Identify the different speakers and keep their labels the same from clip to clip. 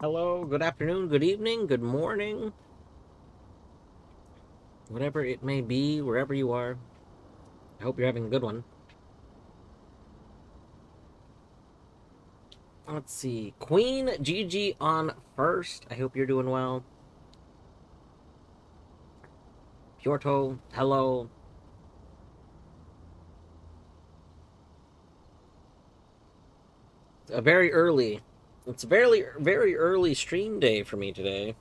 Speaker 1: Hello, good afternoon, good evening, good morning, whatever it may be, wherever you are. I hope you're having a good one. Let's see. Queen Gigi on first. I hope you're doing well. Piorto, hello. It's a very early. It's a very early stream day for me today.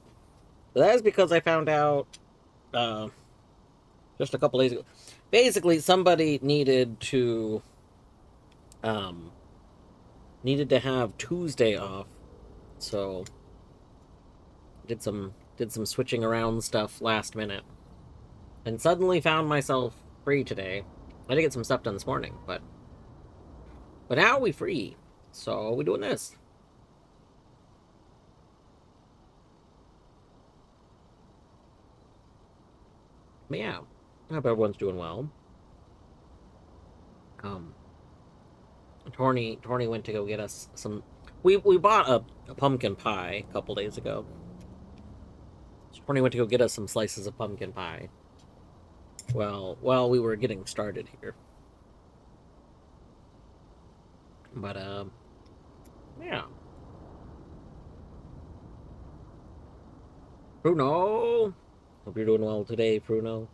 Speaker 1: But that is because I found out uh, just a couple days ago. Basically, somebody um needed to have Tuesday off, so did some switching around stuff last minute, and suddenly found myself free today. I did get some stuff done this morning, but now we free, so we doing this. But yeah, I hope everyone's doing well. Um, Torny went to go get us some. We bought a pumpkin pie a couple days ago. So Torny went to go get us some slices of pumpkin pie. Well, we were getting started here, but yeah. Bruno, hope you're doing well today, Bruno.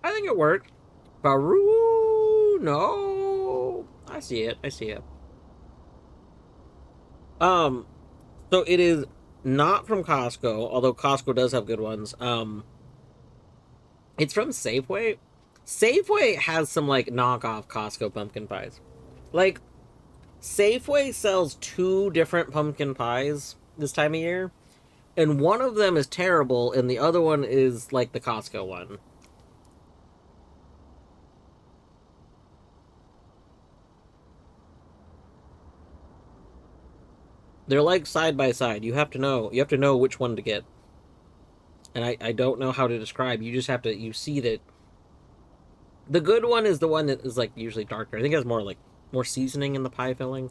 Speaker 1: I think it worked. Baru, no, I see it. I see it. Um, so it is not from Costco, although Costco does have good ones. It's from Safeway. Safeway has some like knockoff Costco pumpkin pies. Like Safeway sells two different pumpkin pies this time of year, and one of them is terrible, and the other one is like the Costco one. They're like side by side. You have to know which one to get. And I don't know how to describe. You just have to you see that the good one is the one that is like usually darker. I think it has more seasoning in the pie filling.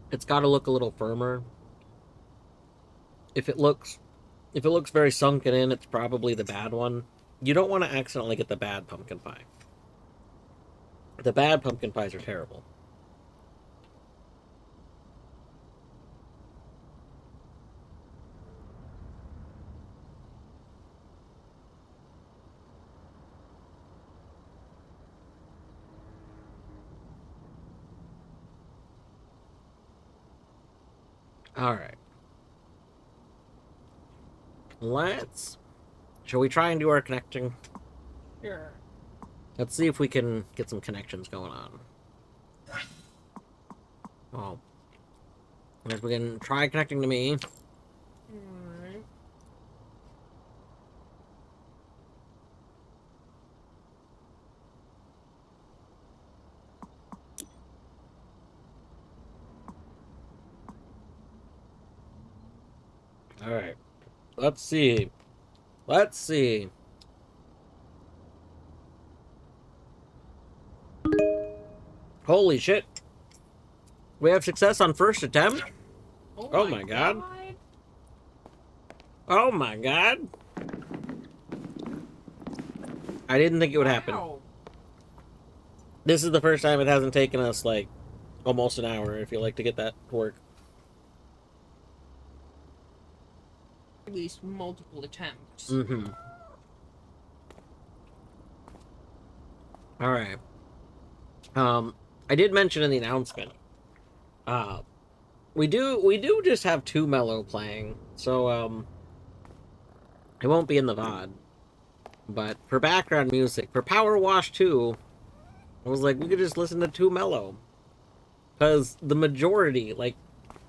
Speaker 1: It's got to look a little firmer. If it looks if it looks very sunken in, it's probably the bad one. You don't want to accidentally get the bad pumpkin pie. The bad pumpkin pies are terrible. All right. Let's shall we try and do our connecting?
Speaker 2: Sure.
Speaker 1: Let's see if we can get some connections going on. Oh, I guess we can try connecting to me.
Speaker 2: Alright.
Speaker 1: All right. Let's see. Let's see. Holy shit. We have success on first attempt? Oh my god. Oh my god. I didn't think it would happen.
Speaker 2: Wow.
Speaker 1: This is the first time it hasn't taken us like almost an hour, if you like, to get that to work.
Speaker 2: At least multiple attempts.
Speaker 1: Mm-hmm. All right. I did mention in the announcement. Uh, we do just have two mellow playing, so it won't be in the VOD. But for background music, for Powerwash 2, I was like, we could just listen to two mellow. Because the majority, like,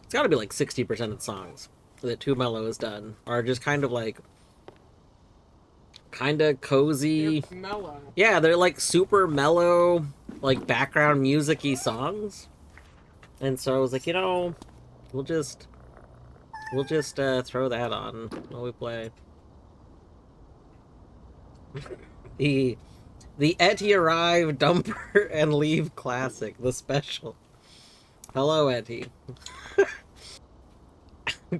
Speaker 1: it's got to be like 60% of the songs that two mellow has done are just kind of like kind of cozy.
Speaker 2: They're mellow.
Speaker 1: Yeah, they're like super mellow, like background music-y songs. And so I was like, we'll just throw that on while we play. The the Etty Arrive Dumper and Leave Classic, the special. Hello, Etty.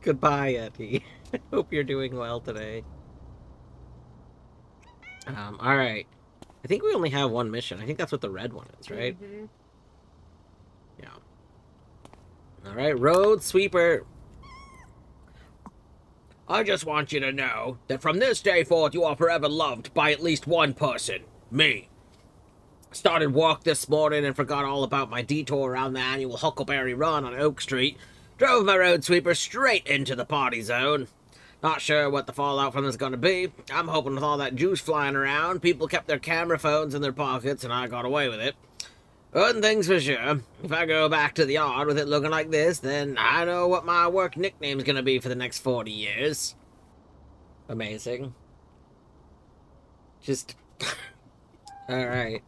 Speaker 1: Goodbye, Etty. Hope you're doing well today. All right. I think we only have one mission. I think that's what the red one is, right?
Speaker 2: Mm-hmm.
Speaker 1: Yeah. All right, Road Sweeper. I just want you to know that from this day forth, you are forever loved by at least one person. Me. Started work this morning and forgot all about my detour around the annual Huckleberry Run on Oak Street. Drove my road sweeper straight into the party zone. Not sure what the fallout from this is going to be. I'm hoping with all that juice flying around, people kept their camera phones in their pockets and I got away with it. One thing's for sure, if I go back to the yard with it looking like this, then I know what my work nickname's going to be for the next 40 years. Amazing. Just... Alright.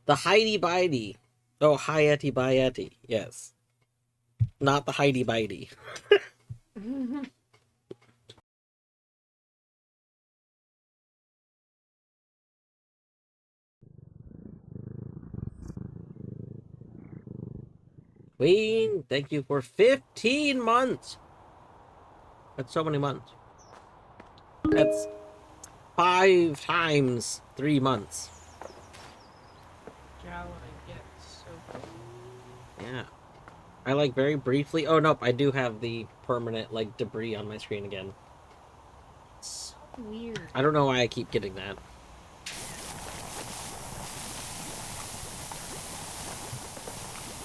Speaker 1: The Heidi Bitey. Oh, Hiety Biety. Yes. Not the Heidi Bitey. Queen, thank you for 15 months. That's so many months. That's 5 times 3 months.
Speaker 2: Shall I get so
Speaker 1: Yeah. I like very briefly. Oh, nope. I do have the permanent, like, debris on my screen again.
Speaker 2: so weird?
Speaker 1: I don't know why I keep getting that.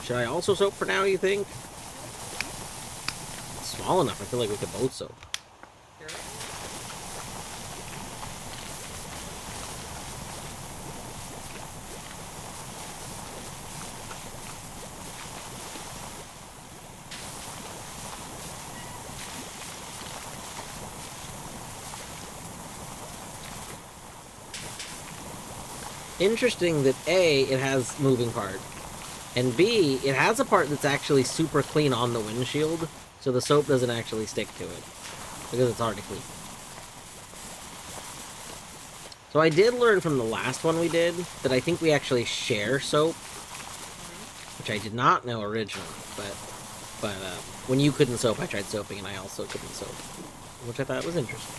Speaker 1: Should I also soap for now, you think? It's small enough. I feel like we could both soap.
Speaker 2: Sure.
Speaker 1: Interesting that A, it has moving part. And B, it has a part that's actually super clean on the windshield, so the soap doesn't actually stick to it, because it's already clean. So I did learn from the last one we did that I think we actually share soap, which I did not know originally, but when you couldn't soap, I tried soaping, and I also couldn't soap, which I thought was interesting.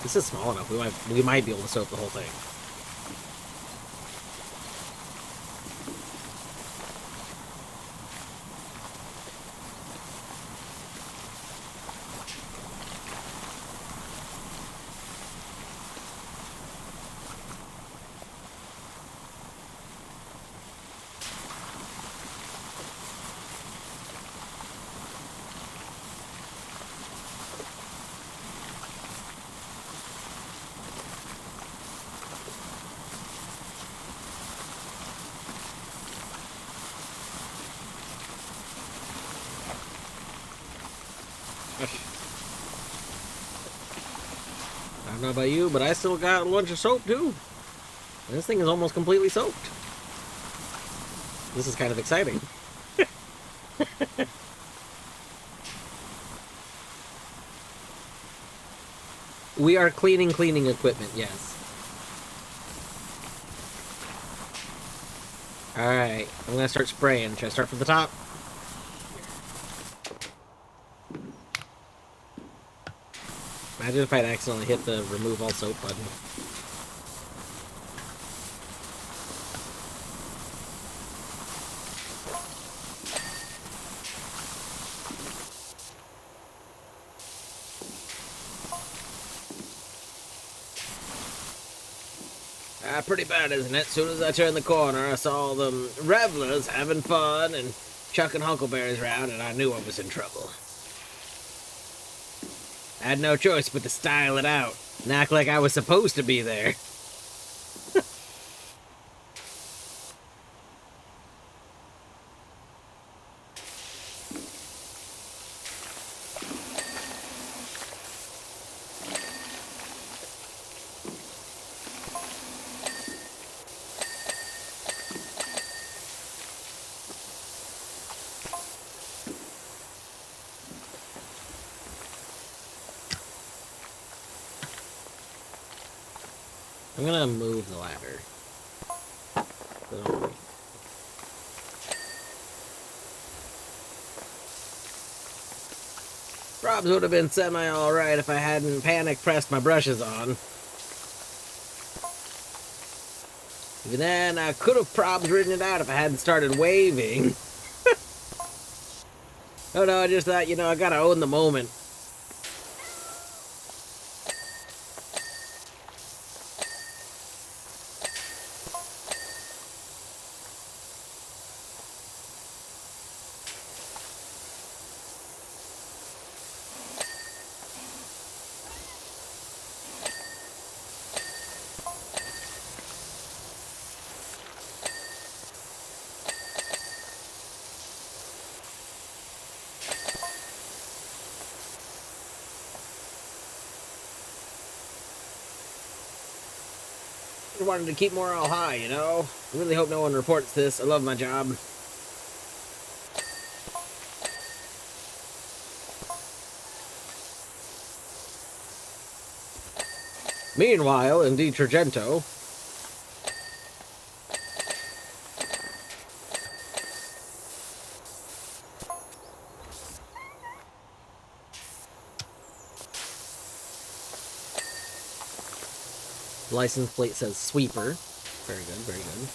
Speaker 1: This is small enough, we might be able to soap the whole thing. I don't know about you, but I still got a bunch of soap too. And this thing is almost completely soaked. This is kind of exciting. We are cleaning equipment, yes. Alright, I'm gonna start spraying. Should I start from the top? Imagine if I'd accidentally hit the remove all soap button. Pretty bad, isn't it? As soon as I turned the corner, I saw them revelers having fun and chucking huckleberries around, and I knew I was in trouble. I had no choice but to style it out and act like I was supposed to be there. I'm gonna move the ladder. So... Probs would have been semi-alright if I hadn't panic-pressed my brushes on. Even then, I could have probs ridden it out if I hadn't started waving. Oh no, I just thought, you know, I gotta own the moment. I wanted to keep morale high, you know? I really hope no one reports this. I love my job. Meanwhile, in Di Trigento... License plate says sweeper. Very good, very good.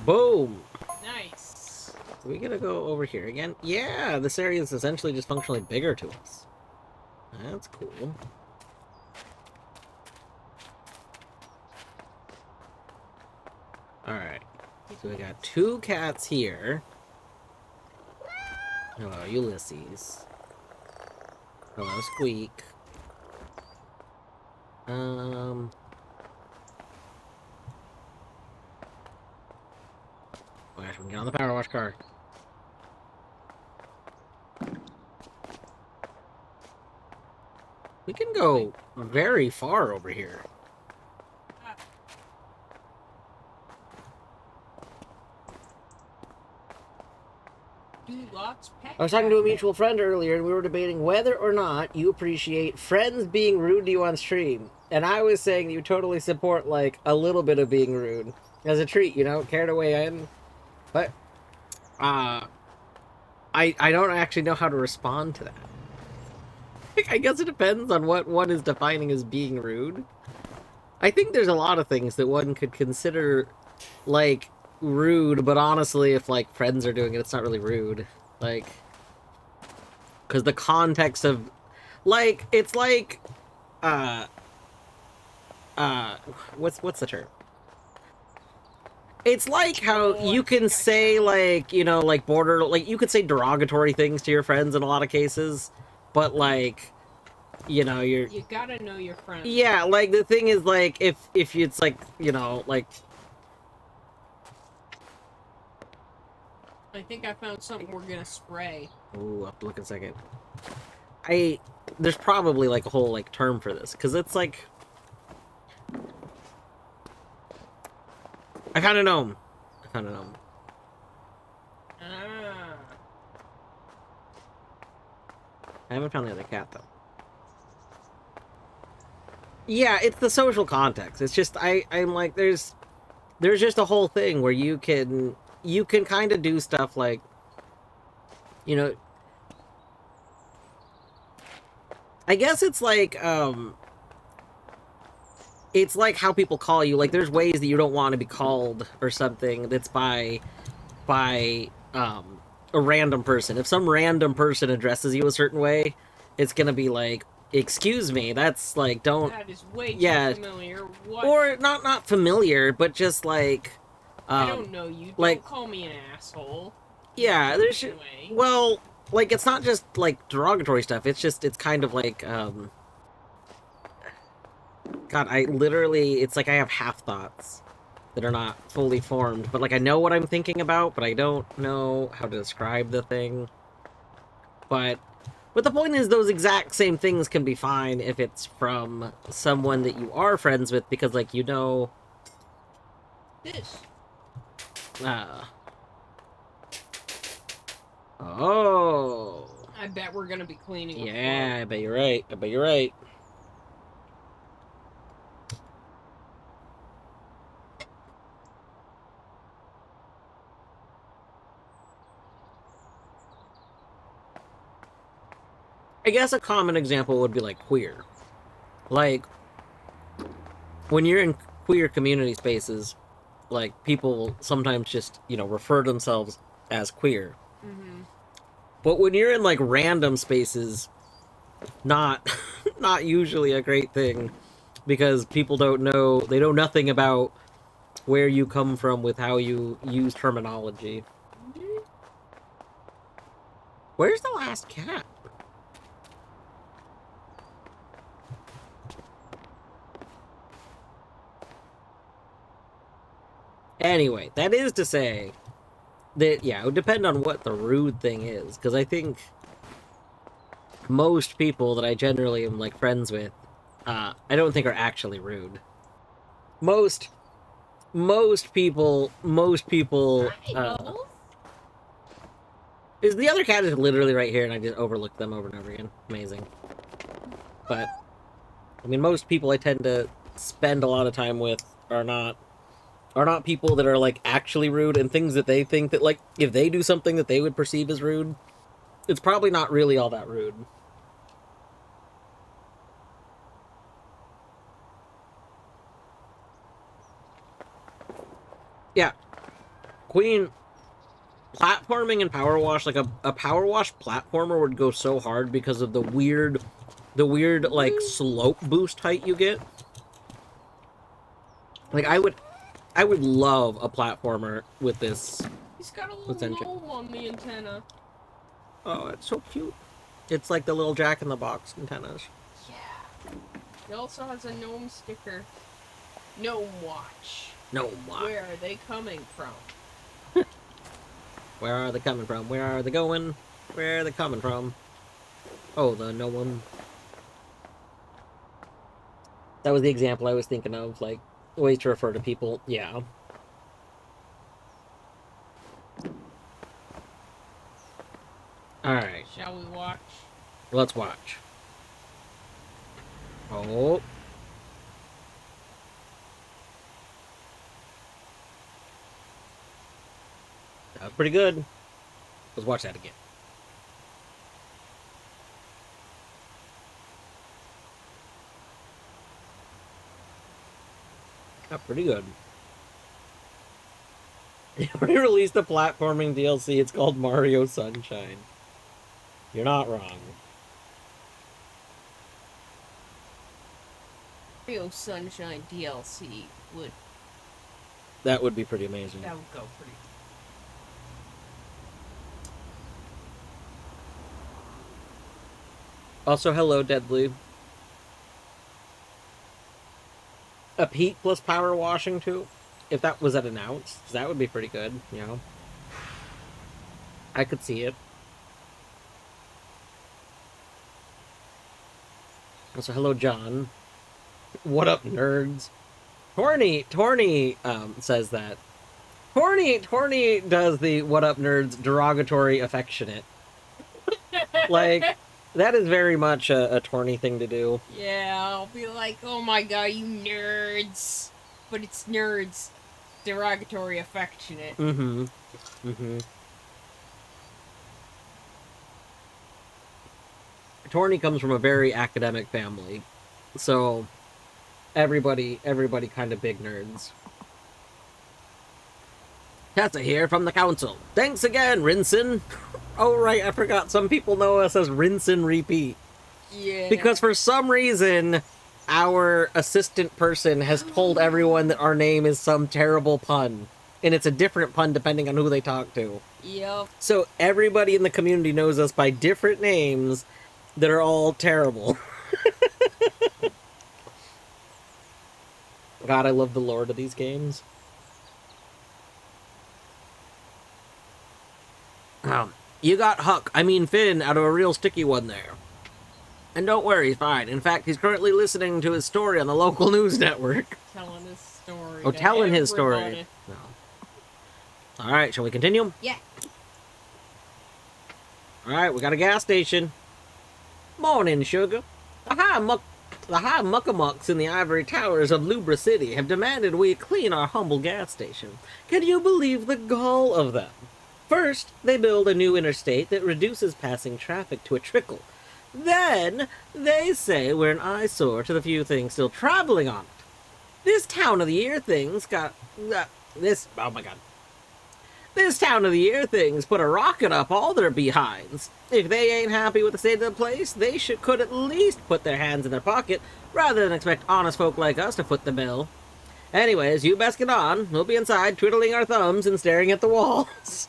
Speaker 1: Boom!
Speaker 2: Nice.
Speaker 1: Are we gonna go over here again? Yeah, this area is essentially just functionally bigger to us. That's cool. Alright. So we got 2 cats here. Hello, Ulysses. Hello, Squeak. Gosh, we can get on the Powerwash car. We can go very far over here. I was talking to a mutual friend earlier, and we were debating whether or not you appreciate friends being rude to you on stream. And I was saying you totally support, like, a little bit of being rude. As a treat, you know? Care to weigh in? But, I don't actually know how to respond to that. I guess it depends on what one is defining as being rude. I think there's a lot of things that one could consider, like, rude, but honestly, if, like, friends are doing it, it's not really rude. Like, because the context of, like, it's like, what's the term? It's like how you can say, like, you know, like, like, you could say derogatory things to your friends in a lot of cases, but, like, you know,
Speaker 2: you gotta know your friends.
Speaker 1: Yeah, like, the thing is, like, if it's, like, you know, like...
Speaker 2: I think I found something we're gonna spray.
Speaker 1: Ooh, I'll have to look in a second. There's probably, like, a whole, like, term for this, because it's, like... I kinda know him.
Speaker 2: Ah.
Speaker 1: I haven't found the other cat, though. Yeah, it's the social context. It's just, I'm like, there's just a whole thing where you can kind of do stuff like, you know, I guess it's like how people call you. Like, there's ways that you don't want to be called or something that's by a random person. If some random person addresses you a certain way, it's gonna be like, excuse me, that's like, don't,
Speaker 2: That is way too
Speaker 1: yeah,
Speaker 2: familiar. What?
Speaker 1: or not familiar, but just like,
Speaker 2: I don't know you.
Speaker 1: like,
Speaker 2: Don't call me an asshole.
Speaker 1: yeah, there's,
Speaker 2: Anyway.
Speaker 1: well, like, it's not just like derogatory stuff. It's kind of like, God, I literally, it's like I have half thoughts that are not fully formed, but like I know what I'm thinking about, but I don't know how to describe the thing. But the point is, those exact same things can be fine if it's from someone that you are friends with, because like
Speaker 2: This.
Speaker 1: uh, oh,
Speaker 2: I bet we're gonna be cleaning.
Speaker 1: yeah, I bet you're right. I bet you're right. I guess a common example would be like queer. Like when you're in queer community spaces, like people sometimes just, refer to themselves as queer.
Speaker 2: Mm-hmm.
Speaker 1: But when you're in like random spaces, not not usually a great thing because people don't know, they know nothing about where you come from with how you use terminology. Where's the last cat? Anyway, that is to say that, yeah, it would depend on what the rude thing is, because I think most people that I generally am like friends with, I don't think are actually rude. Most most people
Speaker 2: Hi, Bubbles.
Speaker 1: is the other cat is literally right here and I just overlooked them over and over again. Amazing. But I mean most people I tend to spend a lot of time with are not people that are like actually rude, and things that they think that like if they do something that they would perceive as rude, it's probably not really all that rude. Yeah. Queen, platforming and power wash, like a power wash platformer would go so hard because of the weird like slope boost height you get. Like I would love a platformer with this
Speaker 2: He's got a
Speaker 1: with
Speaker 2: little
Speaker 1: engine.
Speaker 2: gnome on the antenna.
Speaker 1: Oh, it's so cute. It's like the little Jack in the Box antennas.
Speaker 2: Yeah. He also has a gnome sticker. Gnome watch.
Speaker 1: No, what?
Speaker 2: Where are they coming from?
Speaker 1: Where are they coming from? Where are they going? Where are they coming from? Oh, the no one. That was the example I was thinking of, like ways to refer to people. Yeah. All right,
Speaker 2: Shall we watch?
Speaker 1: let's watch. Oh, that was pretty good. Let's watch that again. Not pretty good. We released a platforming DLC. It's called Mario Sunshine. You're not wrong.
Speaker 2: Mario Sunshine DLC would
Speaker 1: That would be pretty amazing.
Speaker 2: that would go pretty.
Speaker 1: Also, hello, Deadly. A Pete plus power washing too, if that was announced, 'cause that would be pretty good. I could see it. Also, hello, John. What up, nerds? Torny says that. Torny does the what up, nerds derogatory affectionate. Like, that is very much a Torny thing to do.
Speaker 2: Yeah, I'll be like, oh my god, you nerds. But it's nerds. Derogatory affectionate.
Speaker 1: Mm-hmm. Mm-hmm. Torny comes from a very academic family, so everybody kind of big nerds. Tessa here from the council. Thanks again, Rinson. Oh right, I forgot. Some people know us as Rinson Repeat.
Speaker 2: Yeah.
Speaker 1: Because for some reason, our assistant person has told everyone that our name is some terrible pun. And it's a different pun depending on who they talk to.
Speaker 2: Yep.
Speaker 1: So everybody in the community knows us by different names that are all terrible. God, I love the lore of these games. You got Finn, out of a real sticky one there. And don't worry, he's fine. In fact, he's currently listening to his story on the local news network.
Speaker 2: Telling his story
Speaker 1: Oh,
Speaker 2: to
Speaker 1: telling his story.
Speaker 2: everybody.
Speaker 1: No. Alright, shall we continue?
Speaker 2: Yeah.
Speaker 1: Alright, we got a gas station. Morning, sugar. The high muckamucks in the ivory towers of Lubra City have demanded we clean our humble gas station. Can you believe the gall of them? First, they build a new interstate that reduces passing traffic to a trickle. Then, they say we're an eyesore to the few things still traveling on it. This town of the year thing's got... oh my god. This town of the year thing's put a rocket up all their behinds. If they ain't happy with the state of the place, they could at least put their hands in their pocket, rather than expect honest folk like us to foot the bill. Anyways, you best get on. We'll be inside twiddling our thumbs and staring at the walls.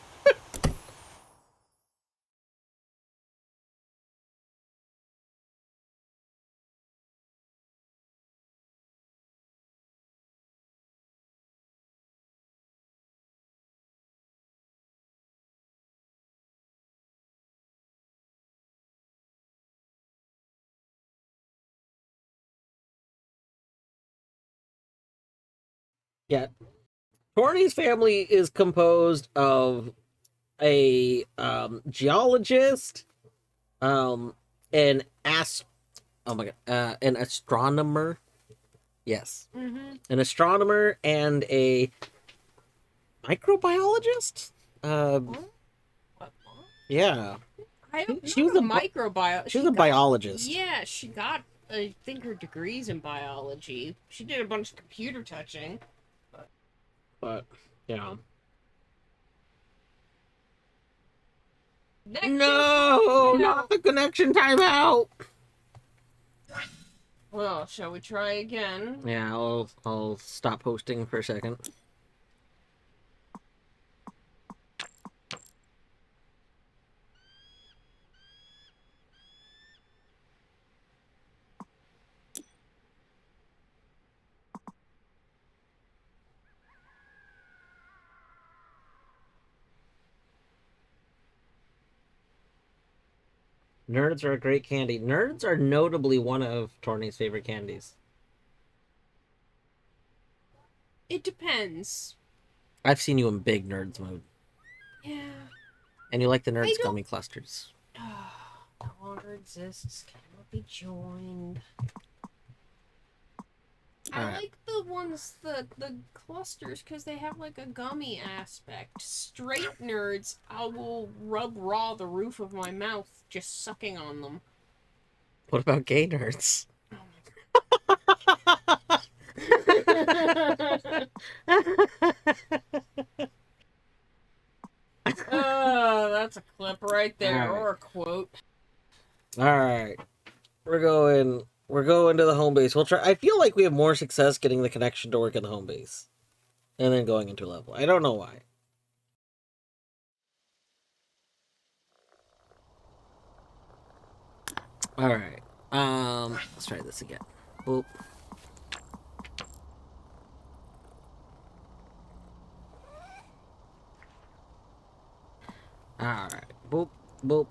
Speaker 1: Yeah. Torny's family is composed of a geologist, um, an an astronomer. Yes,
Speaker 2: Mm-hmm.
Speaker 1: an astronomer and a microbiologist.
Speaker 2: What? What?
Speaker 1: Yeah,
Speaker 2: I'm
Speaker 1: she
Speaker 2: not
Speaker 1: was
Speaker 2: a
Speaker 1: a
Speaker 2: microbiologist.
Speaker 1: she was a biologist.
Speaker 2: Yeah, she got, I think, her degrees in biology. She did a bunch of computer touching.
Speaker 1: But yeah, no, not
Speaker 2: No.
Speaker 1: the connection timeout.
Speaker 2: Well, shall we try again?
Speaker 1: Yeah, I'll stop hosting for a second. Nerds are a great candy. Nerds are notably one of Torny's favorite candies.
Speaker 2: It depends.
Speaker 1: I've seen you in big nerds mode.
Speaker 2: Yeah.
Speaker 1: And you like the
Speaker 2: I
Speaker 1: nerds
Speaker 2: don't.
Speaker 1: gummy clusters.
Speaker 2: No longer exists. Cannot be joined. I
Speaker 1: Alright.
Speaker 2: like the ones, the clusters, because they have like a gummy aspect. Straight nerds, I will rub raw the roof of my mouth just sucking on them.
Speaker 1: What about gay nerds?
Speaker 2: Oh, that's a clip right there,
Speaker 1: Alright.
Speaker 2: or a quote.
Speaker 1: Alright. We're going to the home base. We'll try. I feel like we have more success getting the connection to work in the home base. And then going into a level. I don't know why. Alright. Let's try this again. Boop. Alright. Boop. Boop.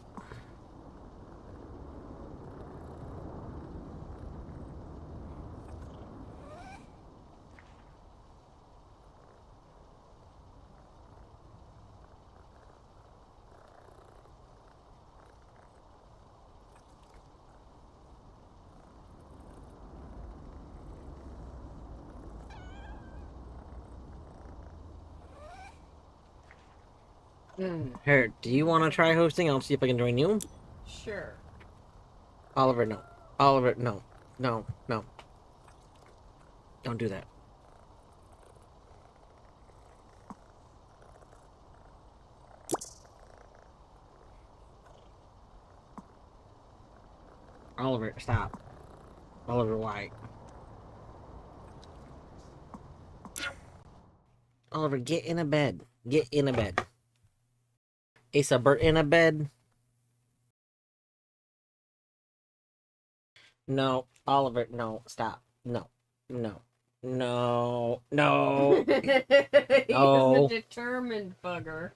Speaker 1: Here, do you want to try hosting? I'll see if I can join you.
Speaker 2: Sure.
Speaker 1: Oliver, no. Oliver, no. No, no. Don't do that. Oliver, stop. Oliver, why? Oliver, get in a bed. Get in a bed. Asa, Bert in a bed. No, Oliver, no, stop. No, no, no, no,
Speaker 2: He is a
Speaker 1: no.
Speaker 2: determined bugger.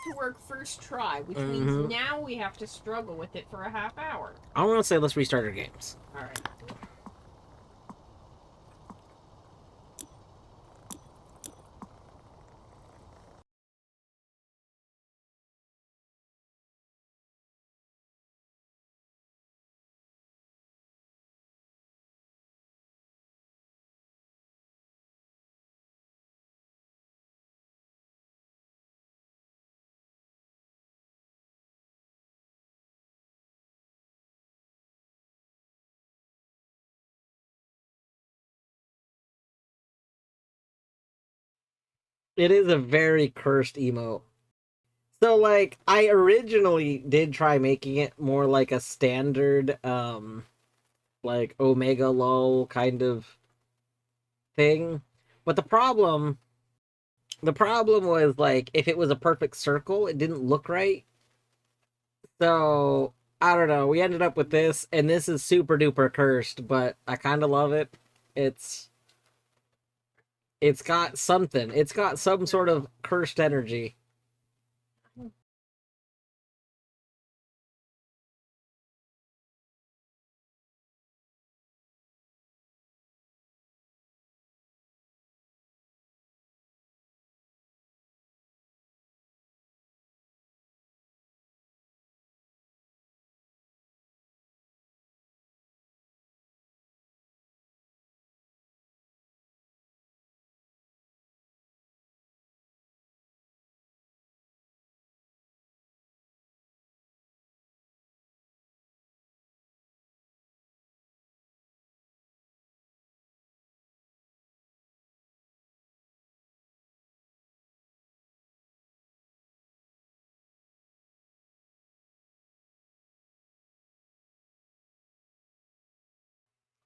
Speaker 2: To work first try, which means now we have to struggle with it for a half hour.
Speaker 1: I want to say let's restart our games.
Speaker 2: Alright.
Speaker 1: It is a very cursed emote. So, like, I originally did try making it more like a standard, like Omega LOL kind of thing. But the problem was like if it was a perfect circle, it didn't look right. So I don't know. We ended up with this, and this is super duper cursed, but I kind of love it. It's it's got something. It's got some sort of cursed energy.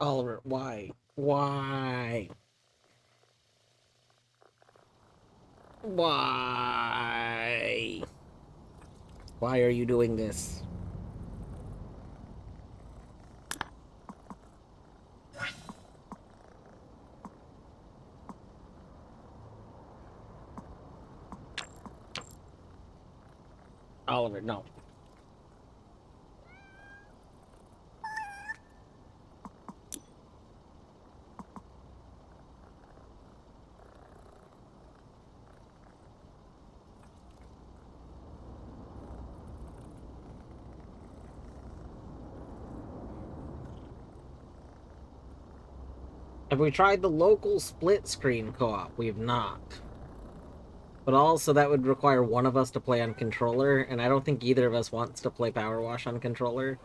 Speaker 1: Oliver, why? Why? Why? Why are you doing this? Oliver, no. Have we tried the local split screen co-op? We have not. But also that would require one of us to play on controller, and I don't think either of us wants to play Powerwash on controller.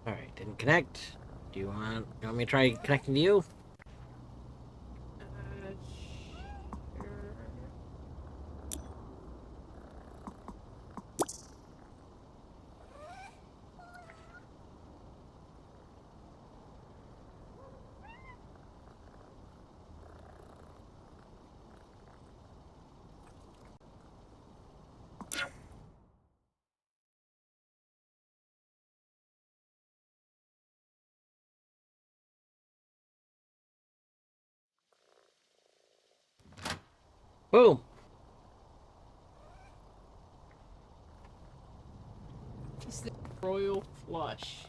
Speaker 1: Alright, didn't connect. Do you want me to try connecting to you?
Speaker 2: Sure.
Speaker 1: Boom!
Speaker 2: Royal flush.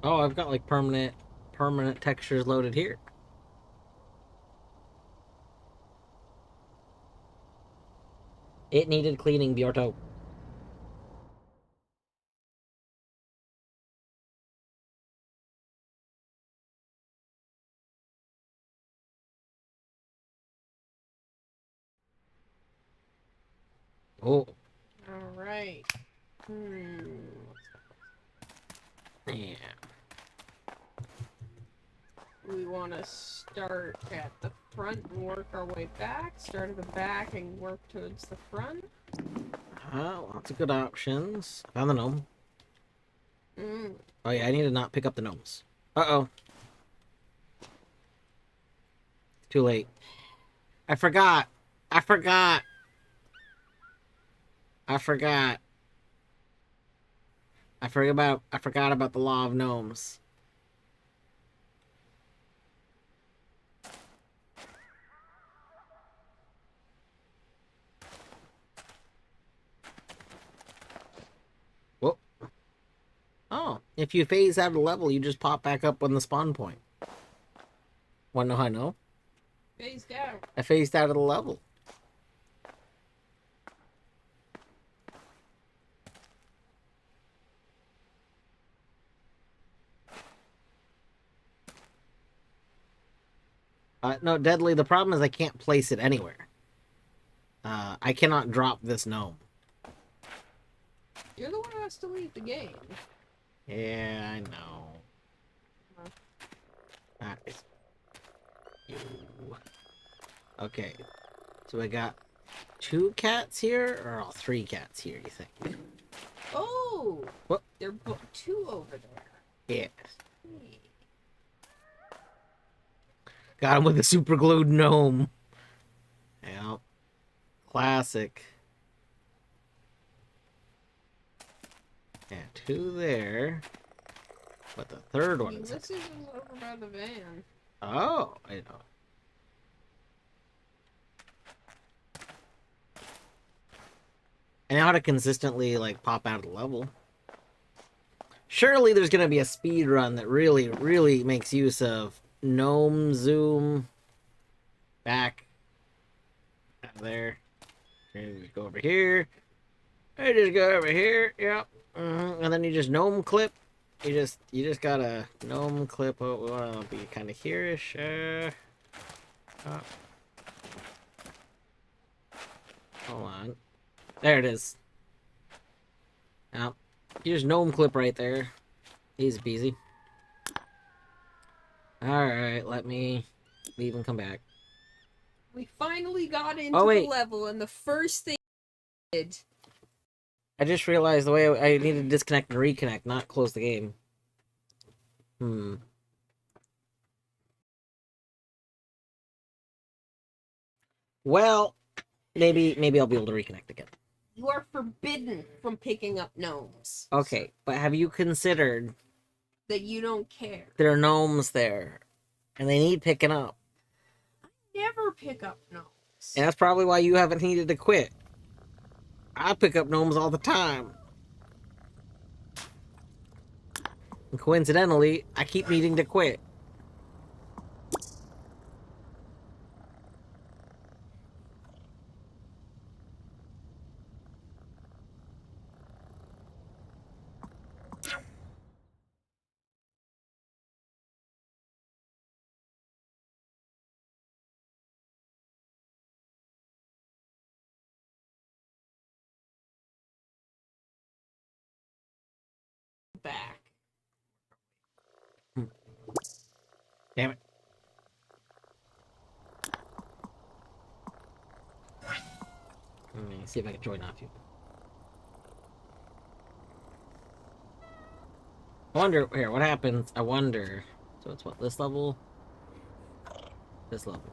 Speaker 1: Oh, I've got like permanent textures loaded here. It needed cleaning, Bjorto. Oh,
Speaker 2: Alright.
Speaker 1: yeah.
Speaker 2: We want to start at the front and work our way back. Start at the back and work towards the front.
Speaker 1: Lots of good options. Found the gnome.
Speaker 2: Mm.
Speaker 1: Oh yeah, I need to not pick up the gnomes. Uh-oh. Too late. I forgot. I forgot. I forgot. I forgot about the law of gnomes. Whoa. Oh, if you phase out of the level, you just pop back up on the spawn point. Wanna know how I know?
Speaker 2: Phased out.
Speaker 1: I phased out of the level. No, Deadly, the problem is I can't place it anywhere. I cannot drop this gnome.
Speaker 2: You're the one who has to leave the game.
Speaker 1: Yeah, I know. Nice. Okay. So I got 2 cats here, or all 3 cats here, you think?
Speaker 2: Oh!
Speaker 1: What?
Speaker 2: There are 2 over there.
Speaker 1: Yeah.
Speaker 2: Hey.
Speaker 1: Got him with a super glued gnome. Yeah. Classic. Yeah, 2 there. But the third one is...
Speaker 2: Ulysses is over by the van.
Speaker 1: Oh, I know. I know how to consistently, like, pop out of the level. Surely there's gonna be a speed run that really, really makes use of gnome zoom back out of there. And just go over here. I just go over here. Yep. And then you just gnome clip. You just gotta gnome clip. Oh, we wanna be kind of here-ish. Hold on. There it is. Yep. You just gnome clip right there. Easy peasy. Alright, let me leave and come back.
Speaker 2: We finally got into the level, and the first thing we did...
Speaker 1: I just realized the way I need to disconnect and reconnect, not close the game. Well, maybe I'll be able to reconnect again.
Speaker 2: You are forbidden from picking up gnomes.
Speaker 1: Okay, but have you considered
Speaker 2: that you don't care?
Speaker 1: There are gnomes there, and they need picking up.
Speaker 2: I never pick up gnomes.
Speaker 1: And that's probably why you haven't needed to quit. I pick up gnomes all the time. And coincidentally, I keep needing to quit.
Speaker 2: Back.
Speaker 1: Damn it. Let me see if I can join off you. I wonder, here, what happens? I wonder. So it's what, this level? This level.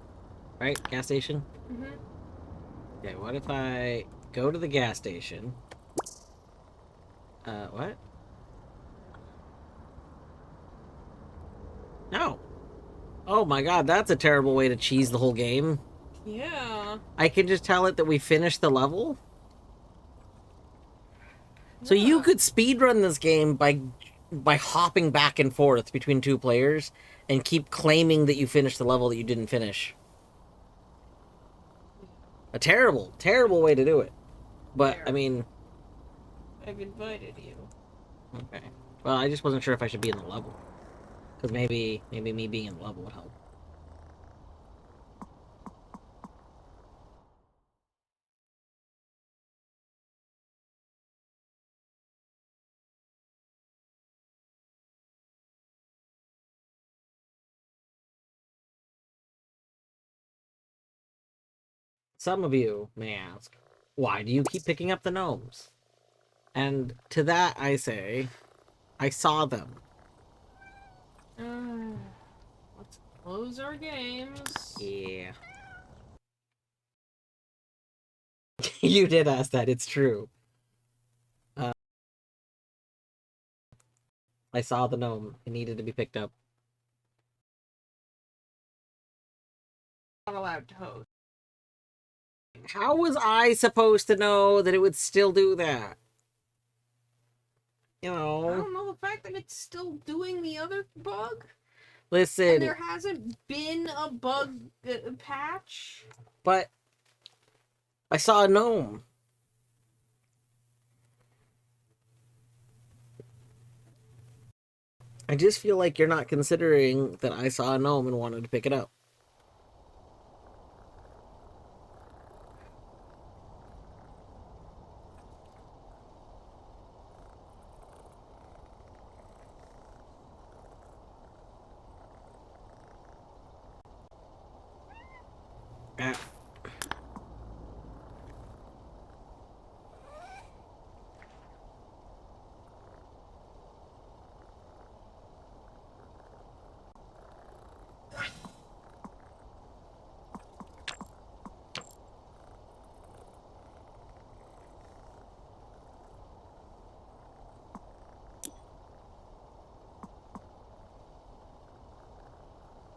Speaker 1: Right? Gas station?
Speaker 2: Mm-hmm.
Speaker 1: Okay, what if I go to the gas station? What? Oh my god, that's a terrible way to cheese the whole game.
Speaker 2: Yeah.
Speaker 1: I can just tell it that we finished the level. So you
Speaker 2: Yeah.
Speaker 1: could speedrun this game by hopping back and forth between two players and keep claiming that you finished the level that you didn't finish. A terrible, terrible way to do it. But I
Speaker 2: There.
Speaker 1: mean,
Speaker 2: I've invited you.
Speaker 1: okay. Well, I just wasn't sure if I should be in the level because maybe me being in the level would help. Some of you may ask, why do you keep picking up the gnomes? And to that I say, I saw them.
Speaker 2: Let's close our games.
Speaker 1: Yeah. You did ask that, it's true. I saw the gnome. It needed to be picked up.
Speaker 2: Not allowed to host.
Speaker 1: How was I supposed to know that it would still do that? You
Speaker 2: I
Speaker 1: know,
Speaker 2: don't know the fact that it's still doing the other bug, and
Speaker 1: listen,
Speaker 2: there hasn't been a bug patch.
Speaker 1: but I saw a gnome. I just feel like you're not considering that I saw a gnome and wanted to pick it up. Ah.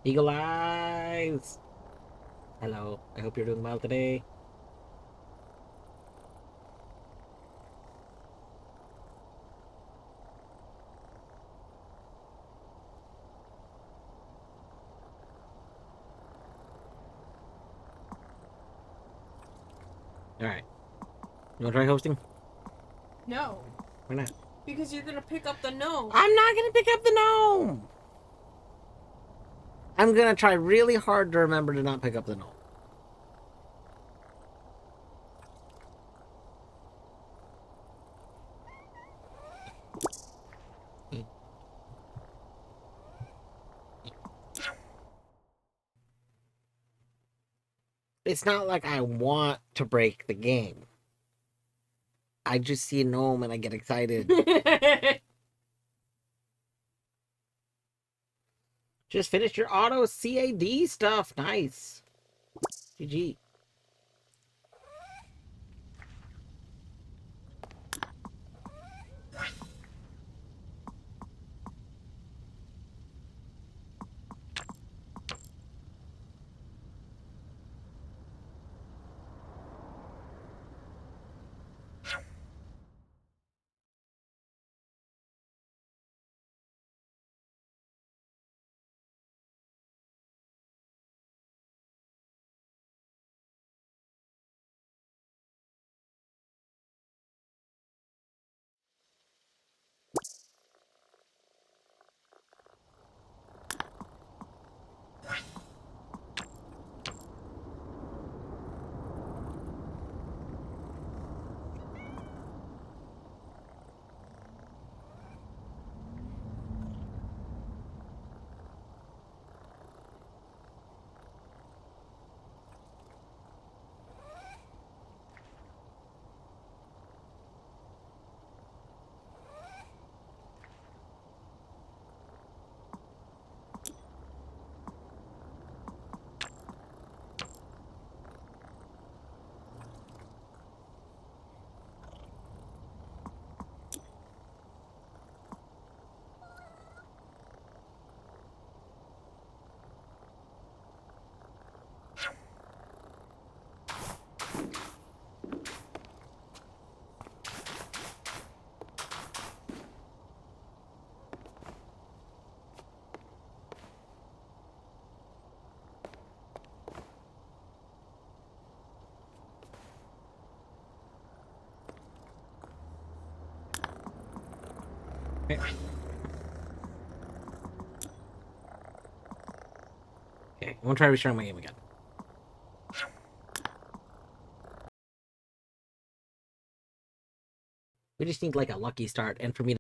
Speaker 1: Eagle eyes. Hello. I hope you're doing well today. All right. You want to try hosting?
Speaker 2: No,
Speaker 1: Why not?
Speaker 2: because you're gonna pick up the gnome.
Speaker 1: I'm not gonna pick up the gnome. I'm gonna try really hard to remember to not pick up the gnome. It's not like I want to break the game. I just see a gnome and I get excited. Just finished your auto CAD stuff. Nice. GG. Okay. Okay, I'm gonna try restarting my game again. We just need like a lucky start, and for me,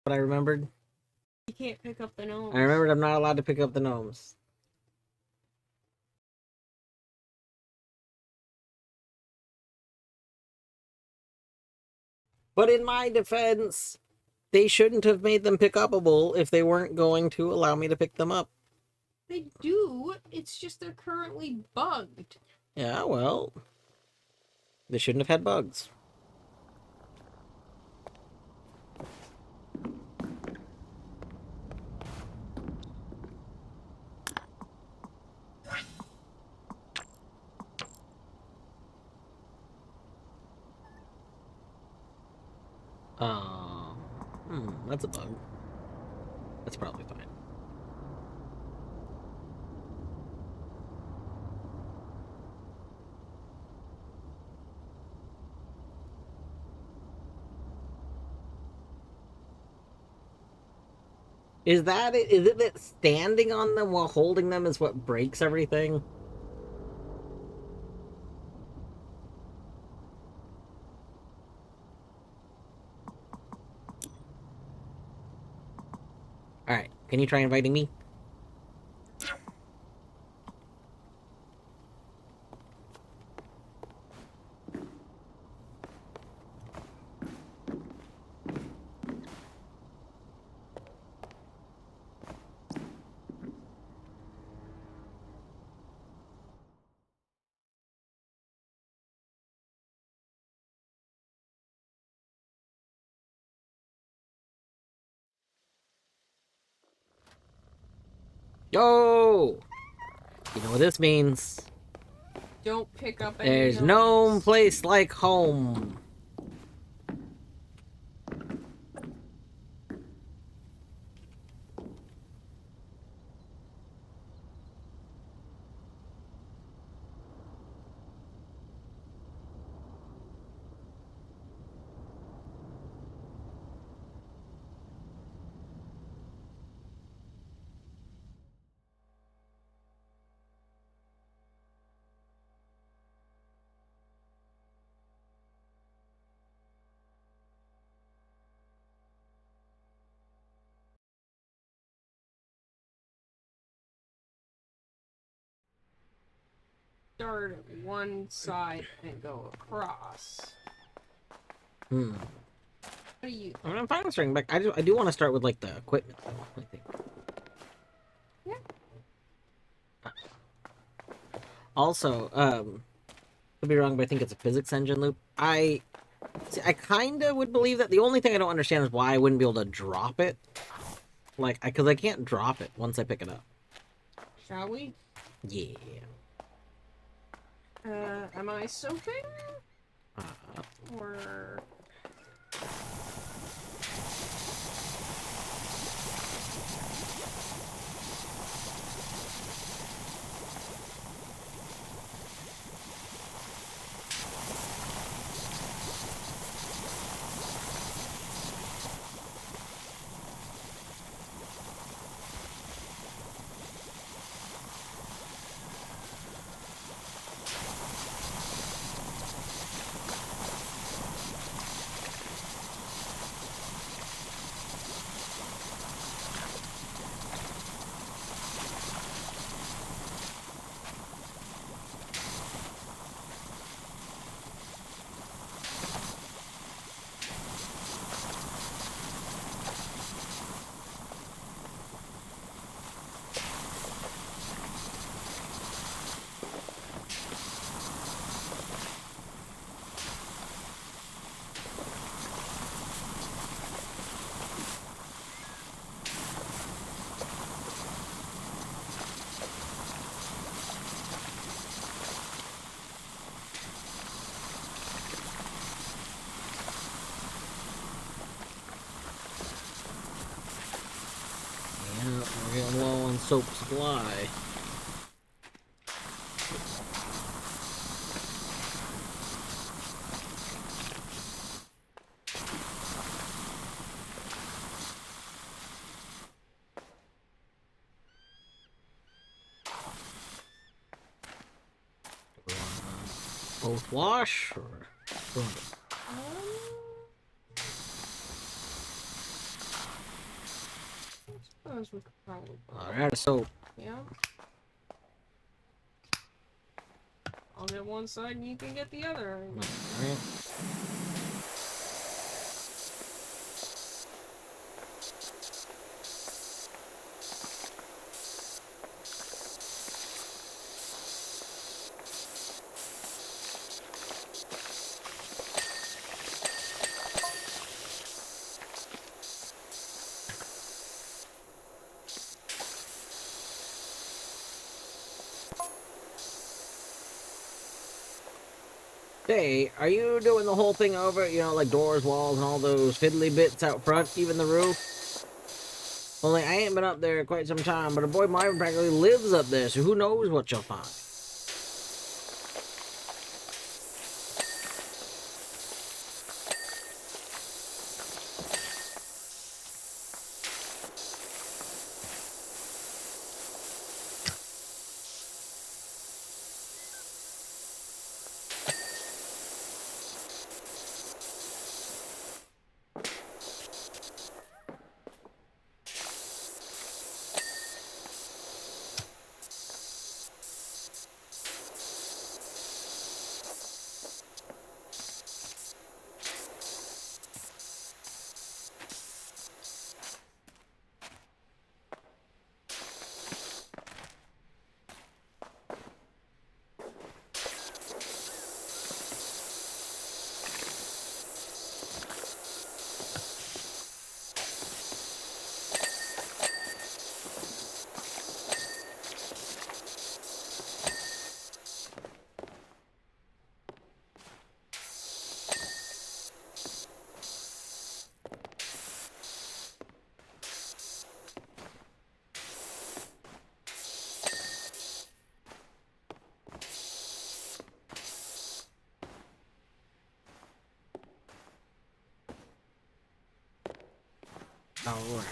Speaker 1: what I remembered.
Speaker 2: You can't pick up the gnomes.
Speaker 1: I remembered I'm not allowed to pick up the gnomes. But in my defense, they shouldn't have made them pick upable if they weren't going to allow me to pick them up.
Speaker 2: They do. It's just they're currently bugged.
Speaker 1: Yeah, well, they shouldn't have had bugs. Um, that's a bug. That's probably fine. Is that it? Is it that standing on them while holding them is what breaks everything? Alright, can you try inviting me? Yo! You know what this means.
Speaker 2: Don't pick up any
Speaker 1: There's
Speaker 2: gnomes.
Speaker 1: no place like home.
Speaker 2: Start at one side and go across.
Speaker 1: Hmm.
Speaker 2: What do you?
Speaker 1: I mean, I'm fine with starting back. I do want to start with like the equipment though, I think.
Speaker 2: Yeah.
Speaker 1: Also, could be wrong, but I think it's a physics engine loop. I kind of would believe that. The only thing I don't understand is why I wouldn't be able to drop it. Like, because I can't drop it once I pick it up.
Speaker 2: Shall we?
Speaker 1: Yeah.
Speaker 2: Am I soaping?
Speaker 1: Uh,
Speaker 2: Or...
Speaker 1: soap supply. Both wash or
Speaker 2: I suppose we could probably.
Speaker 1: we're out of soap.
Speaker 2: Yeah. I'll get one side and you can get the other.
Speaker 1: Alright. Hey, are you doing the whole thing over? You know, like doors, walls, and all those fiddly bits out front, even the roof? Only I ain't been up there quite some time, but a boy Marvin practically lives up there, so who knows what you'll find. Alright.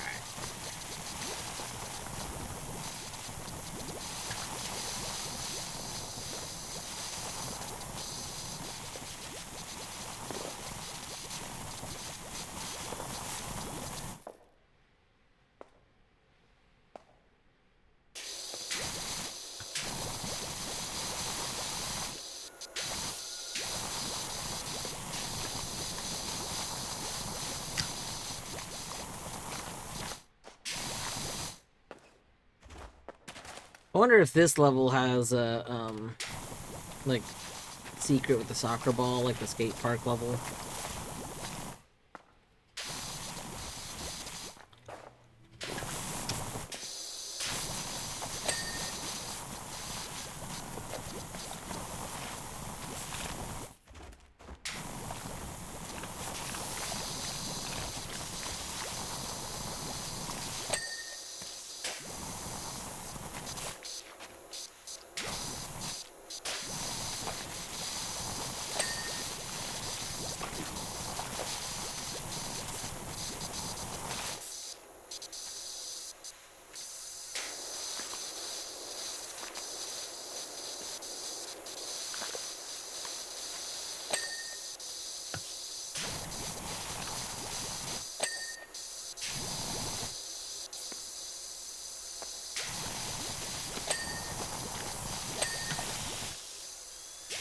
Speaker 1: I wonder if this level has a, like, secret with the soccer ball, like the skate park level.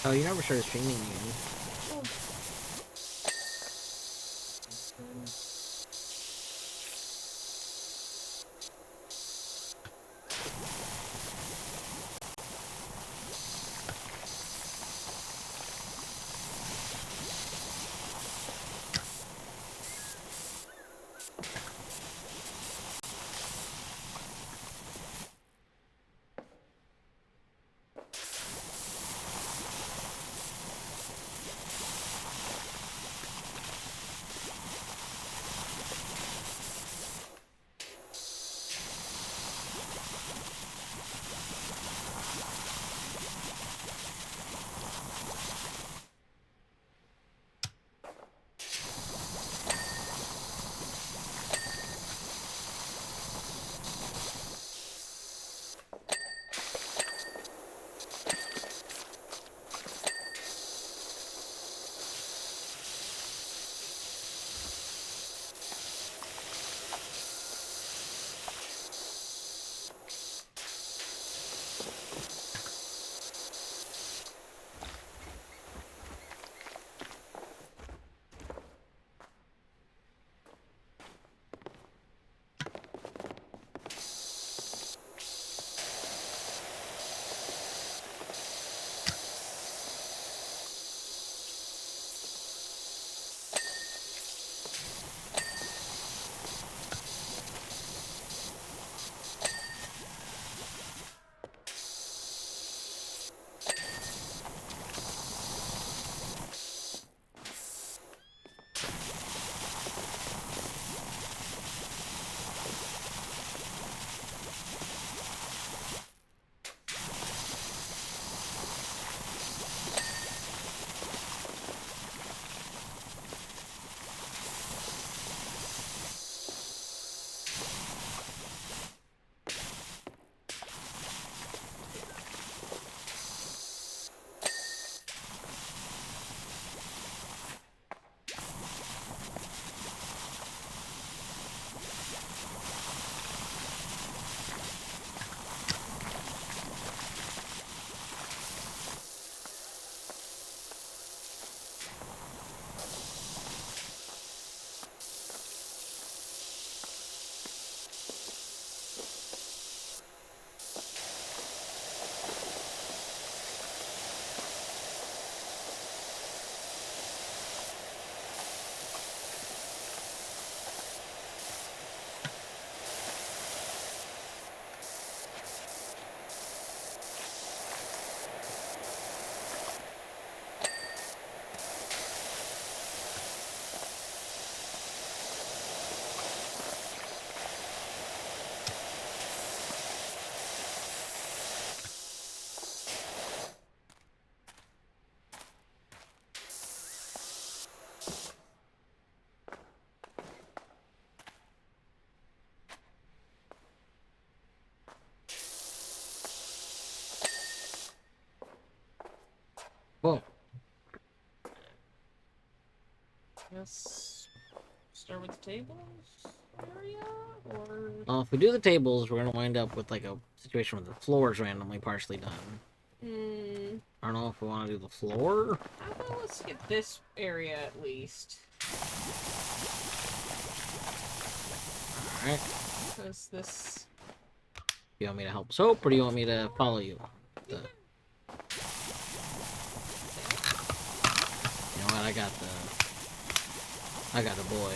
Speaker 1: Oh, you never started streaming again.
Speaker 2: Oh.
Speaker 1: Whoa.
Speaker 2: Let's start with the tables area, or
Speaker 1: Well, if we do the tables, we're gonna wind up with like a situation where the floor is randomly partially done. I don't know if we want to do the floor.
Speaker 2: how about let's get this area at least?
Speaker 1: All right.
Speaker 2: Because this.
Speaker 1: You want me to help soap, or do you want me to follow you? You know what? I got a boy.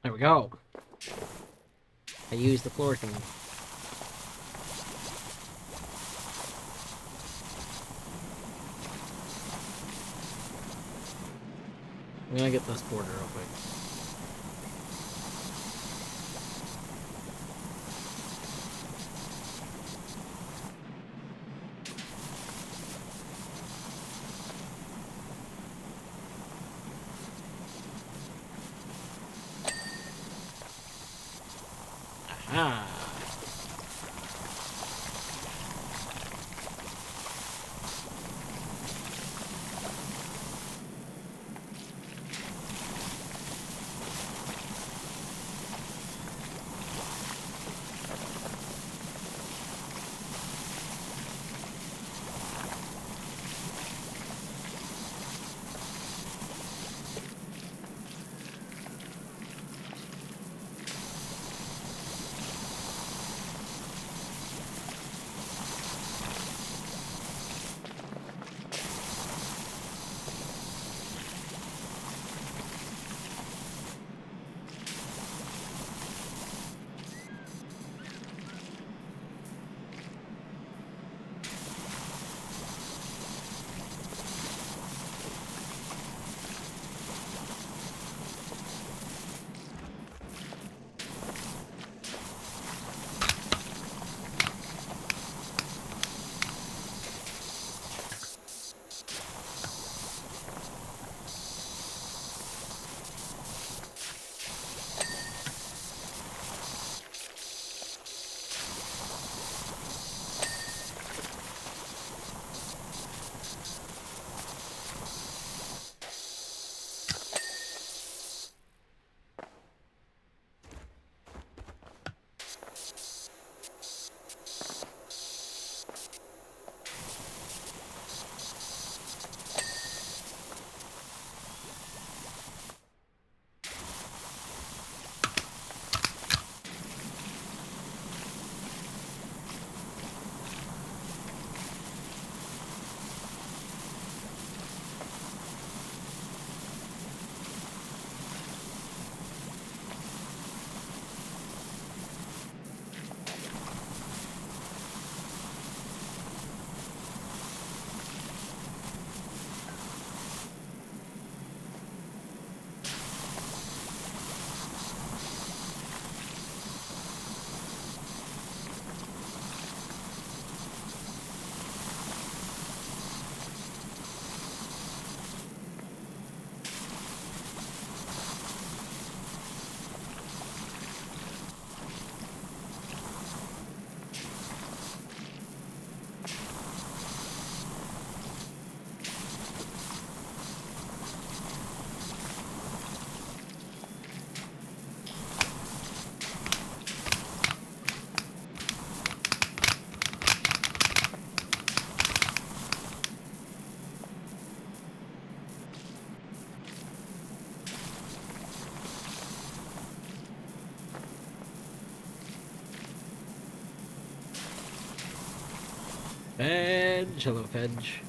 Speaker 1: There we go. I used the floor thing. I'm gonna get this border real quick. Aha! Fedge. Hello, Fedge.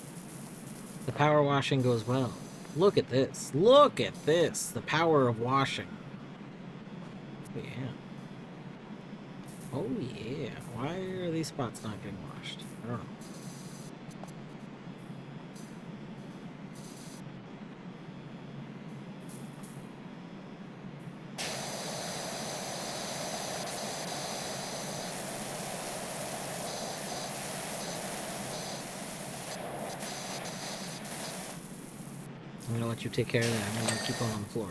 Speaker 1: The power washing goes well. Look at this. Look at this. The power of washing. Oh, yeah. Oh, yeah. Why are these spots not getting washed? I don't know. I'm gonna let you take care of that. I'm gonna keep going on the floor.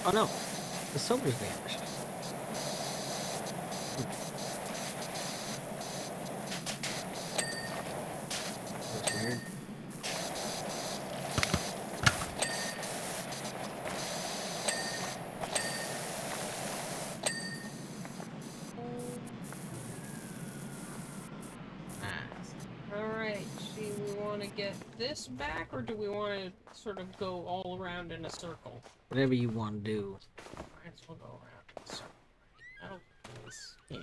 Speaker 1: Oh no, the sober's vanished. That's weird.
Speaker 2: Alright, do we want to get this back, or do we want to sort of go all around in a circle?
Speaker 1: Whatever you want to do.
Speaker 2: Might as well go around in a circle. That'll do this.
Speaker 1: Yeah.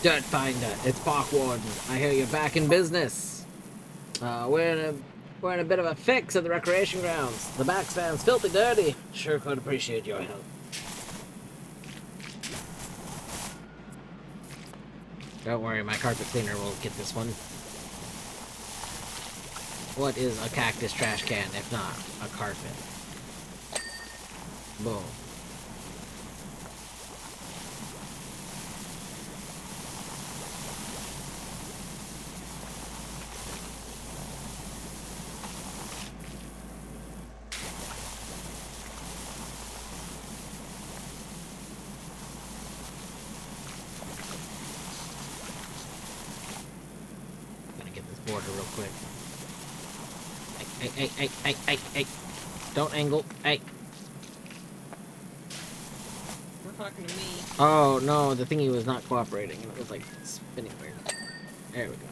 Speaker 1: Dirt Finder, it's Park Warden. I hear you're back in business. We're in a bit of a fix at the recreation grounds. The back stand's filthy dirty. Sure could appreciate your help. Don't worry, my carpet cleaner will get this one. What is a cactus trash can if not a carpet? Boom. Border real quick. Hey. Don't angle. Hey.
Speaker 2: You're talking to me.
Speaker 1: Oh, no, the thingy was not cooperating. It was, like, spinning weird. There we go.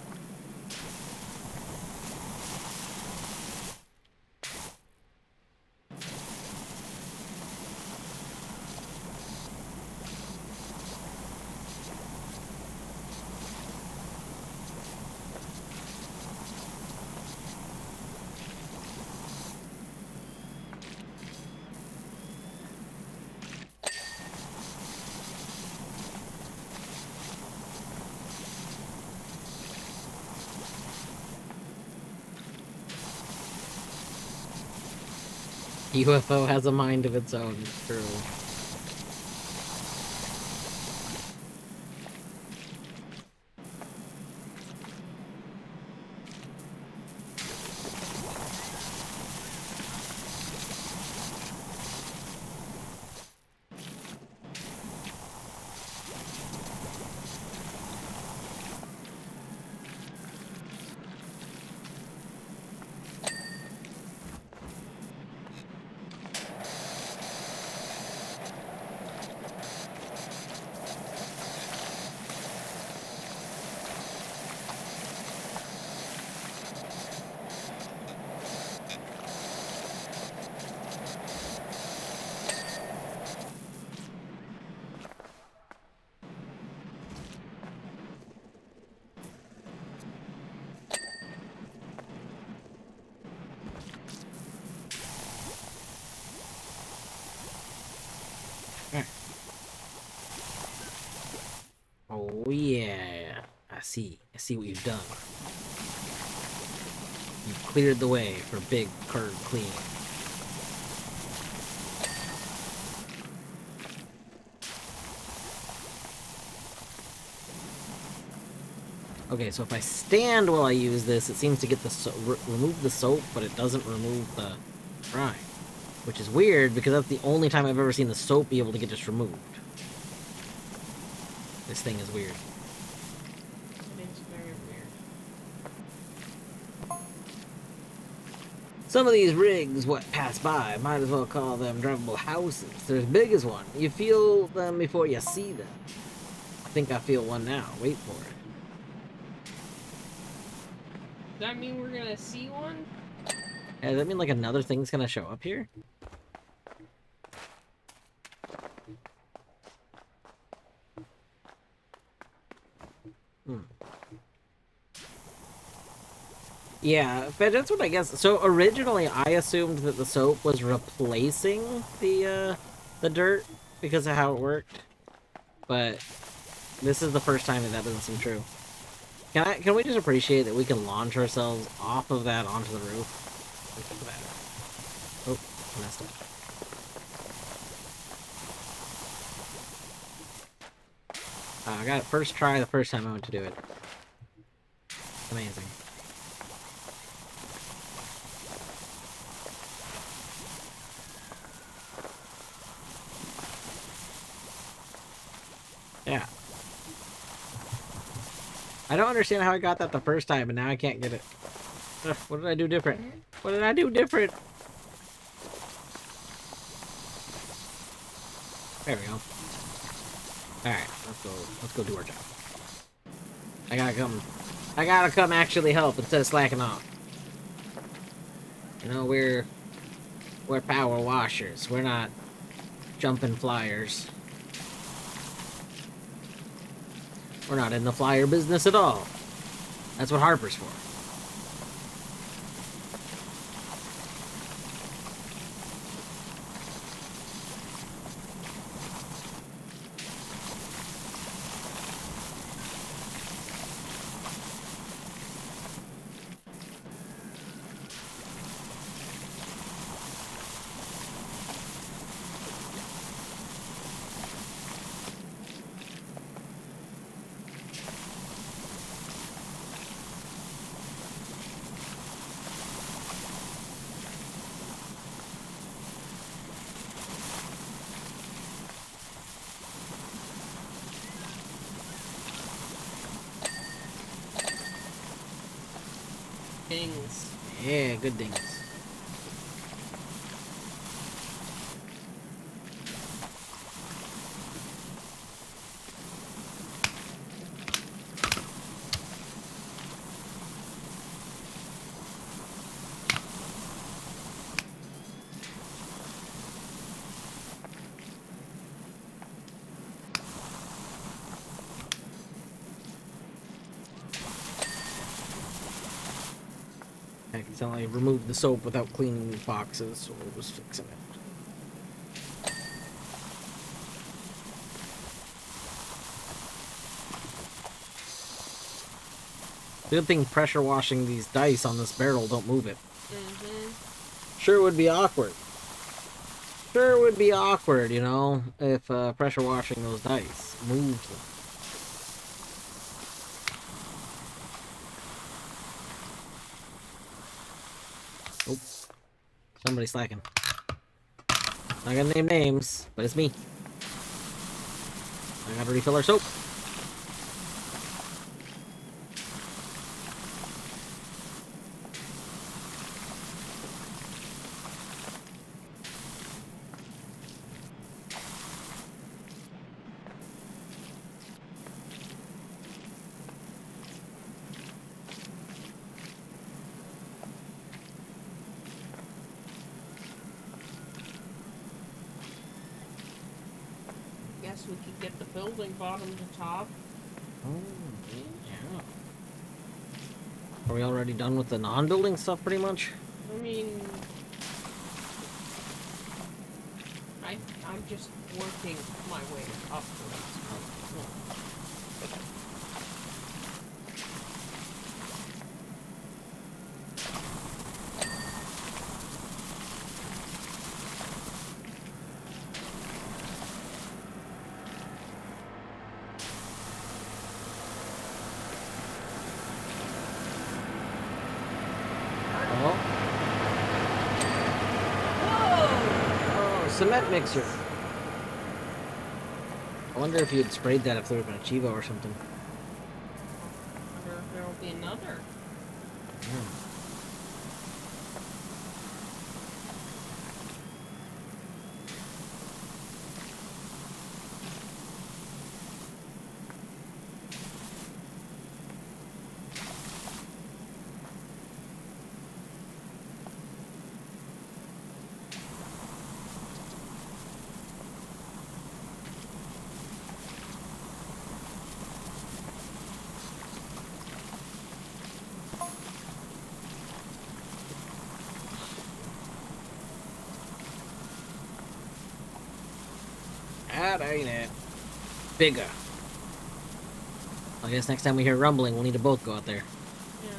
Speaker 1: UFO has a mind of its own. True. I see what you've done. You've cleared the way for big curb cleaning. Okay, so if I stand while I use this, it seems to get the remove the soap, but it doesn't remove the brine. Which is weird, because that's the only time I've ever seen the soap be able to get just removed. This thing is weird.
Speaker 2: It is very weird.
Speaker 1: Some of these rigs what pass by, might as well call them drivable houses. They're as big as one. You feel them before you see them. I think I feel one now. Wait for it.
Speaker 2: Does that mean we're gonna see one?
Speaker 1: Yeah, does that mean like another thing's gonna show up here? Yeah, but that's what I guess. So originally, I assumed that the soap was replacing the dirt because of how it worked. But this is the first time that doesn't seem true. Can we just appreciate that we can launch ourselves off of that onto the roof? Oh, I messed up. I got it first try the first time I went to do it. Amazing. Yeah. I don't understand how I got that the first time, and now I can't get it. Ugh, what did I do different? What did I do different? There we go. Alright, let's go do our job. I gotta come actually help instead of slacking off. You know, we're power washers. We're not jumping flyers. We're not in the flyer business at all. That's what Harper's for.
Speaker 2: Dings.
Speaker 1: Yeah, good dings. I accidentally removed the soap without cleaning the boxes, so I was fixing it. Good thing pressure washing these dice on this barrel don't move it. Sure would be awkward. Sure would be awkward, you know, if pressure washing those dice moved them. Oh, somebody's slacking. Not gonna name names, but it's me. I gotta refill our soap.
Speaker 2: Guess we could get the building bottom to top.
Speaker 1: Oh, yeah. Are we already done with the non-building stuff, pretty much?
Speaker 2: I mean, I'm just working my way up to it.
Speaker 1: cement mixer. I wonder if you'd sprayed that if there had been a Chivo or something.
Speaker 2: I wonder if there will be another.
Speaker 1: Hmm. That ain't it. Bigger. I guess next time we hear rumbling, we'll need to both go out there.
Speaker 2: Yeah.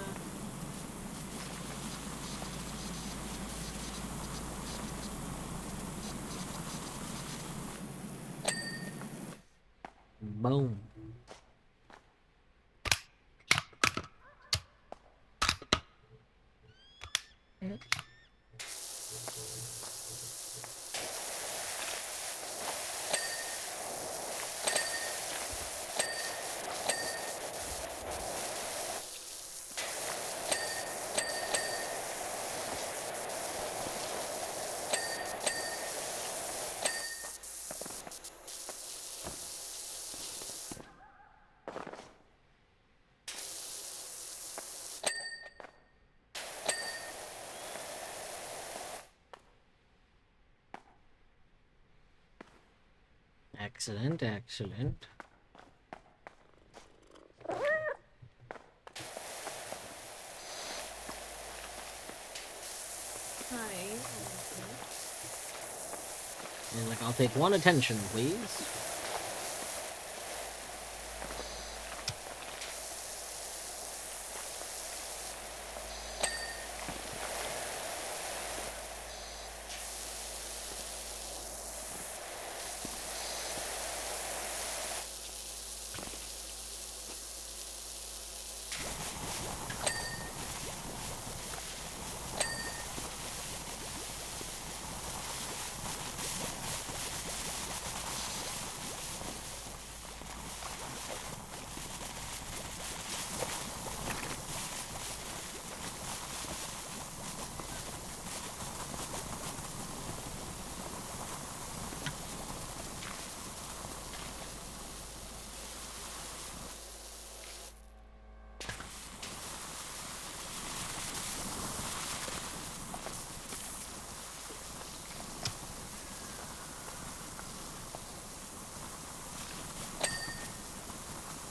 Speaker 1: Boom. Excellent, excellent.
Speaker 2: Hi.
Speaker 1: And like, I'll take one attention, please.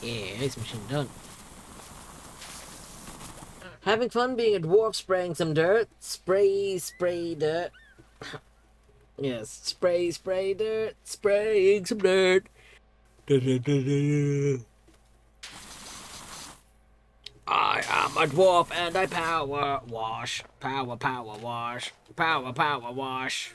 Speaker 1: Yeah, ice machine done. Having fun being a dwarf spraying some dirt. Spray dirt. Yes, spray dirt. Spraying some dirt. I am a dwarf and I power wash. Power wash. Power wash.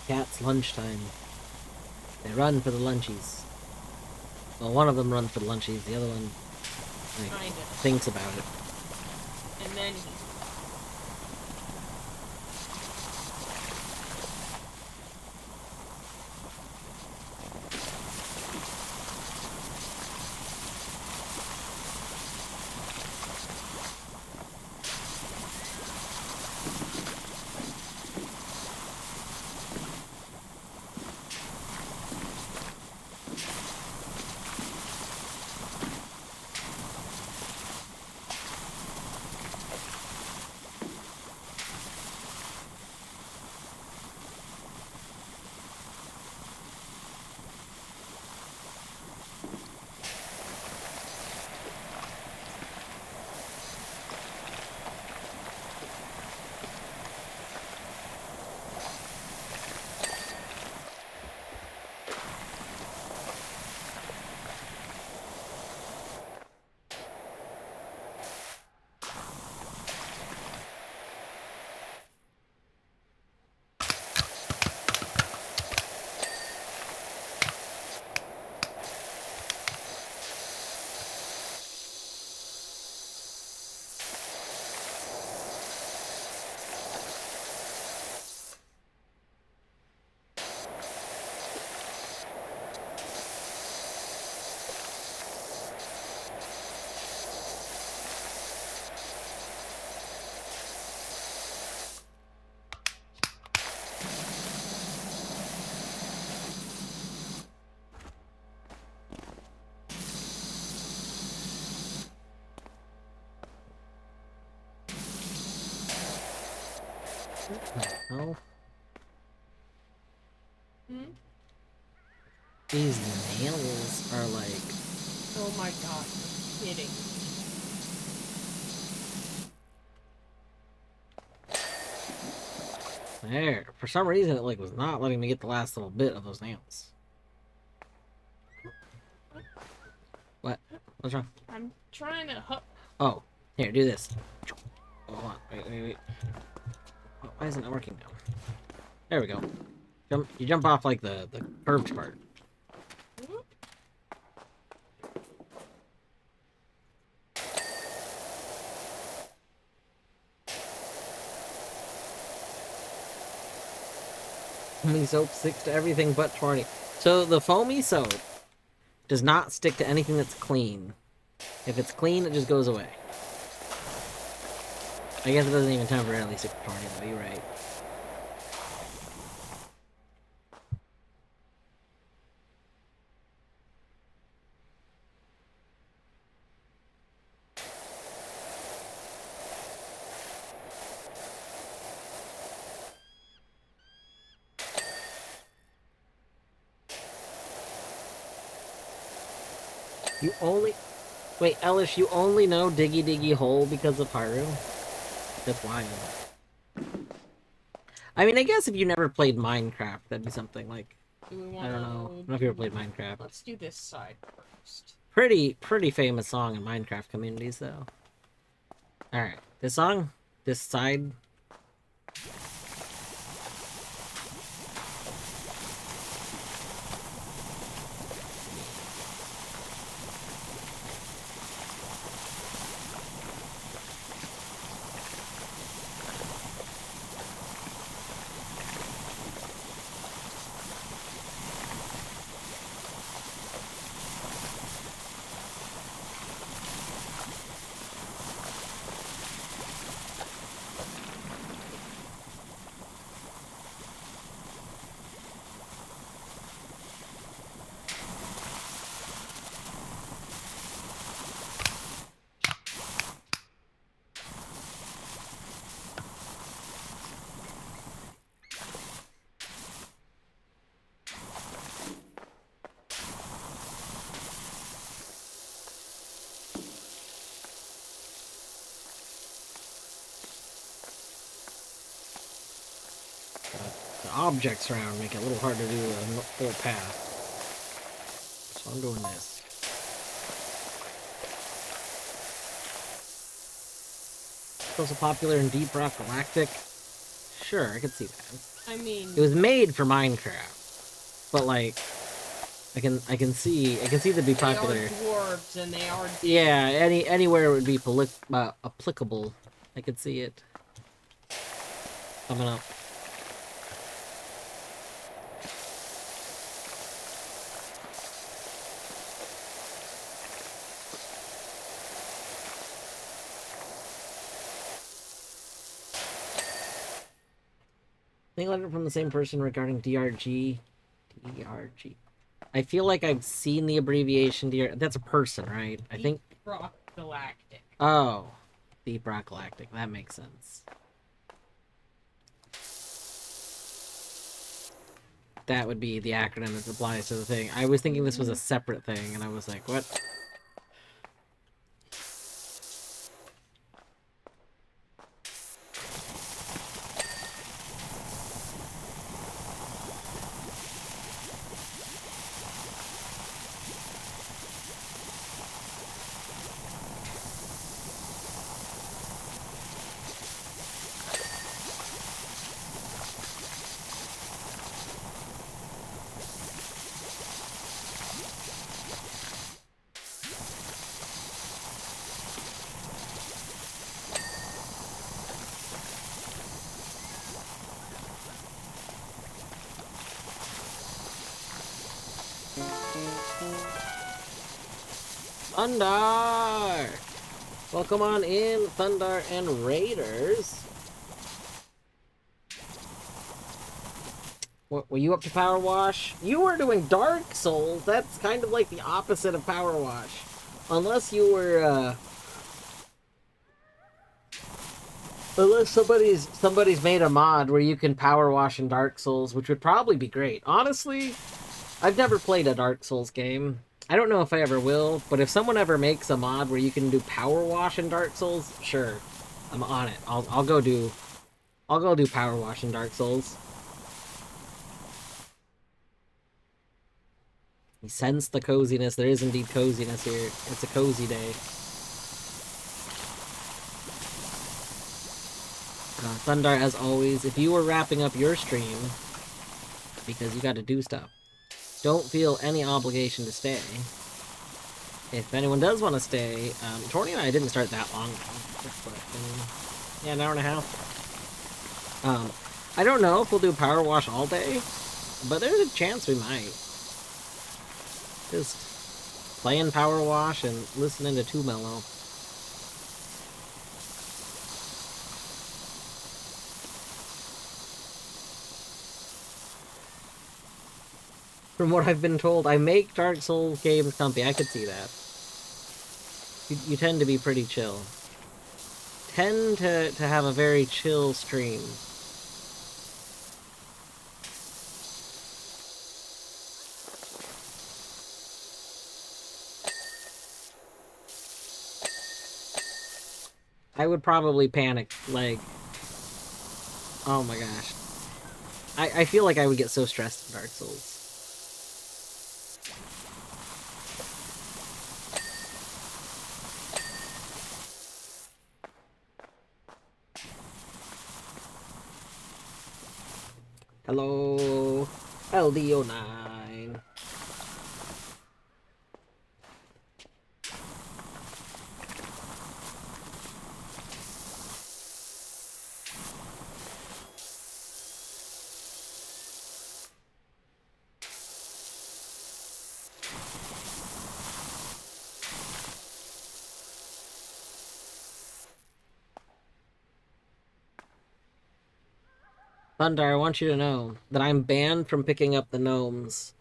Speaker 1: Cats lunchtime. They run for the lunchies. Well, one of them runs for the lunchies, the other one like,
Speaker 2: Kind of.
Speaker 1: thinks about it.
Speaker 2: And then he.
Speaker 1: Oh,
Speaker 2: Hmm?
Speaker 1: these nails are like...
Speaker 2: Oh my god, you're kidding.
Speaker 1: There. For some reason, it like was not letting me get the last little bit of those nails. What? What's wrong?
Speaker 2: I'm trying to hook.
Speaker 1: Oh, here, do this. Hold on. Wait. Oh, why isn't it working now? There we go. You jump off like the curved part. Foamy soap sticks to everything but 20. So the foamy soap does not stick to anything that's clean. If it's clean, it just goes away. I guess it doesn't even temporarily stick to 20, though. You're right. You only... Wait, Elish, you only know Diggy Diggy Hole because of Haru? That's wild. I mean, I guess if you never played Minecraft, that'd be something like...
Speaker 2: Do we
Speaker 1: I
Speaker 2: want
Speaker 1: don't know. I don't know if you ever played Minecraft.
Speaker 2: Let's do this side first.
Speaker 1: Pretty famous song in Minecraft communities, though. Alright, this song, this side... The objects around make it a little hard to do a full path. So I'm doing this. Also popular in Deep Rock Galactic? Sure, I could see that.
Speaker 2: I mean...
Speaker 1: It was made for Minecraft. But like I can see that'd be popular.
Speaker 2: They are dwarves and they are...
Speaker 1: Yeah, anywhere it would be applicable. I could see it. Coming up. I think I learned it from the same person regarding DRG. DRG. I feel like I've seen the abbreviation DRG. That's a person, right? I think.
Speaker 2: Deep Rock Galactic.
Speaker 1: Oh. Deep Rock Galactic. That makes sense. That would be the acronym that applies to the thing. I was thinking this was a separate thing, and I was like, what? Thundar! Welcome on in, Thundar and Raiders. What, were you up to Powerwash? You were doing Dark Souls. That's kind of like the opposite of Powerwash. Unless you were, Unless somebody's made a mod where you can power wash in Dark Souls, which would probably be great. Honestly, I've never played a Dark Souls game. I don't know if I ever will, but if someone ever makes a mod where you can do power wash in Dark Souls, sure, I'm on it. I'll go do power wash in Dark Souls. You sense the coziness. There is indeed coziness here. It's a cozy day. Thundar, as always, if you were wrapping up your stream because you got to do stuff, don't feel any obligation to stay. If anyone does want to stay, Tori and I didn't start that long ago. But, yeah, an hour and a half. I don't know if we'll do power wash all day, but there's a chance we might. Just playing power wash and listening to Too Mellow. From what I've been told, I make Dark Souls games comfy. I could see that. You tend to be pretty chill. Tend to have a very chill stream. I would probably panic, like... Oh my gosh. I feel like I would get so stressed in Dark Souls. Hello, LDO9. Thunder, I want you to know that I'm banned from picking up the gnomes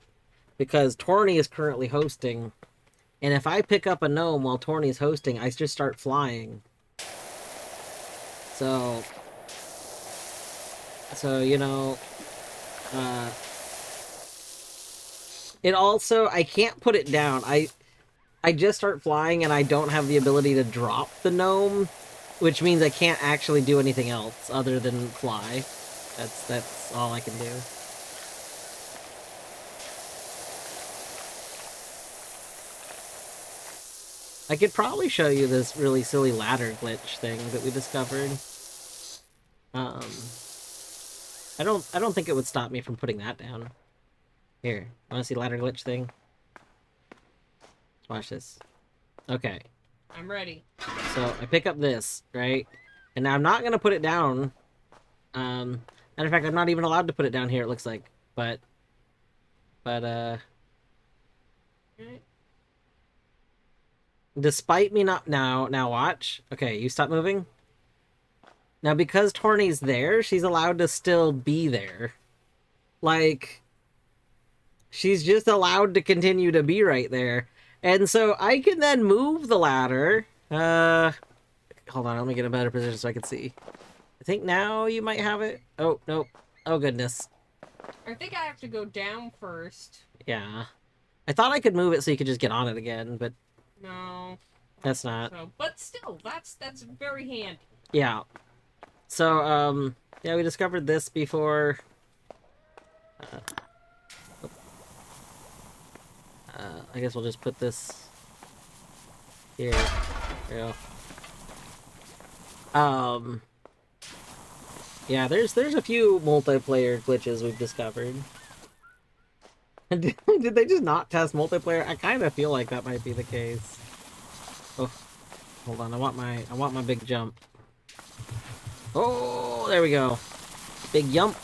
Speaker 1: because Torny is currently hosting, and if I pick up a gnome while Torny's hosting, I just start flying. So you know, it also, I can't put it down. I just start flying and I don't have the ability to drop the gnome, which means I can't actually do anything else other than fly. That's all I can do. I could probably show you this really silly ladder glitch thing that we discovered. I don't think it would stop me from putting that down. Here, want to see ladder glitch thing? Watch this. Okay.
Speaker 2: I'm ready.
Speaker 1: So I pick up this, right? And now I'm not gonna put it down. Matter of fact, I'm not even allowed to put it down here, it looks like. But
Speaker 2: Right.
Speaker 1: despite me not now watch. Okay, you stop moving. Now because Torny's there, she's allowed to still be there. Like, she's just allowed to continue to be right there. And so I can then move the ladder. Hold on, let me get a better position so I can see. I think now you might have it. Oh, nope. Oh, goodness.
Speaker 2: I think I have to go down first.
Speaker 1: Yeah. I thought I could move it so you could just get on it again, but...
Speaker 2: No.
Speaker 1: That's not.
Speaker 2: So, but still, that's very handy.
Speaker 1: Yeah. So, yeah, we discovered this before... I guess we'll just put this... here. There we go. Yeah, there's a few multiplayer glitches we've discovered. Did they just not test multiplayer? I kind of feel like that might be the case. Oh, hold on. I want my big jump. Oh, there we go. Big jump.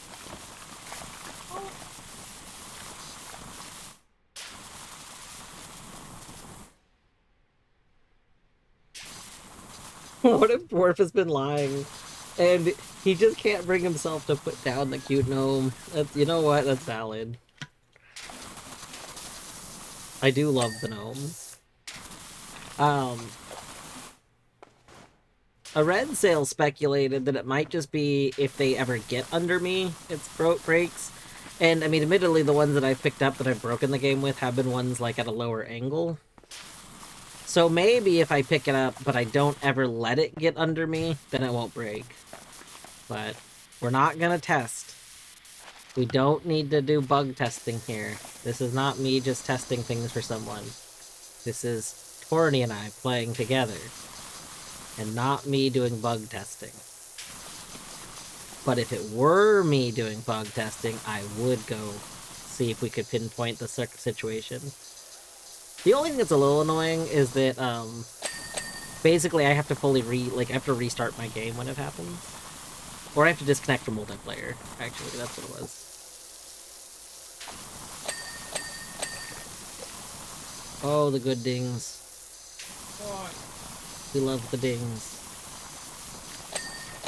Speaker 1: What if Dwarf has been lying? And he just can't bring himself to put down the cute gnome. You know what? That's valid. I do love the gnomes. A red sale speculated that it might just be if they ever get under me, it's breaks. And I mean, admittedly, the ones that I've picked up that I've broken the game with have been ones like at a lower angle. So maybe if I pick it up, but I don't ever let it get under me, then it won't break. But we're not gonna test. We don't need to do bug testing here. This is not me just testing things for someone. This is Torny and I playing together. And not me doing bug testing. But if it were me doing bug testing, I would go see if we could pinpoint the situation. The only thing that's a little annoying is that, basically I have to I have to restart my game when it happens. Or I have to disconnect from multiplayer, actually, that's what it was. Oh, the good dings.
Speaker 2: What?
Speaker 1: We love the dings.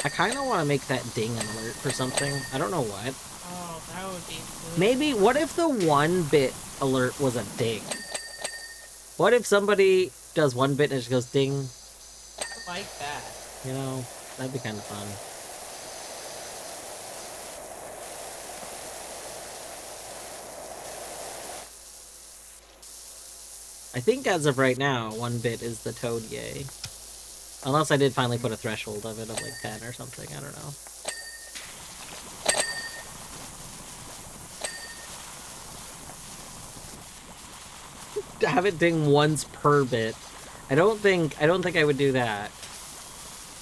Speaker 1: I kind of want to make that ding an alert for something. I don't know what.
Speaker 2: Oh, that would be good.
Speaker 1: Maybe, what if the 1-bit alert was a ding? What if somebody does 1-bit and it just goes ding?
Speaker 2: I like that.
Speaker 1: You know, that'd be kind of fun. I think as of right now, 1-bit is the Toad yay. Unless I did finally put a threshold of it of like 10 or something, I don't know. To have it ding once per bit. I don't think I would do that.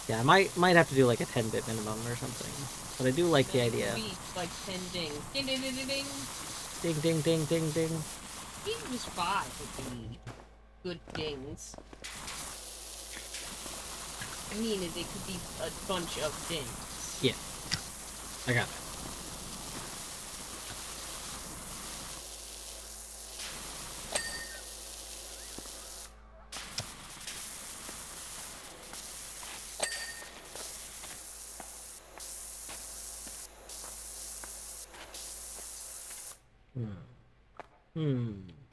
Speaker 1: Yeah, I might have to do like a 10-bit minimum or something. But I do like the idea.
Speaker 2: Be like 10 dings. Ding ding ding ding ding.
Speaker 1: Ding ding ding ding ding.
Speaker 2: Even just 5 would be good dings. I mean, it could be a bunch of dings.
Speaker 1: Yeah. I got that.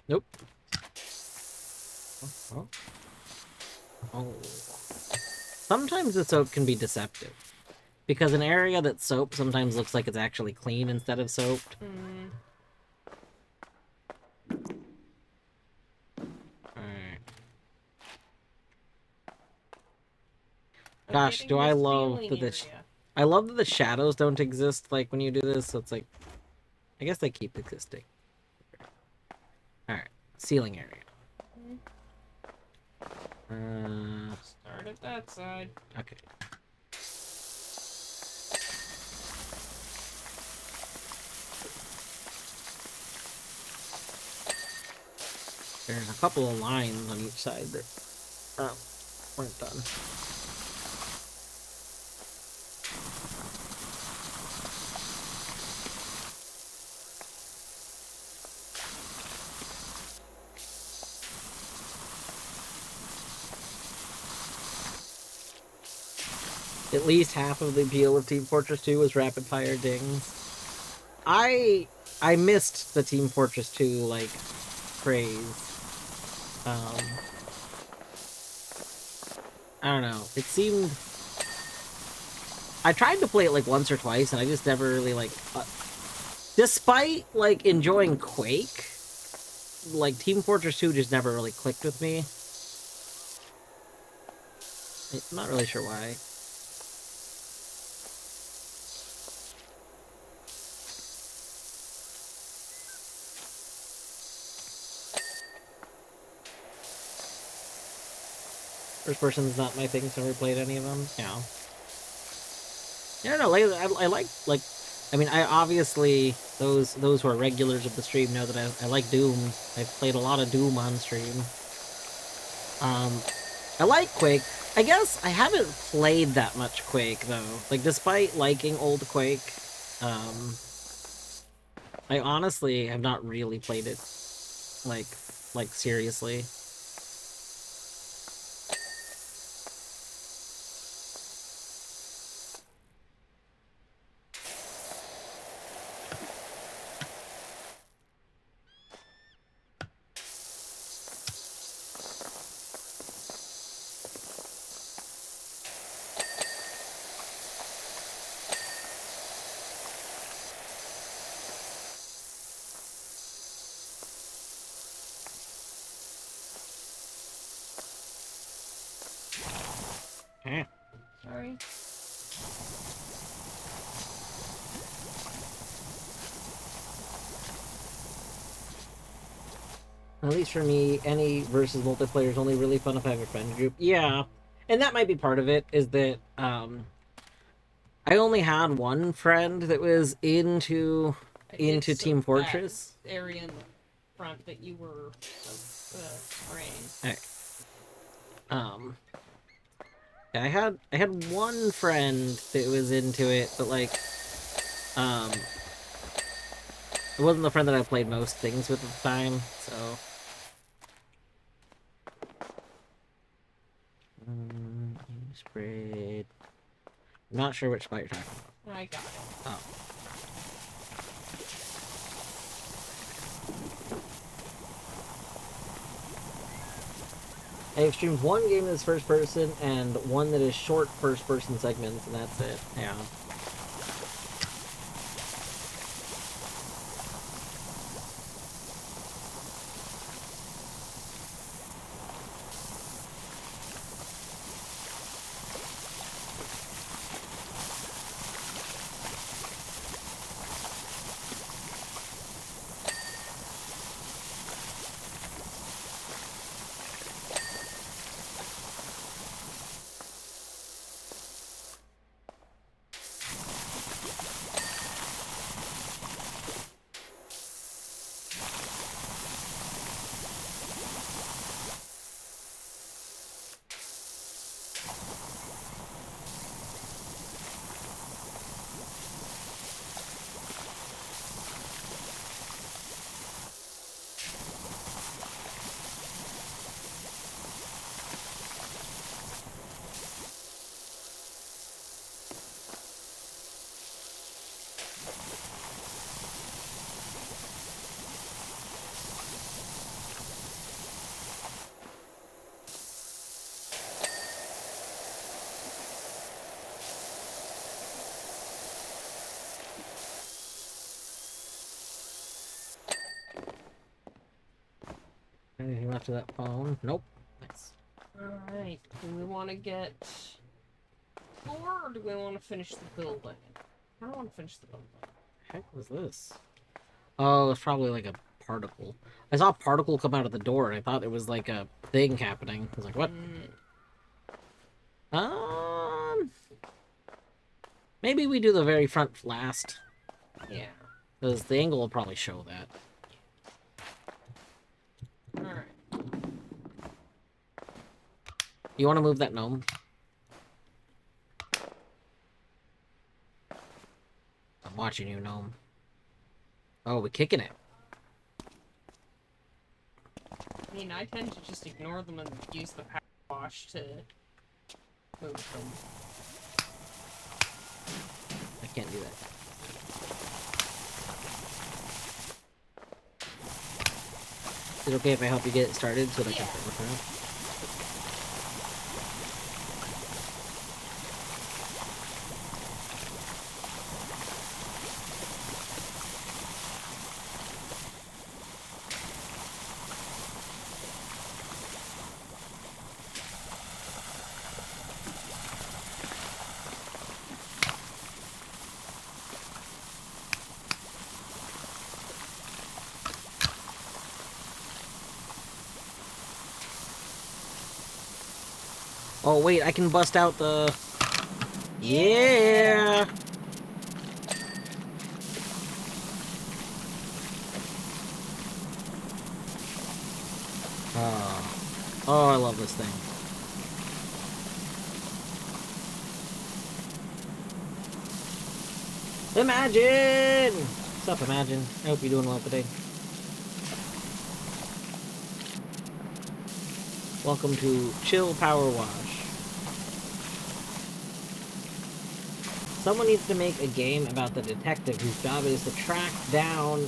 Speaker 1: Nope. Oh. Oh. Sometimes the soap can be deceptive. Because an area that's soap sometimes looks like it's actually clean instead of soaped. Alright. Gosh, do I love that I love that the shadows don't exist like when you do this, so it's like I guess they keep existing. Alright. Ceiling area.
Speaker 2: Start at that side.
Speaker 1: Okay. There's a couple of lines on each side that weren't done. At least half of the appeal of Team Fortress 2 was rapid fire dings. I missed the Team Fortress 2 like craze. I don't know. It seemed I tried to play it like once or twice and I just never really like despite like enjoying Quake, like Team Fortress 2 just never really clicked with me. I'm not really sure why. First person is not my thing, so I never played any of them. Yeah. I don't know, I like, I mean, I obviously, those who are regulars of the stream know that I like Doom. I've played a lot of Doom on stream. I like Quake. I guess I haven't played that much Quake, though. Like, despite liking old Quake, I honestly have not really played it, like seriously. Eh.
Speaker 2: Sorry.
Speaker 1: At least for me, any versus multiplayer is only really fun if I have a friend group. Yeah, and that might be part of it. Is that I only had one friend that was into
Speaker 2: I did
Speaker 1: Team
Speaker 2: soak that
Speaker 1: Fortress.
Speaker 2: area in the front that you were spraying.
Speaker 1: Okay. Um, I had one friend that was into it, but like, it wasn't the friend that I played most things with at the time. So, you sprayed. I'm not sure which spot you're talking about.
Speaker 2: I got it.
Speaker 1: Oh. I've streamed one game that's first person and one that is short first person segments, and that's it. Yeah. Anything left of that phone? Nope. Nice.
Speaker 2: Alright. Do we want to get more, or do we want to finish the building? I don't want to finish the building.
Speaker 1: Heck was this? Oh, it's probably like a particle. I saw a particle come out of the door, and I thought it was like a thing happening. I was like, what? Maybe we do the very front last.
Speaker 2: Yeah.
Speaker 1: Because the angle will probably show that.
Speaker 2: Alright.
Speaker 1: You want to move that gnome? I'm watching you, gnome. Oh, we're kicking it.
Speaker 2: I mean, I tend to just ignore them and use the power wash to move them.
Speaker 1: I can't do that. Is it okay if I help you get it started so that I can start looking around? Oh, wait, I can bust out the... Yeah! Oh. Oh, I love this thing. Imagine! What's up, Imagine? I hope you're doing well today. Welcome to Chill Power Wash. Someone needs to make a game about the detective whose job it is to track down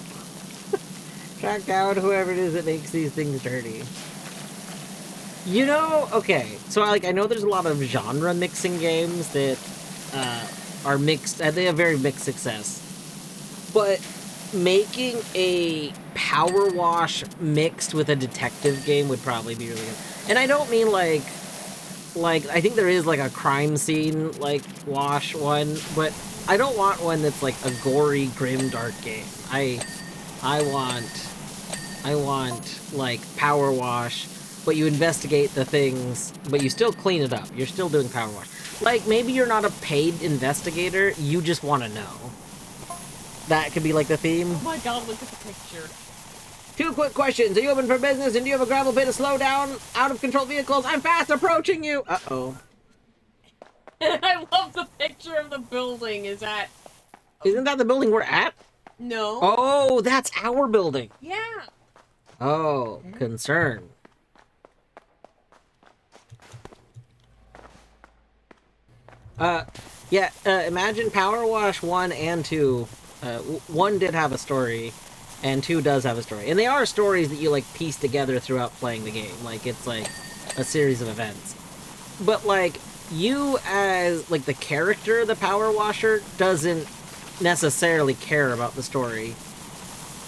Speaker 1: whoever it is that makes these things dirty. You know, okay, so I know there's a lot of genre mixing games that are mixed, and they have very mixed success. But making a power wash mixed with a detective game would probably be really good. And I don't mean like like, I think there is, like, a crime scene, like, wash one, but I don't want one that's, like, a gory, grim, dark game. I want, like, power wash, but you investigate the things, but you still clean it up. You're still doing power wash. Like, maybe you're not a paid investigator, you just want to know. That could be, like, the theme.
Speaker 2: Oh my god, look at the picture.
Speaker 1: 2 quick questions. Are you open for business, and do you have a gravel pit to slow down out-of-control vehicles? I'm fast approaching you! Uh-oh.
Speaker 2: I love the picture of the building. Is that...
Speaker 1: Isn't that the building we're at?
Speaker 2: No.
Speaker 1: Oh, that's our building.
Speaker 2: Yeah.
Speaker 1: Oh, concern. Yeah, imagine Power Wash 1 and 2. 1 did have a story, and 2 does have a story. And they are stories that you, like, piece together throughout playing the game. Like, it's, like, a series of events. But, like, you as, like, the character, the Power Washer, doesn't necessarily care about the story.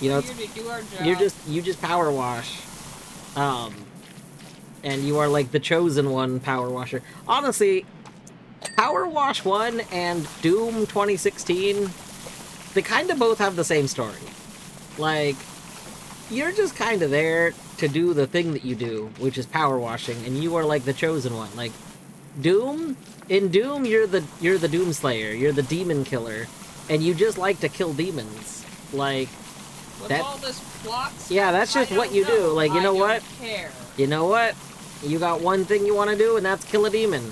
Speaker 1: You know,
Speaker 2: We're here to do our job.
Speaker 1: you just Power Wash. And you are, like, the chosen one Power Washer. Honestly, Power Wash 1 and Doom 2016, they kind of both have the same story. Like, you're just kind of there to do the thing that you do, which is power washing, and you are, like, the chosen one. Like, in Doom, you're the Doom Slayer, you're the demon killer, and you just like to kill demons. Like,
Speaker 2: With
Speaker 1: that,
Speaker 2: all this plot stuff,
Speaker 1: yeah, that's just what you do. Like, you know what?
Speaker 2: Care.
Speaker 1: You know what? You got one thing you want to do, and that's kill a demon.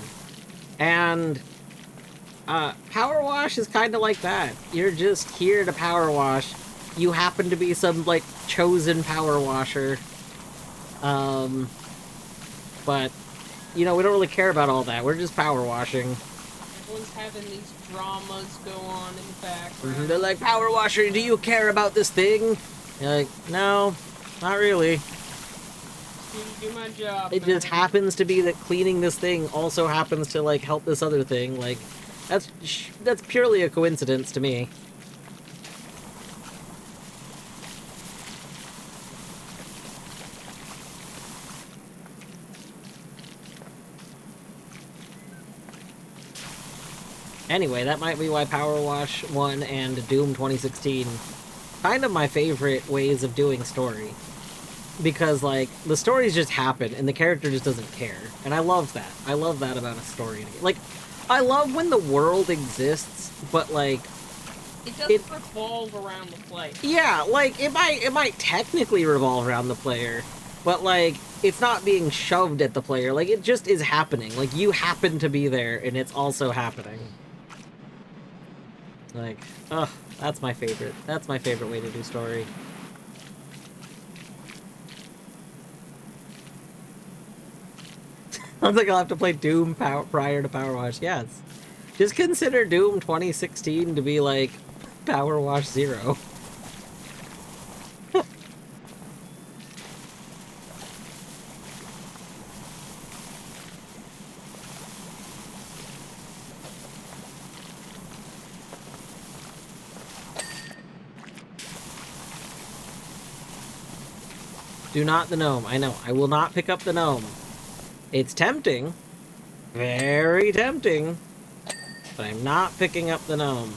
Speaker 1: And power wash is kind of like that. You're just here to power wash. You happen to be some, like, chosen power washer. But, you know, we don't really care about all that. We're just power washing.
Speaker 2: Everyone's having these dramas go on in the background.
Speaker 1: They're like, power washer, do you care about this thing? You're like, no, not really.
Speaker 2: Just do my job.
Speaker 1: It just happens to be that cleaning this thing also happens to, like, help this other thing. Like, that's purely a coincidence to me. Anyway, that might be why Power Wash 1 and Doom 2016 kind of my favorite ways of doing story. Because, like, the stories just happen, and the character just doesn't care. And I love that. I love that about a story. Like, I love when the world exists, but, like...
Speaker 2: It doesn't revolve around the player.
Speaker 1: Yeah, like, it might technically revolve around the player, but, like, it's not being shoved at the player. Like, it just is happening. Like, you happen to be there, and it's also happening. Like, ugh, that's my favorite. That's my favorite way to do story. Sounds like I'll have to play Doom prior to Power Wash. Yes. Just consider Doom 2016 to be like Power Wash 0. Do not the gnome. I know. I will not pick up the gnome. It's tempting. Very tempting. But I'm not picking up the gnome.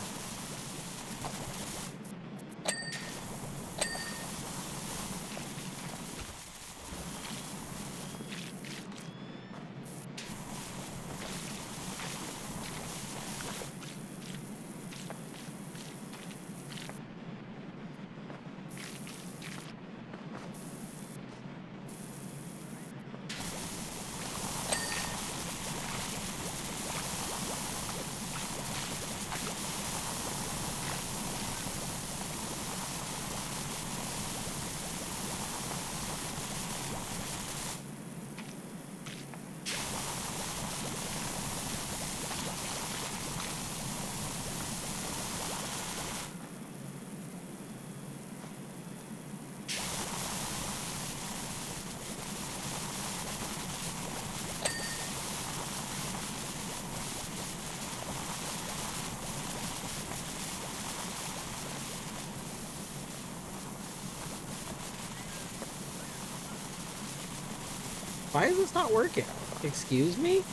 Speaker 1: Why is this not working? Excuse me?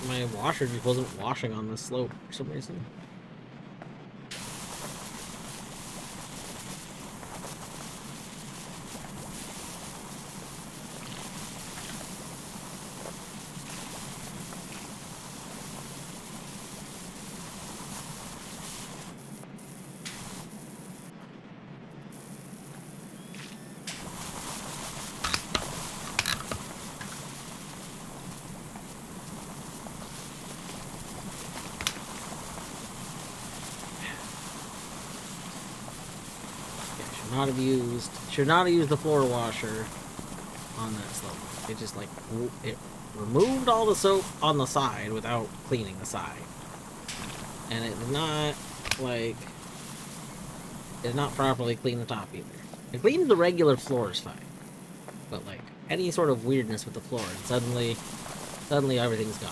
Speaker 1: My washer just wasn't washing on this slope for some reason. Should not have used the floor washer on that slope. It just like it removed all the soap on the side without cleaning the side, and it did not properly clean the top either. It cleaned the regular floors fine, but like any sort of weirdness with the floor, and suddenly everything's gone.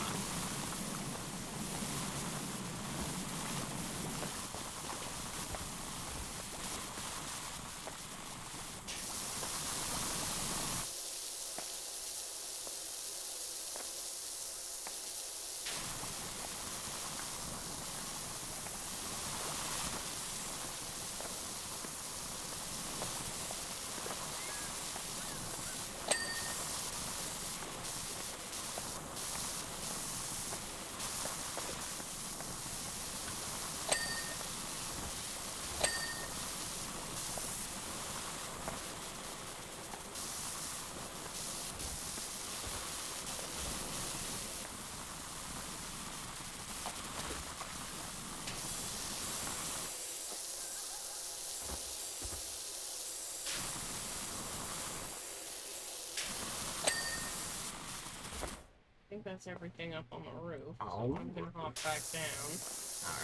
Speaker 2: I think that's everything up on the roof.
Speaker 1: Oh.
Speaker 2: So I'm gonna hop back down.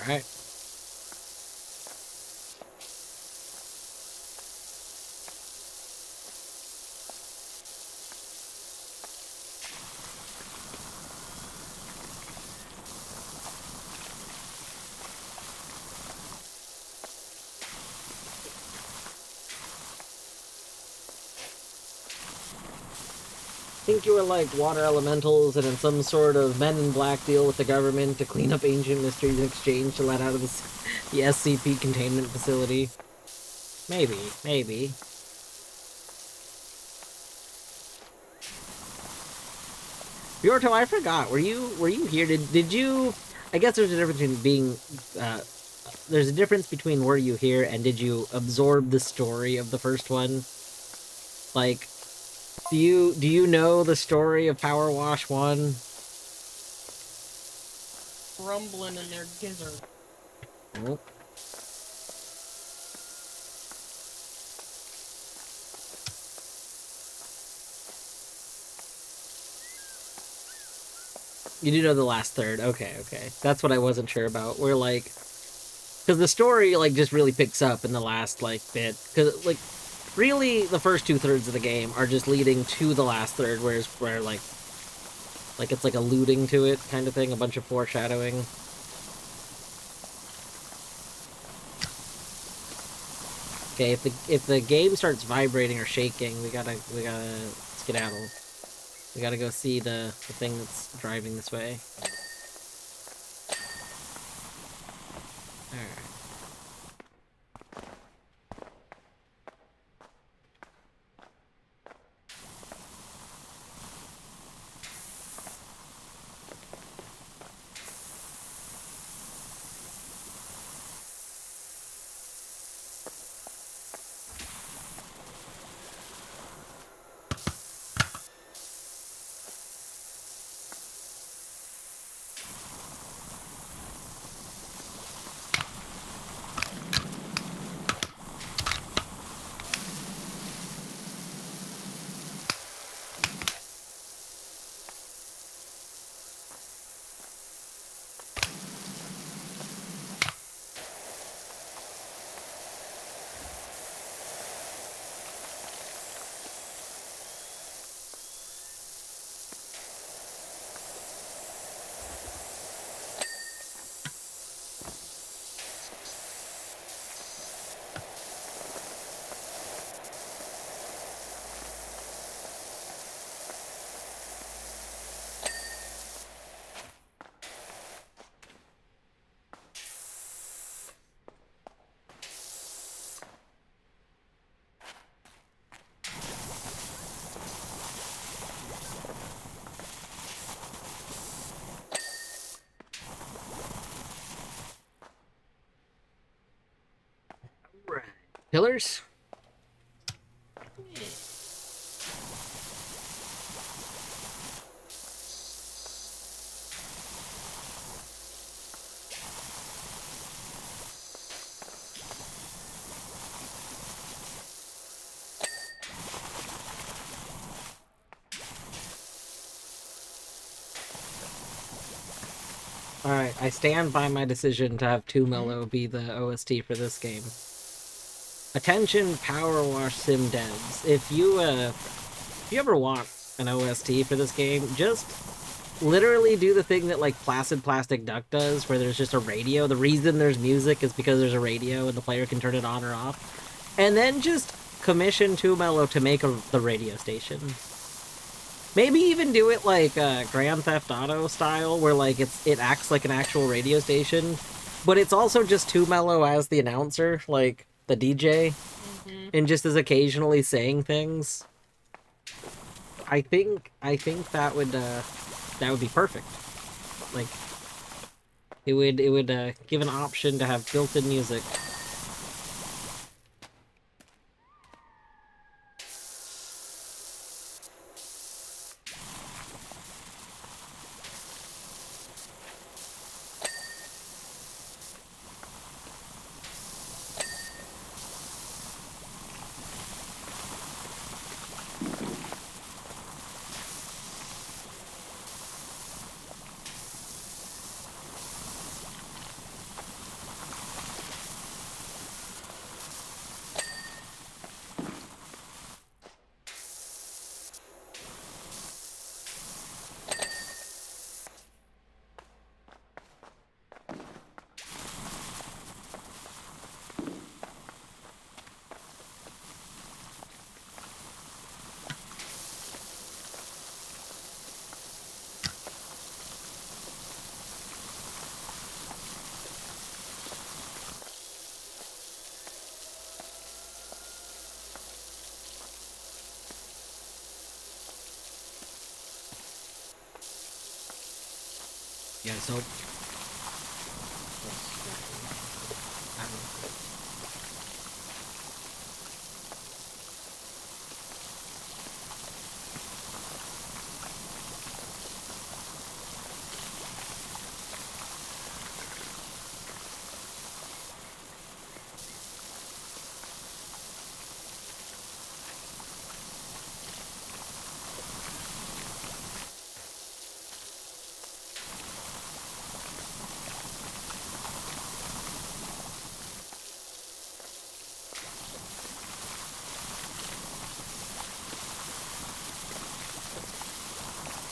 Speaker 1: Alright. Think you were like water elementals and in some sort of Men in Black deal with the government to clean up ancient mysteries in exchange to let out of the SCP containment facility? Maybe, maybe. Yorto, I forgot. Were you here? Did you? I guess there's a difference between being. There's a difference between were you here and did you absorb the story of the first one? Like, do you know the story of Powerwash 1?
Speaker 2: Rumbling in their gizzard.
Speaker 1: Oh. You do know the last third. Okay, okay. That's what I wasn't sure about. We're like, because the story like just really picks up in the last like bit. Because like, really, the first 2/3 of the game are just leading to the last third, where like it's like alluding to it kind of thing, a bunch of foreshadowing. Okay, if the game starts vibrating or shaking, we gotta skedaddle. We gotta go see the thing that's driving this way. Alright. Pillars?
Speaker 2: Yeah.
Speaker 1: Alright, I stand by my decision to have 2 Mellow be the OST for this game. Attention, Powerwash Sim devs. If you ever want an OST for this game, just literally do the thing that like Placid Plastic Duck does, where there's just a radio. The reason there's music is because there's a radio and the player can turn it on or off. And then just commission 2 Mellow to make the radio station. Maybe even do it like Grand Theft Auto style, where like it acts like an actual radio station, but it's also just 2 Mellow as the announcer, like the DJ, and just is occasionally saying things. I think that would be perfect. Like it would give an option to have built-in music. Yeah, so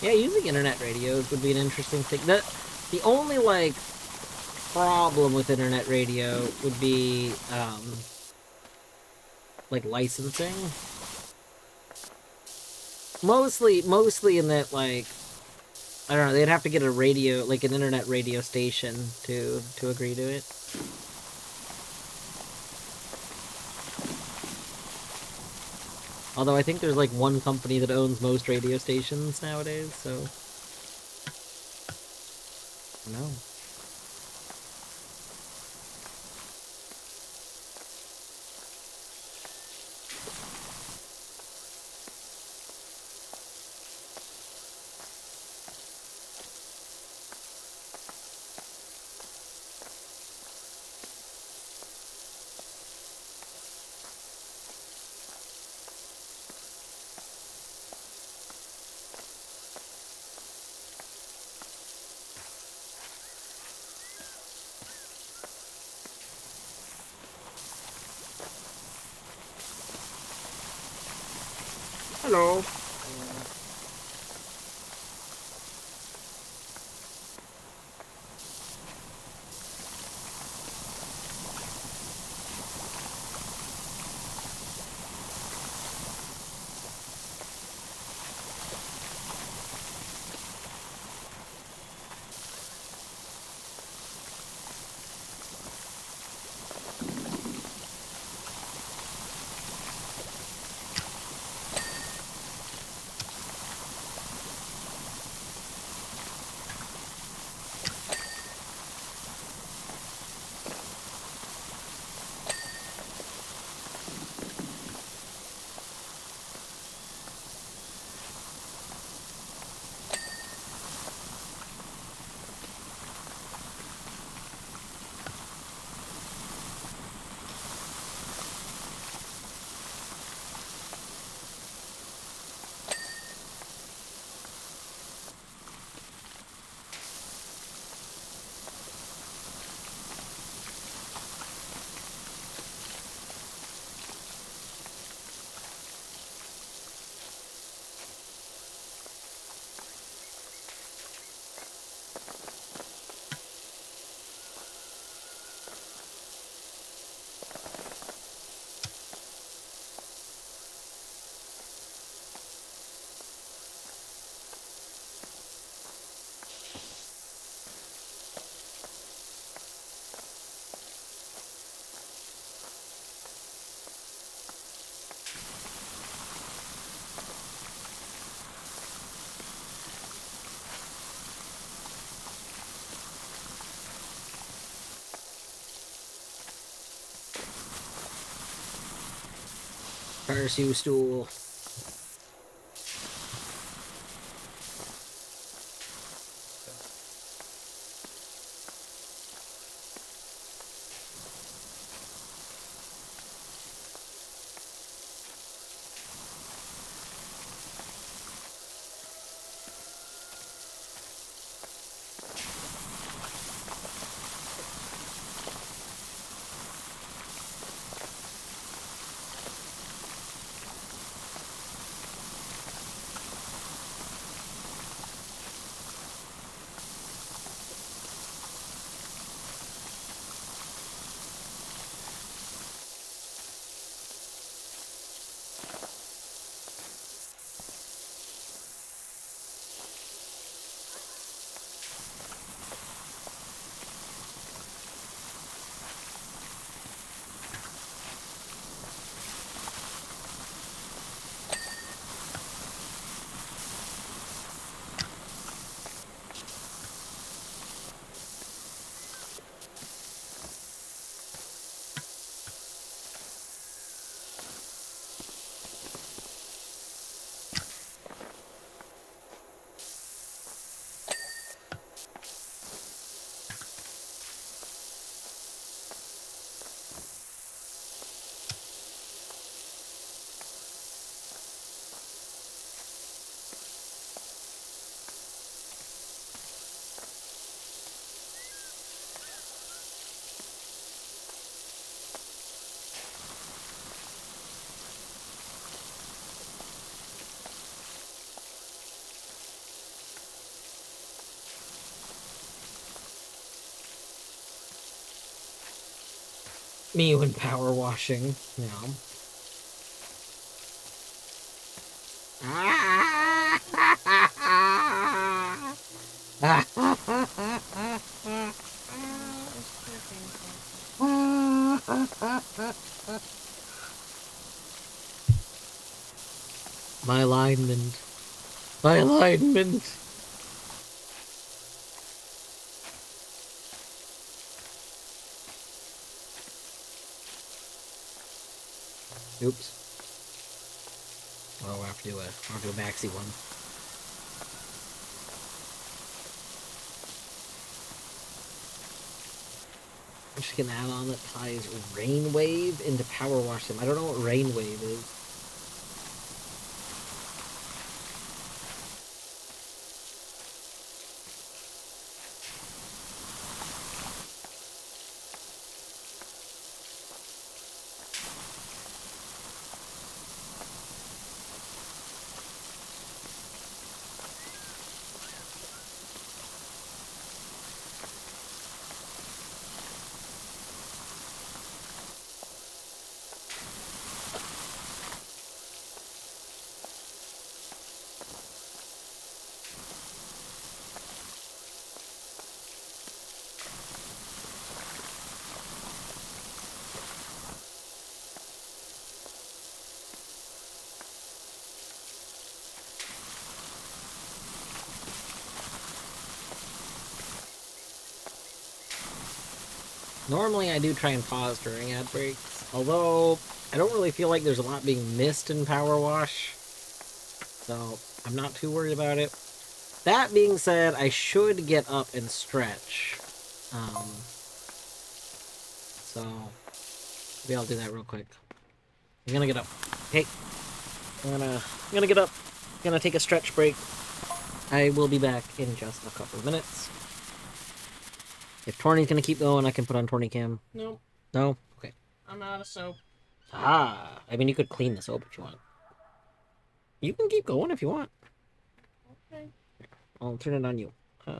Speaker 1: yeah, using internet radios would be an interesting thing. The only like problem with internet radio would be like licensing. Mostly in that like I don't know, they'd have to get a radio, like an internet radio station to agree to it. Although I think there's like one company that owns most radio stations nowadays, so no. Hello. Curse you, stool. Me when power washing, you know. My alignment. My alignment. Oops. Oh, I'll have to do a maxi one. I'm just gonna add on that ties Rain Wave into Power Wash Sim. I don't know what Rain Wave is. Normally I do try and pause during ad breaks, although I don't really feel like there's a lot being missed in Power Wash, so I'm not too worried about it. That being said, I should get up and stretch. So maybe I'll do that real quick. I'm gonna get up. Hey, I'm gonna get up. I'm gonna take a stretch break. I will be back in just a couple of minutes. If Torny's gonna keep going, I can put on Torny Cam.
Speaker 2: Nope.
Speaker 1: No? Okay.
Speaker 2: I'm out of soap.
Speaker 1: Ah, I mean, you could clean the soap if you want. You can keep going if you want.
Speaker 2: Okay.
Speaker 1: I'll turn it on you. Yeah.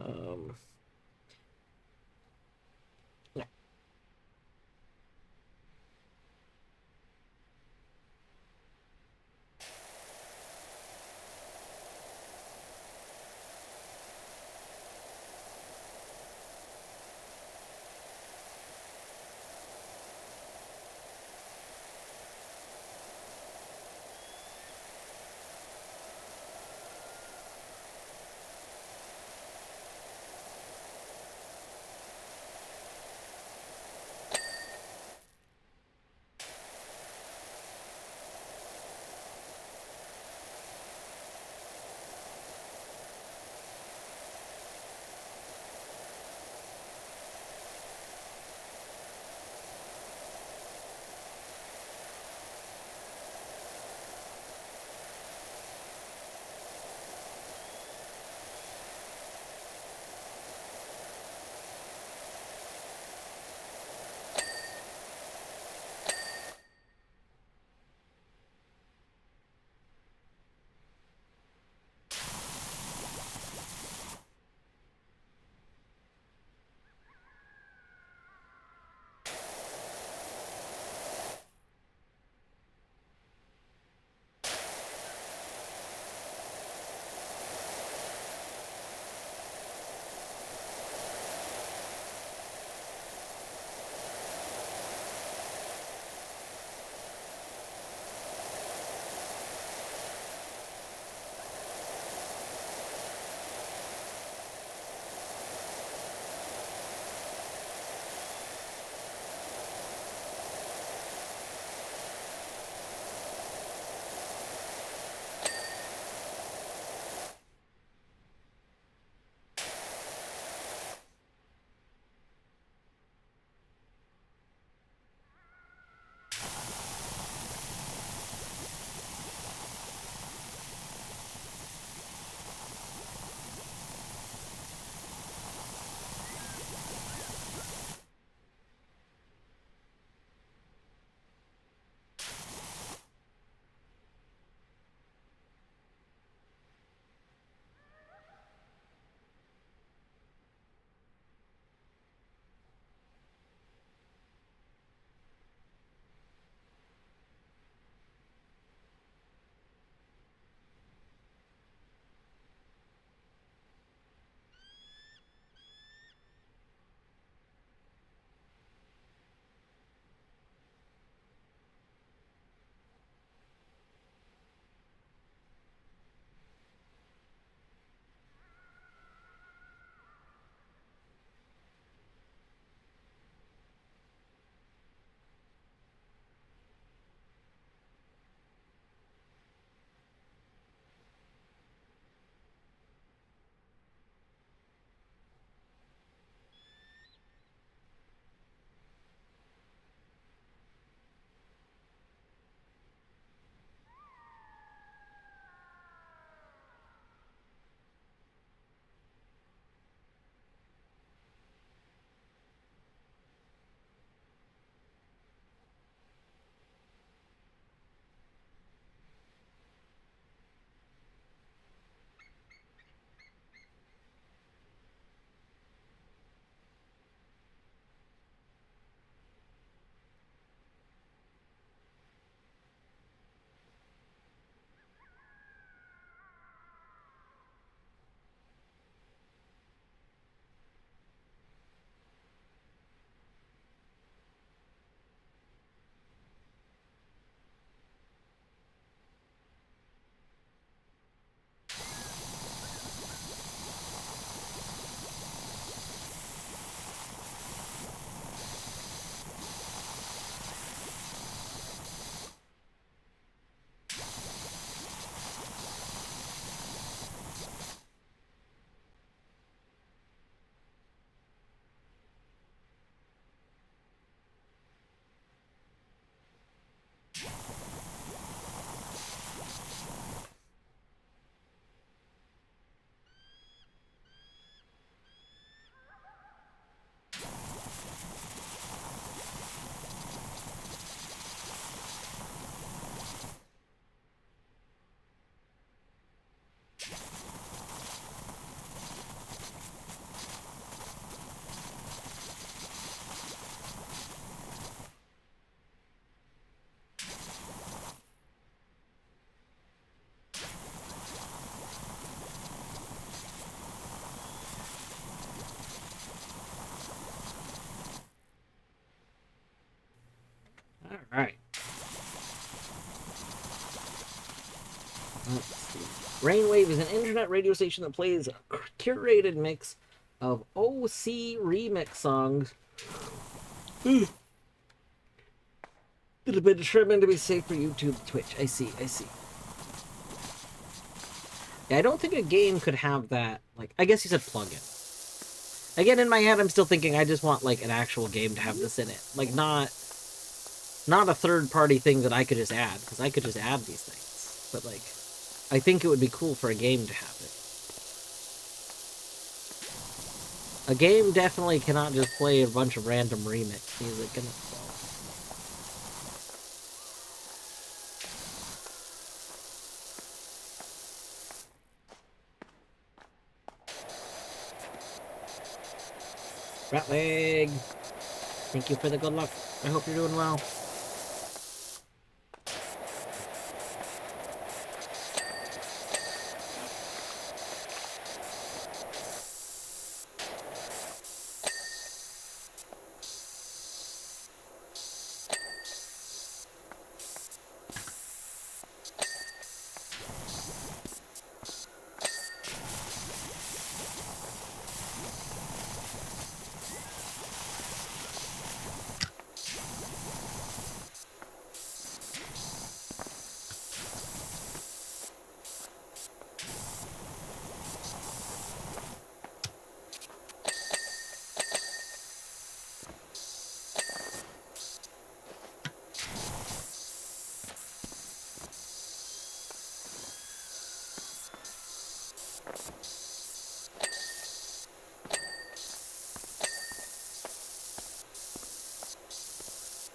Speaker 1: Rainwave is an internet radio station that plays a curated mix of OC remix songs that have been determined to be safe for YouTube and Twitch. I see, I see. Yeah, I don't think a game could have that. Like, I guess you said plugin. Again, in my head, I'm still thinking I just want, like, an actual game to have this in it. Like, not a third-party thing that I could just add, because I could just add these things. But, like, I think it would be cool for a game to have it. A game definitely cannot just play a bunch of random remix music in itself. Ratwig! Thank you for the good luck. I hope you're doing well.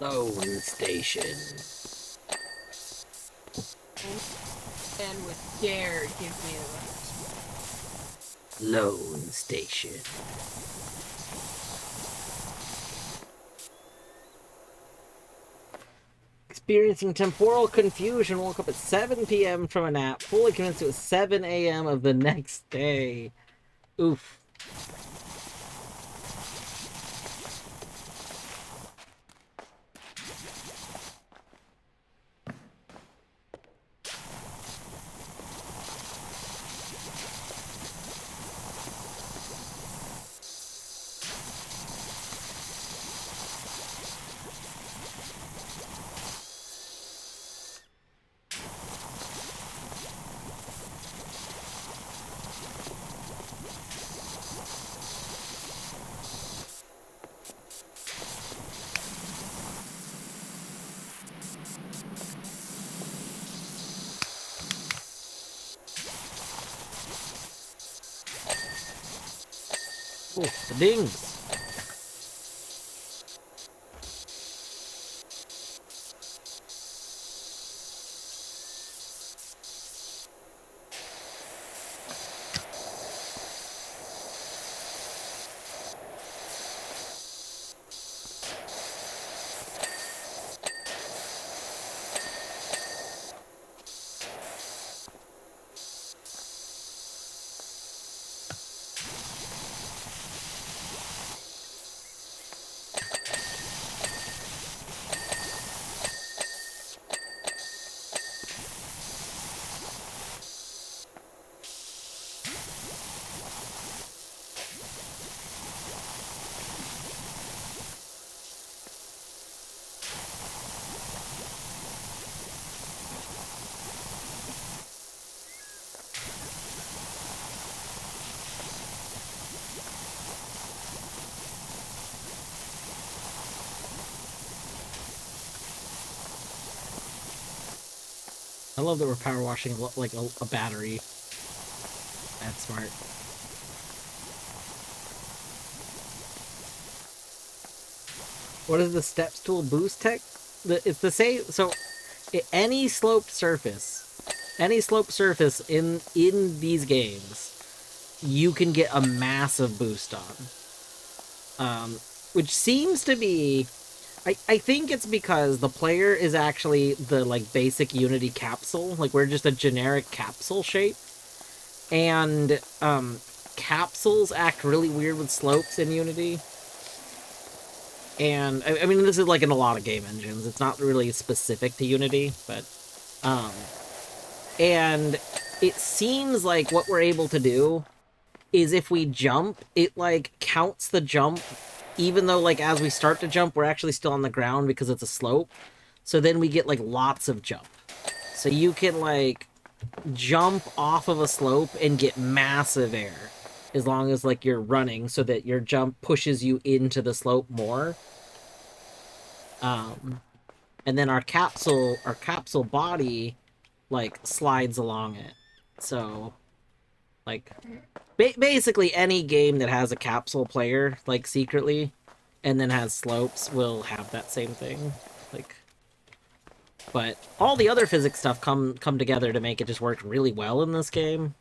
Speaker 1: Lone Station.
Speaker 2: And would dare give me the
Speaker 1: Lone Station. Experiencing temporal confusion, woke up at 7 p.m. from a nap, fully convinced it was 7 a.m. of the next day. Oof. Oh, the dings. I love that we're power washing like a battery. That's smart. What is the steps tool boost tech? It's the same. So any sloped surface in these games, you can get a massive boost on. Which seems to be, I think it's because the player is actually the like basic Unity capsule. Like we're just a generic capsule shape, and capsules act really weird with slopes in Unity. And I mean, this is like in a lot of game engines. It's not really specific to Unity, but and it seems like what we're able to do is if we jump, it like counts the jump, even though like as we start to jump, we're actually still on the ground because it's a slope. So then we get like lots of jump. So you can like jump off of a slope and get massive air as long as like you're running so that your jump pushes you into the slope more. Um, and then our capsule body like slides along it. So like basically any game that has a capsule player like secretly and then has slopes will have that same thing. Like but all the other physics stuff come together to make it just work really well in this game.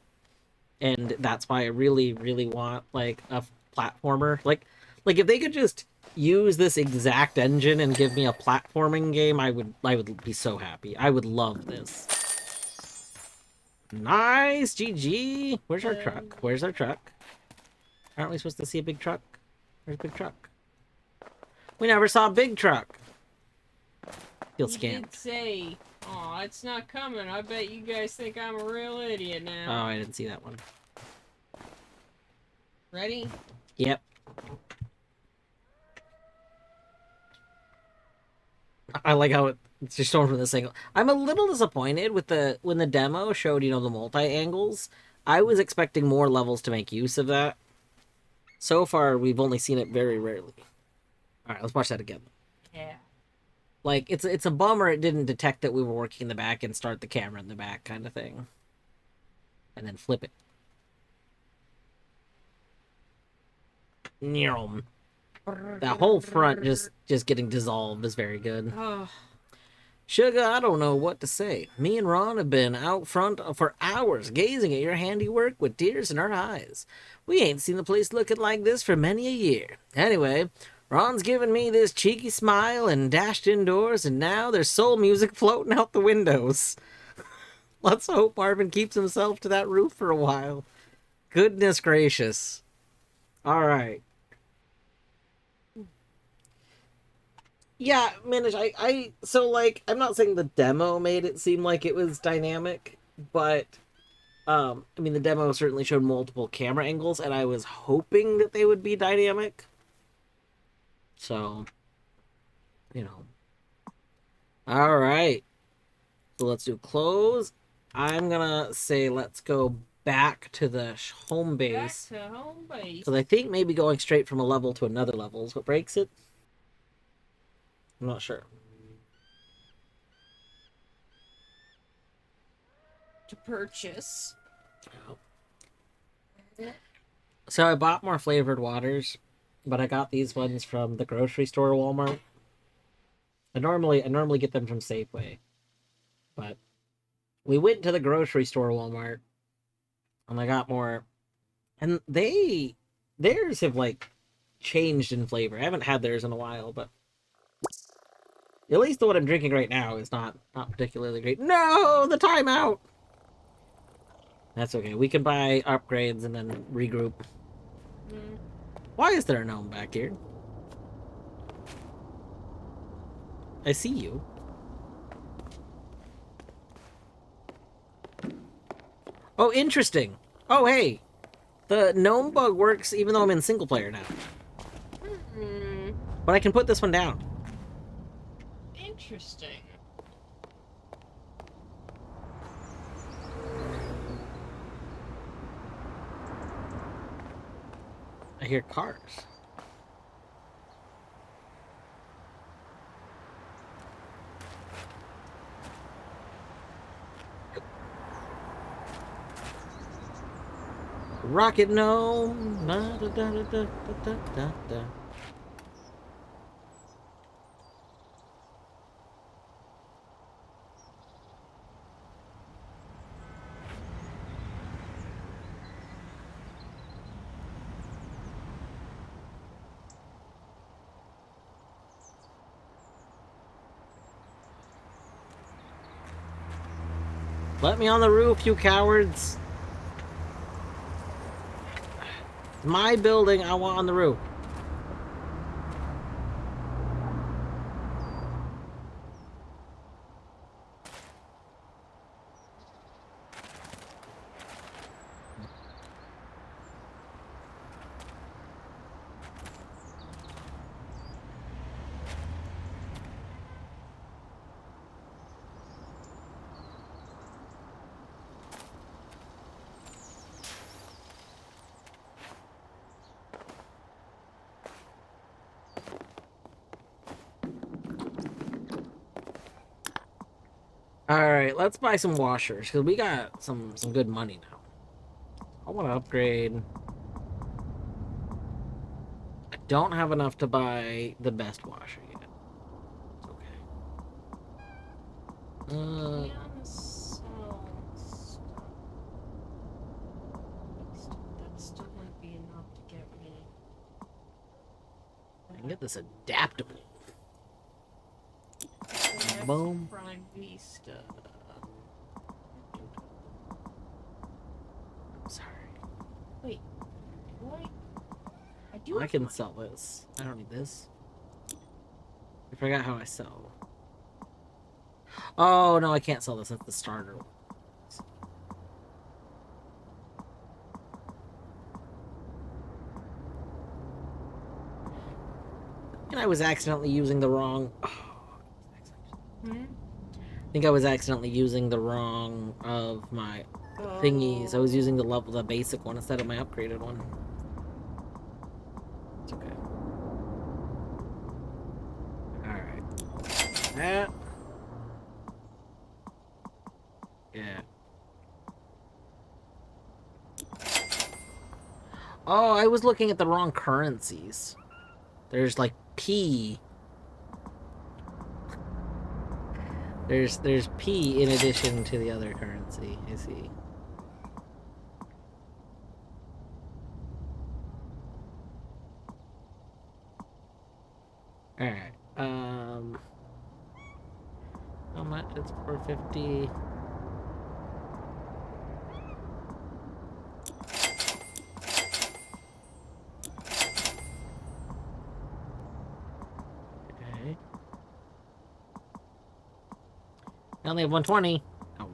Speaker 1: And that's why I really, really want like a platformer. Like if they could just use this exact engine and give me a platforming game, I would be so happy. I would love this. Nice, GG. Where's our truck? Where's our truck? Aren't we supposed to see a big truck? Where's a big truck? We never saw a big truck. Feel
Speaker 2: You
Speaker 1: scammed.
Speaker 2: did say, "Aw, it's not coming." I bet you guys think I'm a real idiot
Speaker 1: Oh,
Speaker 2: now.
Speaker 1: I didn't see that one.
Speaker 2: Ready?
Speaker 1: Yep. I like how it's just shown from this angle. I'm a little disappointed with when the demo showed, the multi-angles. I was expecting more levels to make use of that. So far, we've only seen it very rarely. All right, let's watch that again.
Speaker 2: Yeah.
Speaker 1: Like, it's a bummer it didn't detect that we were working in the back and start the camera in the back kind of thing. And then flip it. That whole front just getting dissolved is very good.
Speaker 2: Oh.
Speaker 1: Sugar, I don't know what to say. Me and Ron have been out front for hours gazing at your handiwork with tears in our eyes. We ain't seen the place looking like this for many a year. Anyway, Ron's given me this cheeky smile and dashed indoors, and now there's soul music floating out the windows. Let's hope Marvin keeps himself to that roof for a while. Goodness gracious. All right. Yeah, Manish, so like I'm not saying the demo made it seem like it was dynamic, but I mean the demo certainly showed multiple camera angles and I was hoping that they would be dynamic. So, you know. All right. So let's do close. I'm gonna say let's go back to the home base.
Speaker 2: Back to home base.
Speaker 1: Because I think maybe going straight from a level to another level is what breaks it. I'm not sure.
Speaker 2: To purchase.
Speaker 1: So I bought more flavored waters, but I got these ones from the grocery store Walmart. I normally get them from Safeway, but we went to the grocery store Walmart and I got more, and theirs have like changed in flavor. I haven't had theirs in a while, but at least the one I'm drinking right now is not particularly great. No, the timeout. That's okay. We can buy upgrades and then regroup. Why is there a gnome back here? I see you. Oh, interesting. Oh, hey. The gnome bug works even though I'm in single player now. But I can put this one down.
Speaker 2: Interesting.
Speaker 1: I hear cars. Rocket gnome. Da, da, da, da, da, da, da, da. Let me on the roof, you cowards. My building, I want on the roof. All right, let's buy some washers because we got some good money now. I want to upgrade. I don't have enough to buy the best washer yet. It's okay.
Speaker 2: Can sell stuff. That still wouldn't be enough to get me.
Speaker 1: I can get this adaptable.
Speaker 2: Boom. Prime Vista.
Speaker 1: I'm sorry.
Speaker 2: Wait, what? I do.
Speaker 1: I can sell this. I don't need this. I forgot how I sell. Oh no, I can't sell this. That's the starter. And I was accidentally using the wrong.
Speaker 2: Hmm?
Speaker 1: I think I was accidentally using the wrong of my thingies. I was using the basic one instead of my upgraded one. It's okay. Alright. That. Yeah. Oh, I was looking at the wrong currencies. There's like P. There's P in addition to the other currency. I see. All right. How much? It's 450. Okay. I only have 120. Oh.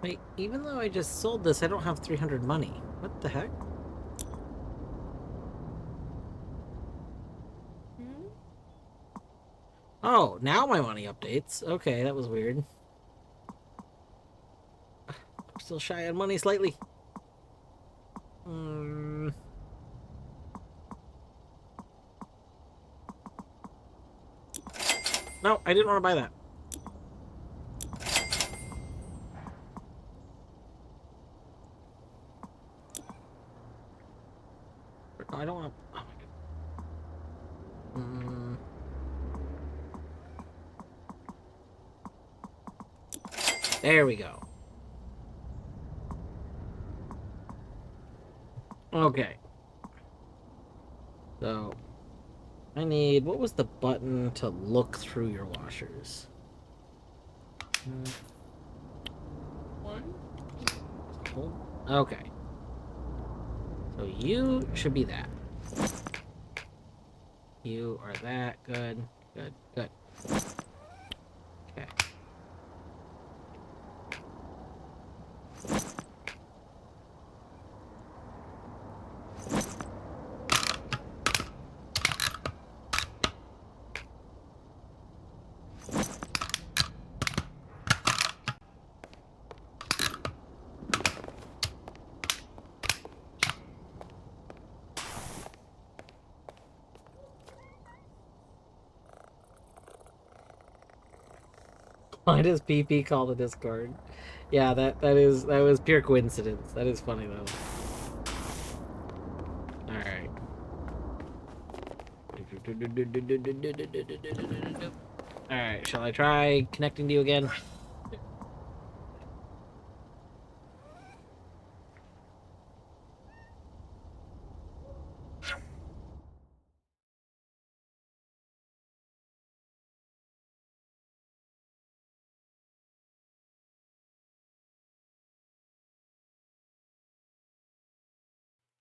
Speaker 1: Wait, even though I just sold this, I don't have 300 money. What the heck?
Speaker 2: Hmm?
Speaker 1: Oh, now my money updates. Okay, that was weird. I'm still shy on money slightly. No, I didn't want to buy that. I don't want to. Oh my god. There we go. Okay. So, I need. What was the button to look through your washers?
Speaker 2: One?
Speaker 1: Okay. So you should be that. You are that. Good. Good. Good. Okay. Why does PP call the Discord? Yeah, that was pure coincidence. That is funny though. All right. All right. Shall I try connecting to you again?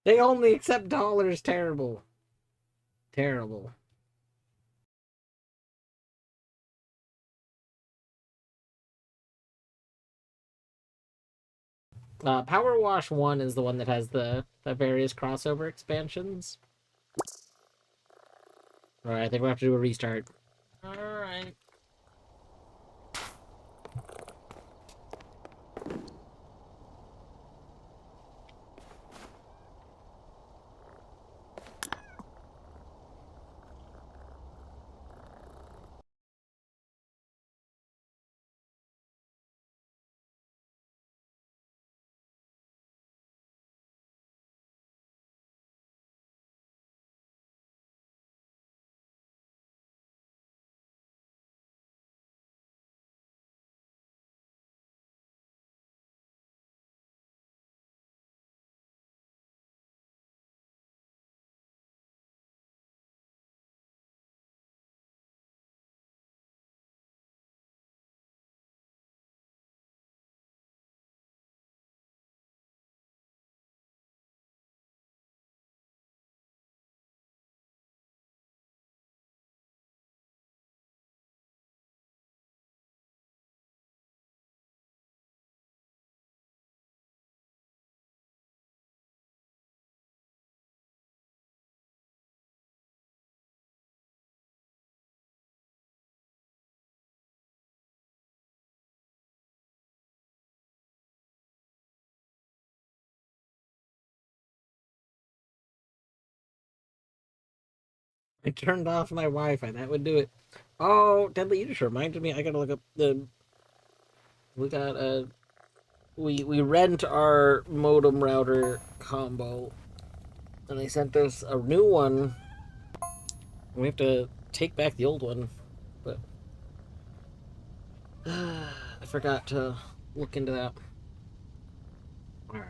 Speaker 1: They only accept dollars. Terrible. Terrible. Powerwash 1 is the one that has the various crossover expansions. Alright, I think we'll have to do a restart.
Speaker 2: Alright.
Speaker 1: I turned off my Wi-Fi. That would do it. Oh, Deadly, you just reminded me. I gotta look up the. We got a. We rent our modem router combo, and they sent us a new one. We have to take back the old one, but I forgot to look into that. All right.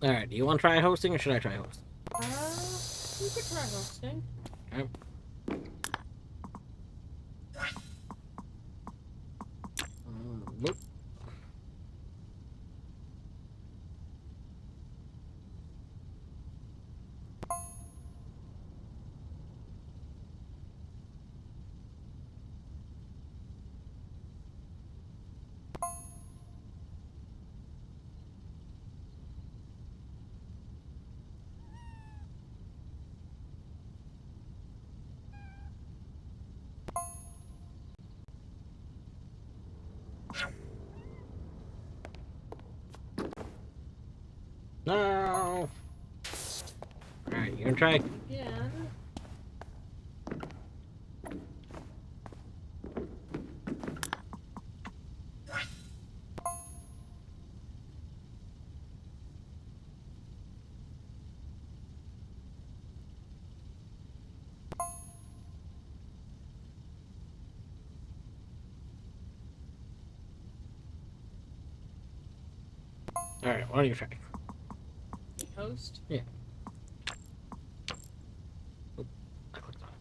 Speaker 1: All right. Do you want to try hosting, or should I try hosting?
Speaker 2: You could try hosting.
Speaker 1: Okay. Nope. No. All right. You gonna try?
Speaker 2: Again.
Speaker 1: All right. Why don't you try?
Speaker 2: Host.
Speaker 1: Yeah. Oop, I clicked on it.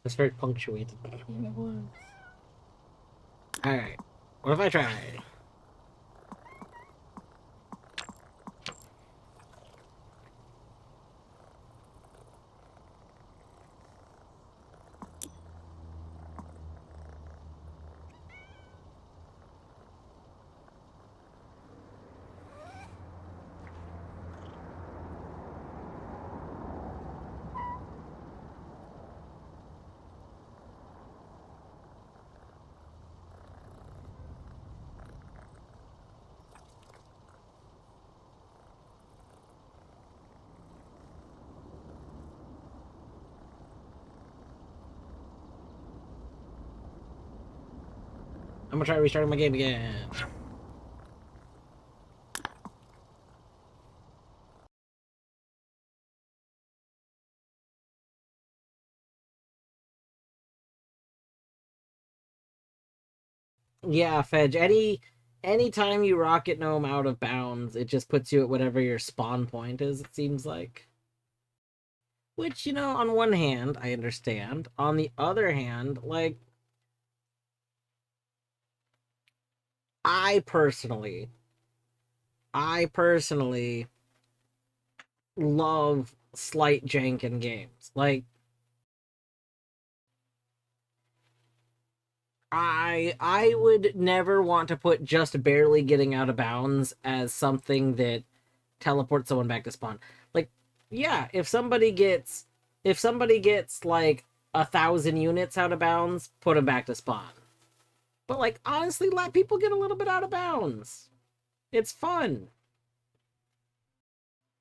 Speaker 1: It's very punctuated.
Speaker 2: It was.
Speaker 1: Alright. What if I try? I'm gonna try restarting my game again. Yeah, Fedge. Anytime you rocket gnome out of bounds, it just puts you at whatever your spawn point is, it seems like. Which, on one hand, I understand. On the other hand, like, I personally, I personally love slight jank in games. Like, I would never want to put just barely getting out of bounds as something that teleports someone back to spawn. Like, yeah, if somebody gets like 1,000 units out of bounds, put them back to spawn. But like, honestly, let people get a little bit out of bounds. It's fun.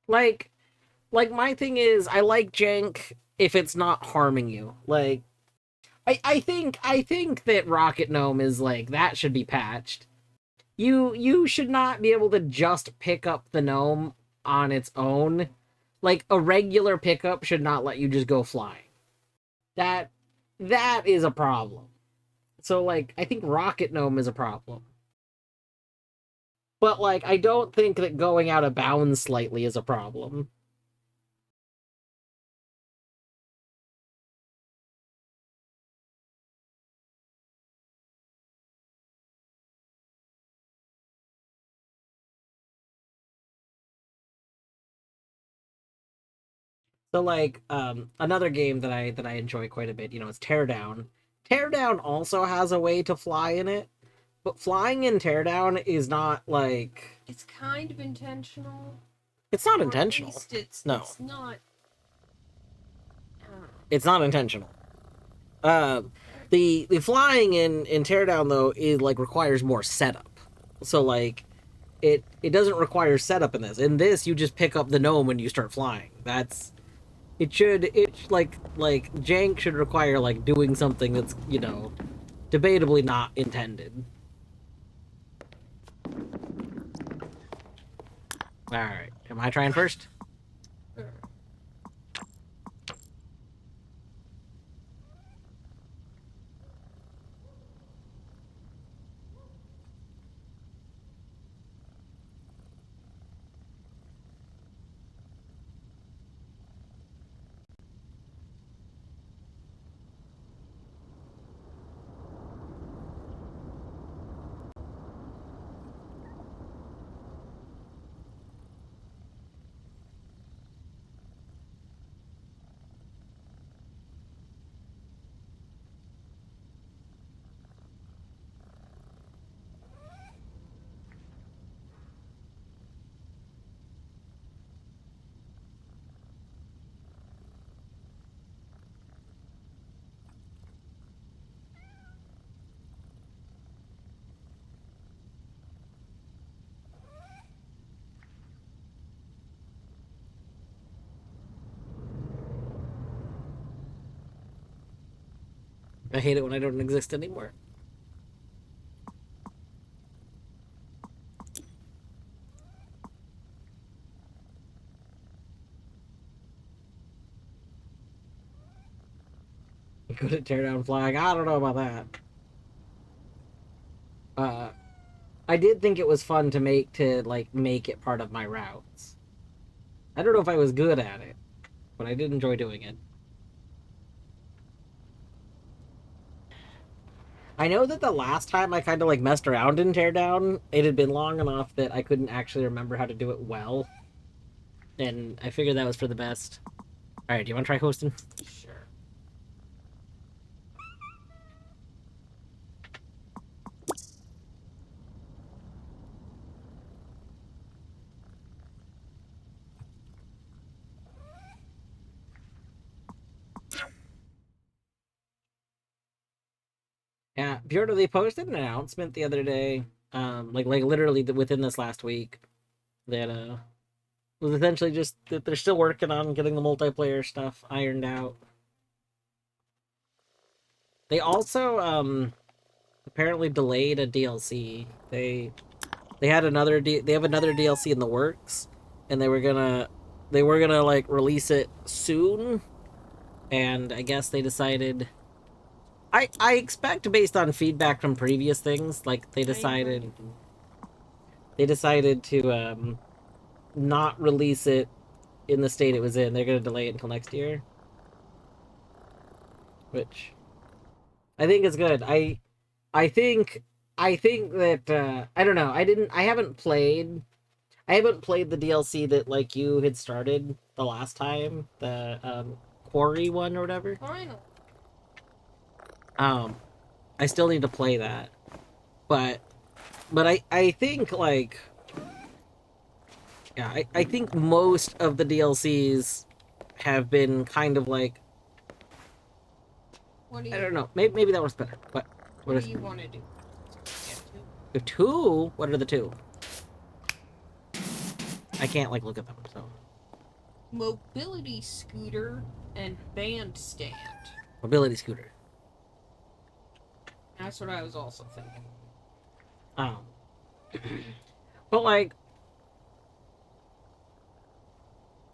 Speaker 1: Like, my thing is, I like jank if it's not harming you. Like, I think that Rocket Gnome is like that should be patched. You should not be able to just pick up the gnome on its own. Like a regular pickup should not let you just go flying. That that is a problem. So like I think Rocket Gnome is a problem. But like I don't think that going out of bounds slightly is a problem. So like another game that I enjoy quite a bit, is Teardown. Teardown also has a way to fly in it, but flying in Teardown is not like
Speaker 2: It's kind of intentional.
Speaker 1: it's not
Speaker 2: Or at
Speaker 1: intentional.
Speaker 2: least it's
Speaker 1: No.
Speaker 2: it's not. I don't know.
Speaker 1: It's not intentional. Uh, the flying in Teardown though is like requires more setup. So like it doesn't require setup in this. In this, you just pick up the gnome when you start flying. It like jank should require like doing something that's debatably not intended. All right, am I trying first? I hate it when I don't exist anymore. Good at teardown flying. I don't know about that. Uh, I did think it was fun to make it part of my routes. I don't know if I was good at it, but I did enjoy doing it. I know that the last time I kind of like messed around in Teardown, it had been long enough that I couldn't actually remember how to do it well, and I figured that was for the best. All right, do you want to try hosting?
Speaker 2: Sure.
Speaker 1: Yeah, Bjorn, they posted an announcement the other day, like literally within this last week, that was essentially just that they're still working on getting the multiplayer stuff ironed out. They also apparently delayed a DLC. They had they have another DLC in the works, and they were gonna like release it soon, and I guess they decided. I expect based on feedback from previous things, like they decided to not release it in the state it was in. They're gonna delay it until next year, which I think is good. I think I think that I don't know. I haven't played the DLC that like you had started the last time, the Quarry one or whatever.
Speaker 2: Final.
Speaker 1: Um I still need to play that. But I think like yeah, I think most of the DLCs have been kind of like
Speaker 2: What do
Speaker 1: I
Speaker 2: you
Speaker 1: don't know.
Speaker 2: want?
Speaker 1: Maybe that was better. But
Speaker 2: What
Speaker 1: what
Speaker 2: do
Speaker 1: is
Speaker 2: you want to do? Get to
Speaker 1: the two? What are the two? I can't like look at them. So
Speaker 2: mobility scooter and bandstand.
Speaker 1: mobility scooter.
Speaker 2: That's what I was also thinking.
Speaker 1: Um, but like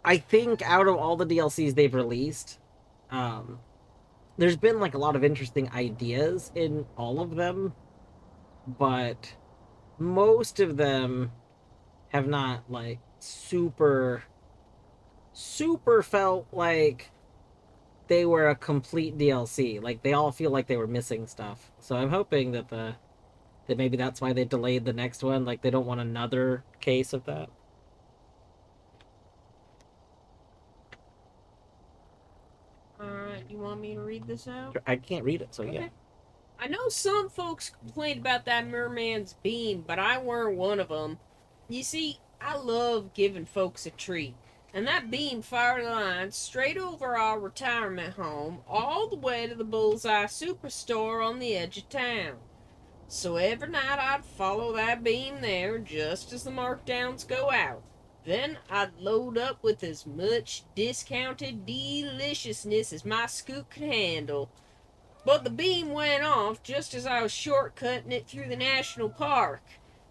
Speaker 1: I think out of all the DLCs they've released, um, there's been like a lot of interesting ideas in all of them, but most of them have not like super felt like they were a complete DLC. Like they all feel like they were missing stuff. So I'm hoping that that maybe that's why they delayed the next one. Like they don't want another case of that.
Speaker 2: Alright, you want me to read this out?
Speaker 1: I can't read it, so yeah.
Speaker 2: Okay. I know some folks complained about that merman's beam, but I weren't one of them. You see, I love giving folks a treat. And that beam fired a line straight over our retirement home, all the way to the Bullseye Superstore on the edge of town. So every night I'd follow that beam there just as the markdowns go out. Then I'd load up with as much discounted deliciousness as my scoot could handle. But the beam went off just as I was shortcutting it through the national park.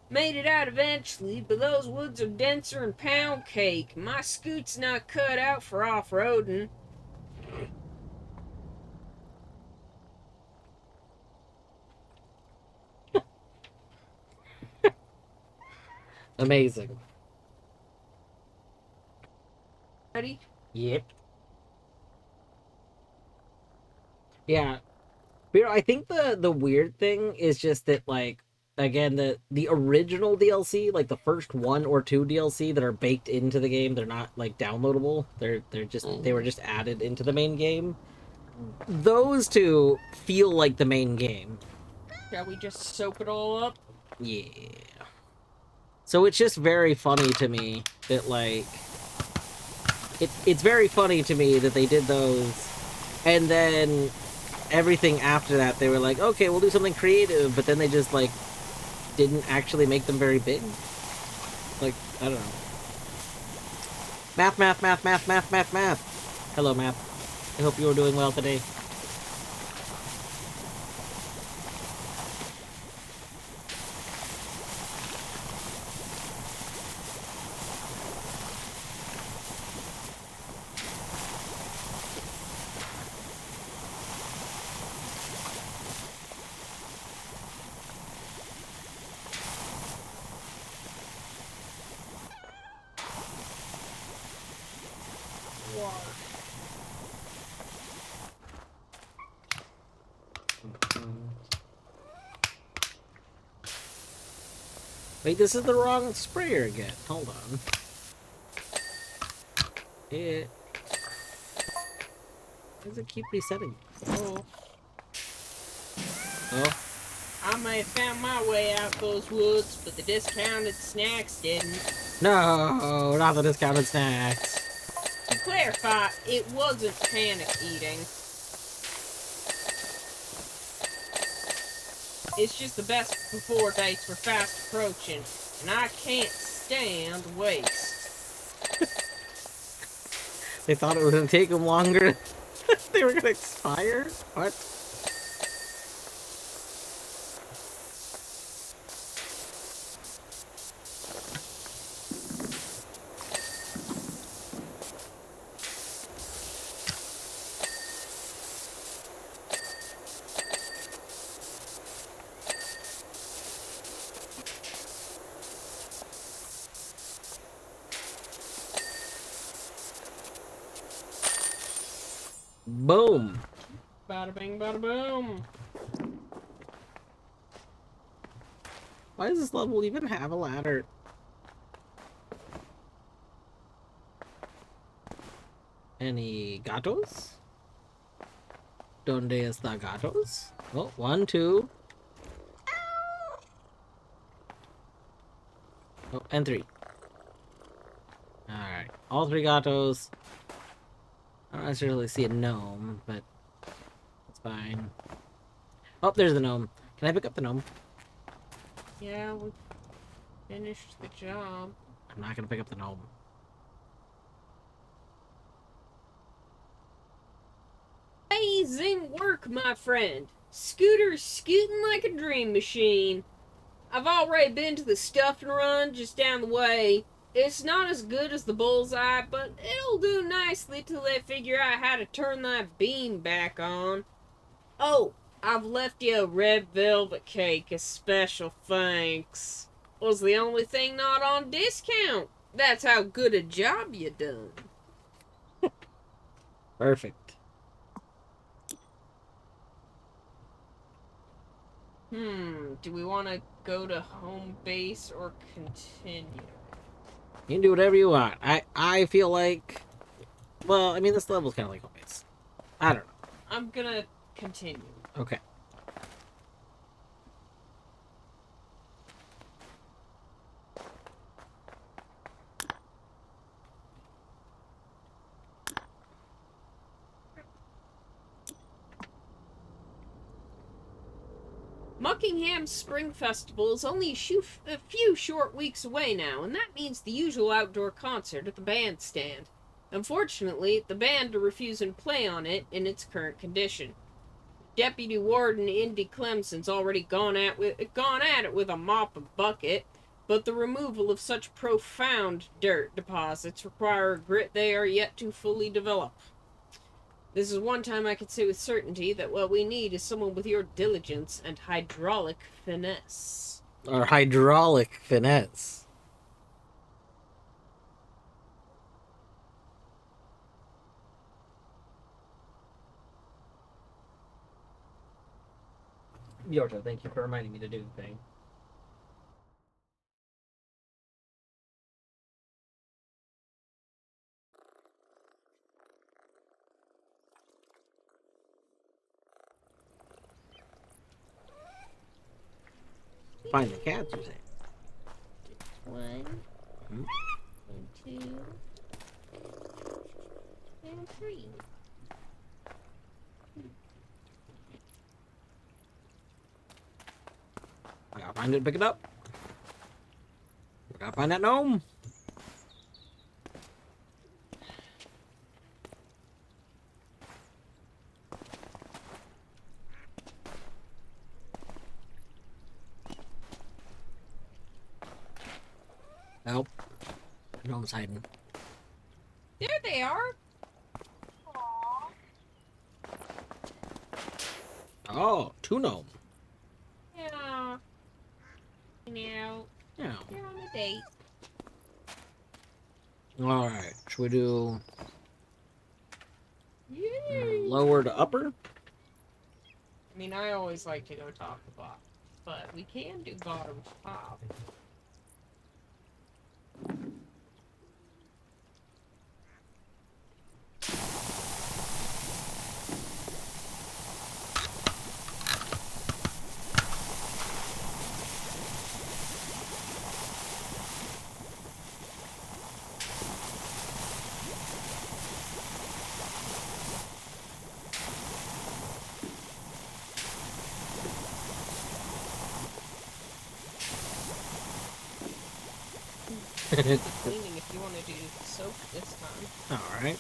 Speaker 2: Made it out eventually, but those woods are denser than pound cake. My scoot's not cut out for off-roading.
Speaker 1: Amazing.
Speaker 2: Ready?
Speaker 1: Yep. Yeah. But, I think the weird thing is just that like again the original DLC, like the first one or two DLC that are baked into the game, they're not like downloadable. They're just they were just added into the main game. Those two feel like the main game.
Speaker 2: Shall we just soak it all up?
Speaker 1: Yeah. So it's just very funny to me that like it's very funny to me that they did those and then everything after that they were like, okay, we'll do something creative, but then they just like didn't actually make them very big. Like, I don't know. Math. Hello, math. I hope you are doing well today. Wait, this is the wrong sprayer again. Hold on. It... Why does it keep resetting?
Speaker 2: Oh,
Speaker 1: Oh.
Speaker 2: I may have found my way out those woods, but the discounted snacks didn't.
Speaker 1: No, not the discounted snacks.
Speaker 2: To clarify, it wasn't panic eating. It's just the best before dates were fast approaching, and I can't stand waste.
Speaker 1: They thought it was gonna take them longer. They were gonna expire? What? Boom.
Speaker 2: Bada bing, bada boom.
Speaker 1: Why does this level even have a ladder? Any gatos? Donde está gatos? Oh, 1, 2. Oh, and 3. Alright. All 3 gatos. I don't necessarily see a gnome, but it's fine. Oh, there's the gnome. Can I pick up the gnome?
Speaker 2: Yeah, we finished the job.
Speaker 1: I'm not gonna pick up the gnome.
Speaker 2: Amazing work, my friend. Scooter's scooting like a dream machine. I've already been to the stuffing run just down the way. It's not as good as the bullseye, but it'll do nicely till they figure out how to turn that beam back on. Oh, I've left you a red velvet cake as special thanks. Was the only thing not on discount. That's how good a job you done.
Speaker 1: Perfect.
Speaker 2: Do we want to go to home base or continue?
Speaker 1: You can do whatever you want. I feel like... Well, I mean, this level's kind of like home base. I don't know.
Speaker 2: I'm gonna continue.
Speaker 1: Okay.
Speaker 2: Muckingham's Spring Festival is only a few short weeks away now, and that means the usual outdoor concert at the bandstand. Unfortunately, the band are refusing to play on it in its current condition. Deputy Warden Indy Clemson's already gone at it with a mop and bucket, but the removal of such profound dirt deposits require a grit they are yet to fully develop. This is one time I can say with certainty that what we need is someone with your diligence and hydraulic finesse.
Speaker 1: Or hydraulic finesse. Yorto, thank you for reminding me to do the thing. Find the cats, you say?
Speaker 2: One,
Speaker 1: Hmm?
Speaker 2: and 2, and 3.
Speaker 1: I gotta find it and pick it up. I gotta find that gnome. Nope. The gnome's hiding.
Speaker 2: There they are.
Speaker 1: Oh, 2 gnome.
Speaker 2: Yeah. Now,
Speaker 1: Yeah.
Speaker 2: they're on a date.
Speaker 1: Alright, should we do
Speaker 2: Yay.
Speaker 1: lower to upper?
Speaker 2: I mean, I always like to go top to bottom, but we can do bottom to top. Cleaning if you want to do soap this time.
Speaker 1: Alright.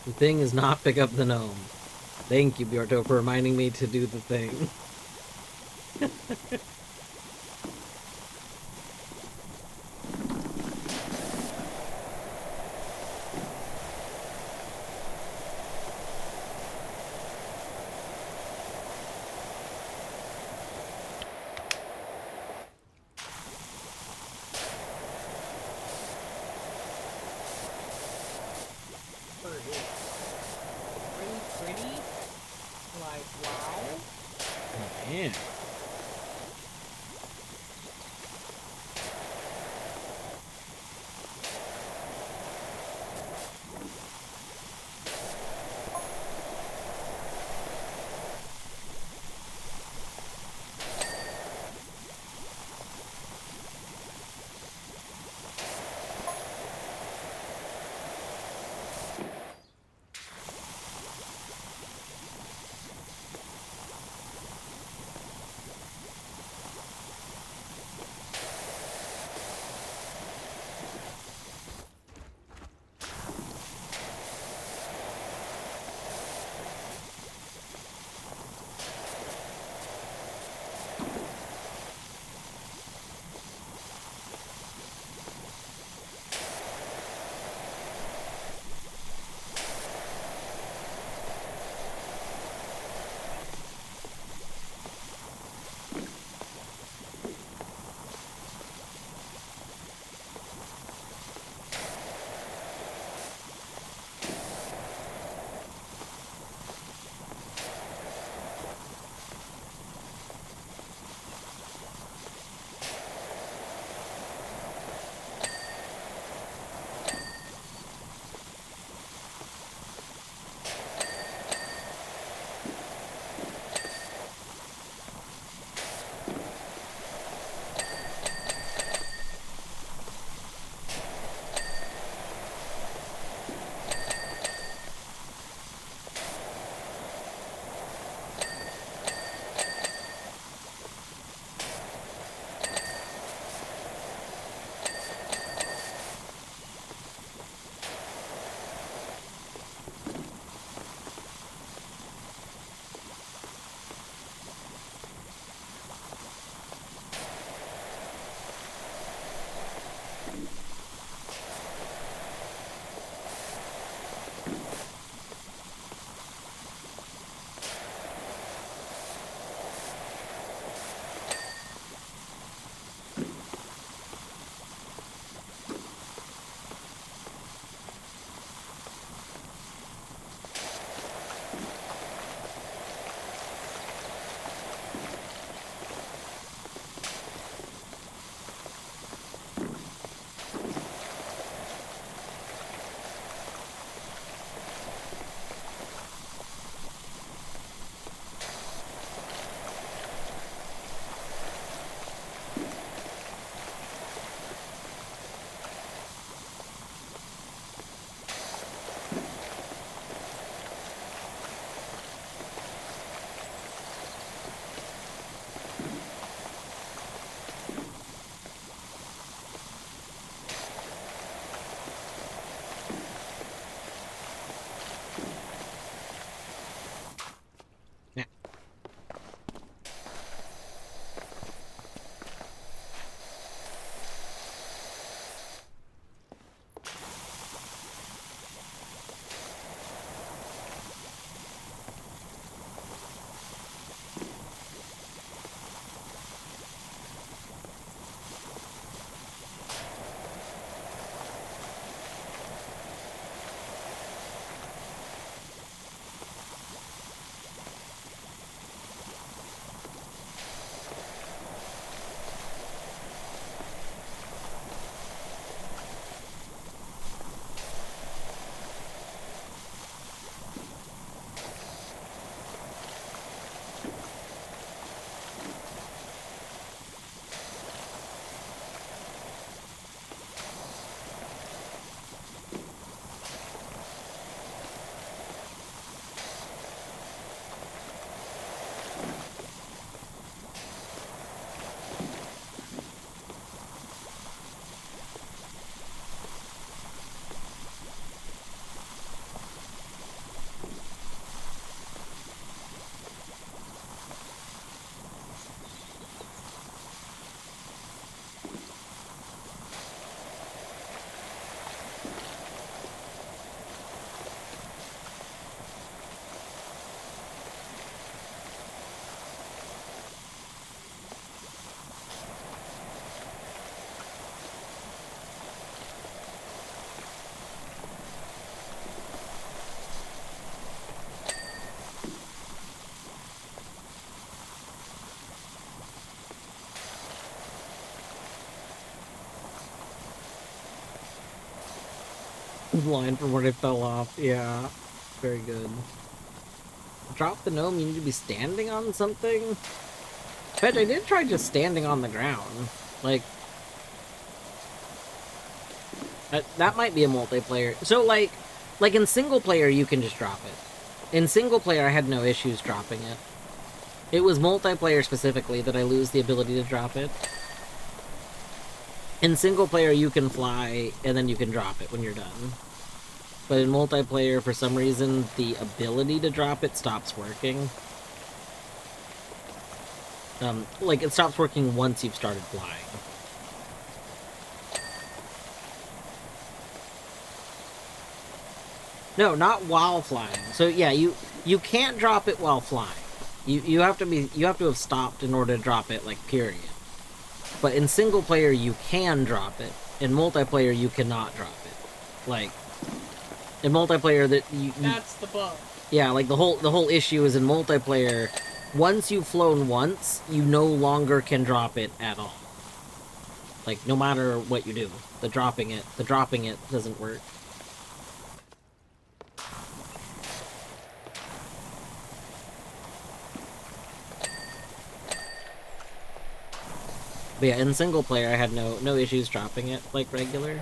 Speaker 1: The thing is not pick up the gnome. Thank you, Bjorto, for reminding me to do the thing.
Speaker 2: Pretty. Really pretty. Like, wow.
Speaker 1: Man. line from where they fell off. Yeah, very good. Drop the gnome, you need to be standing on something? Bet I did try just standing on the ground. Like, that might be a multiplayer. So, like in single player, you can just drop it. In single player, I had no issues dropping it. It was multiplayer specifically that I lose the ability to drop it. In single player, you can fly, and then you can drop it when you're done. But in multiplayer, for some reason, the ability to drop it stops working. Like, it stops working once you've started flying. No, not while flying. So yeah, you can't drop it while flying. You have to have stopped in order to drop it, like, period. But in single player you can drop it. In multiplayer you cannot drop it. Like, in multiplayer that
Speaker 2: That's the bug.
Speaker 1: yeah, like the whole issue is in multiplayer, once you've flown once, you no longer can drop it at all. Like, no matter what you do, the dropping it doesn't work. But yeah, in single player, I had no issues dropping it like regular.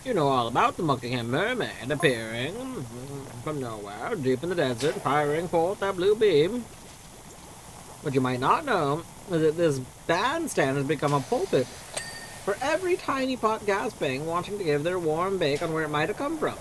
Speaker 1: You know all about the Buckingham Mermaid appearing from nowhere, deep in the desert, firing forth that blue beam. What you might not know is that this bandstand has become a pulpit for every tiny pot gasping, wanting to give their warm bake on where it might have come from.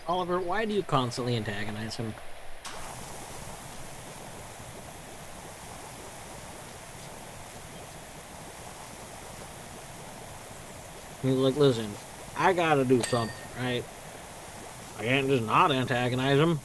Speaker 1: Oliver, why do you constantly antagonize him? He's like, listen, I gotta do something, right? I can't just not antagonize him.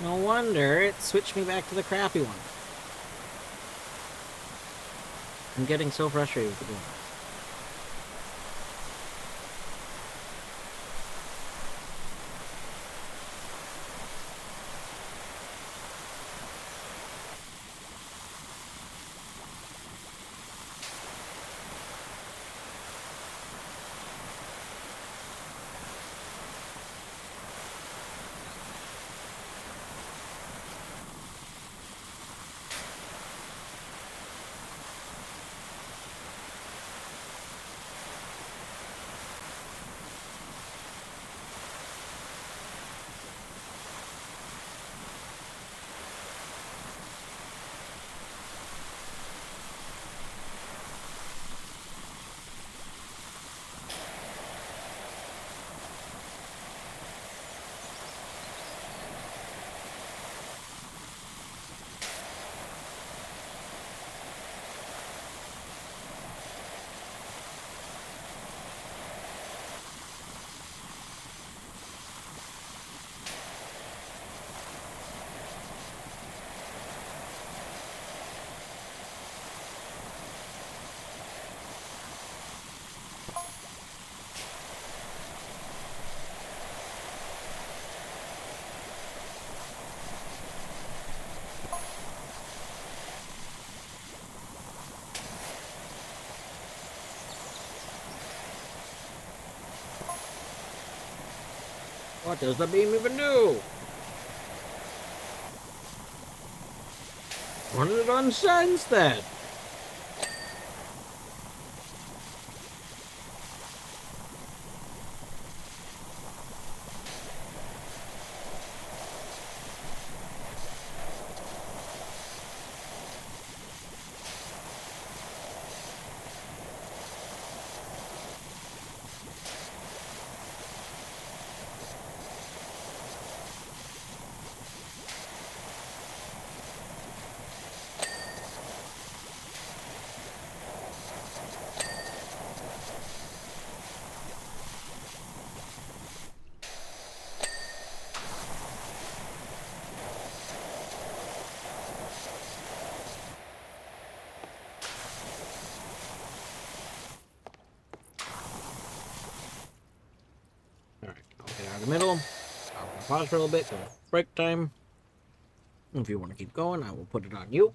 Speaker 1: No wonder it switched me back to the crappy one. I'm getting so frustrated with the game. What does the beam even do? What did it unsense then? Alright, I'll get out of the middle. I'll pause for a little bit, go break time. If you want to keep going, I will put it on you.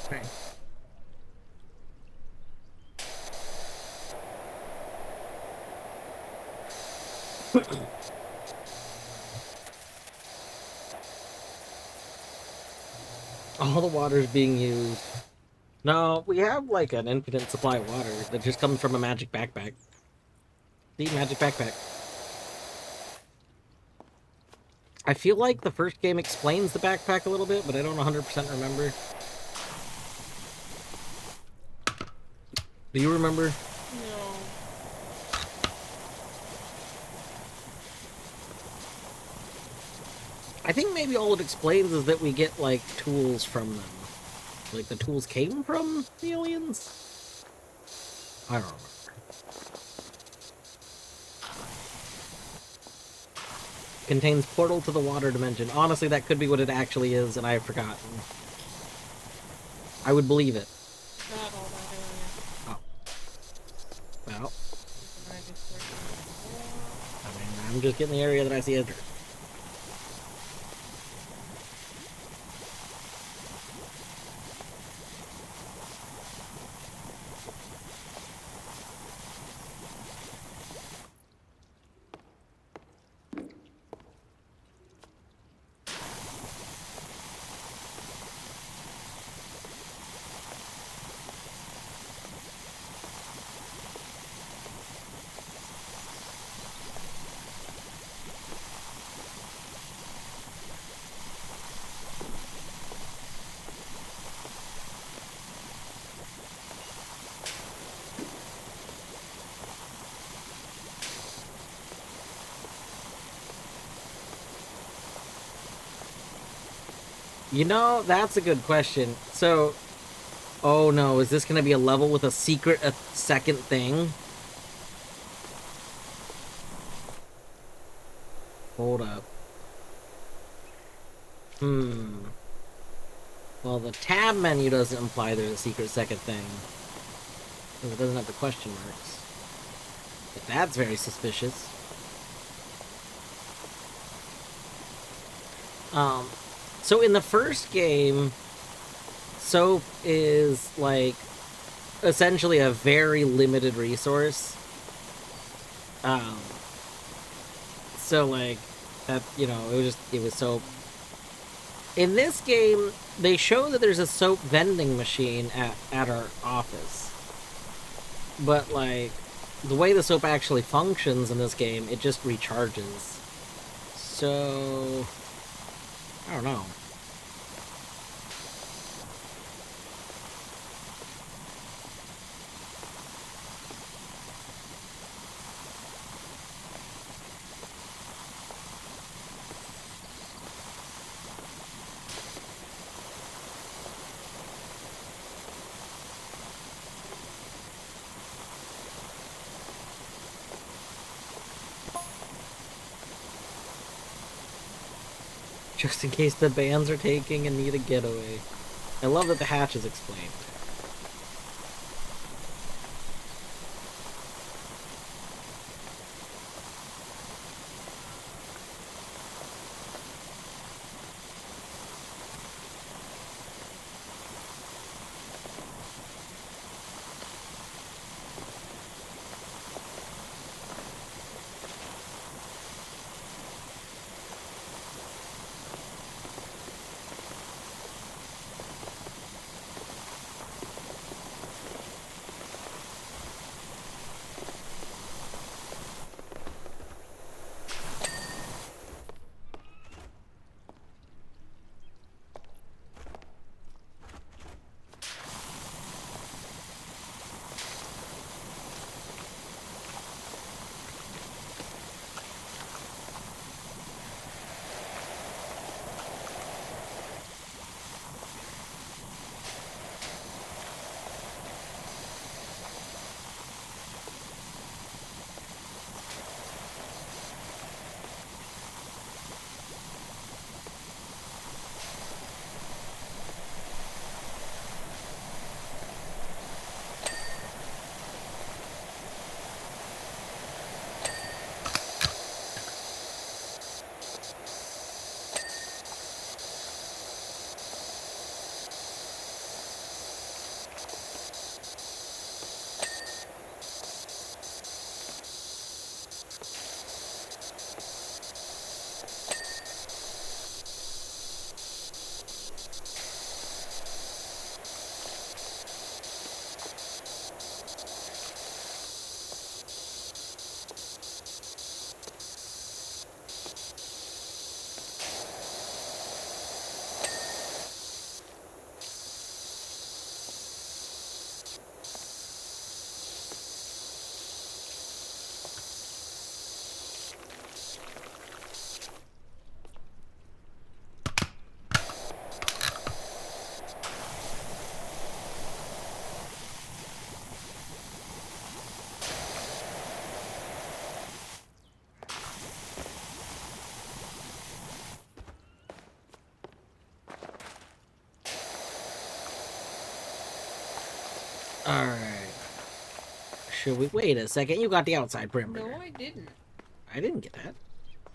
Speaker 1: Okay. All the water's being used. No, we have like an infinite supply of water that just comes from a magic backpack. The magic backpack. I feel like the first game explains the backpack a little bit, but I don't 100% remember. Do you remember?
Speaker 2: No.
Speaker 1: I think maybe all it explains is that we get, like, tools from them. Like, the tools came from the aliens? I don't remember. Contains portal to the water dimension. Honestly, that could be what it actually is, and I have forgotten. I would believe it.
Speaker 2: Not all that area.
Speaker 1: Oh. Well,
Speaker 2: Can I just work on
Speaker 1: I mean, I'm just getting the area that I see as dirt. You know, that's a good question. So, oh no, is this going to be a level with a secret second thing? Hold up. Well, the tab menu doesn't imply there's a secret second thing. Because it doesn't have the question marks. But that's very suspicious. So in the first game, soap is, like, essentially a very limited resource. So, like, that, you know, it was soap. In this game, they show that there's a soap vending machine at our office. But, like, the way the soap actually functions in this game, it just recharges. So, I don't know. just in case the bands are taking and need a getaway. I love that the hatch is explained. Alright. Should we wait a second? You got the outside perimeter.
Speaker 2: No, I didn't.
Speaker 1: I didn't get that.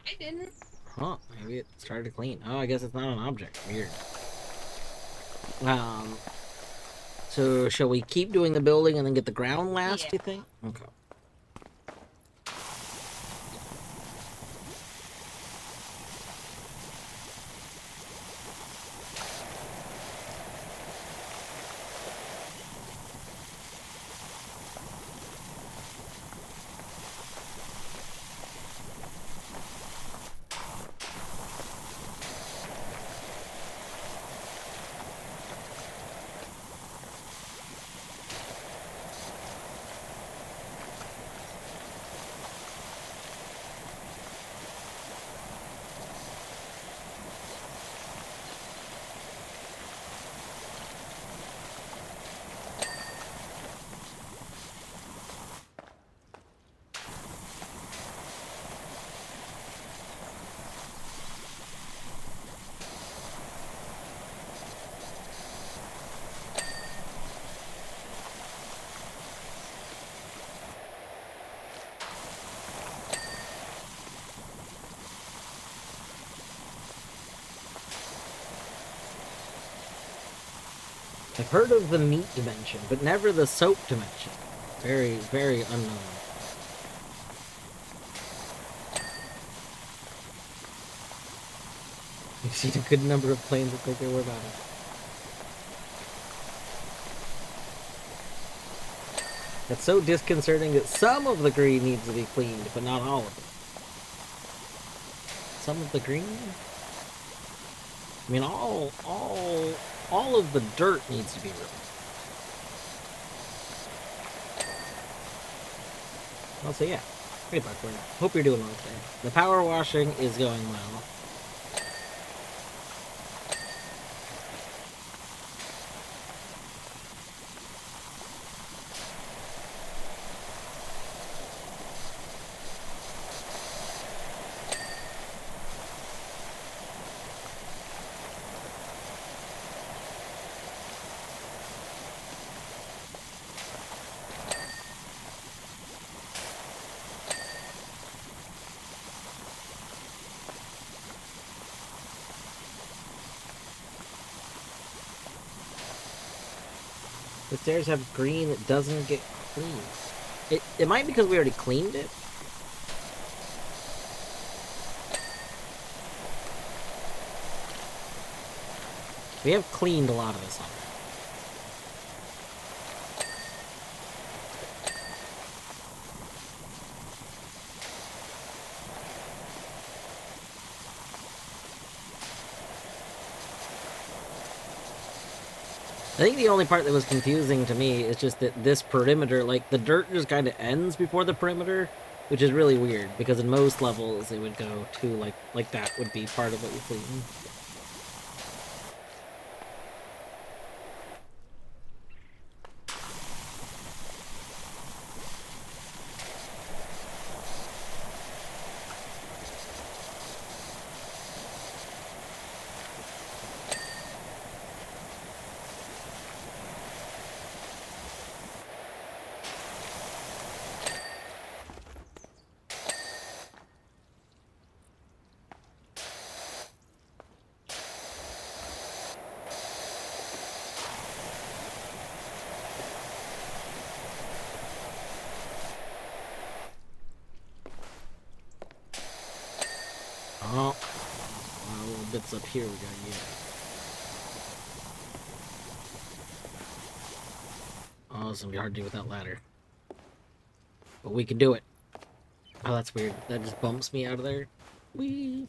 Speaker 2: I didn't.
Speaker 1: Huh, maybe it started to clean. Oh, I guess it's not an object. Weird. So shall we keep doing the building and then get the ground last,
Speaker 2: Yeah.
Speaker 1: you think? Okay. I've heard of the meat dimension, but never the soap dimension. Very, very unknown. You've seen a good number of planes that think they were about it. It's so disconcerting that some of the green needs to be cleaned, but not all of it. Some of the green? I mean, all of the dirt needs to be removed. I'll say yeah. Pretty much. Hope you're doing okay. The power washing is going well. The stairs have green that doesn't get cleaned. It might be because we already cleaned it. We have cleaned a lot of this already. I think the only part that was confusing to me is just that this perimeter, like, the dirt just kind of ends before the perimeter, which is really weird, because in most levels it would go to, like that would be part of what you clean. Oh, little bits up here we gotta get. Oh, it's gonna be hard to do without ladder. But we can do it. Oh, that's weird. That just bumps me out of there. Whee!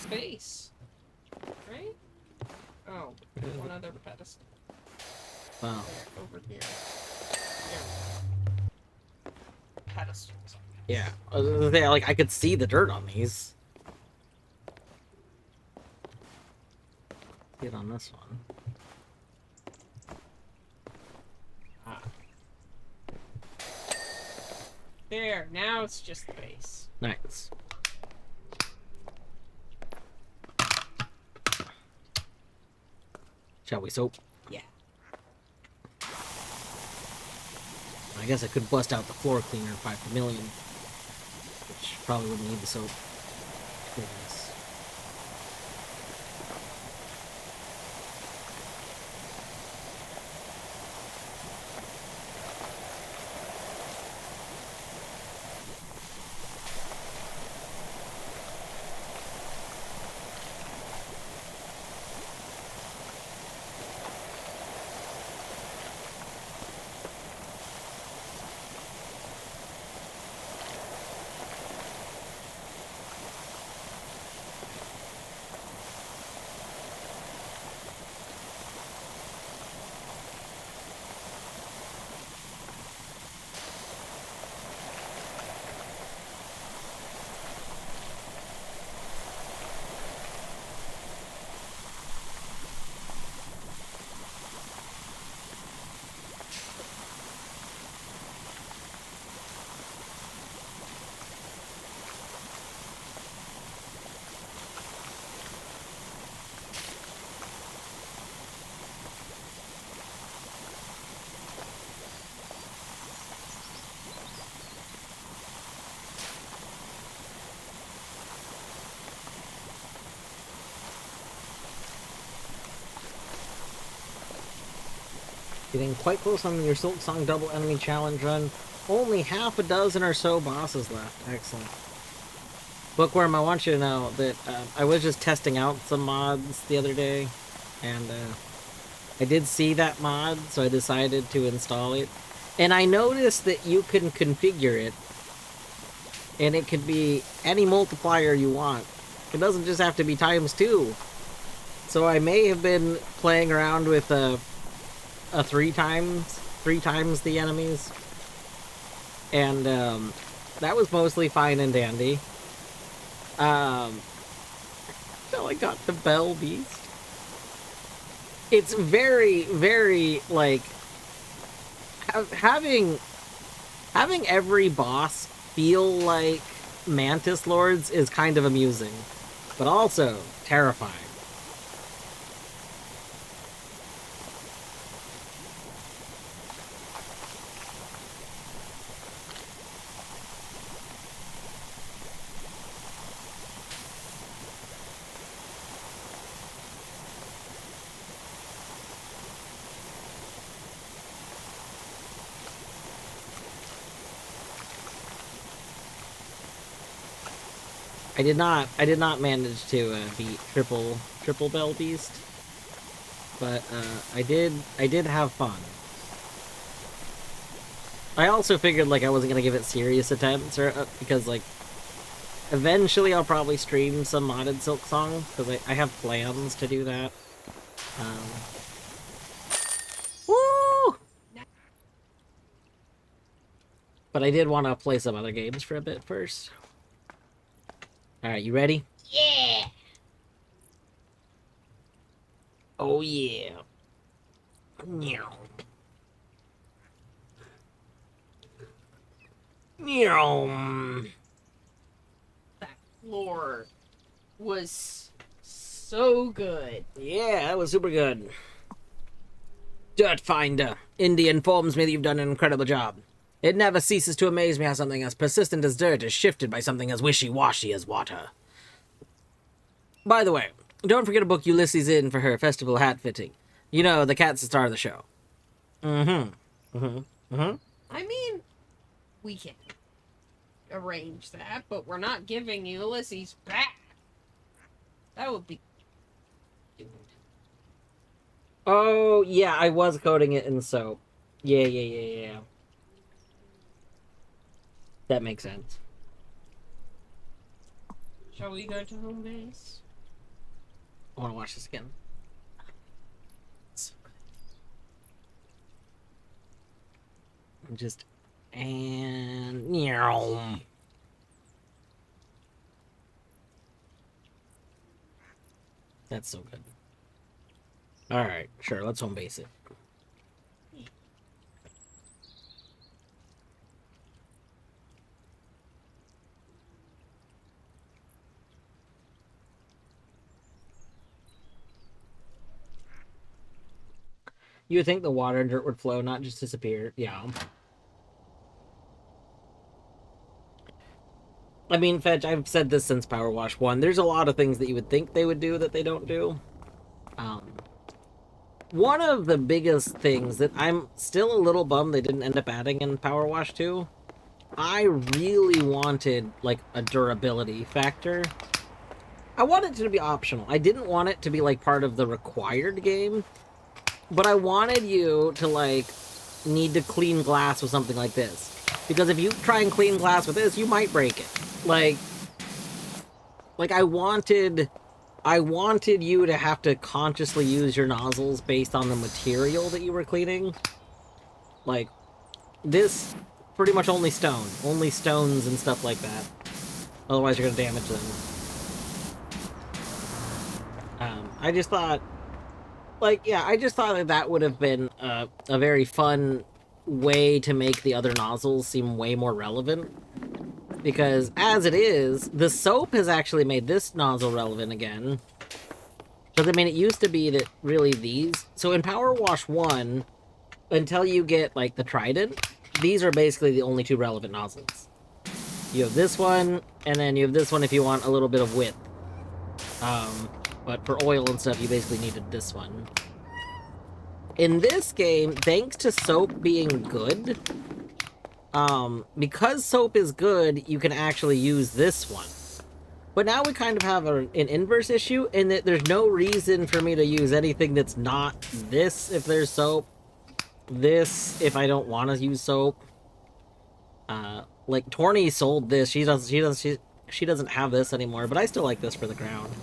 Speaker 2: Base. Right? Oh, one other pedestal.
Speaker 1: Wow.
Speaker 2: There, over here. Pedestals.
Speaker 1: Yeah. Like, I could see the dirt on these. Get on this one.
Speaker 2: Ah. There, now it's just the base.
Speaker 1: Nice. Shall we soap?
Speaker 2: Yeah.
Speaker 1: I guess I could bust out the floor cleaner if I had a million. Which probably wouldn't need the soap. Goodness. Getting quite close on your Silk Song double enemy challenge run. Only half a dozen or so bosses left. Excellent. Bookworm, I want you to know that I was just testing out some mods the other day, and I did see that mod, so I decided to install it. And I noticed that you can configure it, and it can be any multiplier you want. It doesn't just have to be ×2. So I may have been playing around with a three times the enemies, and that was mostly fine and dandy. Until I got the Bell Beast. It's very, very, like, having Having every boss feel like Mantis Lords is kind of amusing, but also terrifying. I did not manage to beat triple bell beast, but I did have fun. I also figured like I wasn't gonna give it serious attempts, or because like eventually I'll probably stream some modded Silk Song because I have plans to do that. Um, woo! But I did want to play some other games for a bit first. All right, you ready?
Speaker 2: Yeah.
Speaker 1: Oh yeah. Meow. Meow.
Speaker 2: That floor was so good.
Speaker 1: Yeah, that was super good. Dirt Finder. Indy informs me that you've done an incredible job. It never ceases to amaze me how something as persistent as dirt is shifted by something as wishy-washy as water. By the way, don't forget to book Ulysses in for her festival hat fitting. You know, the cat's the star of the show. Mm-hmm. Mm-hmm. Mm-hmm.
Speaker 2: I mean, we can arrange that, but we're not giving Ulysses back. That would be.
Speaker 1: Oh, yeah, I was coating it in soap. Yeah. That makes sense.
Speaker 2: Shall we go to home base?
Speaker 1: I want to watch this again. Just and meow. That's so good. All right, sure. Let's home base it. You would think the water and dirt would flow, not just disappear. Yeah. I mean, Fetch, I've said this since Powerwash 1. There's a lot of things that you would think they would do that they don't do. One of the biggest things that I'm still a little bummed they didn't end up adding in Powerwash 2, I really wanted, like, a durability factor. I wanted it to be optional. I didn't want it to be, like, part of the required game, but I wanted you to, like, need to clean glass with something like this. Because if you try and clean glass with this, you might break it. Like I wanted you to have to consciously use your nozzles based on the material that you were cleaning. Like, this, pretty much only stone. Only stones and stuff like that. Otherwise you're gonna damage them. I just thought, like, yeah, I just thought that that would have been a very fun way to make the other nozzles seem way more relevant. Because, as it is, the soap has actually made this nozzle relevant again. Because, I mean, it used to be that, really, these... So, in Power Wash 1, until you get, like, the Trident, these are basically the only two relevant nozzles. You have this one, and then you have this one if you want a little bit of width. But for oil and stuff, you basically needed this one. In this game, thanks to soap being good... because soap is good, you can actually use this one. But now we kind of have an inverse issue in that there's no reason for me to use anything that's not this if there's soap. This if I don't want to use soap. Like Torny sold this. She doesn't have this anymore, but I still like this for the ground.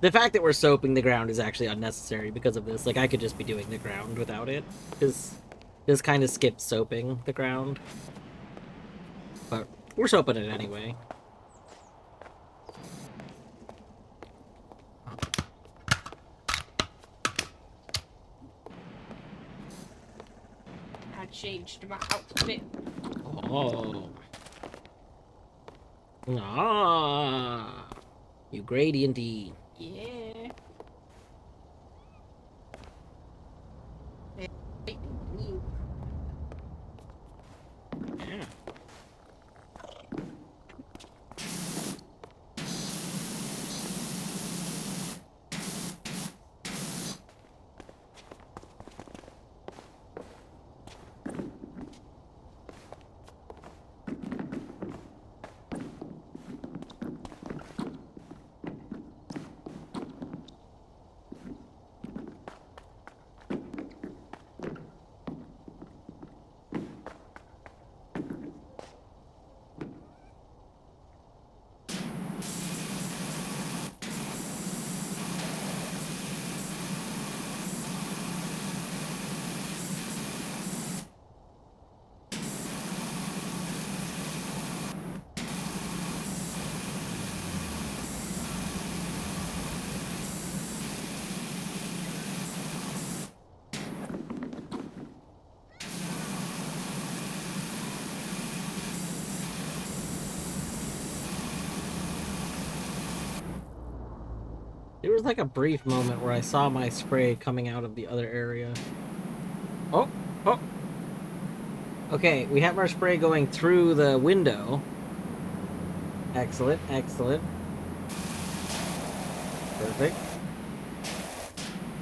Speaker 1: The fact that we're soaping the ground is actually unnecessary because of this. Like, I could just be doing the ground without it. Because this kind of skips soaping the ground. But we're soaping it anyway.
Speaker 2: I changed my outfit.
Speaker 1: Oh Oh. Ah. You gradienty.
Speaker 2: Yeah.
Speaker 1: Yeah. There was like a brief moment where I saw my spray coming out of the other area. Oh, oh. Okay, we have our spray going through the window. Excellent, excellent. Perfect.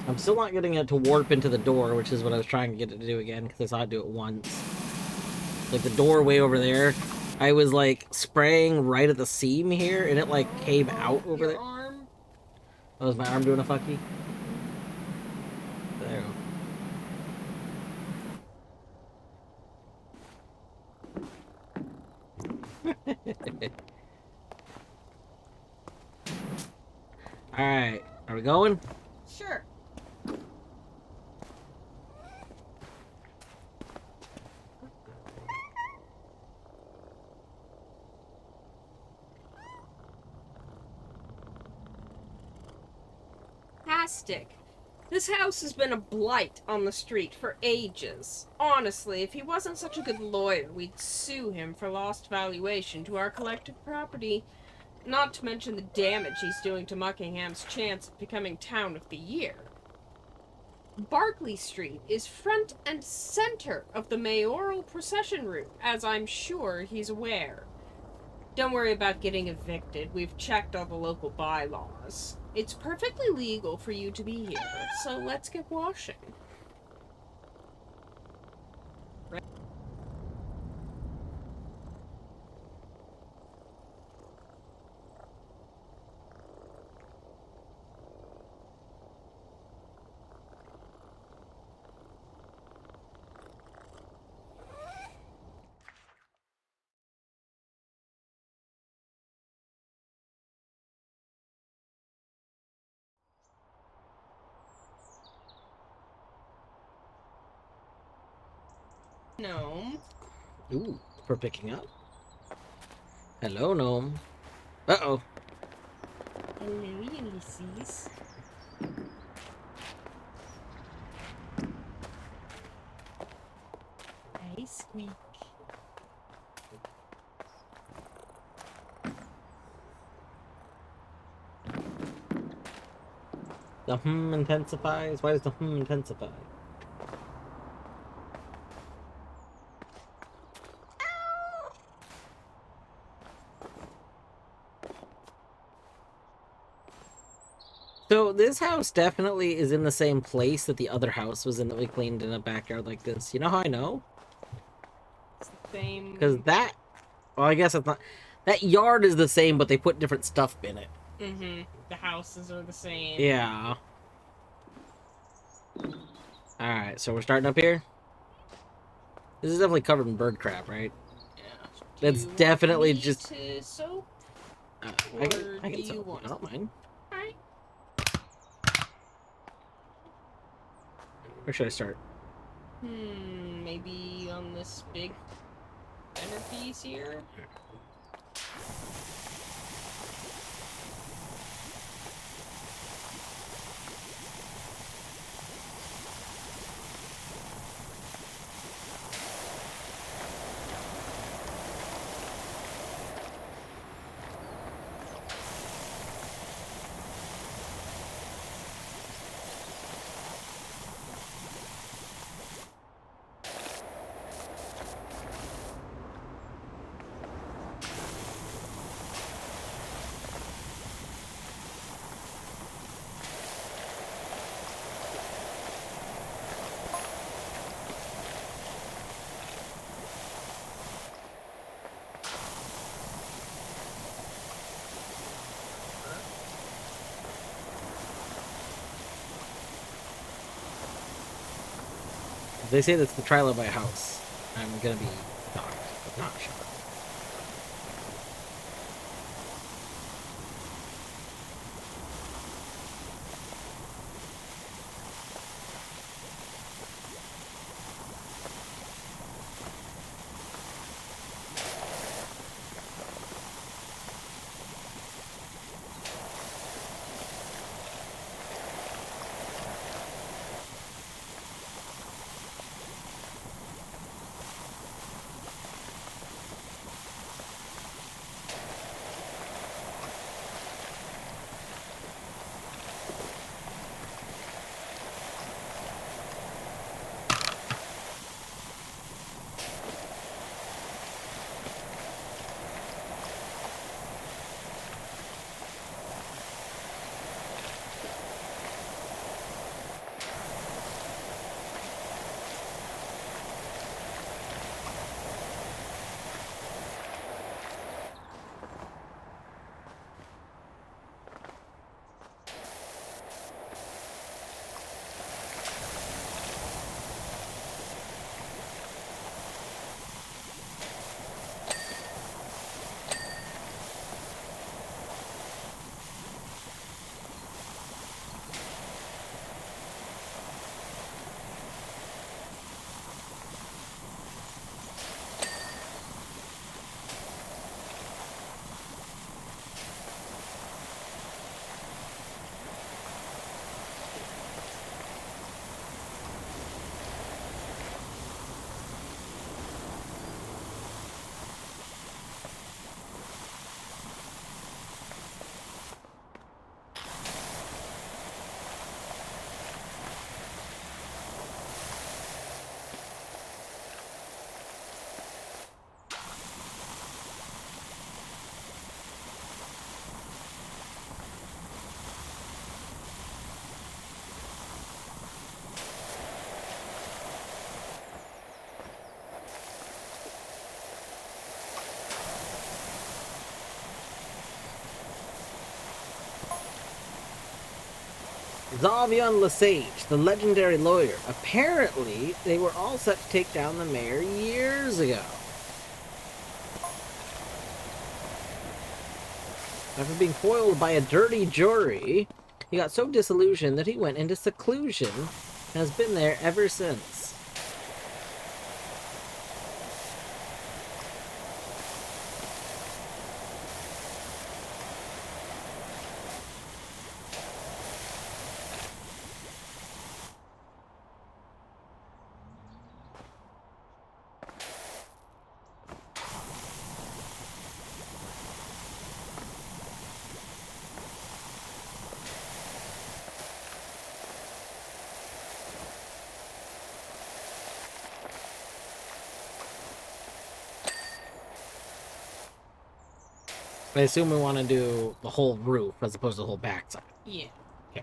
Speaker 1: I'm still not getting it to warp into the door, which is what I was trying to get it to do again, because I saw it do it once. Like the doorway over there, I was like spraying right at the seam here, and it like came out over
Speaker 2: your
Speaker 1: there.
Speaker 2: arm.
Speaker 1: Oh, is my arm doing a fucky? There. Alright, are we going?
Speaker 2: Sure. Fantastic. This house has been a blight on the street for ages. Honestly, if he wasn't such a good lawyer, we'd sue him for lost valuation to our collective property. Not to mention the damage he's doing to Muckingham's chance of becoming Town of the Year. Barclay Street is front and center of the mayoral procession route, as I'm sure he's aware. Don't worry about getting evicted. We've checked all the local bylaws. It's perfectly legal for you to be here, so let's get washing. Gnome.
Speaker 1: Ooh, for picking up. Hello, gnome. Uh-oh.
Speaker 2: Hello, Ulysses. Hi, Squeak.
Speaker 1: The intensifies? Why does the intensify? So this house definitely is in the same place that the other house was in that we cleaned in a backyard like this. You know how I know?
Speaker 2: It's the same.
Speaker 1: Because that... Well, I guess it's not... That yard is the same, but they put different stuff in it.
Speaker 2: Mm-hmm. The houses are the same.
Speaker 1: Yeah. Alright, so we're starting up here? This is definitely covered in bird crap, right?
Speaker 2: Yeah.
Speaker 1: That's definitely just...
Speaker 2: To soap?
Speaker 1: I can
Speaker 2: do
Speaker 1: sell
Speaker 2: you
Speaker 1: it.
Speaker 2: want
Speaker 1: I don't mind.
Speaker 2: Alright.
Speaker 1: Where should I start?
Speaker 2: Maybe on this big centerpiece here?
Speaker 1: If they say that's the Trilobite house, I'm gonna be shocked, but not shocked. Xavion Lesage, the legendary lawyer. Apparently, they were all set to take down the mayor years ago. After being foiled by a dirty jury, he got so disillusioned that he went into seclusion and has been there ever since. I assume we want to do the whole roof as opposed to the whole backside.
Speaker 2: Yeah.
Speaker 1: Okay.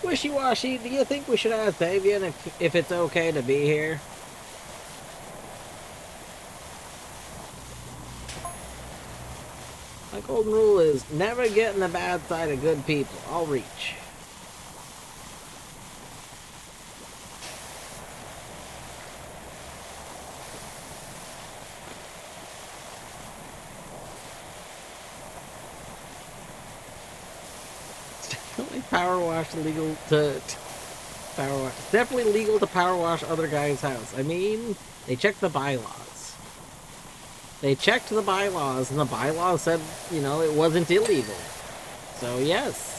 Speaker 1: Wishy-washy, do you think we should ask Davian if it's okay to be here? My golden rule is never get in the bad side of good people. I'll reach. Power wash legal to power wash. It's definitely legal to power wash other guys' house. I mean, they checked the bylaws. They checked the bylaws, and the bylaws said, you know, it wasn't illegal. So yes.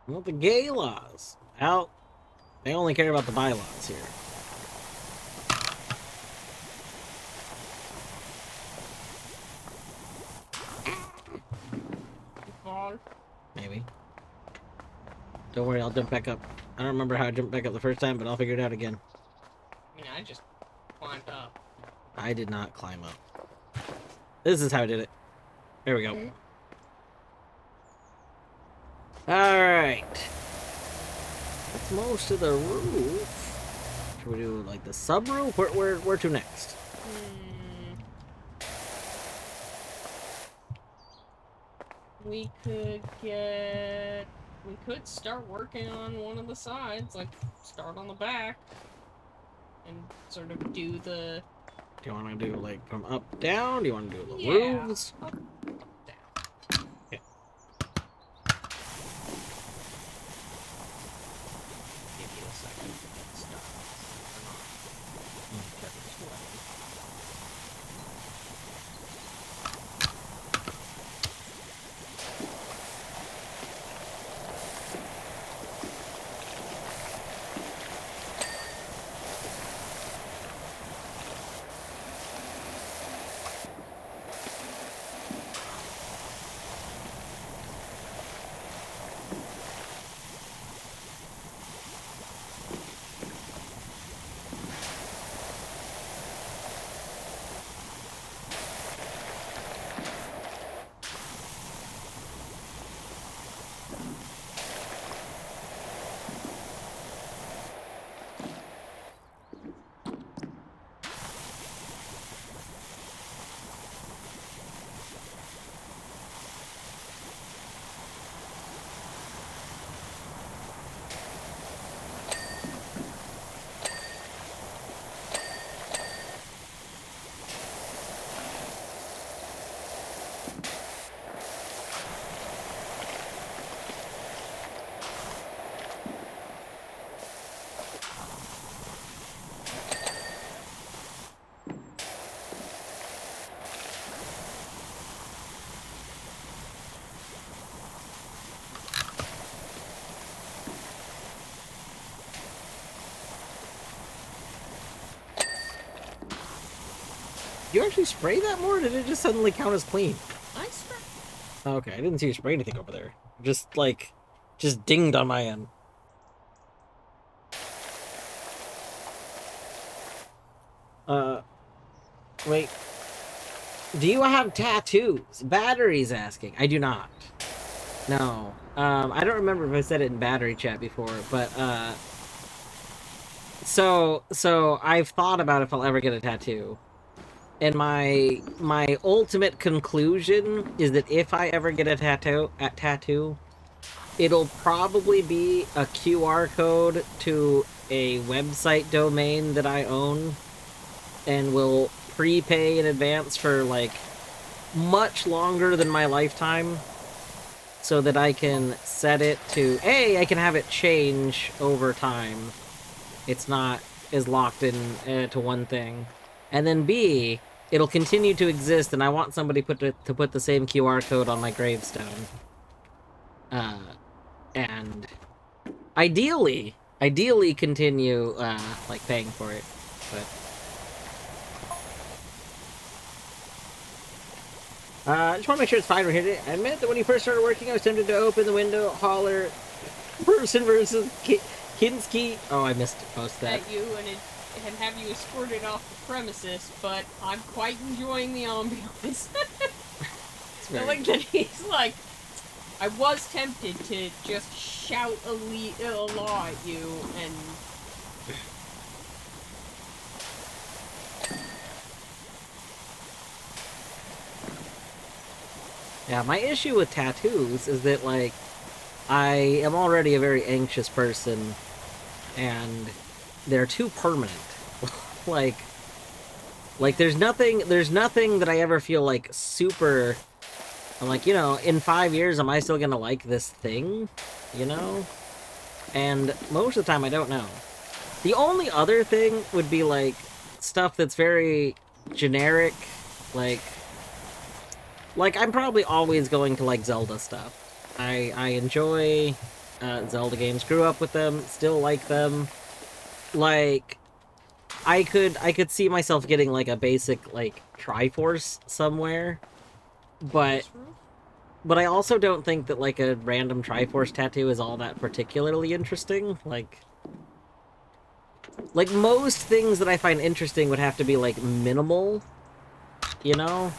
Speaker 1: Well, the gay laws. Well, they only care about the bylaws here. Maybe. Don't worry, I'll jump back up. I don't remember how I jumped back up the first time, but I'll figure it out again.
Speaker 2: I mean, I just climbed up.
Speaker 1: I did not climb up. This is how I did it. There we go. Alright. That's most of the roof. Should we do, like, the subroof? Where to next?
Speaker 2: We could get... We could start working on one of the sides, like, start on the back. And sort of do the...
Speaker 1: Do you want to do, like, from up, down? Do you want to do the roofs?
Speaker 2: Up, down.
Speaker 1: Okay.
Speaker 2: Give you a second to get stuff.
Speaker 1: You actually spray that more, or did it just suddenly count as clean?
Speaker 2: I spray.
Speaker 1: Okay, I didn't see you spray anything over there. Just, like, just dinged on my end. Wait. Do you have tattoos? Battery's asking. I do not. No. I don't remember if I said it in battery chat before, but, So I've thought about if I'll ever get a tattoo. And my ultimate conclusion is that if I ever get a tattoo, it'll probably be a QR code to a website domain that I own, and will prepay in advance for, like, much longer than my lifetime, so that I can set it to, I can have it change over time. It's not is locked in to one thing, and then B, it'll continue to exist, and I want somebody to put the same QR code on my gravestone. And ideally continue like paying for it, but I just want to make sure it's fine. We're here. I admit that when you first started working, I was tempted to open the window, holler, person versus Kinski. Oh, I missed most of that.
Speaker 2: At you and have you escorted off the premises, but I'm quite enjoying the ambiance. I like that he's like, I was tempted to just shout a law at you and.
Speaker 1: Yeah, my issue with tattoos is that, like, I am already a very anxious person, and they're too permanent. like, there's nothing that I ever feel, like, super... I'm like, you know, in 5 years, am I still gonna like this thing? You know? And most of the time, I don't know. The only other thing would be, like, stuff that's very generic, like I'm probably always going to like Zelda stuff. I enjoy Zelda games, grew up with them, still like them. Like, I could see myself getting like a basic like Triforce somewhere, but I also don't think that like a random Triforce tattoo is all that particularly interesting. Like most things that I find interesting would have to be like minimal, you know?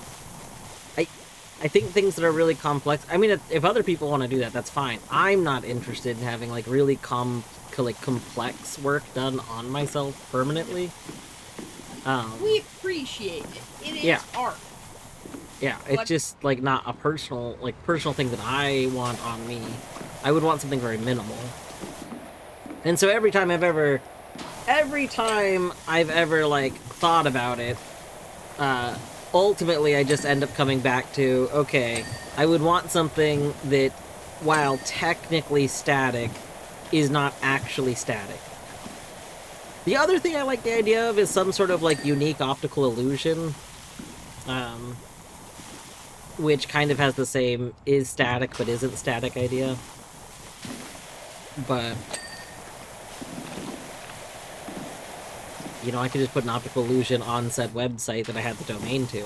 Speaker 1: I think things that are really complex... I mean, if other people want to do that, that's fine. I'm not interested in having, like, really complex work done on myself permanently.
Speaker 2: We appreciate it. It is art.
Speaker 1: Yeah, it's just, like, not a personal thing that I want on me. I would want something very minimal. And so every time I've ever, like, thought about it, ultimately, I just end up coming back to, okay, I would want something that, while technically static, is not actually static. The other thing I like the idea of is some sort of, like, unique optical illusion, which kind of has the same is static but isn't static idea. But, you know, I could just put an optical illusion on said website that I had the domain to.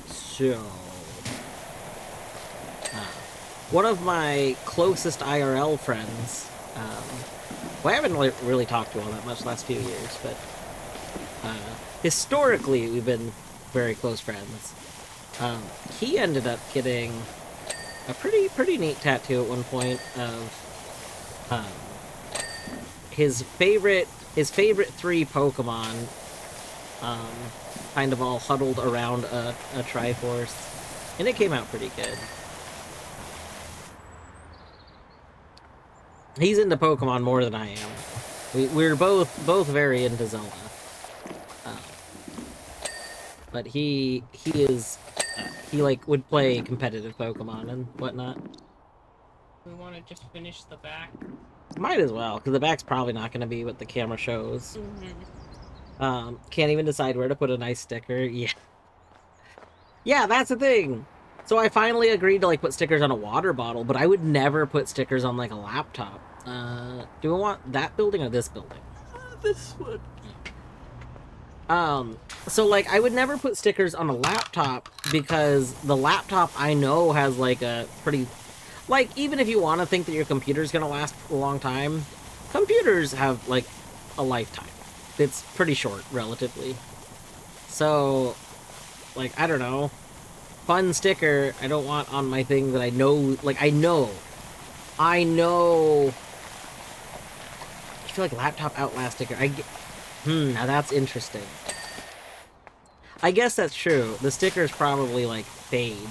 Speaker 1: So... one of my closest IRL friends, well, I haven't really talked to all that much the last few years, but historically we've been very close friends. He ended up getting a pretty neat tattoo at one point of his favorite 3 Pokemon, kind of all huddled around a Triforce, and it came out pretty good. He's into Pokemon more than I am. We're both very into Zelda, but he like would play competitive Pokemon and whatnot.
Speaker 2: We want to just finish the back.
Speaker 1: Might as well, because the back's probably not going to be what the camera shows. Can't even decide where to put a nice sticker. Yeah, that's the thing. So I finally agreed to like put stickers on a water bottle, but I would never put stickers on like a laptop. Do I want that building or this building?
Speaker 2: This one.
Speaker 1: So like I would never put stickers on a laptop because the laptop I know has like a pretty... Like, even if you want to think that your computer's gonna last a long time, computers have, like, a lifetime. It's pretty short, relatively. So, like, I don't know. Fun sticker I don't want on my thing that I know... Like, I know... I feel like laptop Outlast sticker. Now that's interesting. I guess that's true. The stickers probably, like, fade.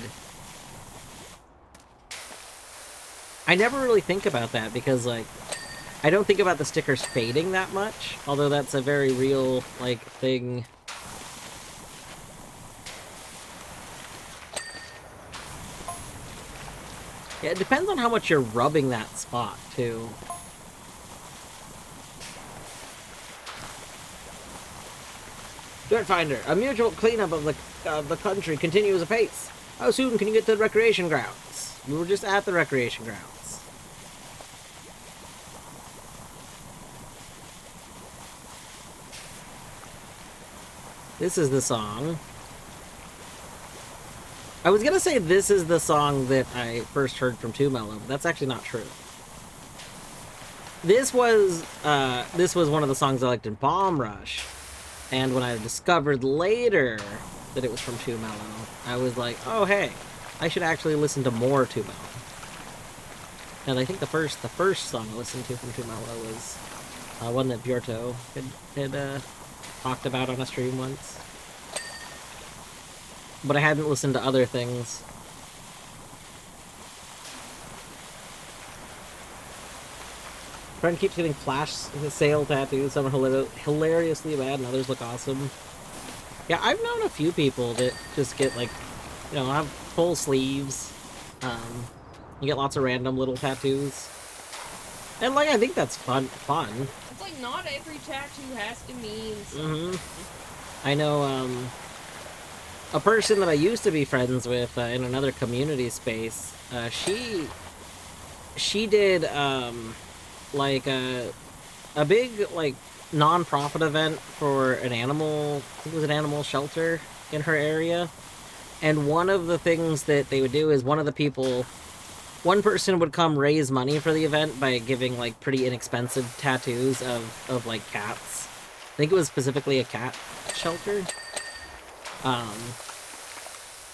Speaker 1: I never really think about that because, like, I don't think about the stickers fading that much, although that's a very real, like, thing. Yeah, it depends on how much you're rubbing that spot, too. Dirt Finder, a mutual cleanup of the country continues apace. How soon can you get to the recreation grounds? We were just at the recreation grounds. This is the song. I was gonna say this is the song that I first heard from Too Mellow, but that's actually not true. This was one of the songs I liked in Bomb Rush, and when I discovered later that it was from Too Mellow, I was like, oh hey, I should actually listen to more Too Mellow. And I think the first song I listened to from Too Mellow was one that Bjorto had talked about on a stream once. But I hadn't listened to other things. Friend keeps getting flash sale tattoos. Some are hilariously bad, and others look awesome. Yeah, I've known a few people that just get, like, you know, have full sleeves. You get lots of random little tattoos. And, like, I think that's fun.
Speaker 2: It's like, not every tattoo has to mean something.
Speaker 1: I know, a person that I used to be friends with in another community space, she did, like, a big, like, non-profit event for an animal, I think it was an animal shelter in her area. And one of the things that they would do is one person would come raise money for the event by giving, like, pretty inexpensive tattoos of like, cats. I think it was specifically a cat shelter.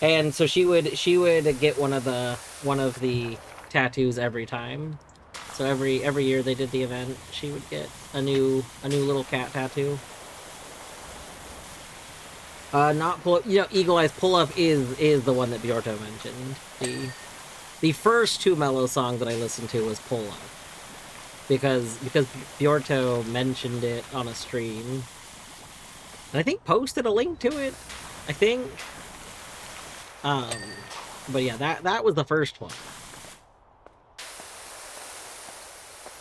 Speaker 1: And so she would get one of the tattoos every time. So every year they did the event, she would get a new little cat tattoo. Not pull up, you know, Eagle Eyes Pull Up is the one that Bjorto mentioned. The first Too Mellow song that I listened to was Pull Up. Because Bjorto mentioned it on a stream. And I think posted a link to it. I think. But yeah, that was the first one.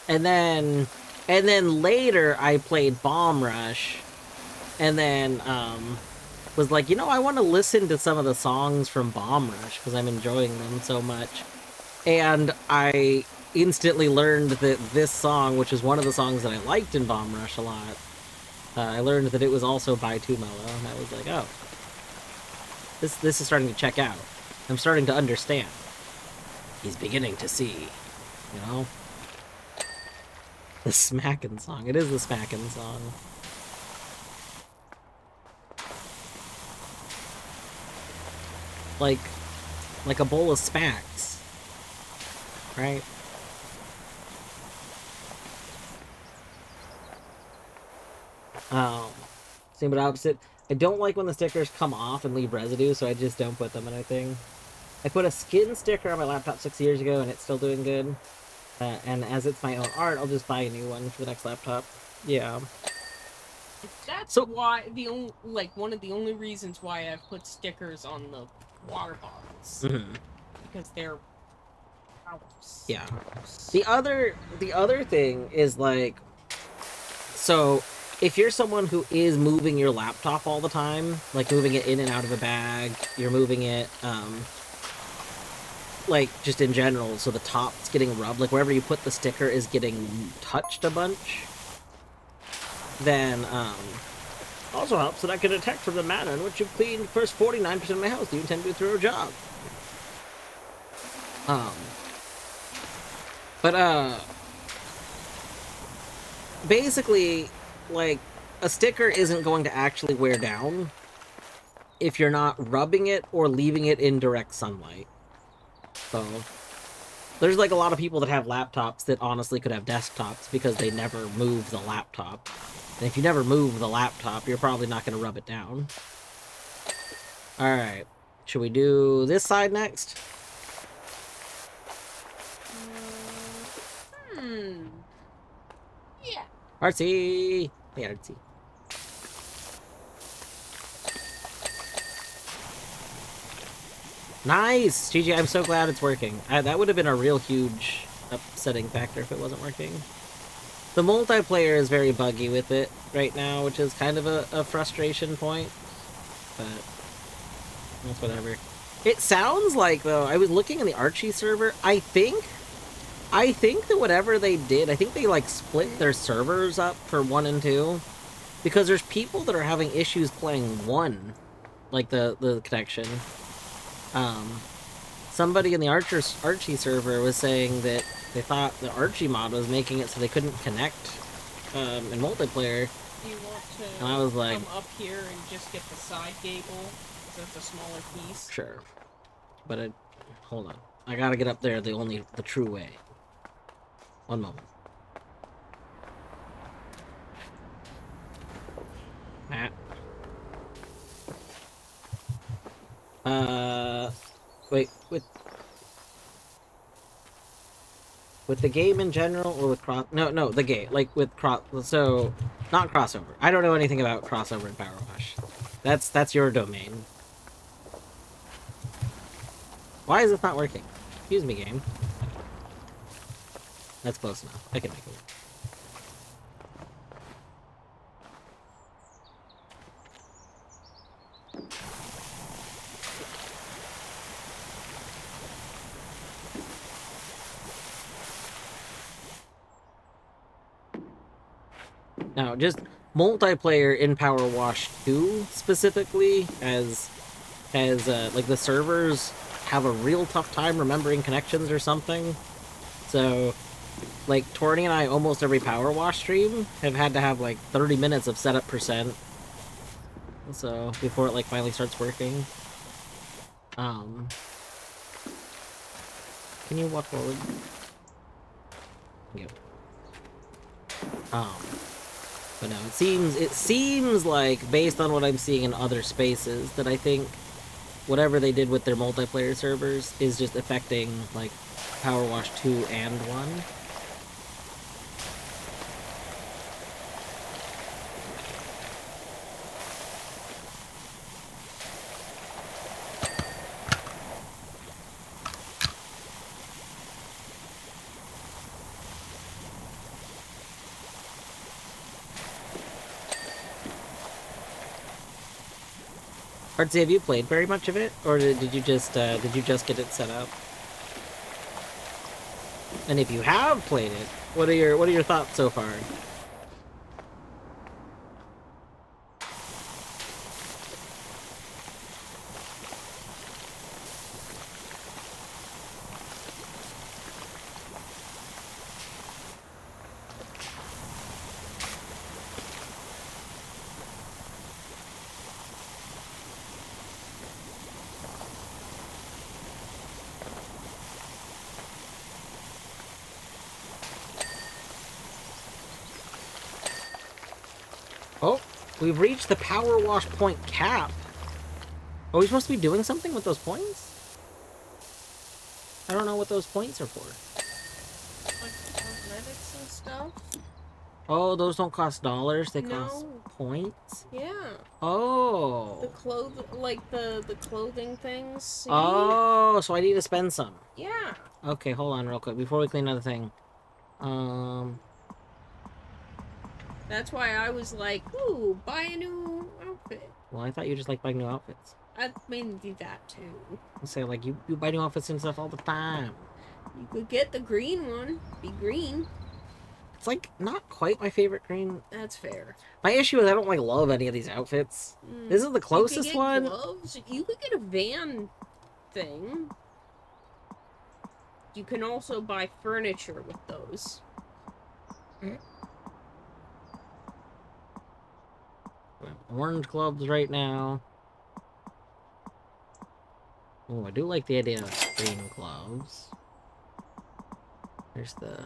Speaker 1: And then later I played Bomb Rush, and then was like, you know, I want to listen to some of the songs from Bomb Rush because I'm enjoying them so much. And I instantly learned that this song, which is one of the songs that I liked in Bomb Rush a lot, I learned that it was also by Too Mellow, and I was like, oh, this is starting to check out. I'm starting to understand. He's beginning to see, you know? The smackin' song. It is the smackin' song. Like a bowl of smacks. Right? Same but opposite. I don't like when the stickers come off and leave residue, so I just don't put them in anything. I put a skin sticker on my laptop 6 years ago, and it's still doing good. And as it's my own art, I'll just buy a new one for the next laptop. Yeah.
Speaker 2: That's why one of the only reasons why I've put stickers on the water bottles. Because they're gross.
Speaker 1: Yeah. The other thing is, like, so if you're someone who is moving your laptop all the time, like moving it in and out of a bag, you're moving it, like, just in general, so the top's getting rubbed, like, wherever you put the sticker is getting touched a bunch, then, also helps that I can detect from the manner in which you've cleaned the first 49% of my house. Do you intend to do a thorough job? Basically, like, a sticker isn't going to actually wear down if you're not rubbing it or leaving it in direct sunlight. So, there's, like, a lot of people that have laptops that honestly could have desktops because they never move the laptop. And if you never move the laptop, you're probably not going to rub it down. Alright. Should we do this side next?
Speaker 2: Yeah.
Speaker 1: Artsy! Hey, Artsy. Nice! GG, I'm so glad it's working. That would have been a real huge upsetting factor if it wasn't working. The multiplayer is very buggy with it right now, which is kind of a frustration point. But that's whatever. It sounds like, though, I was looking in the Archie server, I think that whatever they did, I think they, like, split their servers up for 1 and 2. Because there's people that are having issues playing 1, like, the connection. Somebody in the Archie server was saying that they thought the Archie mod was making it so they couldn't connect in multiplayer.
Speaker 2: Do you want to
Speaker 1: And I was like,
Speaker 2: come up here and just get the side gable? Because that's a smaller piece.
Speaker 1: sure. But hold on. I gotta get up there the true way. One moment. Matt. Wait, with the game in general, or with no, the game, like with so, not crossover. I don't know anything about crossover in Powerwash. That's your domain. Why is this not working? Excuse me, game. That's close enough. I can make it work. Now, just multiplayer in Powerwash 2 specifically, as like the servers have a real tough time remembering connections or something. So, like, Torny and I, almost every Powerwash stream, have had to have like 30 minutes of setup percent. So, before it like finally starts working. Can you walk forward? Yep. But no, it seems like, based on what I'm seeing in other spaces, that I think whatever they did with their multiplayer servers is just affecting, like, Powerwash 2 and 1. Artsy, have you played very much of it, or did you just get it set up? And if you have played it, what are your thoughts so far? Oh, we've reached the Powerwash point cap. Are we supposed to be doing something with those points? I don't know what those points are for.
Speaker 2: Like cosmetics and stuff?
Speaker 1: Oh, those don't cost dollars, they cost points?
Speaker 2: Yeah.
Speaker 1: Oh.
Speaker 2: The clothing things. See?
Speaker 1: Oh, so I need to spend some.
Speaker 2: Yeah.
Speaker 1: Okay, hold on real quick before we clean another thing.
Speaker 2: That's why I was like, ooh, buy a new outfit.
Speaker 1: Well, I thought you just like buying new outfits.
Speaker 2: I mean, do that too.
Speaker 1: I say, like, you buy new outfits and stuff all the time.
Speaker 2: You could get the green one. Be green.
Speaker 1: It's, like, not quite my favorite green.
Speaker 2: That's fair.
Speaker 1: My issue is I don't, like, love any of these outfits. This is the closest one.
Speaker 2: Gloves. You could get a van thing. You can also buy furniture with those.
Speaker 1: Orange gloves right now. Oh, I do like the idea of green gloves. There's the...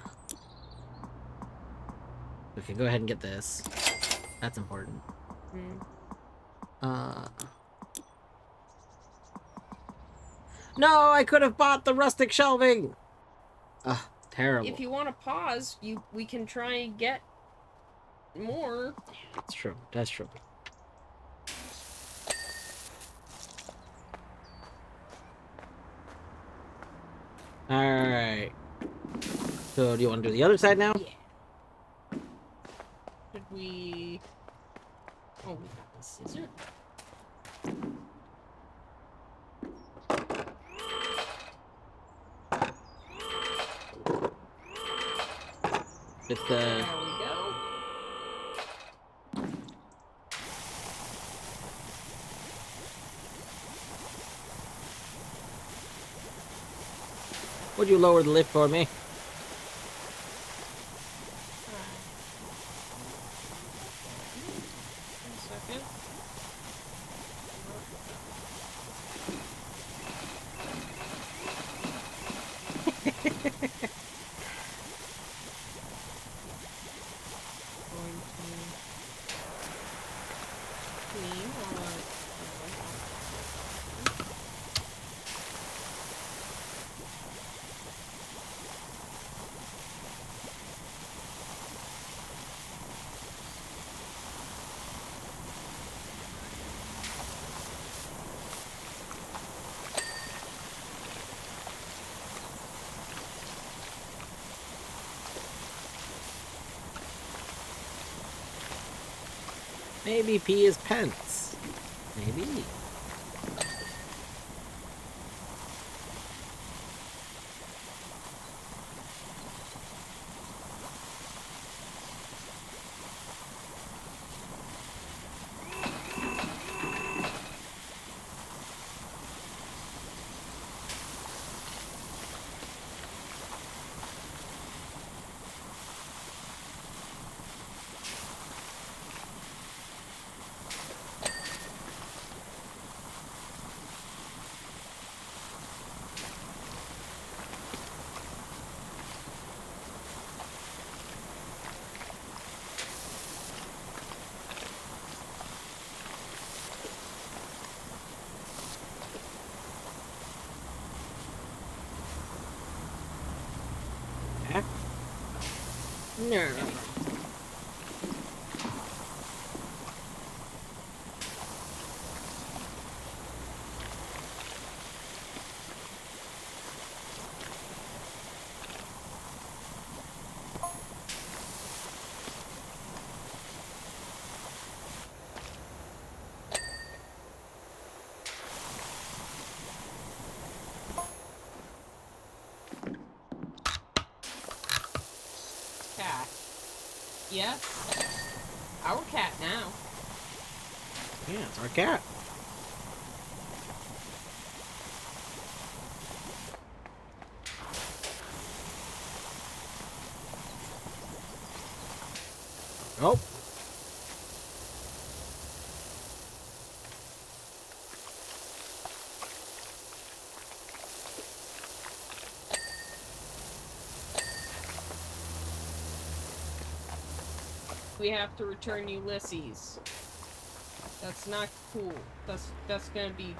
Speaker 1: We can go ahead and get this. That's important. No, I could have bought the rustic shelving! Ugh, terrible.
Speaker 2: If you want to pause, we can try and get more.
Speaker 1: That's true. That's true. Alright. So, do you want to do the other side now?
Speaker 2: Yeah. we... Oh, we got the scissor.
Speaker 1: It's
Speaker 2: There we go.
Speaker 1: Would you lower the lift for me?
Speaker 2: Second. Going to clean while
Speaker 1: Maybe P is pence. Maybe. No.
Speaker 2: cat. Yes. Our cat now.
Speaker 1: Yeah, it's our cat. Oh.
Speaker 2: We have to return Ulysses. That's not cool. That's gonna be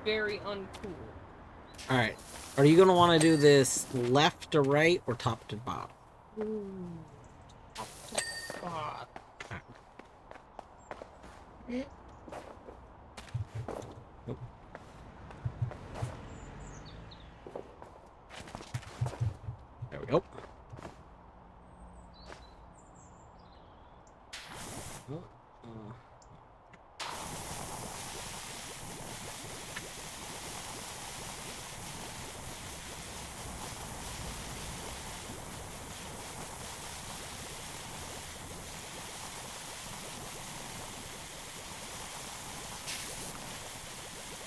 Speaker 2: very uncool.
Speaker 1: Alright. Are you going to want to do this left to right or top to bottom?
Speaker 2: Ooh. Top to bottom.
Speaker 1: Nope. There we go.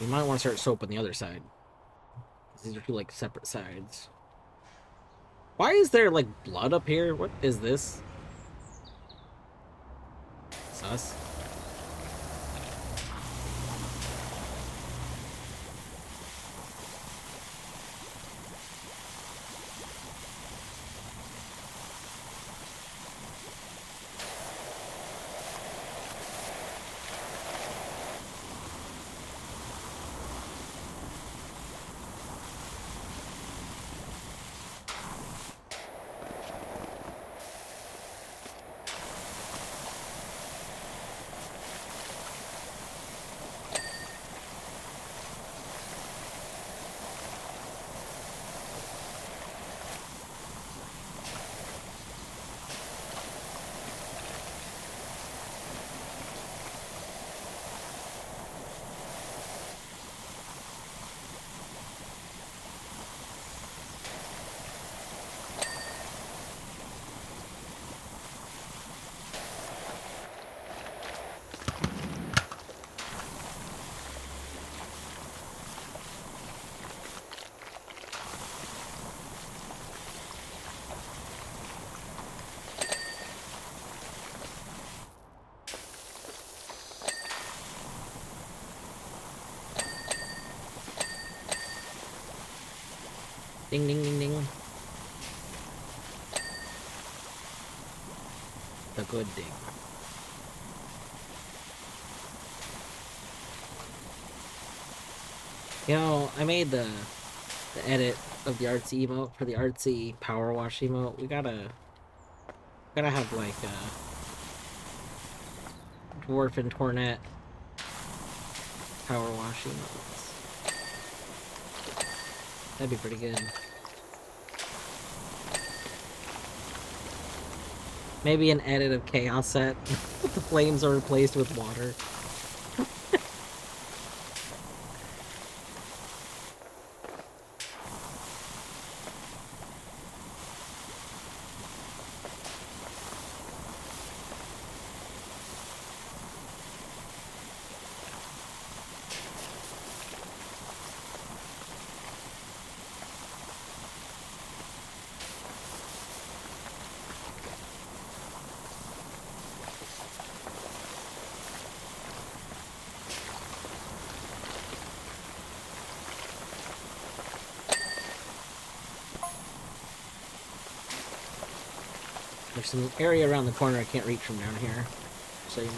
Speaker 1: You might want to start soap on the other side. These are two, like, separate sides. Why is there, like, blood up here? What is this? Sus. Ding, ding, ding, ding. The good ding. You know, I made the edit of the artsy emote for the artsy power wash emote. We gotta have like dwarf and tornet power wash emotes. That'd be pretty good. Maybe an edit of chaos set. The flames are replaced with water. There's some area around the corner I can't reach from down here, so you know.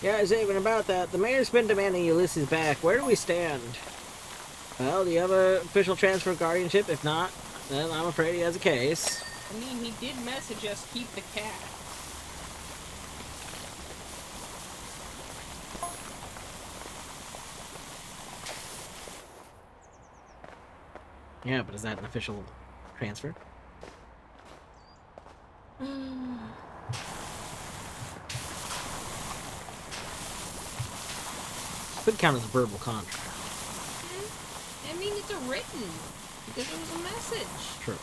Speaker 1: Yeah, it's even about that. The mayor's been demanding Ulysses back. Where do we stand? Well, do you have a official transfer of guardianship? If not, then I'm afraid he has a case.
Speaker 2: I mean, he did message us keep the cat.
Speaker 1: Yeah, but is that an official transfer? Could count as a verbal contract.
Speaker 2: I mean, it's a written, because it was a message.
Speaker 1: True.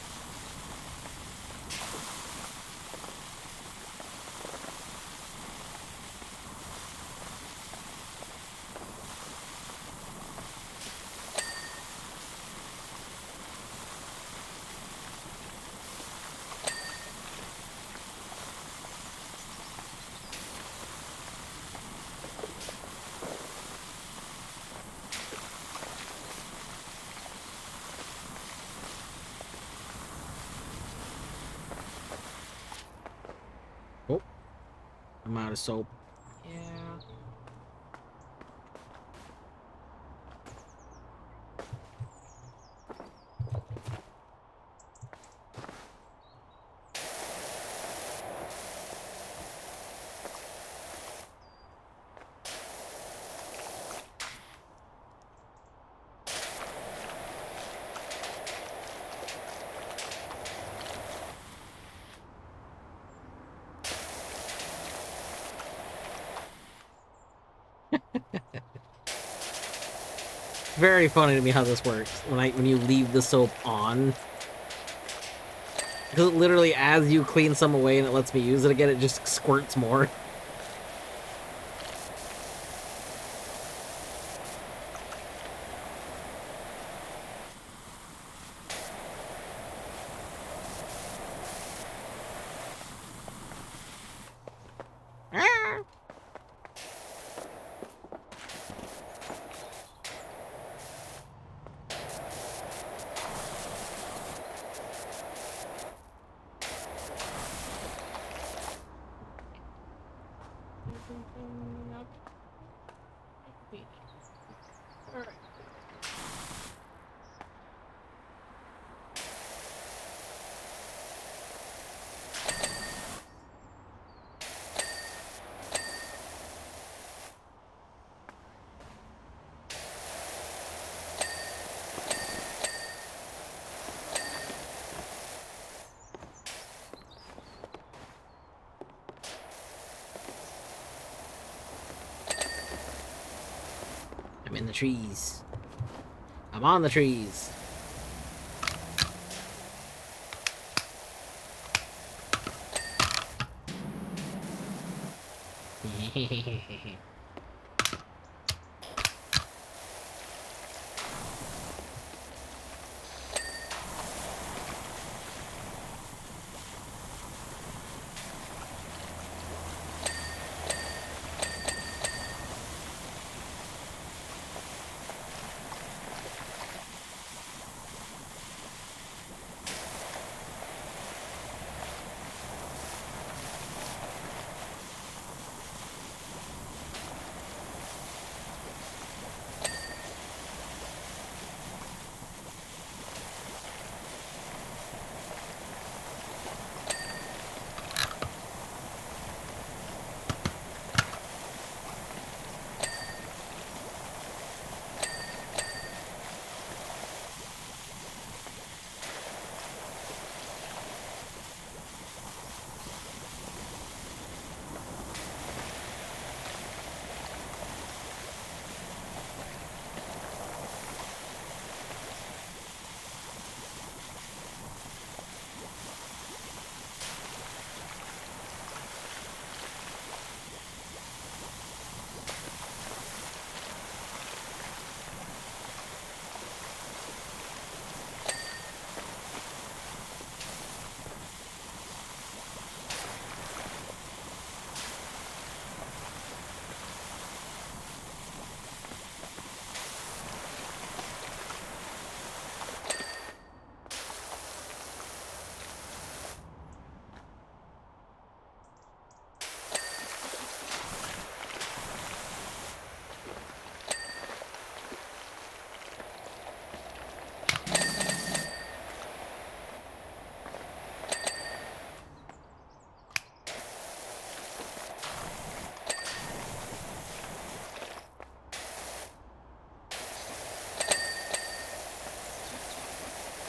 Speaker 1: Oh, I'm out of soap.
Speaker 2: Yeah.
Speaker 1: Very funny to me how this works when you leave the soap on. Because literally, as you clean some away and it lets me use it again, it just squirts more.
Speaker 2: Alright.
Speaker 1: I'm in the trees. I'm on the trees.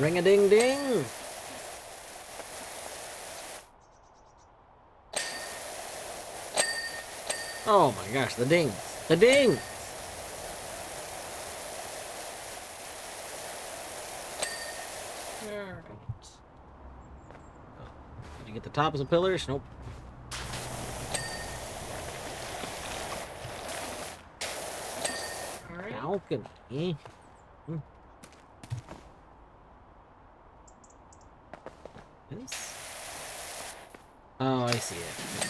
Speaker 1: Ring a ding ding. Oh my gosh, the dings. The dings!
Speaker 2: Alright.
Speaker 1: Did you get the tops of pillars? Nope.
Speaker 2: Alright.
Speaker 1: Balcony. This? Oh, I see it.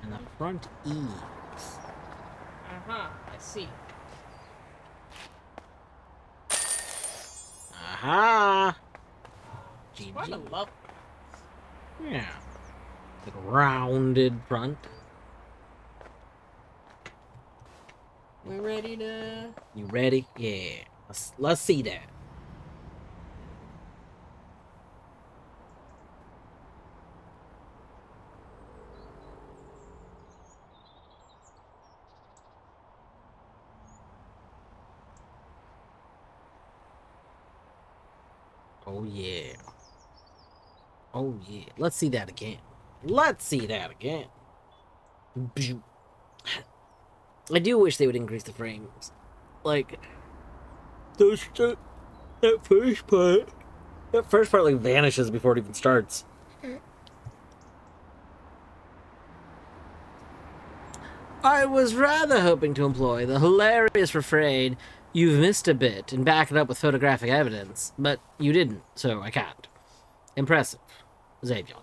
Speaker 1: And the front eaves.
Speaker 2: Uh-huh, I see.
Speaker 1: Aha!
Speaker 2: What a
Speaker 1: GG.
Speaker 2: love.
Speaker 1: Yeah. The rounded front.
Speaker 2: We ready to...
Speaker 1: You ready? Yeah. Let's see that. Oh yeah. Oh yeah. Let's see that again. Let's see that again. I do wish they would increase the frames. Like that first part. That first part like vanishes before it even starts. I was rather hoping to employ the hilarious refrain, "You've missed a bit," and back it up with photographic evidence, but you didn't, so I can't. Impressive. Xavier.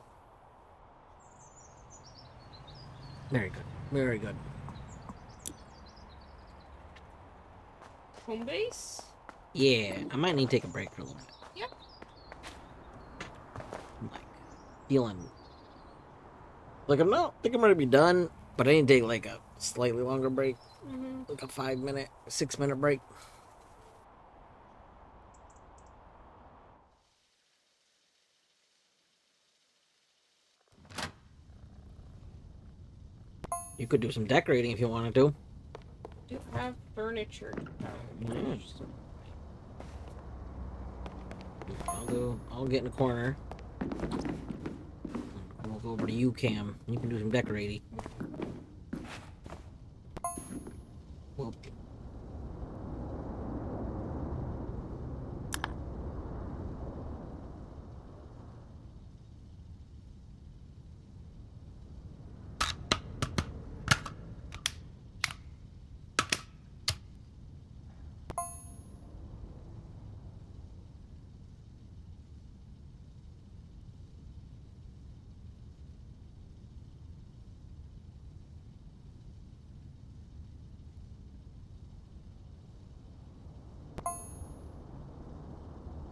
Speaker 1: Very good. Very good.
Speaker 2: Home base?
Speaker 1: Yeah, I might need to take a break for a little bit.
Speaker 2: Yep.
Speaker 1: I'm like feeling like I'm not think I'm gonna be done, but I need to take like a slightly longer break.
Speaker 2: Mm-hmm.
Speaker 1: Like a 5 minute, 6 minute break. You could do some decorating if you wanted to.
Speaker 2: Do have furniture.
Speaker 1: I'll get in the corner. We'll go over to you, Cam. You can do some decorating. Well,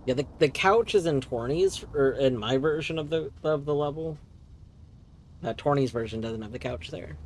Speaker 1: yeah, the couch is in 20s, or in my version of the level. That 20s version doesn't have the couch there.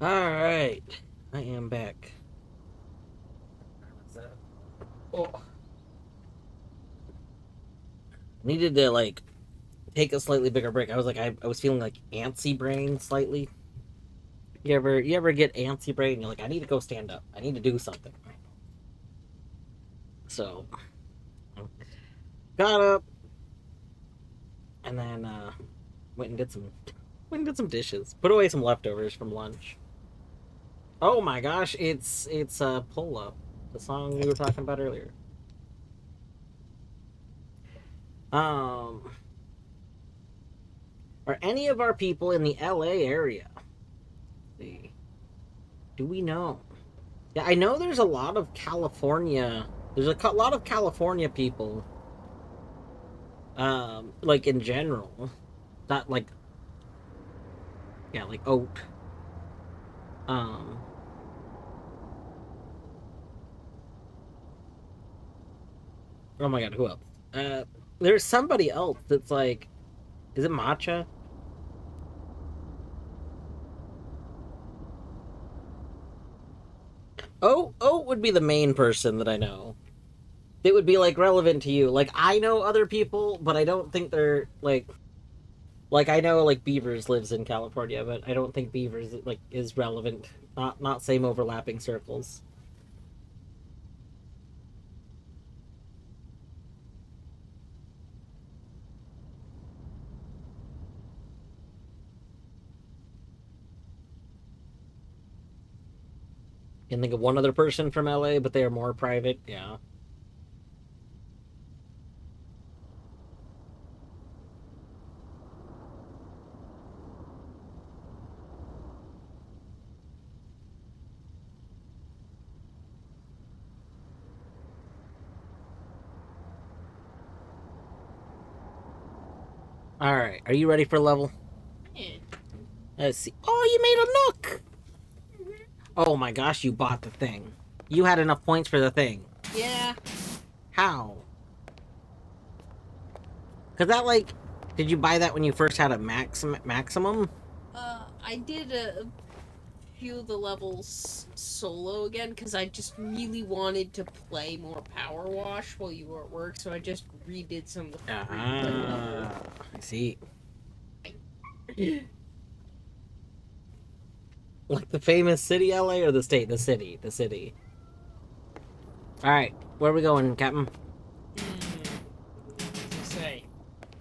Speaker 1: Alright. I am back. What's that? Oh. Needed to, like, take a slightly bigger break. I was feeling, like, antsy brain slightly. You ever get antsy brain and you're like, I need to go stand up. I need to do something. So, got up and then went and did some dishes. Put away some leftovers from lunch. Oh my gosh, it's Pull Up, the song we were talking about earlier. Um, are any of our people in the LA area? Let's see, do we know? Yeah, I know there's a lot of California. There's a lot of California people. Like in general, not like yeah, like Oat. Um, oh my God, who else? Uh, there's somebody else that's like, is it Matcha? Oat would be the main person that I know. It would be like relevant to you. Like I know other people, but I don't think they're like I know like Beavers lives in California, but I don't think Beavers like is relevant. Not same overlapping circles. Can think of one other person from LA, but they are more private. Yeah. All right. Are you ready for level?
Speaker 2: Yeah.
Speaker 1: Let's see. Oh, you made a nook. Oh my gosh, you bought the thing. You had enough points for the thing.
Speaker 2: Yeah.
Speaker 1: How? Cause that like, did you buy that when you first had a maximum?
Speaker 2: I did a few of the levels solo again because I just really wanted to play more Powerwash while you were at work, so I just redid some of the free play levels.
Speaker 1: I see. Like the famous city, LA, or the state? The city. The city. All right, where are we going, Captain?
Speaker 2: What to say?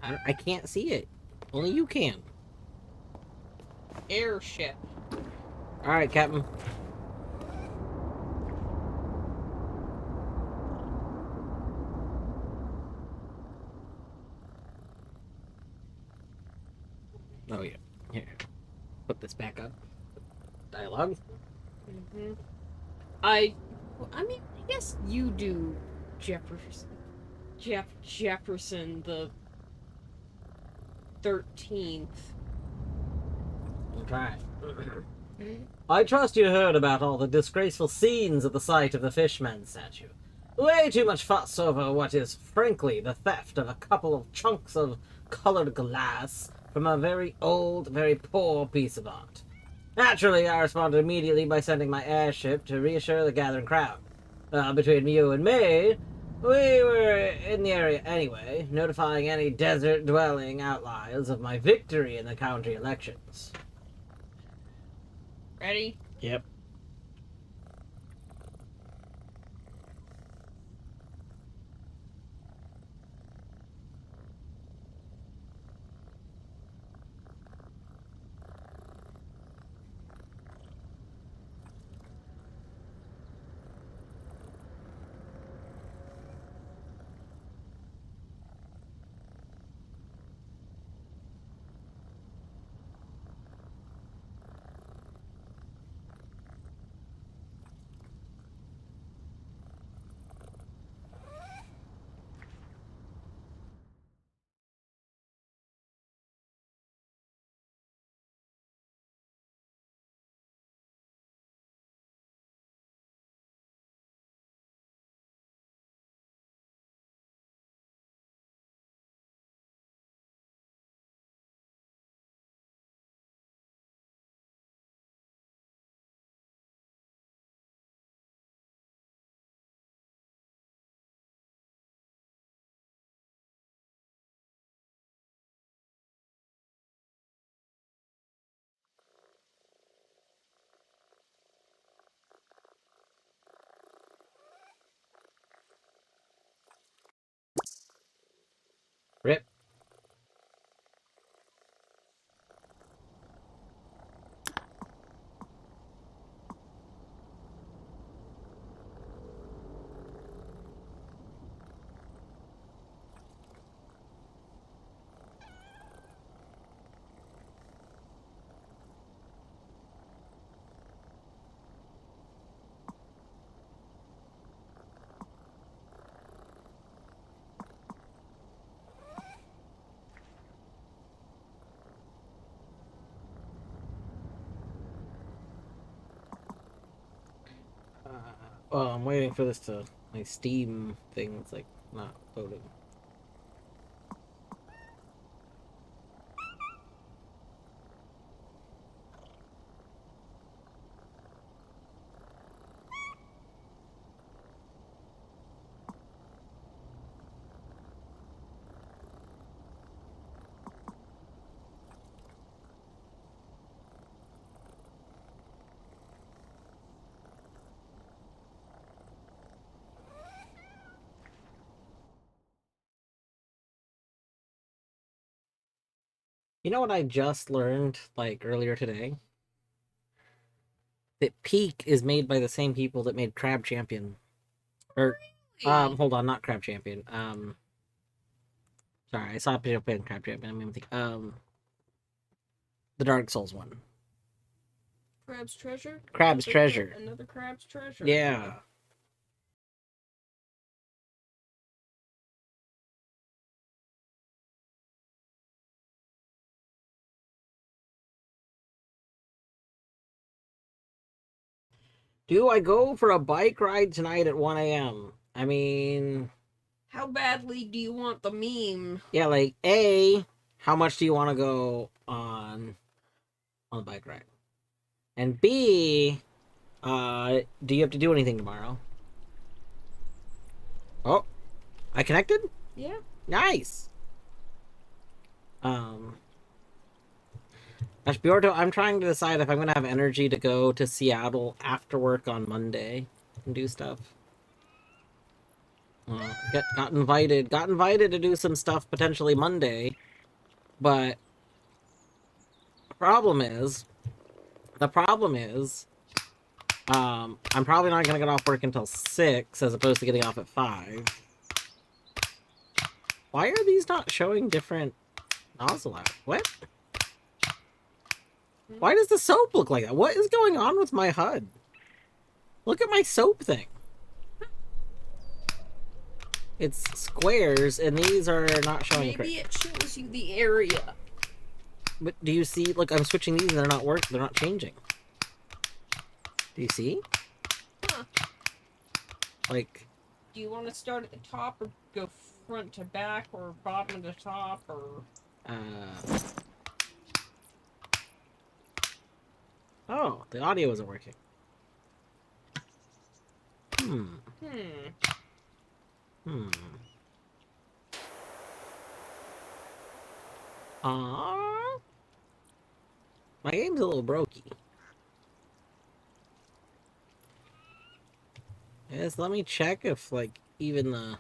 Speaker 1: I can't see it. Only you can.
Speaker 2: Airship.
Speaker 1: All right, Captain. Oh yeah. Here, put this back up. Dialogue.
Speaker 2: hmm I, I mean, I guess you do Jefferson, Jefferson the 13th.
Speaker 1: Okay. I trust you heard about all the disgraceful scenes at the site of the Fishman statue. Way too much fuss over what is, frankly, the theft of a couple of chunks of colored glass from a very old, very poor piece of art. Naturally, I responded immediately by sending my airship to reassure the gathering crowd. Between you and me, we were in the area anyway, notifying any desert-dwelling outliers of my victory in the county elections.
Speaker 2: Ready?
Speaker 1: Yep. Oh, I'm waiting for this to my Steam thing. It's like not loading. You know what I just learned like earlier today? That Peak is made by the same people that made Crab Champion. Or
Speaker 2: Really?
Speaker 1: hold on, not Crab Champion. Sorry, I saw a video playing Crab Champion. I mean, think the Dark Souls one.
Speaker 2: Crab's treasure?
Speaker 1: Crab's Treasure.
Speaker 2: Another crab's treasure. Huh.
Speaker 1: Yeah. Do I go for a bike ride tonight at 1 a.m.? I mean,
Speaker 2: How badly do you want the meme?
Speaker 1: yeah, like A, how much do you want to go on the bike ride? And B, do you have to do anything tomorrow? Oh, I connected?
Speaker 2: Yeah.
Speaker 1: Nice. Um Ashbiorto, I'm trying to decide if I'm gonna have energy to go to Seattle after work on Monday and do stuff. Got invited to do some stuff potentially Monday, but problem is the problem is I'm probably not gonna get off work until 6 as opposed to getting off at 5. Why are these not showing different nozzle out? What? Why does the soap look like that? What is going on with my HUD? Look at my soap thing. It's squares, and these are not showing.
Speaker 2: Maybe it shows you the area.
Speaker 1: But do you see? Look, I'm switching these, and they're not working. They're not changing. Do you see?
Speaker 2: Huh.
Speaker 1: Like,
Speaker 2: Do you want to start at the top or go front to back or bottom to top or?
Speaker 1: uh, oh, the audio isn't working. Hmm.
Speaker 2: Hmm.
Speaker 1: Hmm. Aww. My game's a little brokey. Yes, let me check if, like, even the...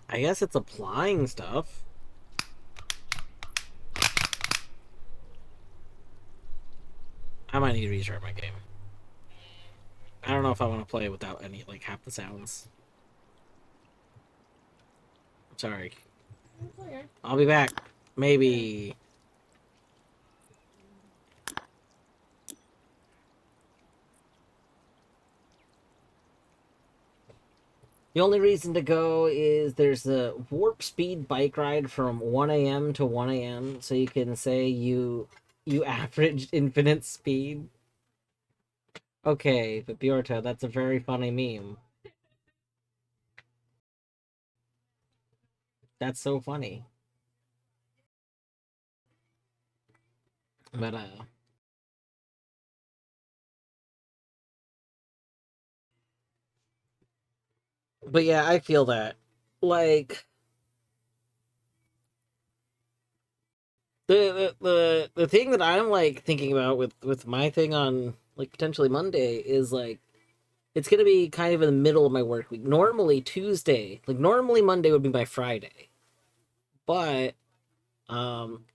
Speaker 1: I guess it's applying stuff. I might need to restart my game. I don't know if I want to play without any, like, half the sounds. Sorry.
Speaker 2: Okay.
Speaker 1: I'll be back. Maybe. The only reason to go is there's a warp speed bike ride from 1 a.m. to 1 a.m. So you can say you averaged infinite speed. Okay, but Bjorta, that's a very funny meme. That's so funny. But yeah, I feel that. Like the thing that I'm like thinking about with my thing on like potentially Monday is like it's gonna be kind of in the middle of my work week. Normally Tuesday, like normally Monday would be my Friday, but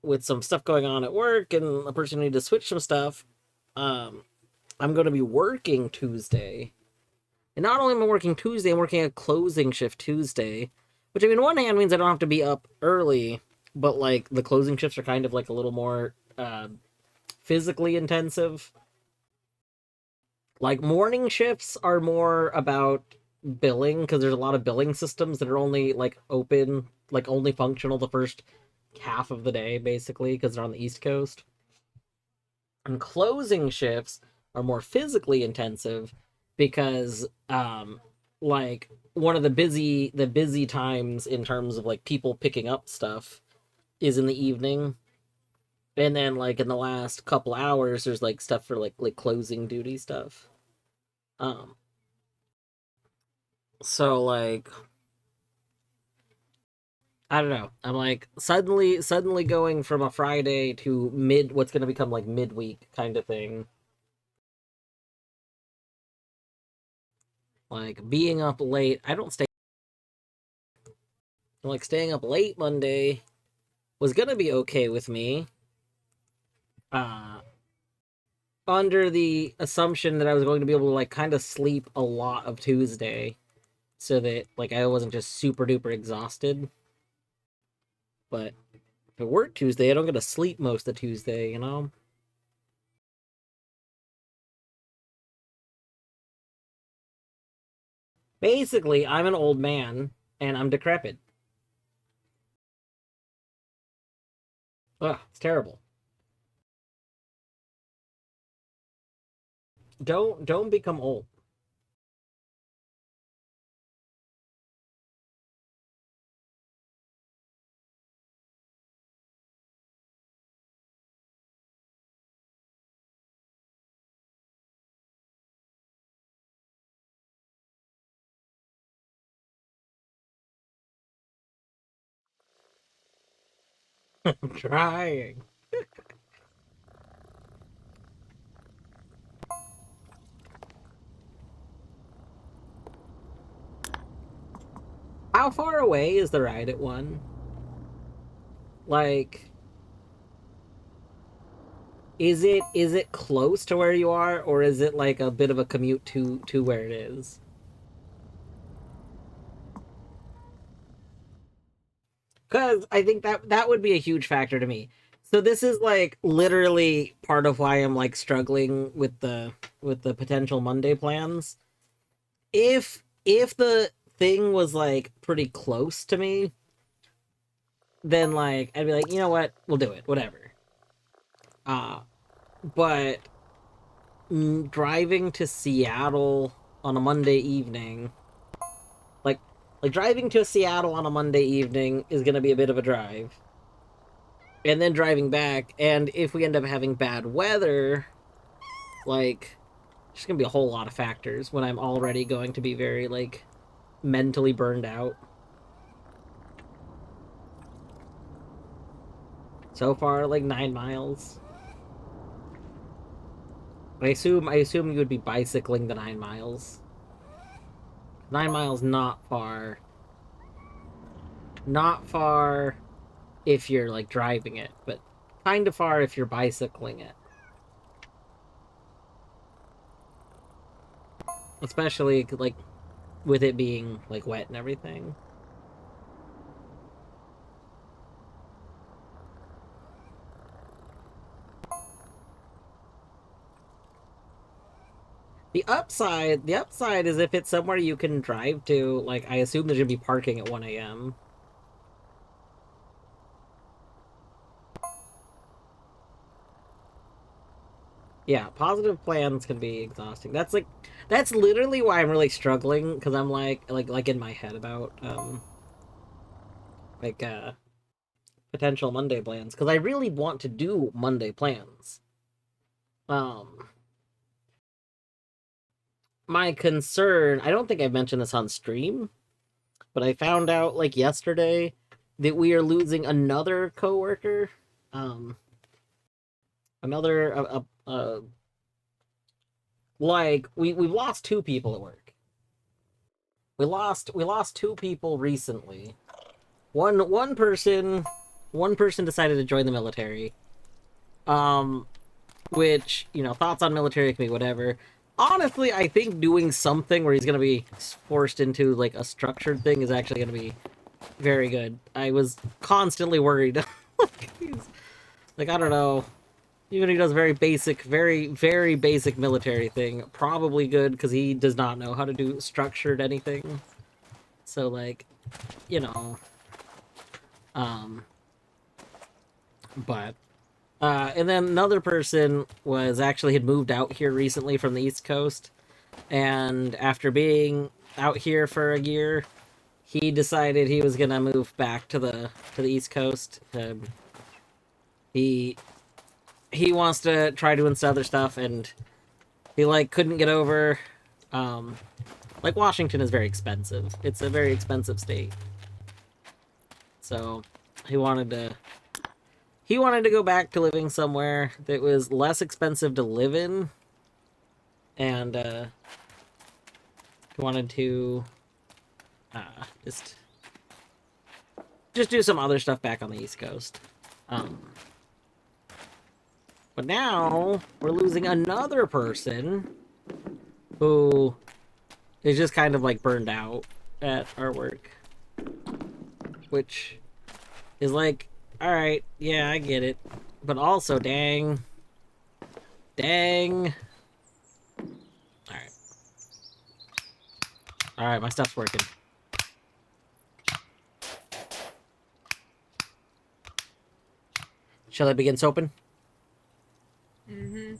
Speaker 1: with some stuff going on at work and a person need to switch some stuff, um, I'm gonna be working Tuesday. And not only am I working Tuesday, I'm working a closing shift Tuesday, which I mean, on one hand means I don't have to be up early, but like the closing shifts are kind of like a little more physically intensive. Like morning shifts are more about billing because there's a lot of billing systems that are only like open, like only functional the first half of the day, basically, because they're on the East Coast. And closing shifts are more physically intensive because like one of the busy times in terms of like people picking up stuff is in the evening. And then like in the last couple hours there's like stuff for like closing duty stuff. Um so like I don't know. I'm like suddenly going from a Friday to mid what's going to become like midweek kind of thing. Like being up late. I don't stay like staying up late Monday was going to be okay with me. Uh Under the assumption that I was going to be able to like kind of sleep a lot of Tuesday so that like I wasn't just super duper exhausted. But if it worked Tuesday, I don't get to sleep most of Tuesday, you know? Basically, I'm an old man and I'm decrepit. Ugh, it's terrible. Don't become old. I'm trying. How far away is the ride at one? Like, is it close to where you are, or is it like a bit of a commute to where it is? Because I think that would be a huge factor to me. So this is like literally part of why I'm like struggling with the potential Monday plans. If the thing was like pretty close to me, then like I'd be like, you know what, we'll do it, whatever. Uh but driving to Seattle on a Monday evening, like driving to Seattle on a Monday evening is gonna be a bit of a drive, and then driving back, and if we end up having bad weather, like there's gonna be a whole lot of factors when I'm already going to be very like mentally burned out. So far, like 9 miles. I assume you would be bicycling the 9 miles. 9 miles not far. Not far if you're like driving it, but kind of far if you're bicycling it. Especially like with it being like wet and everything. The upside is if it's somewhere you can drive to, like I assume there's gonna be parking at 1 a.m. Yeah, positive plans can be exhausting. That's literally why I'm really struggling because I'm like in my head about like potential Monday plans because I really want to do Monday plans. Um my concern, I don't think I've mentioned this on stream, but I found out like yesterday that we are losing another coworker. Um another like we've lost two people at work. We lost two people recently. One person decided to join the military. Um which, thoughts on military can be whatever. Honestly, I think doing something where he's gonna be forced into like a structured thing is actually gonna be very good. I was constantly worried. like I don't know. Even if he does very, very basic military thing, probably good because he does not know how to do structured anything. So like, you know, um, but And then another person was actually had moved out here recently from the East Coast, and after being out here for a year, he decided he was gonna move back to the East Coast. He he wants to try doing some other stuff, and he like couldn't get over. Um, like Washington is very expensive. It's a very expensive state, so he wanted to he wanted to go back to living somewhere that was less expensive to live in, and he wanted to just do some other stuff back on the East Coast. Um, but now we're losing another person who is just kind of like burned out at our work, which is like, all right, yeah, I get it, but also, dang. All right, my stuff's working. Shall I begin soaping?
Speaker 2: Mm-hmm.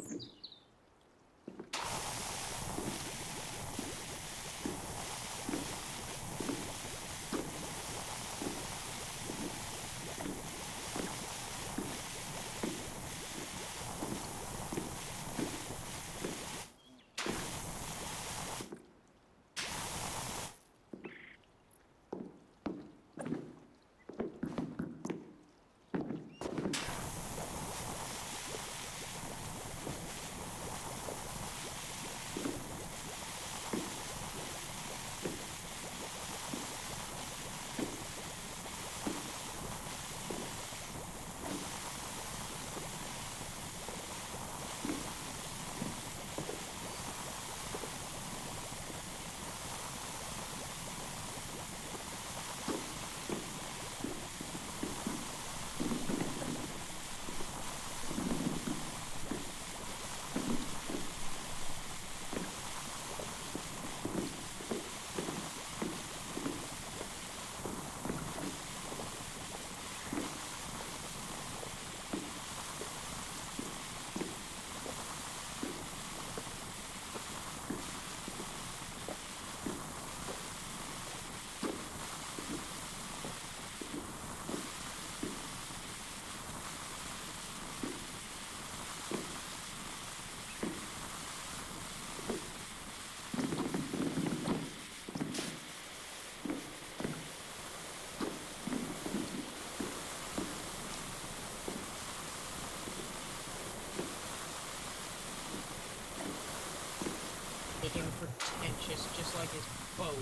Speaker 2: Making pretentious, just like his boat.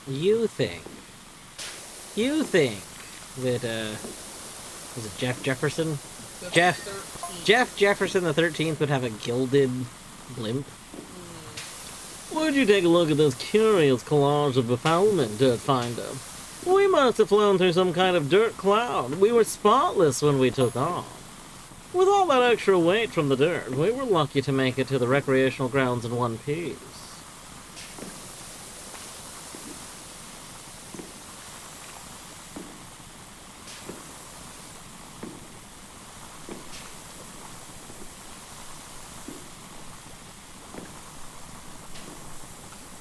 Speaker 1: You think that was it Jeff Jefferson?
Speaker 2: The
Speaker 1: Jeff
Speaker 2: 13th.
Speaker 1: Jeff Jefferson the 13th would have a gilded blimp? Would you take a look at this curious collage of befoulment, Dirt Finder? We must have flown through some kind of dirt cloud. We were spotless when we took off. With all that extra weight from the dirt, we were lucky to make it to the recreational grounds in one piece.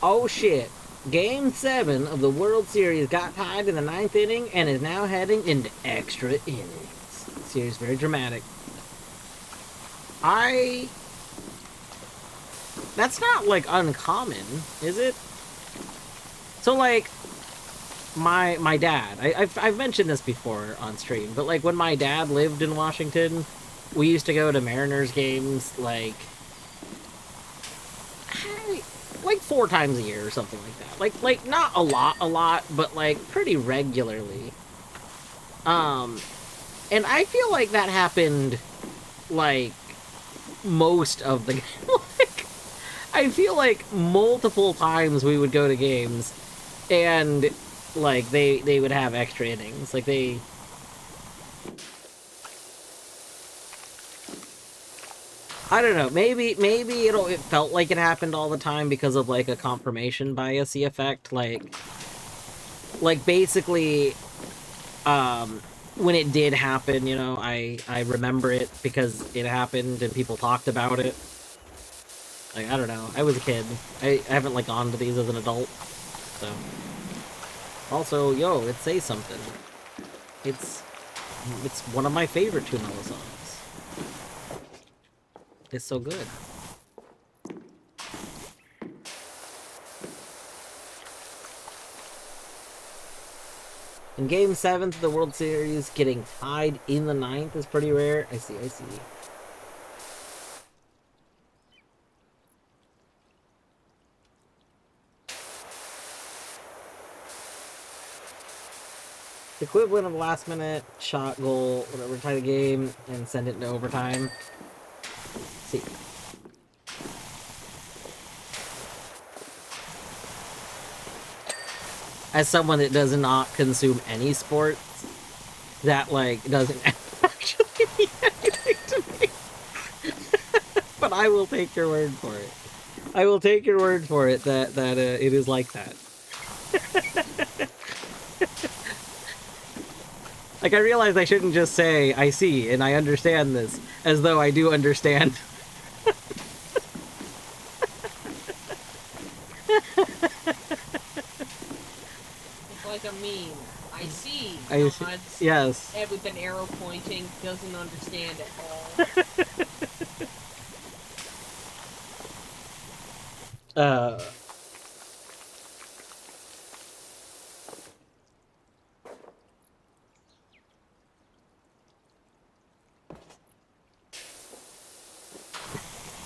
Speaker 1: Oh shit. Game 7 of the World Series got tied in the ninth inning and is now heading into extra innings. Series very dramatic. That's not like uncommon, is it? So like my dad, I've mentioned this before on stream, but like when my dad lived in Washington, we used to go to Mariners games like 4 times a year or something like that. Like not a lot, but like pretty regularly. And I feel like that happened like most of the like I feel like multiple times we would go to games and like they would have extra innings. Like they I don't know. Maybe it felt like it happened all the time because of like a confirmation biasy effect. Like basically, um, when it did happen, you know, I remember it because it happened and people talked about it. Like, I don't know. I was a kid. I haven't, like, gone to these as an adult, so. Also, yo, it says something. It's one of my favorite Two Mellow songs. It's so good. In Game 7th of the World Series, getting tied in the 9th is pretty rare. I see. The equivalent of last-minute shot goal, whatever, tie the game, and send it into overtime. See. As someone that does not consume any sports, that, like, doesn't actually mean anything to me. But I will take your word for it. I will take your word for it that it is like that. Like, I realize I shouldn't just say, I see, and I understand this, as though I do understand.
Speaker 2: It's like a meme. I see.
Speaker 1: Nods, yes.
Speaker 2: And with an arrow pointing, doesn't understand at all.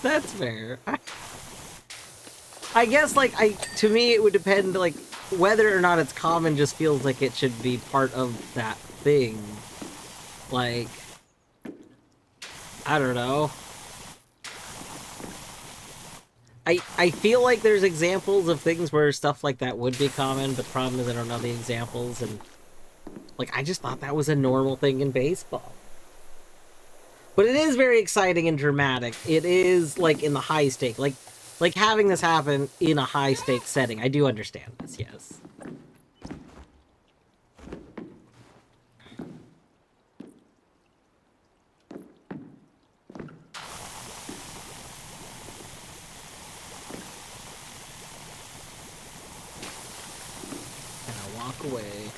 Speaker 1: That's fair. I guess, like, to me, it would depend, like, whether or not it's common just feels like it should be part of that thing. Like, I don't know. I feel like there's examples of things where stuff like that would be common, but the problem is I don't know the examples, and, like, I just thought that was a normal thing in baseball. But it is very exciting and dramatic. It is, like, in the high stake. Like having this happen in a high stake setting. I do understand this, yes. And I walk away.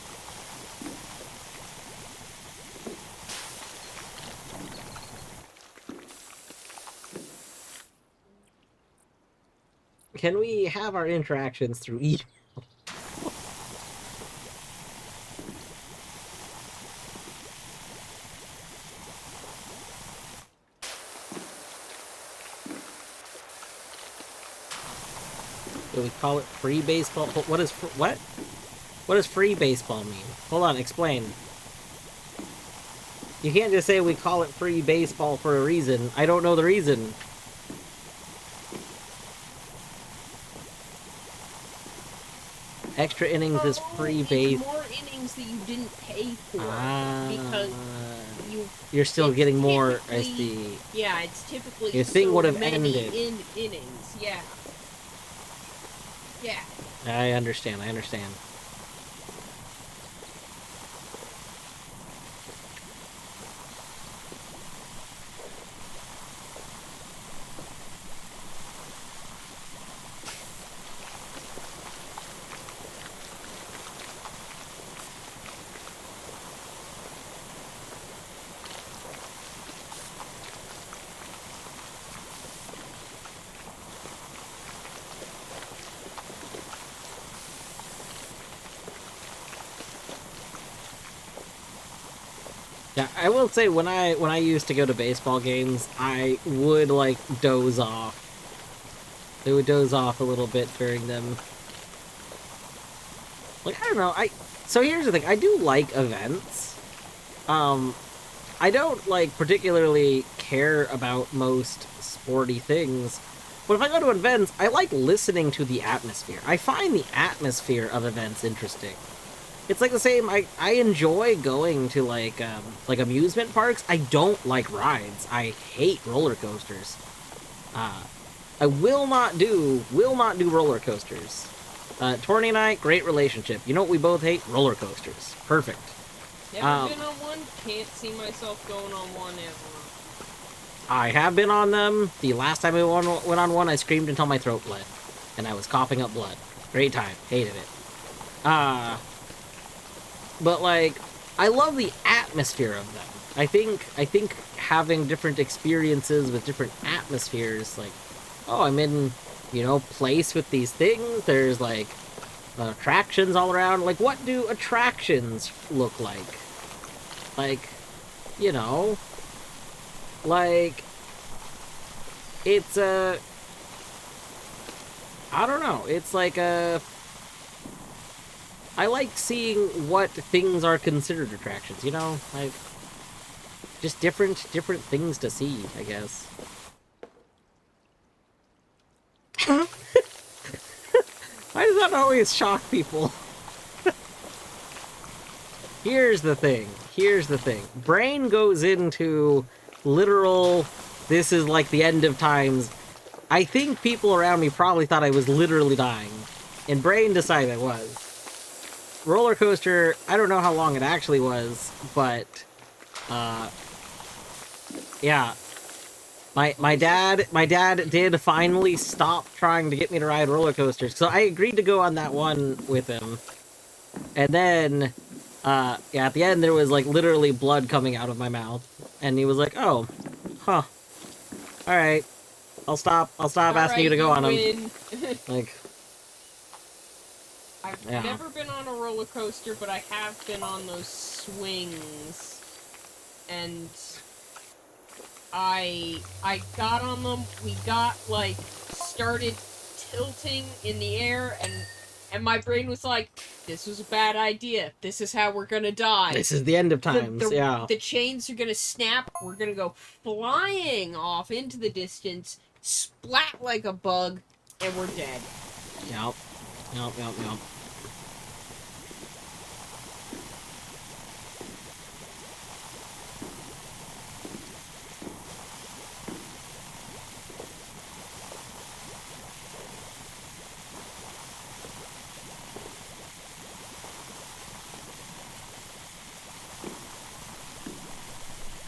Speaker 1: Can we have our interactions through email? Do we call it free baseball? What is what? What does free baseball mean? Hold on, explain. You can't just say we call it free baseball for a reason. I don't know the reason. Extra innings is free base.
Speaker 2: More innings that you didn't pay for because you're
Speaker 1: still getting more as the
Speaker 2: it's typically
Speaker 1: your thing
Speaker 2: so
Speaker 1: would have
Speaker 2: many
Speaker 1: ended.
Speaker 2: Innings, yeah.
Speaker 1: I understand. Yeah, I will say when I used to go to baseball games, I would like doze off. I would doze off a little bit during them. Like, I don't know, so here's the thing, I do like events. I don't like particularly care about most sporty things, but if I go to events, I like listening to the atmosphere. I find the atmosphere of events interesting. It's like the same, I enjoy going to, like amusement parks. I don't like rides. I hate roller coasters. I will not do roller coasters. Torny and I, great relationship. You know what we both hate? Roller coasters. Perfect.
Speaker 2: Never been on one. Can't see myself going on one ever.
Speaker 1: I have been on them. The last time I went on one, I screamed until my throat bled. And I was coughing up blood. Great time. Hated it. But, like, I love the atmosphere of them. I think having different experiences with different atmospheres, like, oh, I'm in, you know, place with these things. There's, like, attractions all around. Like, what do attractions look like? Like, you know, like, it's a, I don't know, it's like a, I like seeing what things are considered attractions, you know, like, just different things to see, I guess. Why does that always shock people? Here's the thing. Brain goes into literal, this is like the end of times. I think people around me probably thought I was literally dying. And Brain decided I was. Roller coaster, I don't know how long it actually was, but, yeah. My dad did finally stop trying to get me to ride roller coasters, so I agreed to go on that one with him. And then, yeah, at the end there was like literally blood coming out of my mouth, and he was like, "Oh, huh, all right, I'll stop asking you to go on them." Like,
Speaker 2: I've
Speaker 1: yeah.
Speaker 2: never been on a roller coaster, but I have been on those swings, and I got on them. We got like started tilting in the air, and my brain was like, "This was a bad idea. This is how we're gonna die.
Speaker 1: This is the end of times." Yeah.
Speaker 2: The chains are gonna snap. We're gonna go flying off into the distance, splat like a bug, and we're dead.
Speaker 1: Yep.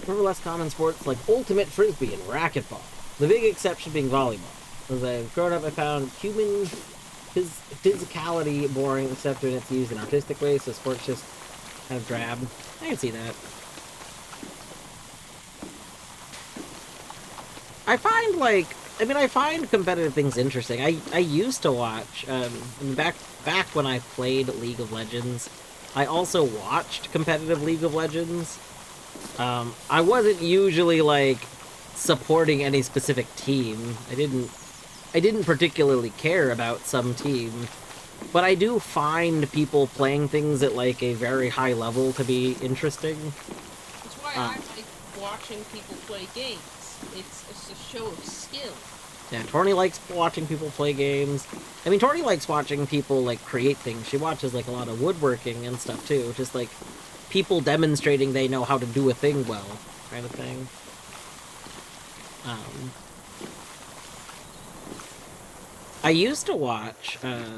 Speaker 1: Remember less common sports like ultimate frisbee and racquetball. The big exception being volleyball. As I've grown up, I found human physicality boring, except when it's used in artistic ways. So sports just kind of drab. I can see that. I find competitive things interesting. I used to watch back when I played League of Legends. I also watched competitive League of Legends. I wasn't usually like supporting any specific team. I didn't particularly care about some team, but I do find people playing things at like a very high level to be interesting.
Speaker 2: That's why I like watching people play games. It's a show of skill.
Speaker 1: Yeah, Torny likes watching people play games. I mean, Torny likes watching people like create things. She watches like a lot of woodworking and stuff too, just like people demonstrating they know how to do a thing well, kind of thing. I used to watch a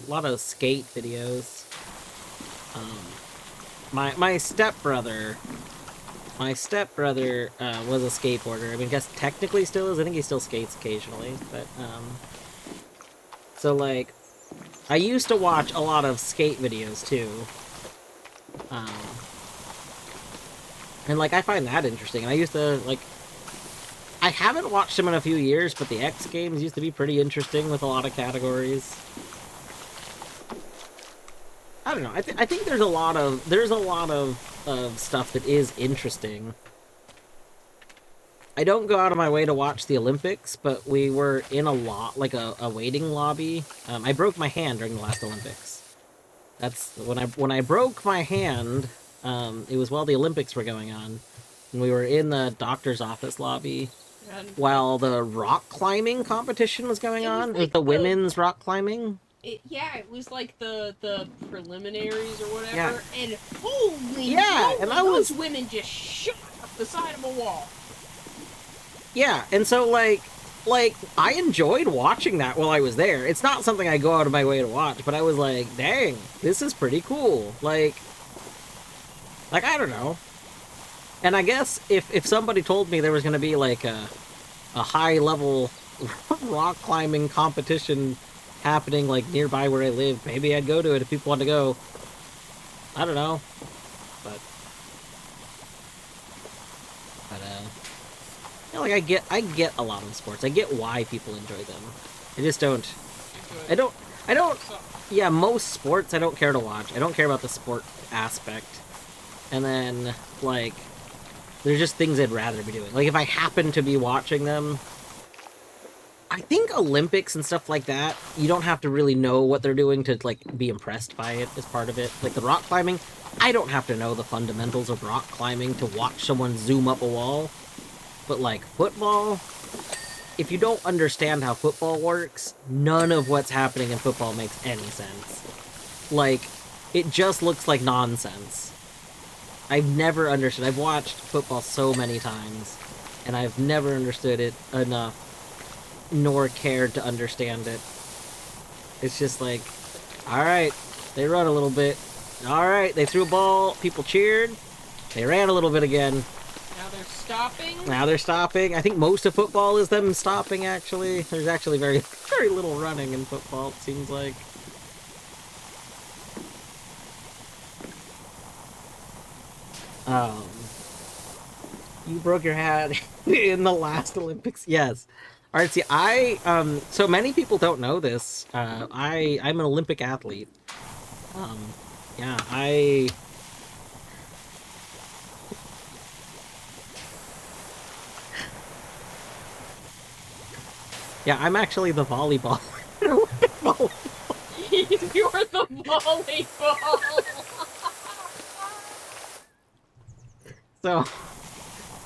Speaker 1: lot of skate videos. My stepbrother was a skateboarder. I mean, I guess technically still is. I think he still skates occasionally, but so like, I used to watch a lot of skate videos too. And like, I find that interesting. And I used to like, I haven't watched them in a few years, but the X Games used to be pretty interesting with a lot of categories. I don't know. I think there's a lot of stuff that is interesting. I don't go out of my way to watch the Olympics, but we were in a waiting lobby. I broke my hand during the last Olympics. That's when I broke my hand. It was while the Olympics were going on, and we were in the doctor's office lobby while the rock climbing competition was going on. It was the women's rock climbing.
Speaker 2: It was like the preliminaries or whatever,
Speaker 1: Yeah.
Speaker 2: and holy
Speaker 1: Yeah,
Speaker 2: moly,
Speaker 1: and I was-
Speaker 2: those women just shot up the side of a wall.
Speaker 1: Yeah, and so like I enjoyed watching that while I was there. It's not something I go out of my way to watch, but I was like, dang, this is pretty cool. Like, Like, I don't know. And I guess if somebody told me there was going to be like a high level rock climbing competition happening like nearby where I live, maybe I'd go to it if people want to go. I don't know, but like I get a lot of sports. I get why people enjoy them. I just don't. I don't. I don't. Yeah, most sports I don't care to watch. I don't care about the sport aspect. And then like, there's just things I'd rather be doing. Like if I happen to be watching them, I think Olympics and stuff like that, you don't have to really know what they're doing to like be impressed by it as part of it. Like the rock climbing, I don't have to know the fundamentals of rock climbing to watch someone zoom up a wall. But like football, if you don't understand how football works, none of what's happening in football makes any sense. Like, it just looks like nonsense. I've never understood. I've watched football so many times, and I've never understood it enough, nor cared to understand it. It's just like, alright, they run a little bit. Alright, they threw a ball, people cheered, they ran a little bit again.
Speaker 2: Now they're stopping?
Speaker 1: Now they're stopping. I think most of football is them stopping, actually. There's actually very, very little running in football, it seems like. You broke your hand in the last Olympics. Yes. Alright, see, so many people don't know this. I'm an Olympic athlete. Yeah, Yeah, I'm actually the volleyball.
Speaker 2: You're the volleyball!
Speaker 1: So,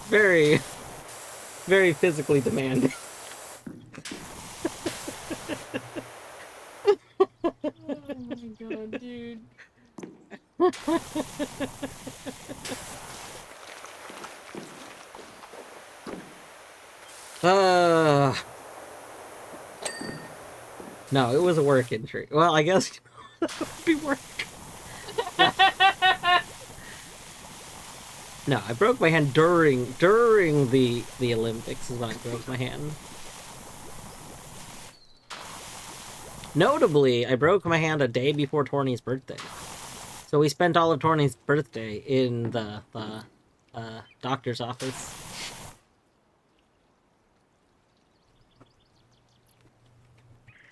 Speaker 1: very, very physically demanding.
Speaker 2: Oh my god, dude.
Speaker 1: No, it was a work injury. Well, I guess it would be work. No, I broke my hand during the Olympics is when I broke my hand. Notably, I broke my hand a day before Torny's birthday. So we spent all of Torny's birthday in the doctor's office.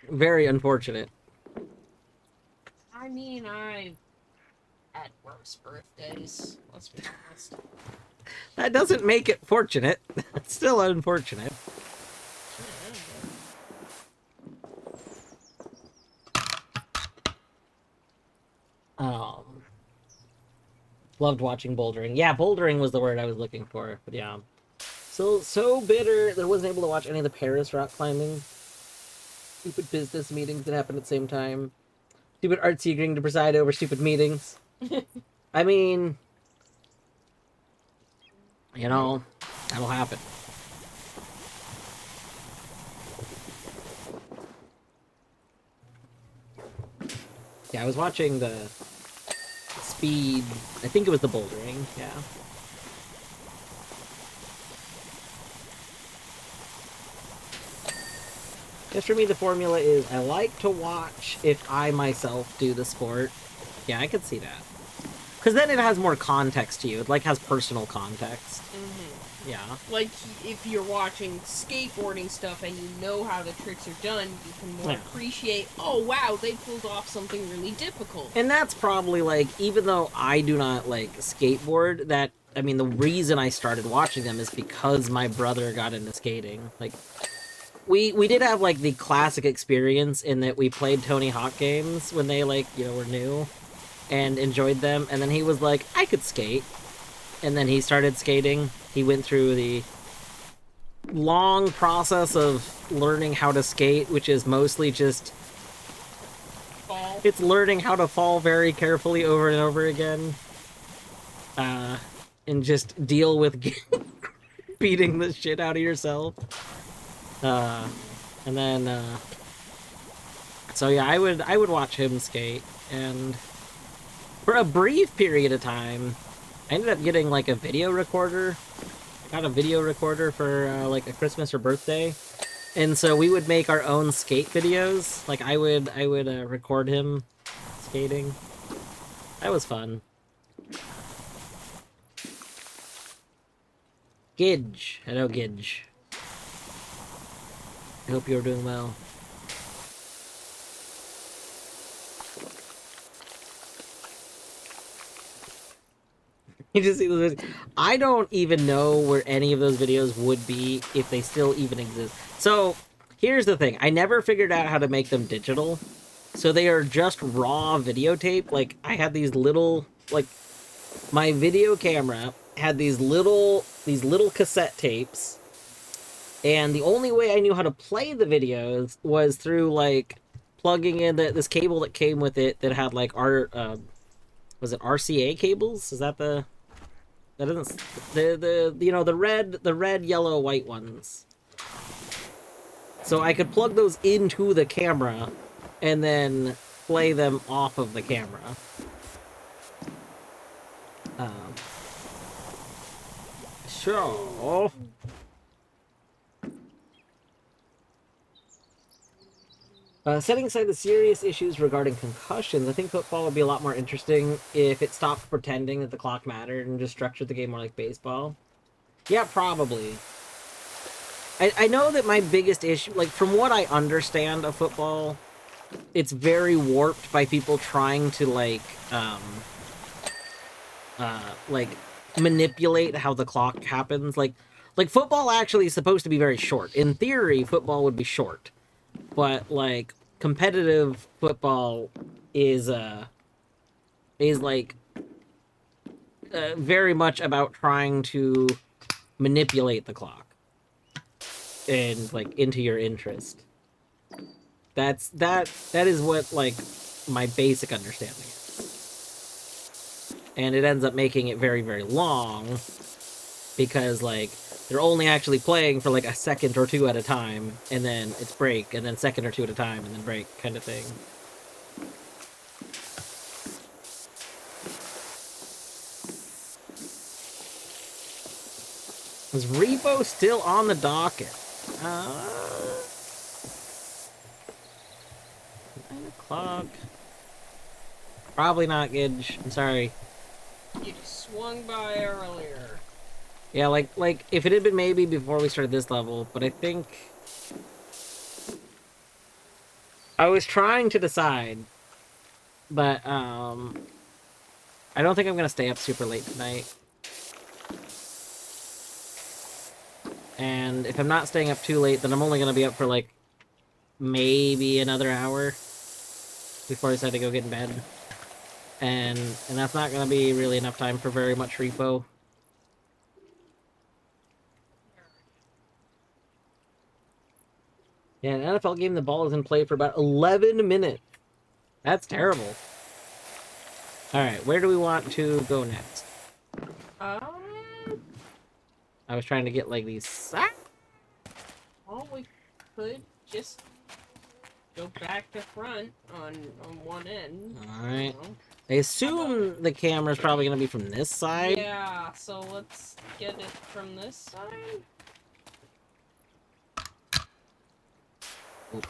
Speaker 1: Very unfortunate.
Speaker 2: I mean, I've had worse birthdays. Let's be honest.
Speaker 1: That doesn't make it fortunate. It's still unfortunate. Loved watching bouldering. Yeah, bouldering was the word I was looking for. But yeah. So bitter that I wasn't able to watch any of the Paris rock climbing. Stupid business meetings that happened at the same time. Stupid artsy agreeing to preside over stupid meetings. I mean, you know, that'll happen. Yeah, I was watching the speed. I think it was the bouldering. Yeah. Just for me, the formula is I like to watch if I myself do the sport. Yeah, I could see that. Because then it has more context to you. It, like, has personal context.
Speaker 2: Mm-hmm.
Speaker 1: Yeah.
Speaker 2: Like, if you're watching skateboarding stuff and you know how the tricks are done, you can more appreciate, oh, wow, they pulled off something really difficult.
Speaker 1: And that's probably, like, even though I do not, like, skateboard, that, I mean, the reason I started watching them is because my brother got into skating. Like, we did have, like, the classic experience in that we played Tony Hawk games when they, like, you know, were new and enjoyed them. And then he was like, I could skate. And then he started skating. He went through the long process of learning how to skate, which is mostly just...
Speaker 2: Fall.
Speaker 1: It's learning how to fall very carefully over and over again. And just deal with beating the shit out of yourself. And then, so yeah, I would watch him skate, and for a brief period of time, I ended up getting like a video recorder. Got a video recorder for like a Christmas or birthday, and so we would make our own skate videos. Like I would record him skating. That was fun. Gidge, hello Gidge. I hope you're doing well. You just see those videos. I don't even know where any of those videos would be if they still even exist. So here's the thing: I never figured out how to make them digital. So they are just raw videotape. Like I had these little, like my video camera had these little cassette tapes, and the only way I knew how to play the videos was through like plugging in this cable that came with it that had like was it RCA cables? Is that the that doesn't the you know the red yellow white ones. So I could plug those into the camera and then play them off of the camera. So setting aside the serious issues regarding concussions, I think football would be a lot more interesting if it stopped pretending that the clock mattered and just structured the game more like baseball. Yeah, probably. I know that my biggest issue, like from what I understand of football, it's very warped by people trying to like manipulate how the clock happens. Like football actually is supposed to be very short. In theory, football would be short, but like competitive football is like very much about trying to manipulate the clock and like into your interest. That is what like my basic understanding is. And it ends up making it very, very long because like they're only actually playing for like a second or two at a time, and then it's break, and then second or two at a time, and then break kind of thing. Is Repo still on the docket? 9 o'clock. Probably not, Gidge. I'm sorry.
Speaker 2: You just swung by earlier.
Speaker 1: Yeah, like if it had been maybe before we started this level, but I think I was trying to decide, but I don't think I'm gonna stay up super late tonight. And if I'm not staying up too late, then I'm only gonna be up for like maybe another hour before I decide to go get in bed. And that's not gonna be really enough time for very much repo. Yeah, an NFL game, the ball is in play for about 11 minutes. That's terrible. Alright, where do we want to go next? I was trying to get like these.
Speaker 2: Well, we could just go back to front on one end.
Speaker 1: Alright. I assume the camera's probably going to be from this side.
Speaker 2: Yeah, so let's get it from this side.
Speaker 1: Oop.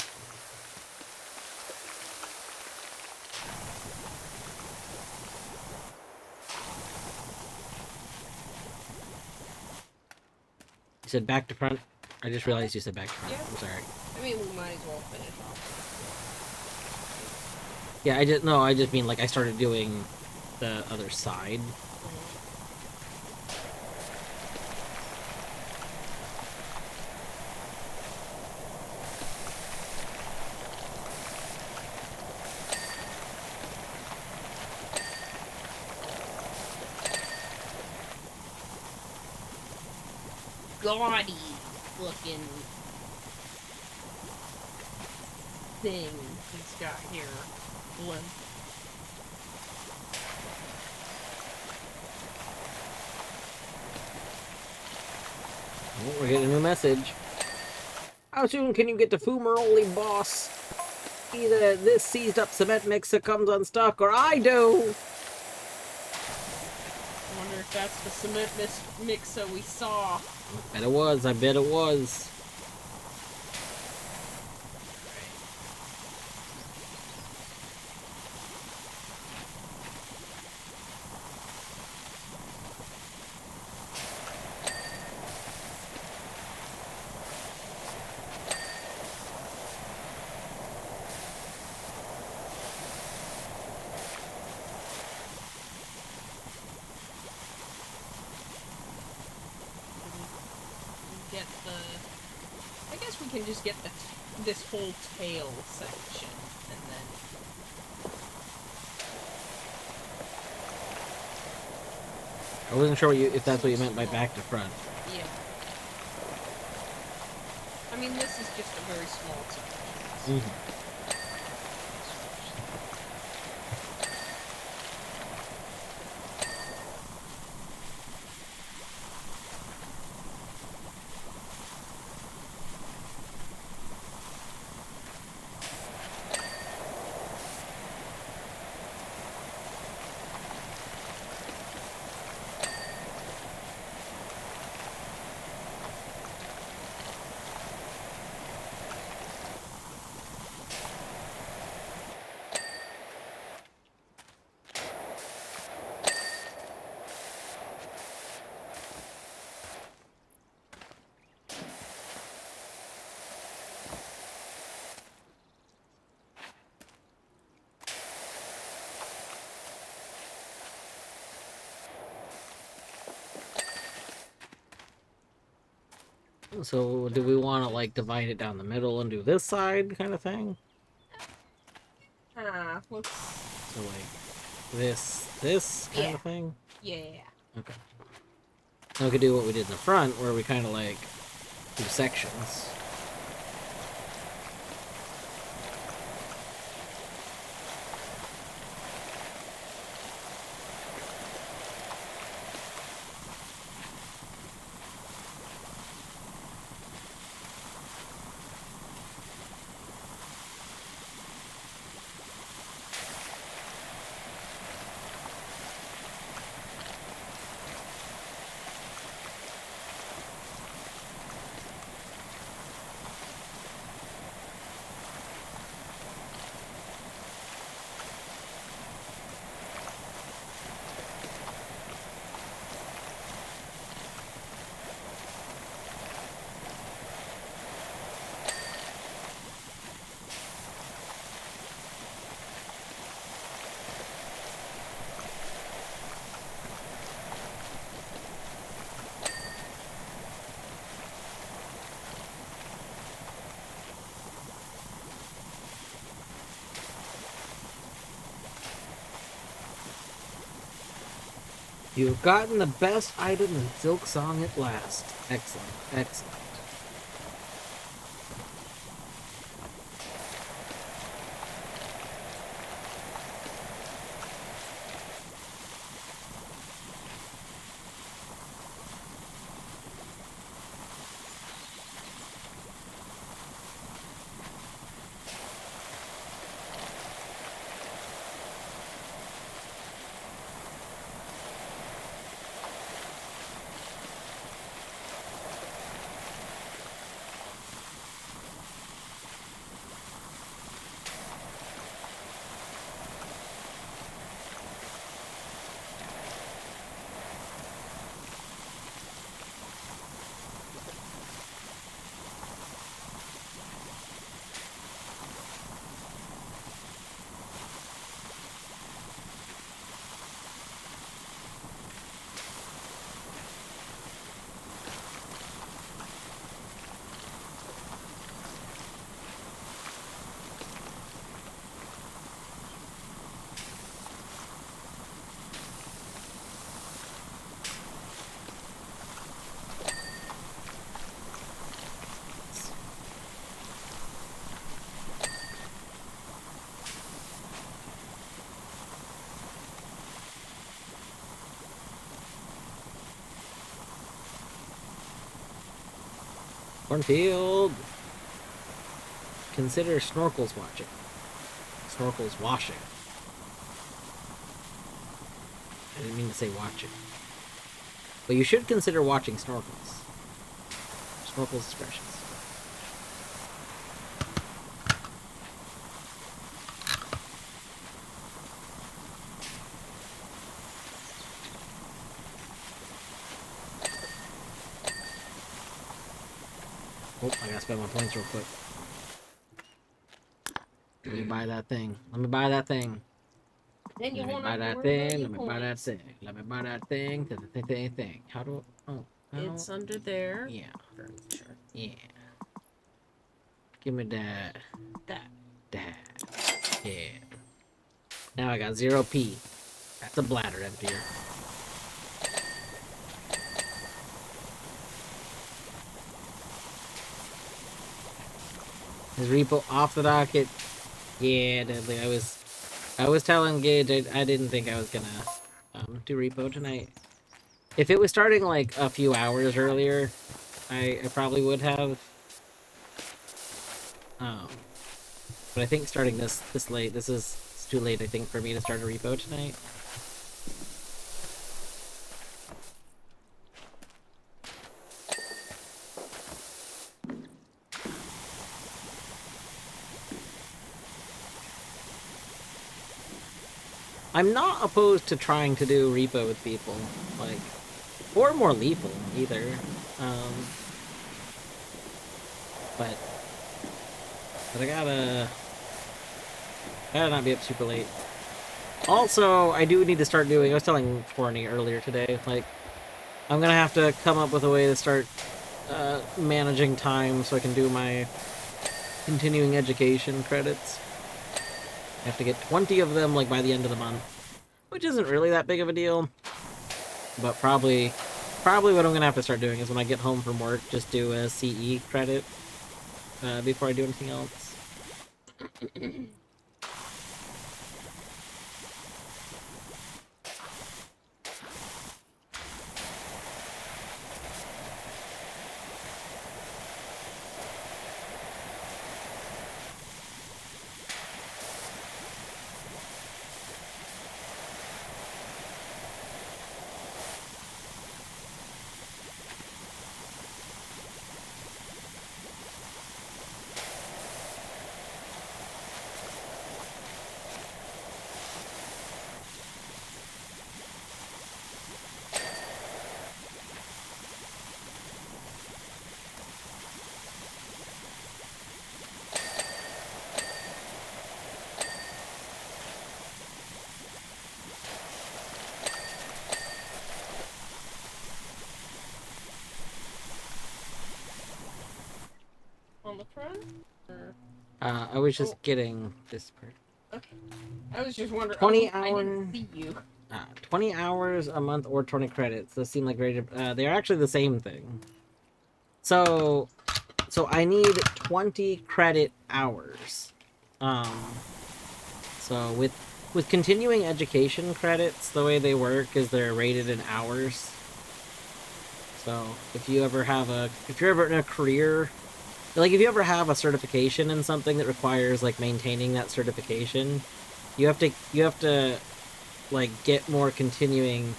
Speaker 1: You said back to front? I just realized you said back to front.
Speaker 2: Yeah.
Speaker 1: I'm sorry.
Speaker 2: I mean, we might as well finish off.
Speaker 1: Yeah, I just mean like I started doing the other side.
Speaker 2: Gaudy looking thing he's got here. Blimp.
Speaker 1: Oh, we're getting a new message. How soon can you get to Fumaroli, boss? Either this seized up cement mixer comes unstuck, or I do!
Speaker 2: I wonder if if that's the cement mixer we saw.
Speaker 1: Bet it was. I bet it was.
Speaker 2: Get the... I guess we can just get this whole tail section, and then...
Speaker 1: I wasn't sure if that's what you meant by back to front.
Speaker 2: Yeah. I mean, this is just a very small section.
Speaker 1: Mm-hmm. So, do we want to, like, divide it down the middle and do this side kind of thing?
Speaker 2: Let's...
Speaker 1: So, like, this kind of thing?
Speaker 2: Yeah.
Speaker 1: Okay. So we could do what we did in the front, where we kind of, like, do sections. You've gotten the best item in Silk Song at last. Excellent, excellent. Cornfield. Consider snorkels watching. Snorkels washing. I didn't mean to say watching. But you should consider watching snorkels. Snorkels expressions. Oh, I gotta spend my points real quick. Let me buy that thing. Let me buy that thing.
Speaker 2: Then you
Speaker 1: Let me
Speaker 2: want
Speaker 1: buy
Speaker 2: to
Speaker 1: that
Speaker 2: worry about
Speaker 1: thing.
Speaker 2: your
Speaker 1: Let me buy that
Speaker 2: points.
Speaker 1: thing. Let me buy that thing. Thing. How do? Oh,
Speaker 2: It's under there.
Speaker 1: yeah,
Speaker 2: Furniture.
Speaker 1: yeah. Give me that.
Speaker 2: That.
Speaker 1: That. Yeah. Now I got 0p. That's a bladder emptier. Is repo off the docket? Yeah, deadly. I was telling Gage I didn't think I was gonna do repo tonight. If it was starting like a few hours earlier, I probably would have. Um, but I think starting this late, it's too late. I think for me to start a repo tonight. I'm not opposed to trying to do repo with people, like, or more lethal either. Um, but I gotta not be up super late. Also, I do need to start doing. I was telling Forney earlier today, like, I'm gonna have to come up with a way to start managing time so I can do my continuing education credits. I have to get 20 of them like by the end of the month, which isn't really that big of a deal. But probably what I'm gonna have to start doing is when I get home from work, just do a CE credit before I do anything else.
Speaker 2: On the front? Or...
Speaker 1: I was just getting this part.
Speaker 2: Okay. I was just wondering.
Speaker 1: 20
Speaker 2: I
Speaker 1: hour.
Speaker 2: didn't see you.
Speaker 1: 20 hours a month or 20 credits. Those seem like very. They're actually the same thing. So I need 20 credit hours. So with continuing education credits, the way they work is they're rated in hours. So if you're ever in a career, like if you ever have a certification in something that requires like maintaining that certification, you have to like get more continuing.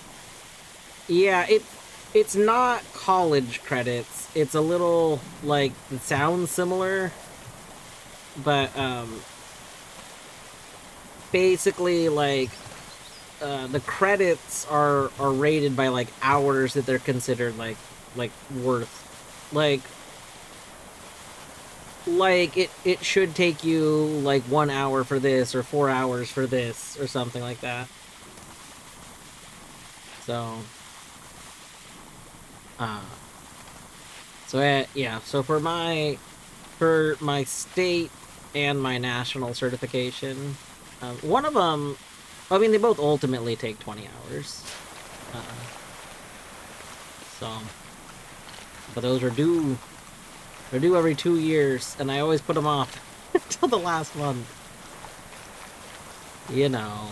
Speaker 1: Yeah, it's not college credits. It's a little like it sounds similar, but basically like the credits are rated by like hours that they're considered like worth like it should take you like 1 hour for this or 4 hours for this or something like that. So uh yeah, so for my state and my national certification, one of them, I mean, they both ultimately take 20 hours. Uh, so, but those are due. They're due every 2 years, and I always put them off until the last month. You know,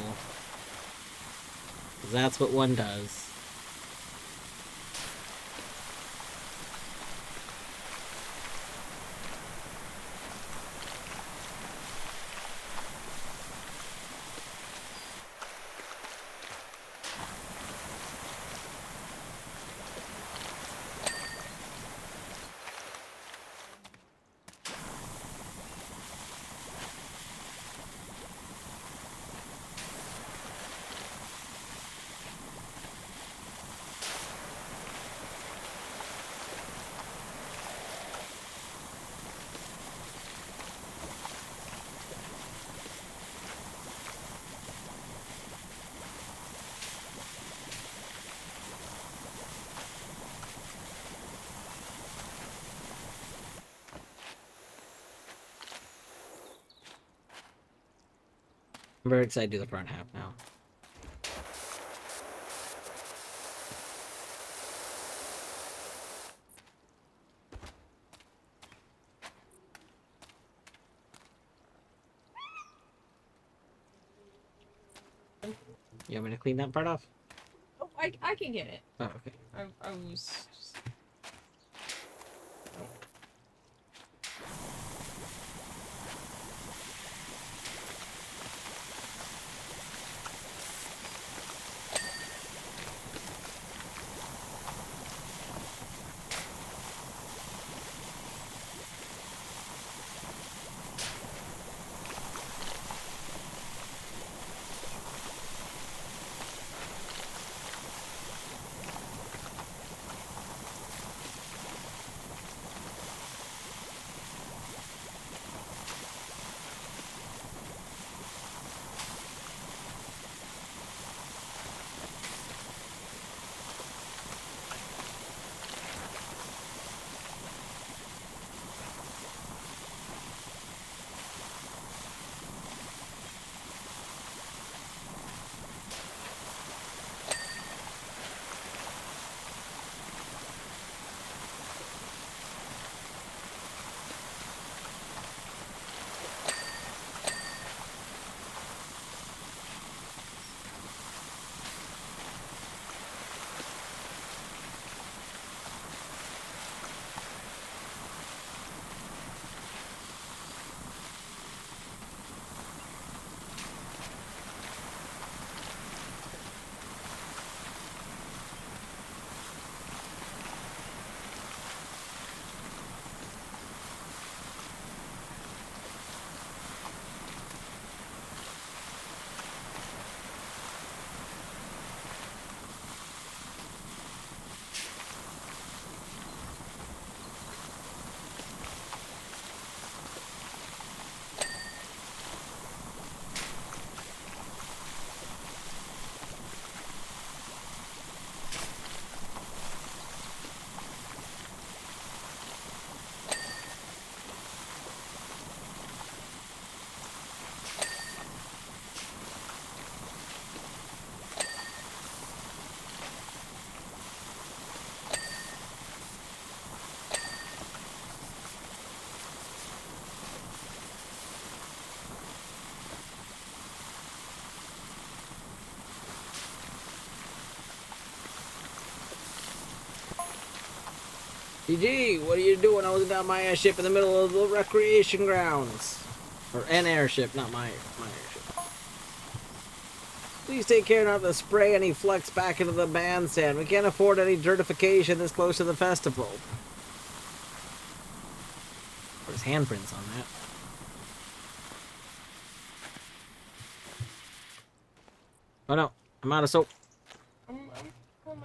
Speaker 1: 'cause that's what one does. I'm very excited to do the front half now. You want me to clean that part off?
Speaker 2: Oh, I can get it.
Speaker 1: Oh, okay.
Speaker 2: I was just...
Speaker 1: GG, what are you doing? I was down my airship in the middle of the recreation grounds. Or an airship, not my airship. Please take care not to spray any flex back into the bandstand. We can't afford any dirtification this close to the festival. There's handprints on that. Oh no, I'm out of soap.
Speaker 2: I'm coming.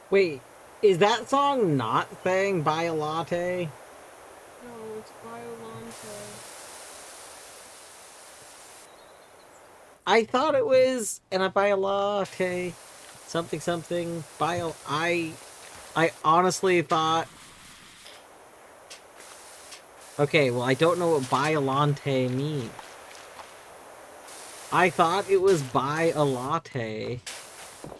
Speaker 1: Wait, is that song not saying buy a latte?
Speaker 2: No, it's Violante.
Speaker 1: I thought it was, and I buy a latte, something something. I honestly thought. Okay, well I don't know what Biolante means. I thought it was buy a latte,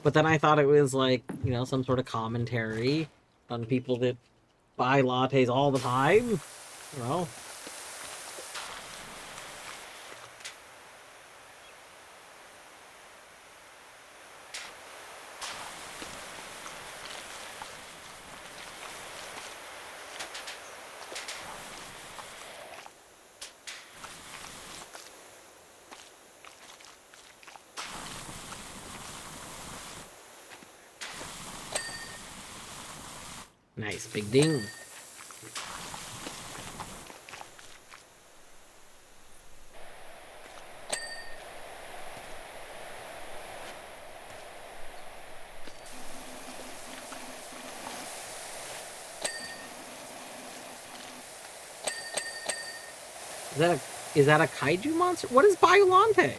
Speaker 1: but then I thought it was like, you know, some sort of commentary on people that buy lattes all the time. Well, Nice, big ding. Is that a kaiju monster? What is Biolante?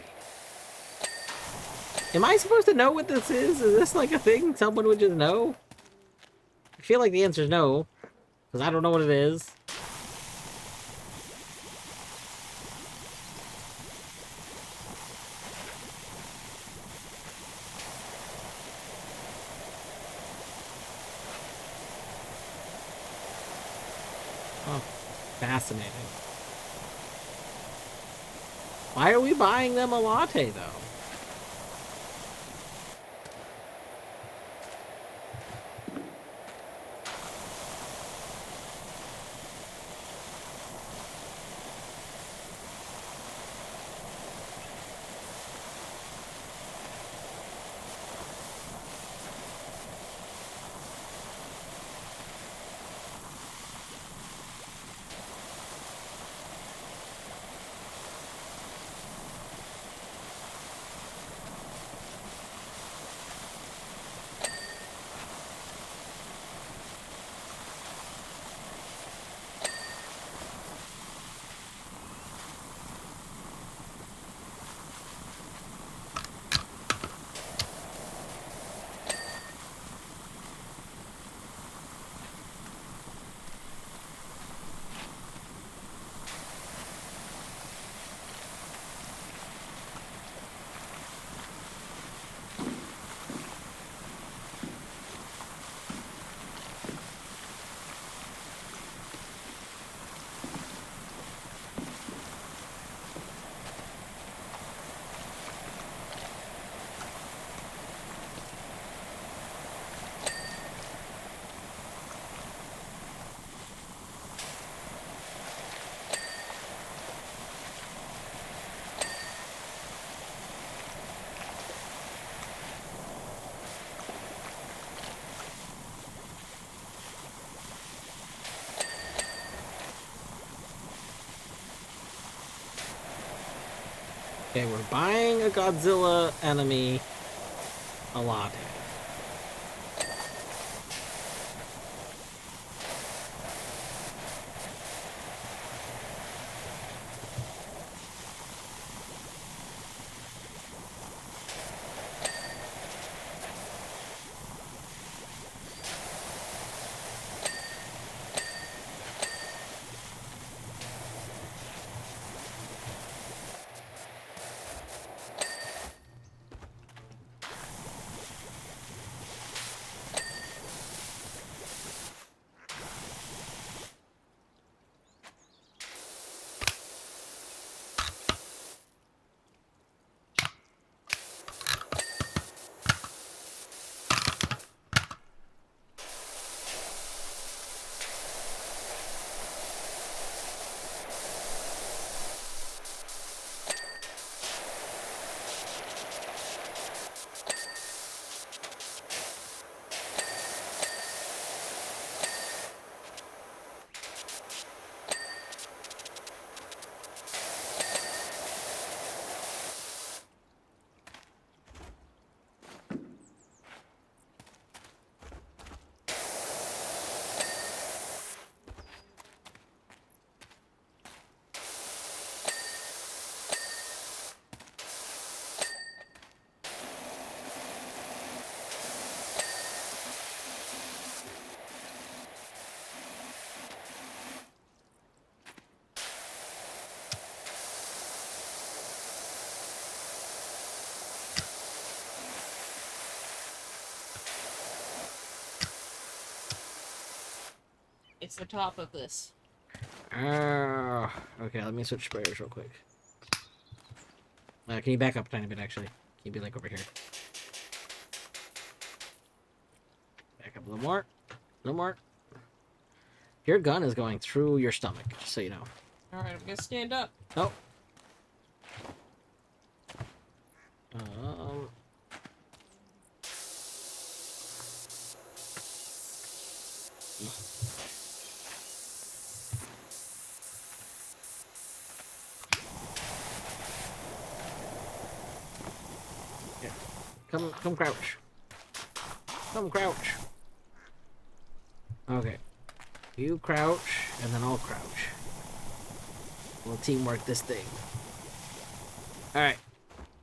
Speaker 1: Am I supposed to know what this is? Is this like a thing someone would just know? I feel like the answer is no, because I don't know what it is. Oh, fascinating. Why are we buying them a latte, though? Okay, we're buying a Godzilla enemy a latte.
Speaker 2: It's the top of this.
Speaker 1: Okay, let me switch sprayers real quick. Can you back up a tiny bit, actually? Can you be like over here? Back up a little more. A little more. Your gun is going through your stomach, just so you know.
Speaker 2: Alright, I'm gonna stand up.
Speaker 1: Oh. Um. Come crouch. Come crouch. Okay. You crouch, and then I'll crouch. We'll teamwork this thing. Alright.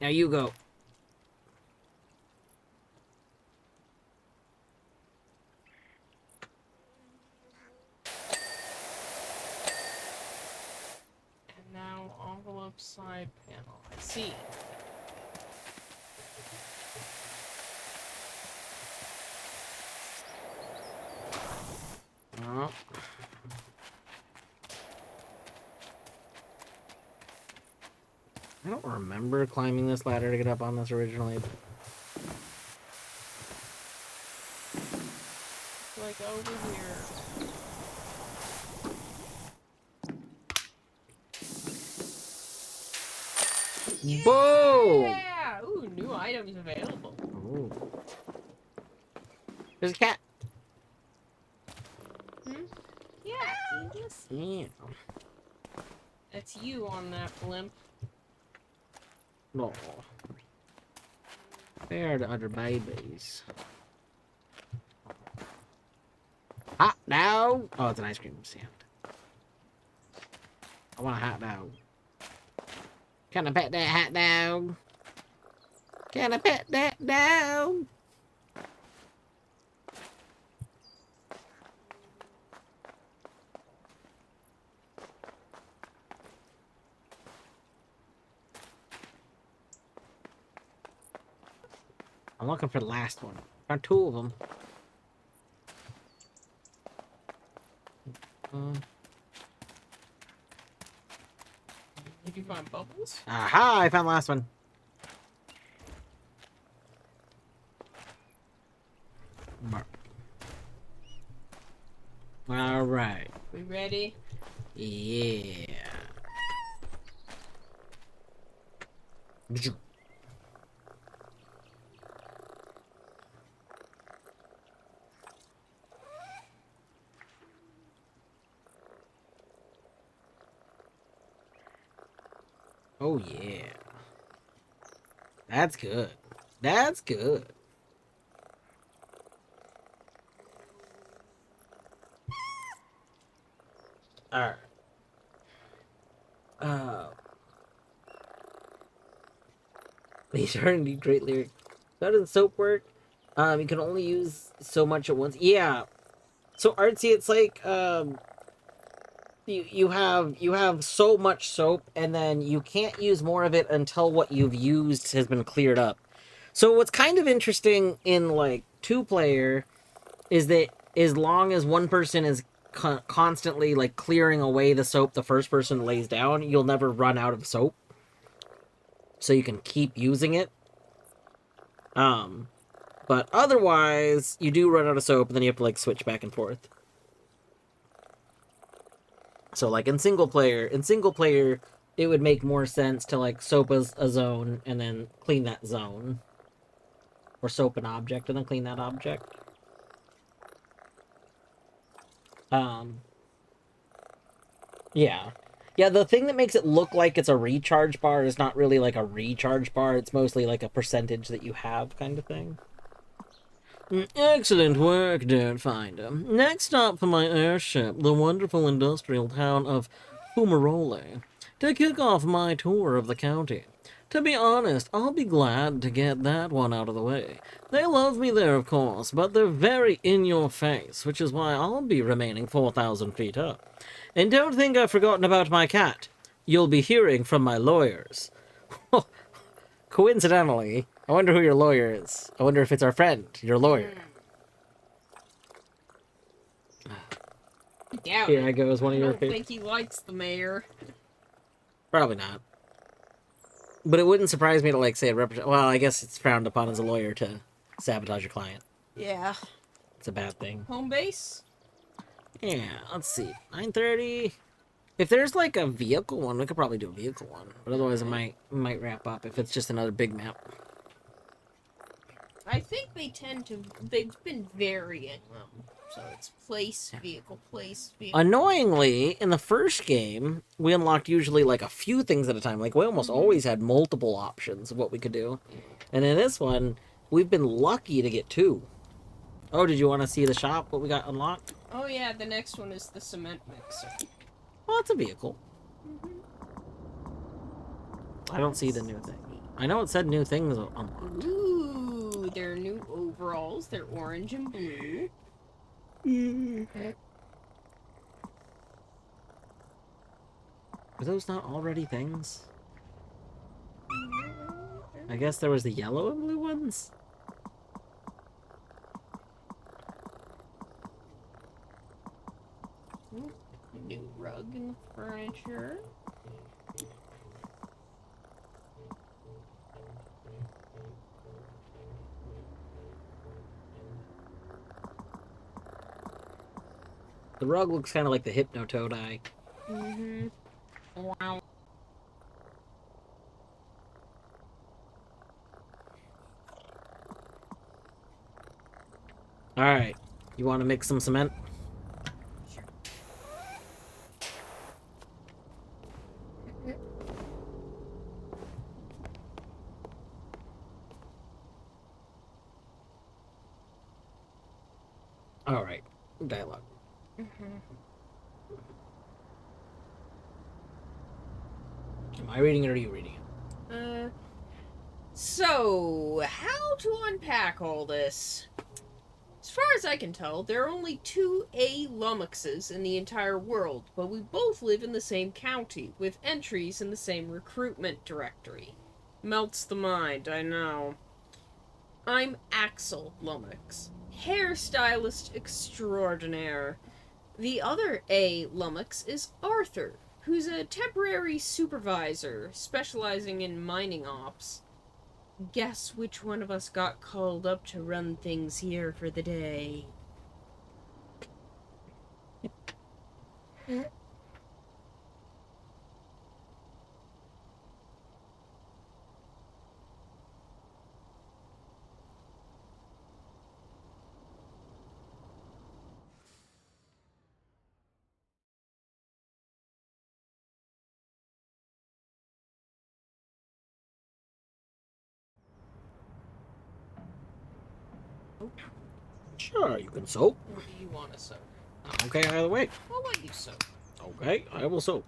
Speaker 1: Now you go.
Speaker 2: And now envelope side panel. I see.
Speaker 1: Oh. I don't remember climbing this ladder to get up on this originally.
Speaker 2: Like over here.
Speaker 1: Boom!
Speaker 2: Yeah! Ooh, new items available.
Speaker 1: Ooh. There's a cat.
Speaker 2: Yeah, yes.
Speaker 1: Yeah.
Speaker 2: That's you on that blimp.
Speaker 1: No. They are the other babies. Hot dog! Oh, it's an ice cream stand. I want a hot dog. Can I pet that hot dog? Can I pet that dog? I'm looking for the last one. Found two of them.
Speaker 2: Did you find bubbles?
Speaker 1: Aha! I found the last one. All right.
Speaker 2: We ready?
Speaker 1: Yeah. Oh yeah. That's good. That's good. Alright. These are indeed great lyrics. So how does soap work? You can only use so much at once. Yeah. So artsy, it's like you have so much soap, and then you can't use more of it until what you've used has been cleared up. So what's kind of interesting in like 2-player is that as long as one person is constantly like clearing away the soap the first person lays down, you'll never run out of soap. So you can keep using it. But otherwise, you do run out of soap, and then you have to like switch back and forth. So like in single player, it would make more sense to like soap a zone and then clean that zone, or soap an object and then clean that object. Yeah. Yeah, the thing that makes it look like it's a recharge bar is not really like a recharge bar. It's mostly like a percentage that you have kind of thing. Excellent work, Dirtfinder. Next up for my airship, the wonderful industrial town of Fumarole, to kick off my tour of the county. To be honest, I'll be glad to get that one out of the way. They love me there, of course, but they're very in your face, which is why I'll be remaining 4,000 feet up. And don't think I've forgotten about my cat. You'll be hearing from my lawyers. Coincidentally, I wonder who your lawyer is. I wonder if it's our friend, your lawyer.
Speaker 2: Doubt
Speaker 1: Here I
Speaker 2: it.
Speaker 1: go as one of
Speaker 2: I
Speaker 1: your
Speaker 2: don't
Speaker 1: favorites.
Speaker 2: think he likes the mayor.
Speaker 1: Probably not. But it wouldn't surprise me to like say well, I guess it's frowned upon as a lawyer to sabotage your client.
Speaker 2: Yeah.
Speaker 1: It's a bad thing.
Speaker 2: Home base?
Speaker 1: Yeah, let's see. 9:30. If there's like a vehicle one, we could probably do a vehicle one. But otherwise it might wrap up if it's just another big map.
Speaker 2: I think they've been varying them. So it's place, vehicle, place, vehicle.
Speaker 1: Annoyingly, in the first game, we unlocked usually like a few things at a time. Like we almost always had multiple options of what we could do. And in this one, we've been lucky to get 2. Oh, did you want to see the shop? What we got unlocked?
Speaker 2: Oh yeah, the next one is the cement mixer.
Speaker 1: Oh, it's a vehicle.
Speaker 2: Mm-hmm.
Speaker 1: I don't see the new thing. I know it said new things unlocked.
Speaker 2: Ooh, they're new overalls. They're orange and blue.
Speaker 1: Are those not already things? I guess there was the yellow and blue ones.
Speaker 2: Ooh, a new rug in the furniture.
Speaker 1: The rug looks kind of like the Hypnotoad eye.
Speaker 2: Mm-hmm. Wow.
Speaker 1: Alright. You want to mix some cement?
Speaker 2: Sure.
Speaker 1: Alright. Dialogue.
Speaker 2: Mm-hmm.
Speaker 1: Am I reading it or are you reading it?
Speaker 2: So, how to unpack all this? As far as I can tell, there are only 2 A Lummoxes in the entire world, but we both live in the same county, with entries in the same recruitment directory. Melts the mind, I know. I'm Axel Lummox, hairstylist extraordinaire. The other A Lummox is Arthur, who's a temporary supervisor specializing in mining ops. Guess which one of us got called up to run things here for the day?
Speaker 1: Sure, you can soap.
Speaker 2: Or do you want to soak?
Speaker 1: Okay, either way.
Speaker 2: I'll let you soak.
Speaker 1: Okay, I will soap.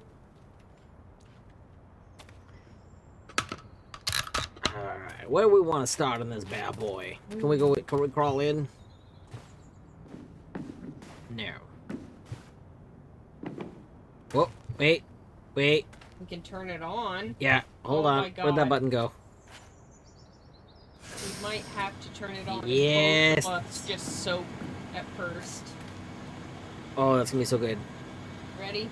Speaker 1: Alright, where do we want to start on this bad boy? Can we crawl in? No. Whoa, wait.
Speaker 2: We can turn it on.
Speaker 1: Yeah, hold
Speaker 2: Oh
Speaker 1: on.
Speaker 2: my God.
Speaker 1: Where'd that button go?
Speaker 2: We might have to turn it on.
Speaker 1: Yes.
Speaker 2: And both of us just soak at first.
Speaker 1: Oh, that's gonna be so good.
Speaker 2: Ready?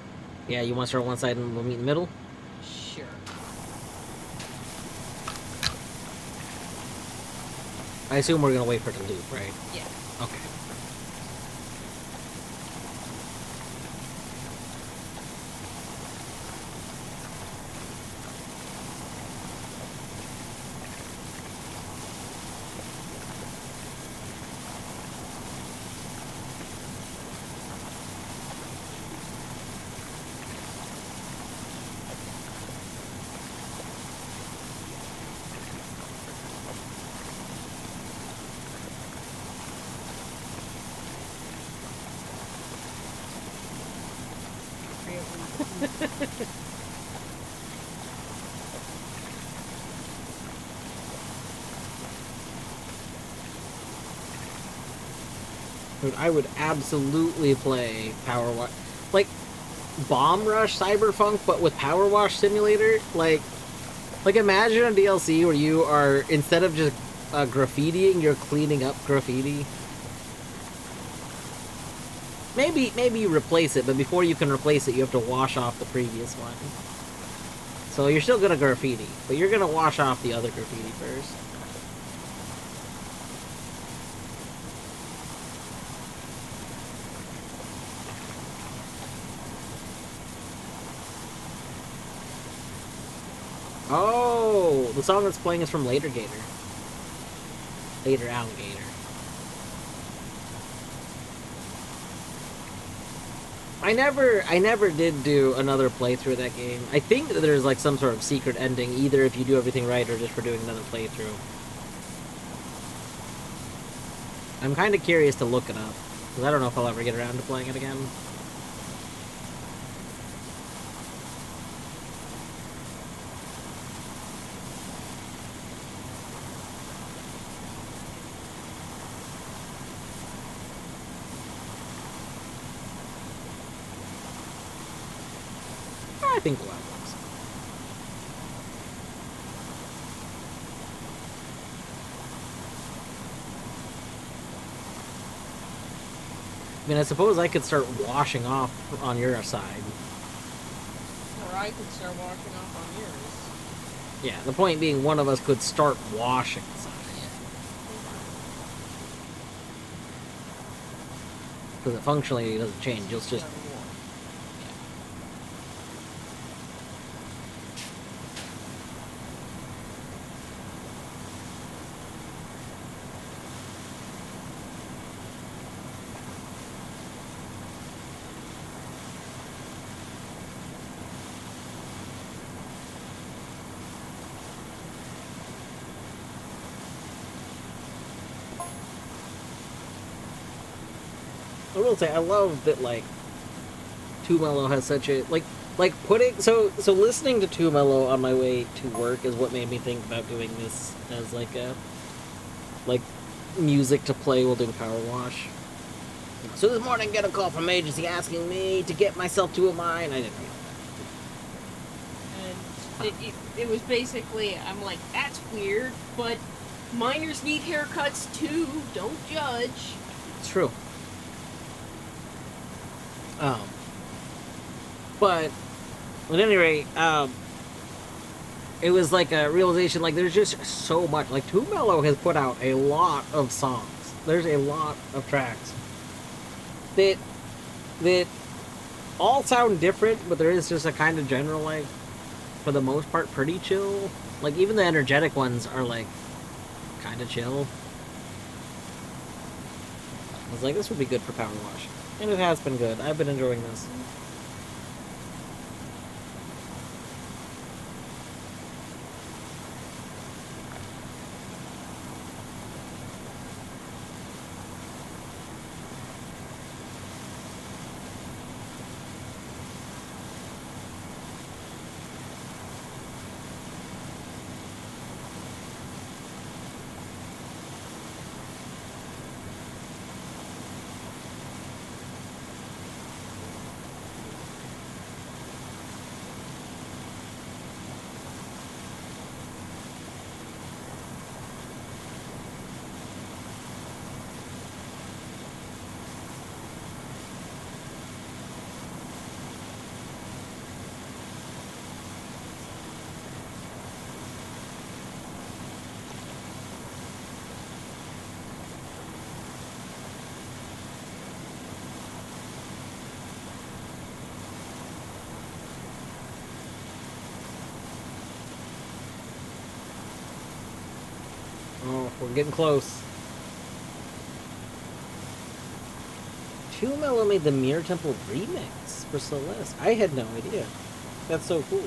Speaker 1: Yeah, you want to start on one side and we'll meet in the middle?
Speaker 2: Sure.
Speaker 1: I assume we're gonna wait for it to loop, right?
Speaker 2: Yeah.
Speaker 1: Okay. Dude, I would absolutely play Powerwash. Like, Bomb Rush Cyberpunk, but with Powerwash Simulator? Like imagine a DLC where you are, instead of just graffitiing, you're cleaning up graffiti. Maybe you replace it, but before you can replace it, you have to wash off the previous one. So you're still gonna graffiti, but you're gonna wash off the other graffiti first. Oh, the song that's playing is from Later Gator. Later Alligator. I never did do another playthrough of that game. I think that there's like some sort of secret ending, either if you do everything right or just for doing another playthrough. I'm kind of curious to look it up, because I don't know if I'll ever get around to playing it again. I think we'll have one. I mean, I suppose I could start washing off on your side.
Speaker 2: Or I could start washing off on yours.
Speaker 1: Yeah, the point being one of us could start washing the side. Because it functionally doesn't change, you'll just... I will say, I love that, like, Too Mellow has such a, like putting, so listening to Too Mellow on my way to work is what made me think about doing this as, like, music to play while doing Powerwash. So this morning, get a call from agency asking me to get myself to a mine. I didn't read
Speaker 2: And it was basically, I'm like, that's weird, but miners need haircuts too, don't judge.
Speaker 1: It's true. But at any rate, it was like a realization, like, there's just so much. Like, Too Mellow has put out a lot of songs. There's a lot of tracks that all sound different, but there is just a kind of general, like, for the most part, pretty chill. Like, even the energetic ones are, like, kind of chill. I was like, this would be good for Powerwash. And it has been good. I've been enjoying this. Oh, we're getting close. Too Mellow made the Mirror Temple remix for Celeste. I had no idea. That's so cool.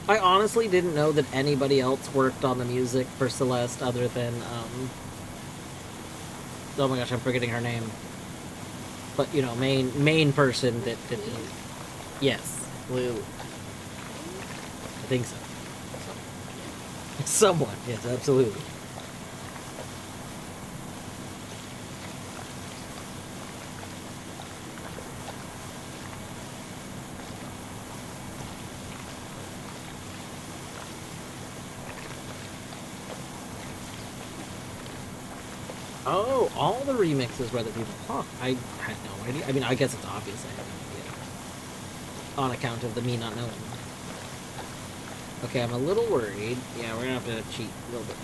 Speaker 1: I honestly didn't know that anybody else worked on the music for Celeste other than, oh my gosh, I'm forgetting her name. But, you know, main person that did it. Yes, Lou. I think so. Someone, yes, absolutely. Oh, all the remixes were other people. Huh, I had no idea. I mean, I guess it's obvious I had no idea. On account of the me not knowing. Okay, I'm a little worried. Yeah, we're gonna have to cheat a little bit.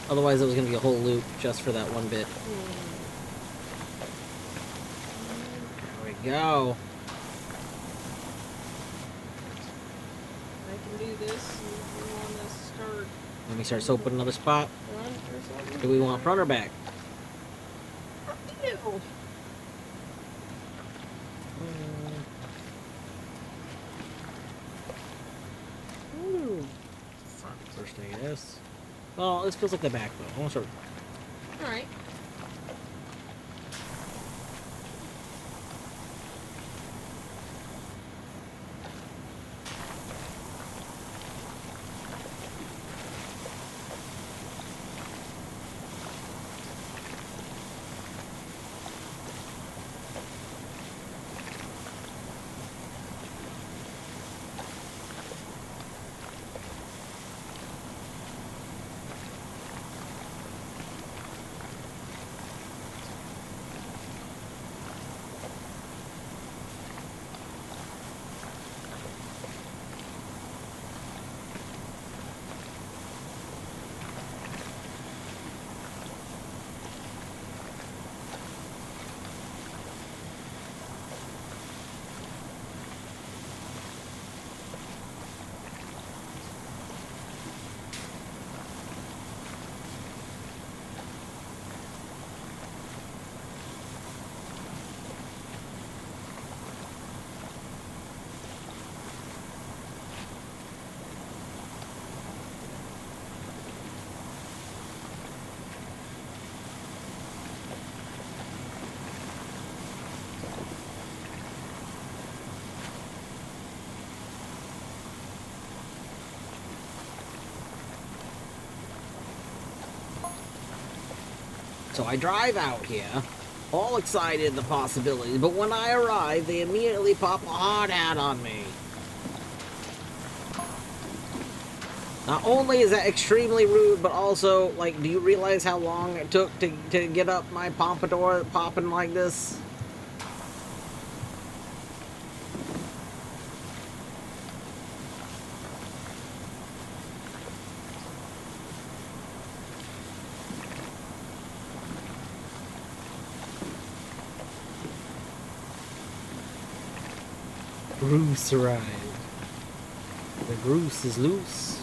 Speaker 1: Otherwise it was gonna be a whole loop just for that one bit. There we go.
Speaker 2: I can do this if we want to start.
Speaker 1: Let me start soaping another spot.
Speaker 2: Front or something.
Speaker 1: Do we want front or back?
Speaker 2: Ew.
Speaker 1: guess. Oh, this feels like the back though. I want to start.
Speaker 2: All right.
Speaker 1: So I drive out here, all excited at the possibilities, but when I arrive, they immediately pop a hard hat on me. Not only is that extremely rude, but also, like, do you realize how long it took to get up my pompadour popping like this? Goose arrived. The goose is loose.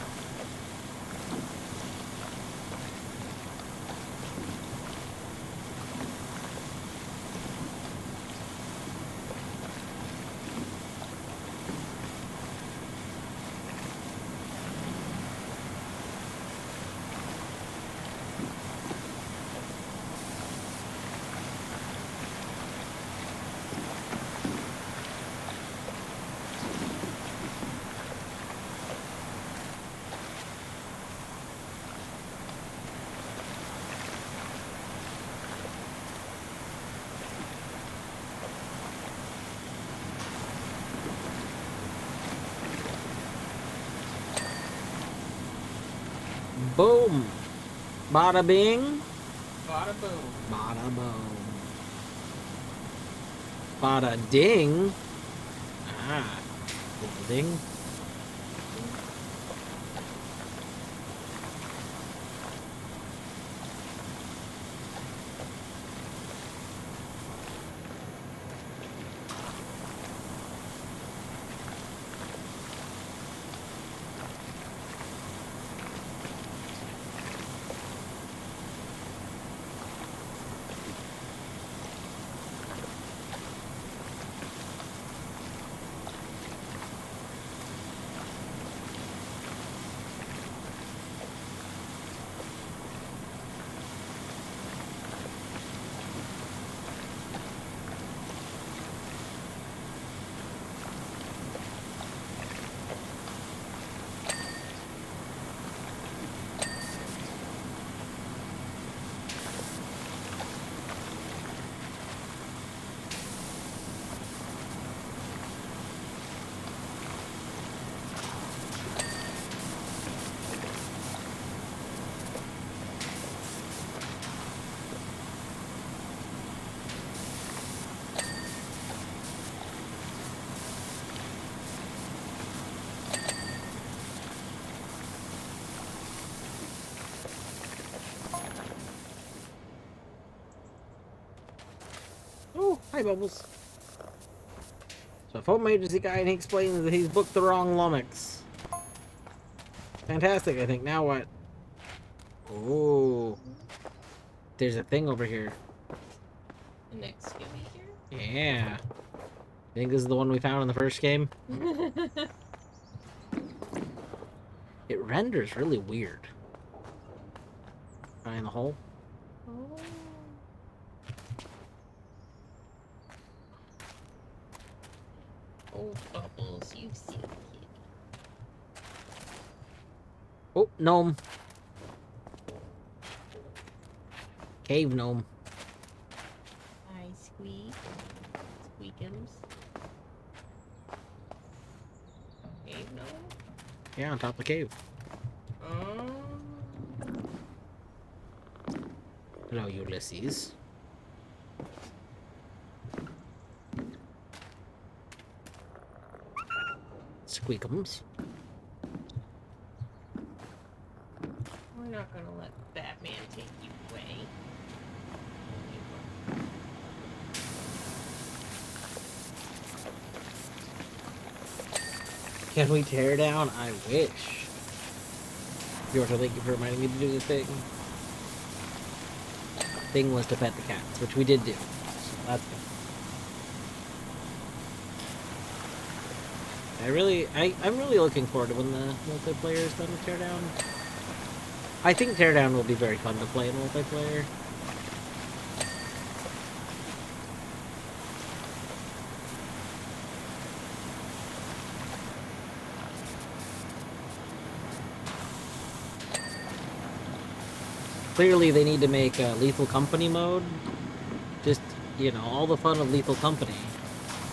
Speaker 1: Boom. Bada bing.
Speaker 2: Bada boom.
Speaker 1: Bada boom. Bada ding. Ah. Little ding. Oh, hi, Bubbles. So I phoned my agency guy and he explains that he's booked the wrong lummox. Fantastic, I think. Now what? Oh. There's a thing over here.
Speaker 2: An excavator?
Speaker 1: Yeah. I think this is the one we found in the first game. It renders really weird. Right in the hole.
Speaker 2: Oh. Oh, Bubbles, you silly kitty.
Speaker 1: Oh, gnome. Cave gnome.
Speaker 2: Hi, Squeak. Squeakums. Cave gnome?
Speaker 1: Yeah, on top of the cave.
Speaker 2: Oh.
Speaker 1: Hello, Ulysses. Squeakums.
Speaker 2: We're not gonna let Batman take you away.
Speaker 1: Can we tear down? I wish. Georgia, thank you for reminding me to do the thing. Thing was to pet the cats, which we did do. So that's good. I'm really looking forward to when the multiplayer is done with Teardown. I think Teardown will be very fun to play in multiplayer. Clearly, they need to make a Lethal Company mode. Just, you know, all the fun of Lethal Company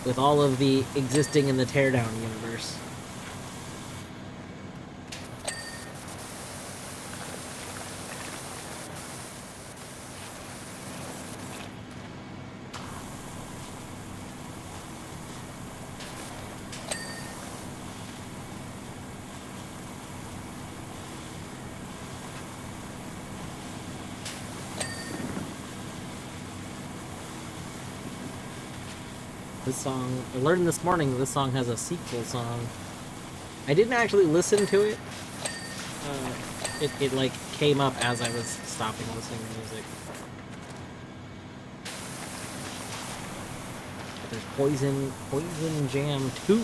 Speaker 1: with all of the existing in the Teardown universe. This song, I learned this morning that this song has a sequel song. I didn't actually listen to it. It like came up as I was stopping listening to music. But there's Poison Jam 2.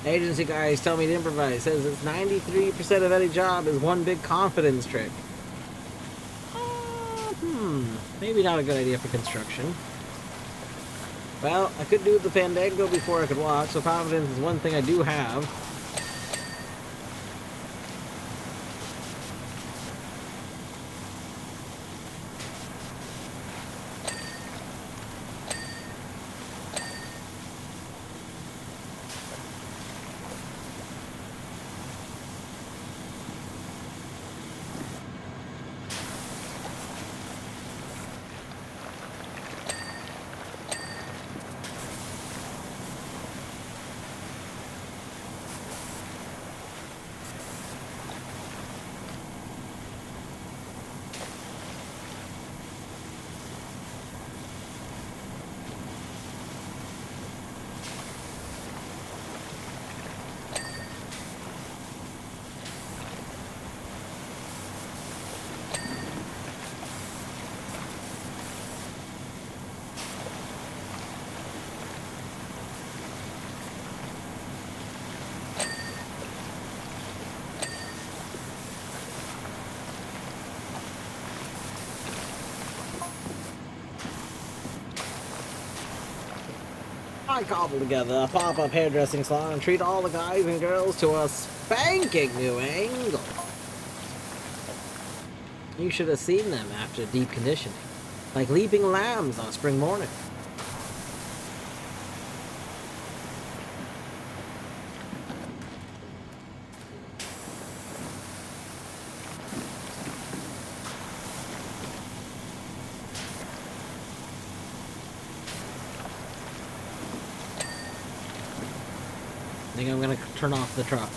Speaker 1: Agency guys tell me to improvise. Says it's 93% of any job is one big confidence trick. Maybe not a good idea for construction. Well, I could do the Fandango before I could walk, so confidence is one thing I do have. I cobble together a pop-up hairdressing salon and treat all the guys and girls to a spanking new angle. You should have seen them after deep conditioning, like leaping lambs on a spring morning. I think I'm gonna turn off the truck.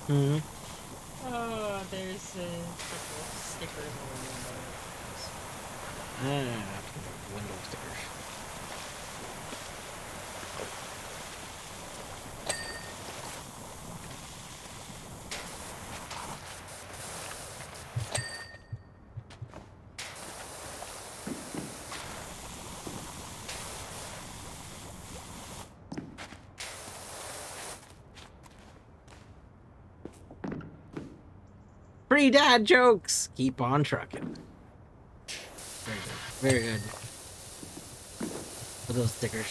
Speaker 1: Hmm.
Speaker 2: Oh, there's a couple of stickers on the
Speaker 1: Window stickers. Free dad jokes. Keep on trucking. Very good. Very good. For those stickers.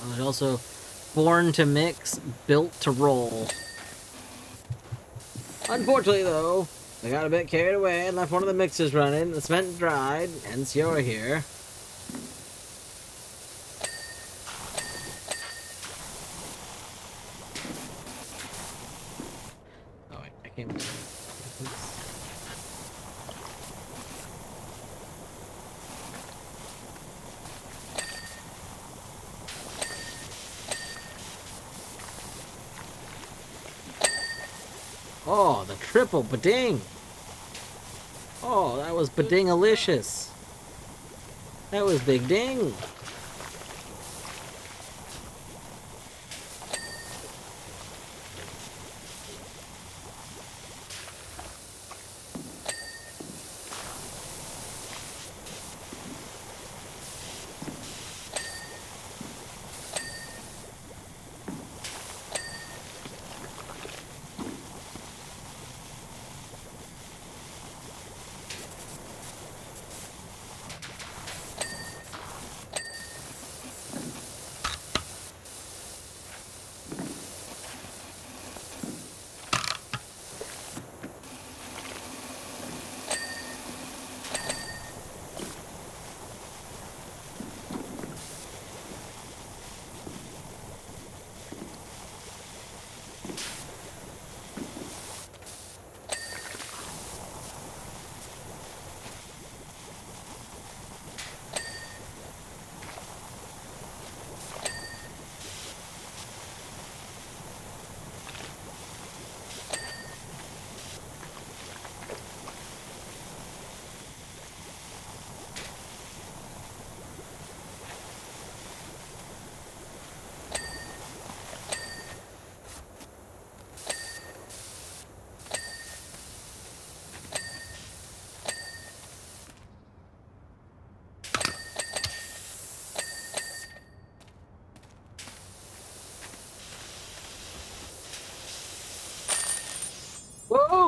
Speaker 1: There's also born to mix, built to roll. Unfortunately, though, I got a bit carried away and left one of the mixers running. The cement dried, hence you're here. Oh, wait, I can't. Oh, the triple bading. Oh, that was badingalicious. That was big ding.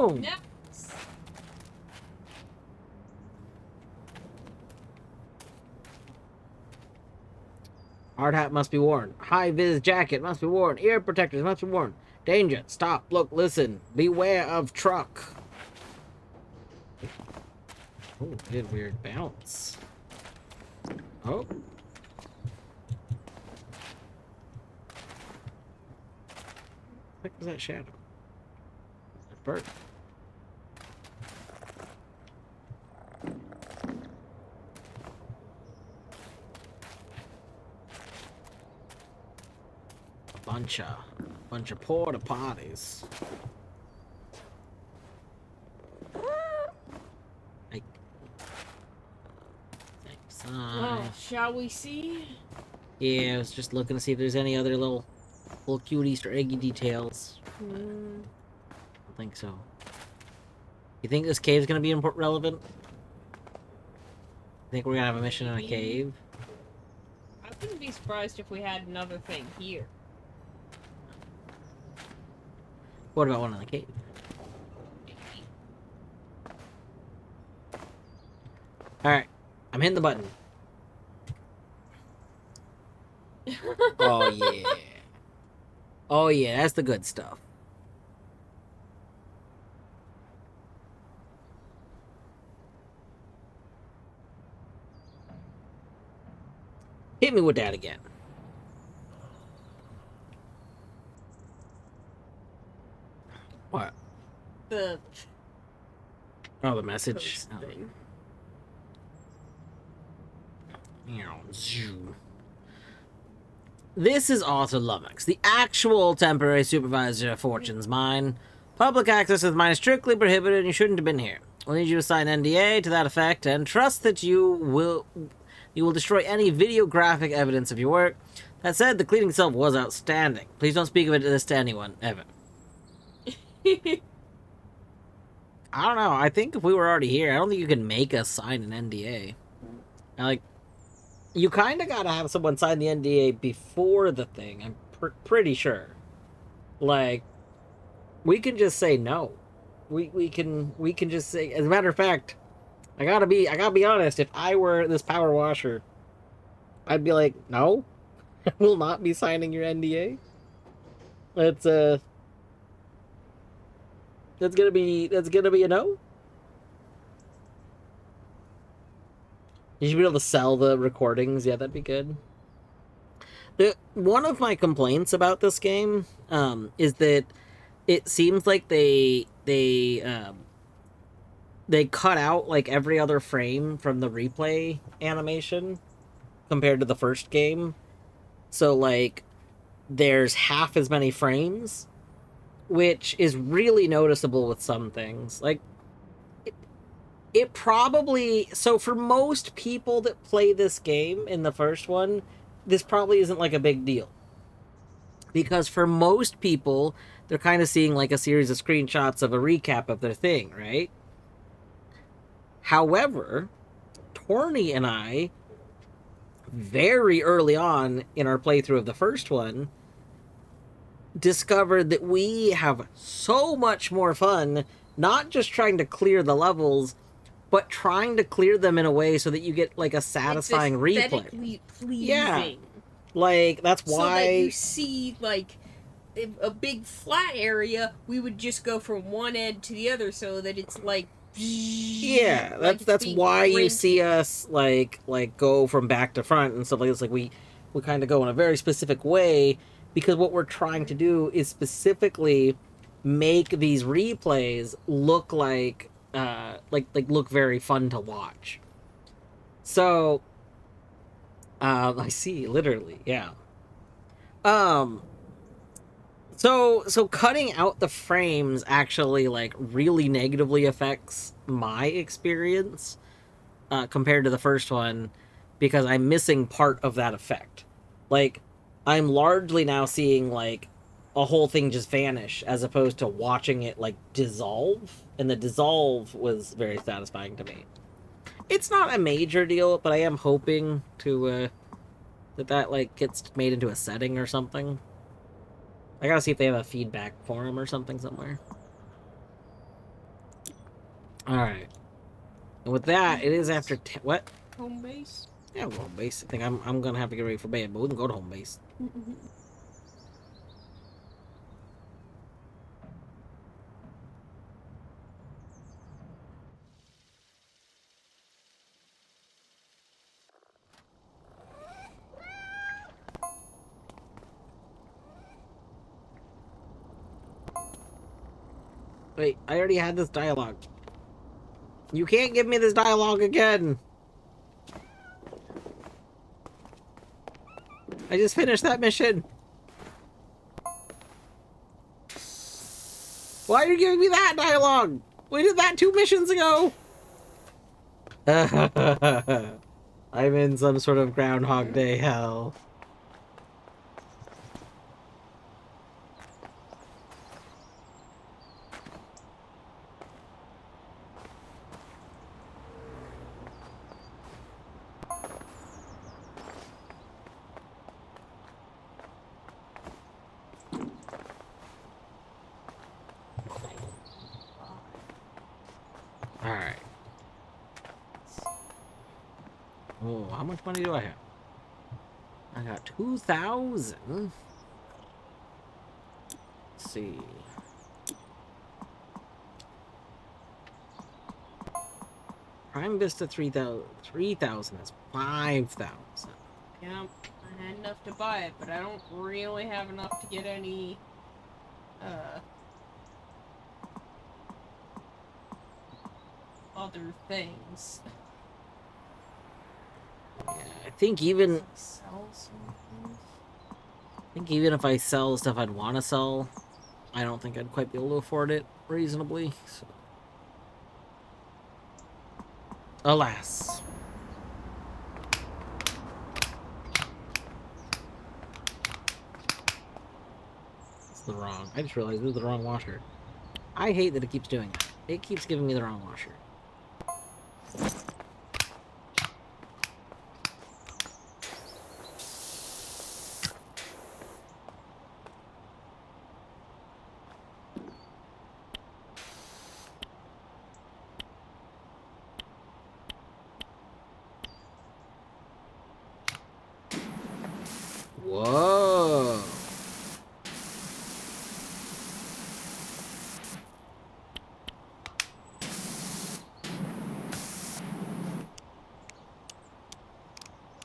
Speaker 1: go!
Speaker 2: No.
Speaker 1: Hard hat must be worn. High-vis jacket must be worn. Ear protectors must be worn. Danger. Stop. Look. Listen. Beware of truck. Oh, did weird bounce. Oh. What was that shadow? That bird. Bunch of porta potties.
Speaker 2: Well, shall we see?
Speaker 1: Yeah, I was just looking to see if there's any other little cute Easter eggy details. I don't think so. You think this cave's gonna be relevant? Think we're gonna have a mission in a cave?
Speaker 2: I wouldn't be surprised if we had another thing here.
Speaker 1: What about one in the cave? Alright. I'm hitting the button. Oh, yeah. Oh, yeah. That's the good stuff. Hit me with that again. What?
Speaker 2: The
Speaker 1: message.
Speaker 2: thing.
Speaker 1: This is Arthur Lummox, the actual temporary supervisor of Fortune's Mine. Public access to the mine is strictly prohibited and you shouldn't have been here. We'll need you to sign an NDA to that effect and trust that you will destroy any videographic evidence of your work. That said, the cleaning itself was outstanding. Please don't speak of it to anyone, ever. I don't know. I think if we were already here, I don't think you can make us sign an NDA. Like, you kind of gotta have someone sign the NDA before the thing. I'm pretty sure. Like, we can just say no. We can just say. As a matter of fact, I gotta be honest. If I were this power washer, I'd be like, no, I will not be signing your NDA. That's gonna be a no. You should be able to sell the recordings. Yeah, that'd be good. One of my complaints about this game is that it seems like they cut out like every other frame from the replay animation compared to the first game. So like there's half as many frames, which is really noticeable with some things. Like it probably, so for most people that play this game in the first one, this probably isn't like a big deal. Because for most people, they're kind of seeing like a series of screenshots of a recap of their thing, right? However, Torny and I, very early on in our playthrough of the first one, discovered that we have so much more fun not just trying to clear the levels, but trying to clear them in a way so that you get like a satisfying replay.
Speaker 2: Pleasing.
Speaker 1: Yeah, like that's why.
Speaker 2: So that you see like a big flat area, we would just go from one end to the other, so that it's like.
Speaker 1: Yeah, that's why you see us like go from back to front and stuff like this. Like we kind of go in a very specific way because what we're trying to do is specifically make these replays look like look very fun to watch. So I see, literally, yeah. So cutting out the frames actually like really negatively affects my experience compared to the first one because I'm missing part of that effect. Like I'm largely now seeing like a whole thing just vanish as opposed to watching it like dissolve, and the dissolve was very satisfying to me. It's not a major deal, but I am hoping to that like gets made into a setting or something. I gotta see if they have a feedback forum or something somewhere. Alright. And with that, it is after 10. What?
Speaker 2: Home base.
Speaker 1: Yeah, well, base. I think I'm gonna have to get ready for bed, but we can go to home base. Wait, I already had this dialogue. You can't give me this dialogue again. I just finished that mission. Why are you giving me that dialogue? We did that 2 missions ago. I'm in some sort of Groundhog Day hell. Alright. Oh, how much money do I have? I got 2,000. Let's see. Prime Vista 3,000. 3,000 is 5,000.
Speaker 2: Yeah, I had enough to buy it, but I don't really have enough to get any, other things.
Speaker 1: Yeah, I think even
Speaker 2: Sell something.
Speaker 1: I think even if I sell stuff I'd want to sell, I don't think I'd quite be able to afford it reasonably. So. Alas. It's the wrong. I just realized this is the wrong washer. I hate that it keeps doing that. It keeps giving me the wrong washer. Whoa.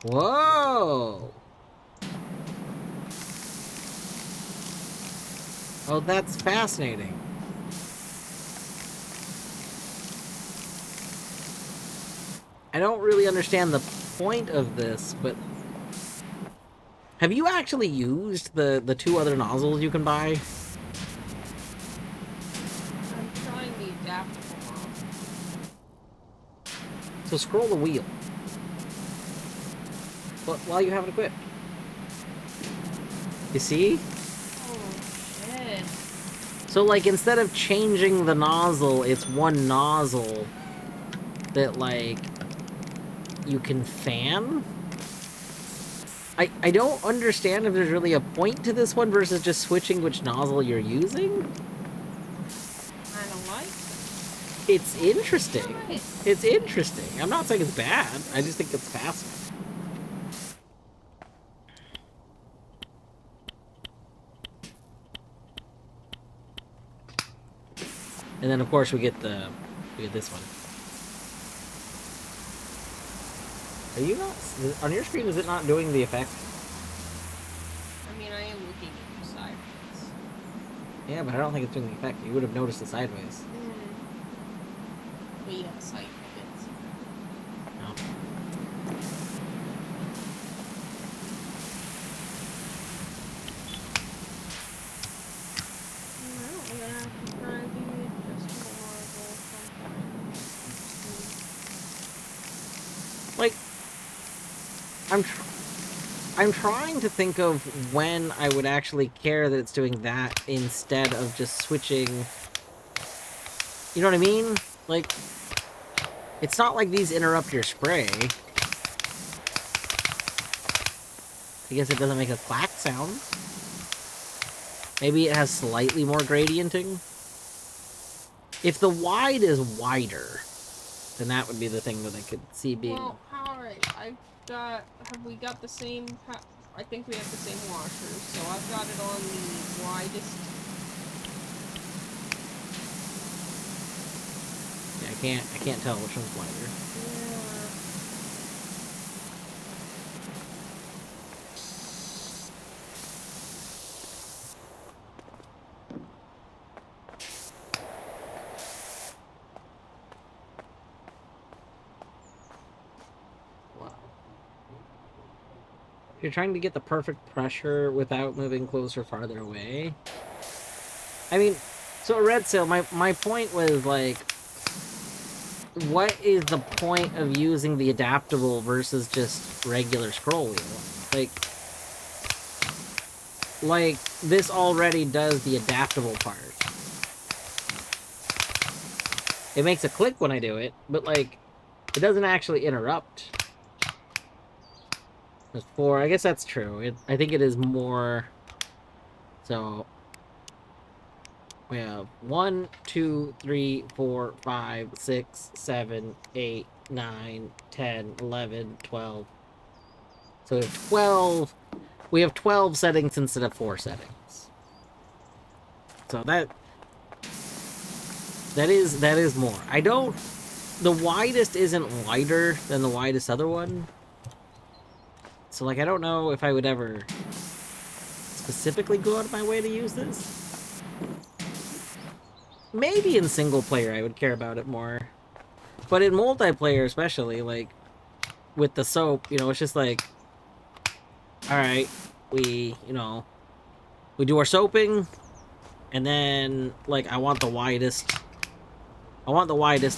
Speaker 1: Whoa. Oh, that's fascinating. I don't really understand the point of this, but have you actually used the 2 other nozzles you can buy?
Speaker 2: I'm trying the adaptable one.
Speaker 1: So scroll the wheel. But while you have it equipped. You see?
Speaker 2: Oh, shit.
Speaker 1: So, like, instead of changing the nozzle, it's one nozzle that, like, you can fan? I don't understand if there's really a point to this one versus just switching which nozzle you're using.
Speaker 2: I don't like it.
Speaker 1: It's interesting.
Speaker 2: Nice.
Speaker 1: It's interesting. I'm not saying it's bad. I just think it's fascinating. And then, of course, we get this one. Are you not on your screen? Is it not doing the effect?
Speaker 2: I mean, I am looking at you sideways.
Speaker 1: Yeah, but I don't think it's doing the effect. You would have noticed it sideways.
Speaker 2: Well, you got sight of it.
Speaker 1: No.
Speaker 2: Well, we're gonna have to try the adjustable nozzle sometime.
Speaker 1: Like, I'm trying to think of when I would actually care that it's doing that instead of just switching. You know what I mean? Like, it's not like these interrupt your spray. I guess it doesn't make a clack sound. Maybe it has slightly more gradienting. If the wide is wider, then that would be the thing that I could see being.
Speaker 2: Well, alright. I've got. Have we got the same. I think we have the same washers, so I've got it on the widest.
Speaker 1: Yeah, I can't tell which one's wider. You're trying to get the perfect pressure without moving closer, farther away. I mean, so Red Sail, my point was like, what is the point of using the adaptable versus just regular scroll wheel? Like this already does the adaptable part. It makes a click when I do it, but like, it doesn't actually interrupt. There's 4. I guess that's true. I think it is more. So we have 1, 2, 3, 4, 5, 6, 7, 8, 9, 10, 11, 12. So we have 12. We have 12 settings instead of 4 settings. So that is more. I don't. The widest isn't wider than the widest other one. So like I don't know if I would ever specifically go out of my way to use this. Maybe in single player I would care about it more. But in multiplayer especially, like with the soap, it's just like, alright, we do our soaping, and then like I want the widest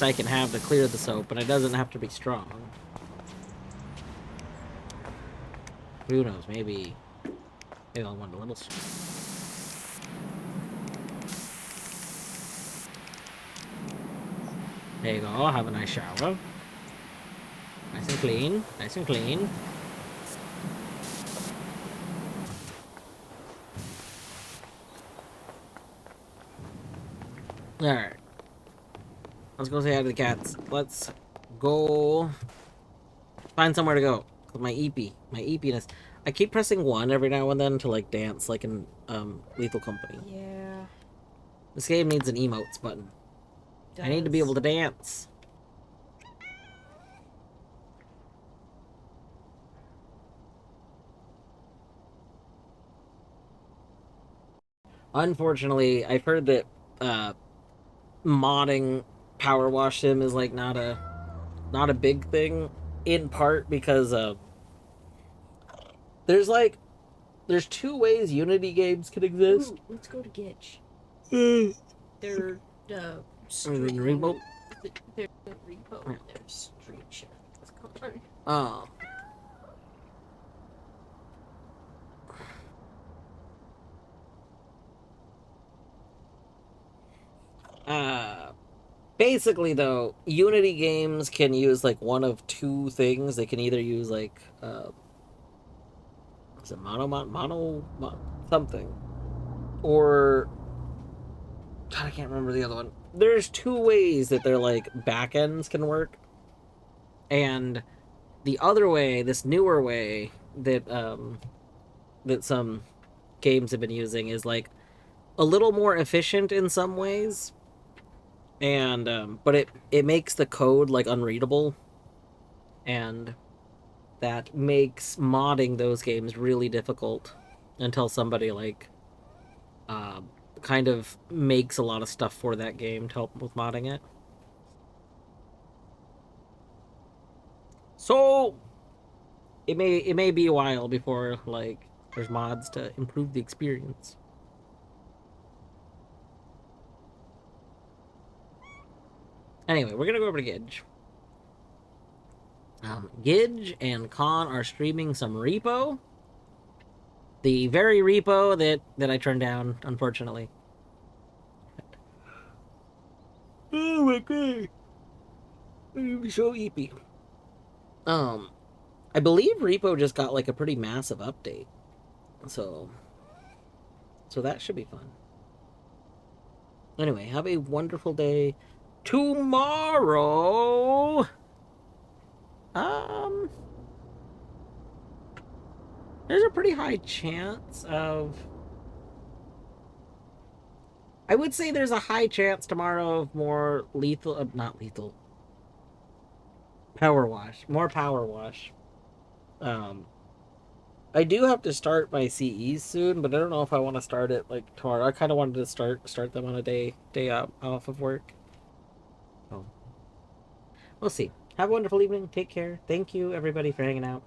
Speaker 1: I can have to clear the soap, but it doesn't have to be strong. Who knows, maybe I'll want a little strong. There you go, have a nice shower. Nice and clean, nice and clean. Alright. Let's go say hi to the cats. Let's go find somewhere to go. My eepiness. I keep pressing 1 every now and then to like dance like in Lethal Company.
Speaker 2: Yeah.
Speaker 1: This game needs an emotes button. I need to be able to dance. Unfortunately, I've heard that modding Powerwash Sim is like not a big thing, in part because there's 2 ways Unity games can exist.
Speaker 2: Ooh, let's go to Gitch.
Speaker 1: Mm.
Speaker 2: They're
Speaker 1: stream repo.
Speaker 2: They're repo. They're street shit. Come on.
Speaker 1: Oh. Basically though, Unity games can use like one of 2 things. They can either use like is it mono something, or God, I can't remember the other one. There's 2 ways that their like backends can work, and the other way, this newer way that that some games have been using, is like a little more efficient in some ways, and but it makes the code like unreadable, and that makes modding those games really difficult until somebody like kind of makes a lot of stuff for that game to help with modding it. So it may be a while before like there's mods to improve the experience. Anyway, we're gonna go over to Gidge. Gidge and Khan are streaming some repo. The very repo that I turned down, unfortunately. Oh my god. I'm so eepy. I believe repo just got like a pretty massive update. So that should be fun. Anyway, have a wonderful day. Tomorrow, um, there's a pretty high chance of. I would say there's a high chance tomorrow of more lethal, not lethal, power wash, more power wash. Um, I do have to start my CEs soon, but I don't know if I want to start it like tomorrow. I kind of wanted to start them on a day off of work. So we'll see. Have a wonderful evening. Take care. Thank you everybody for hanging out.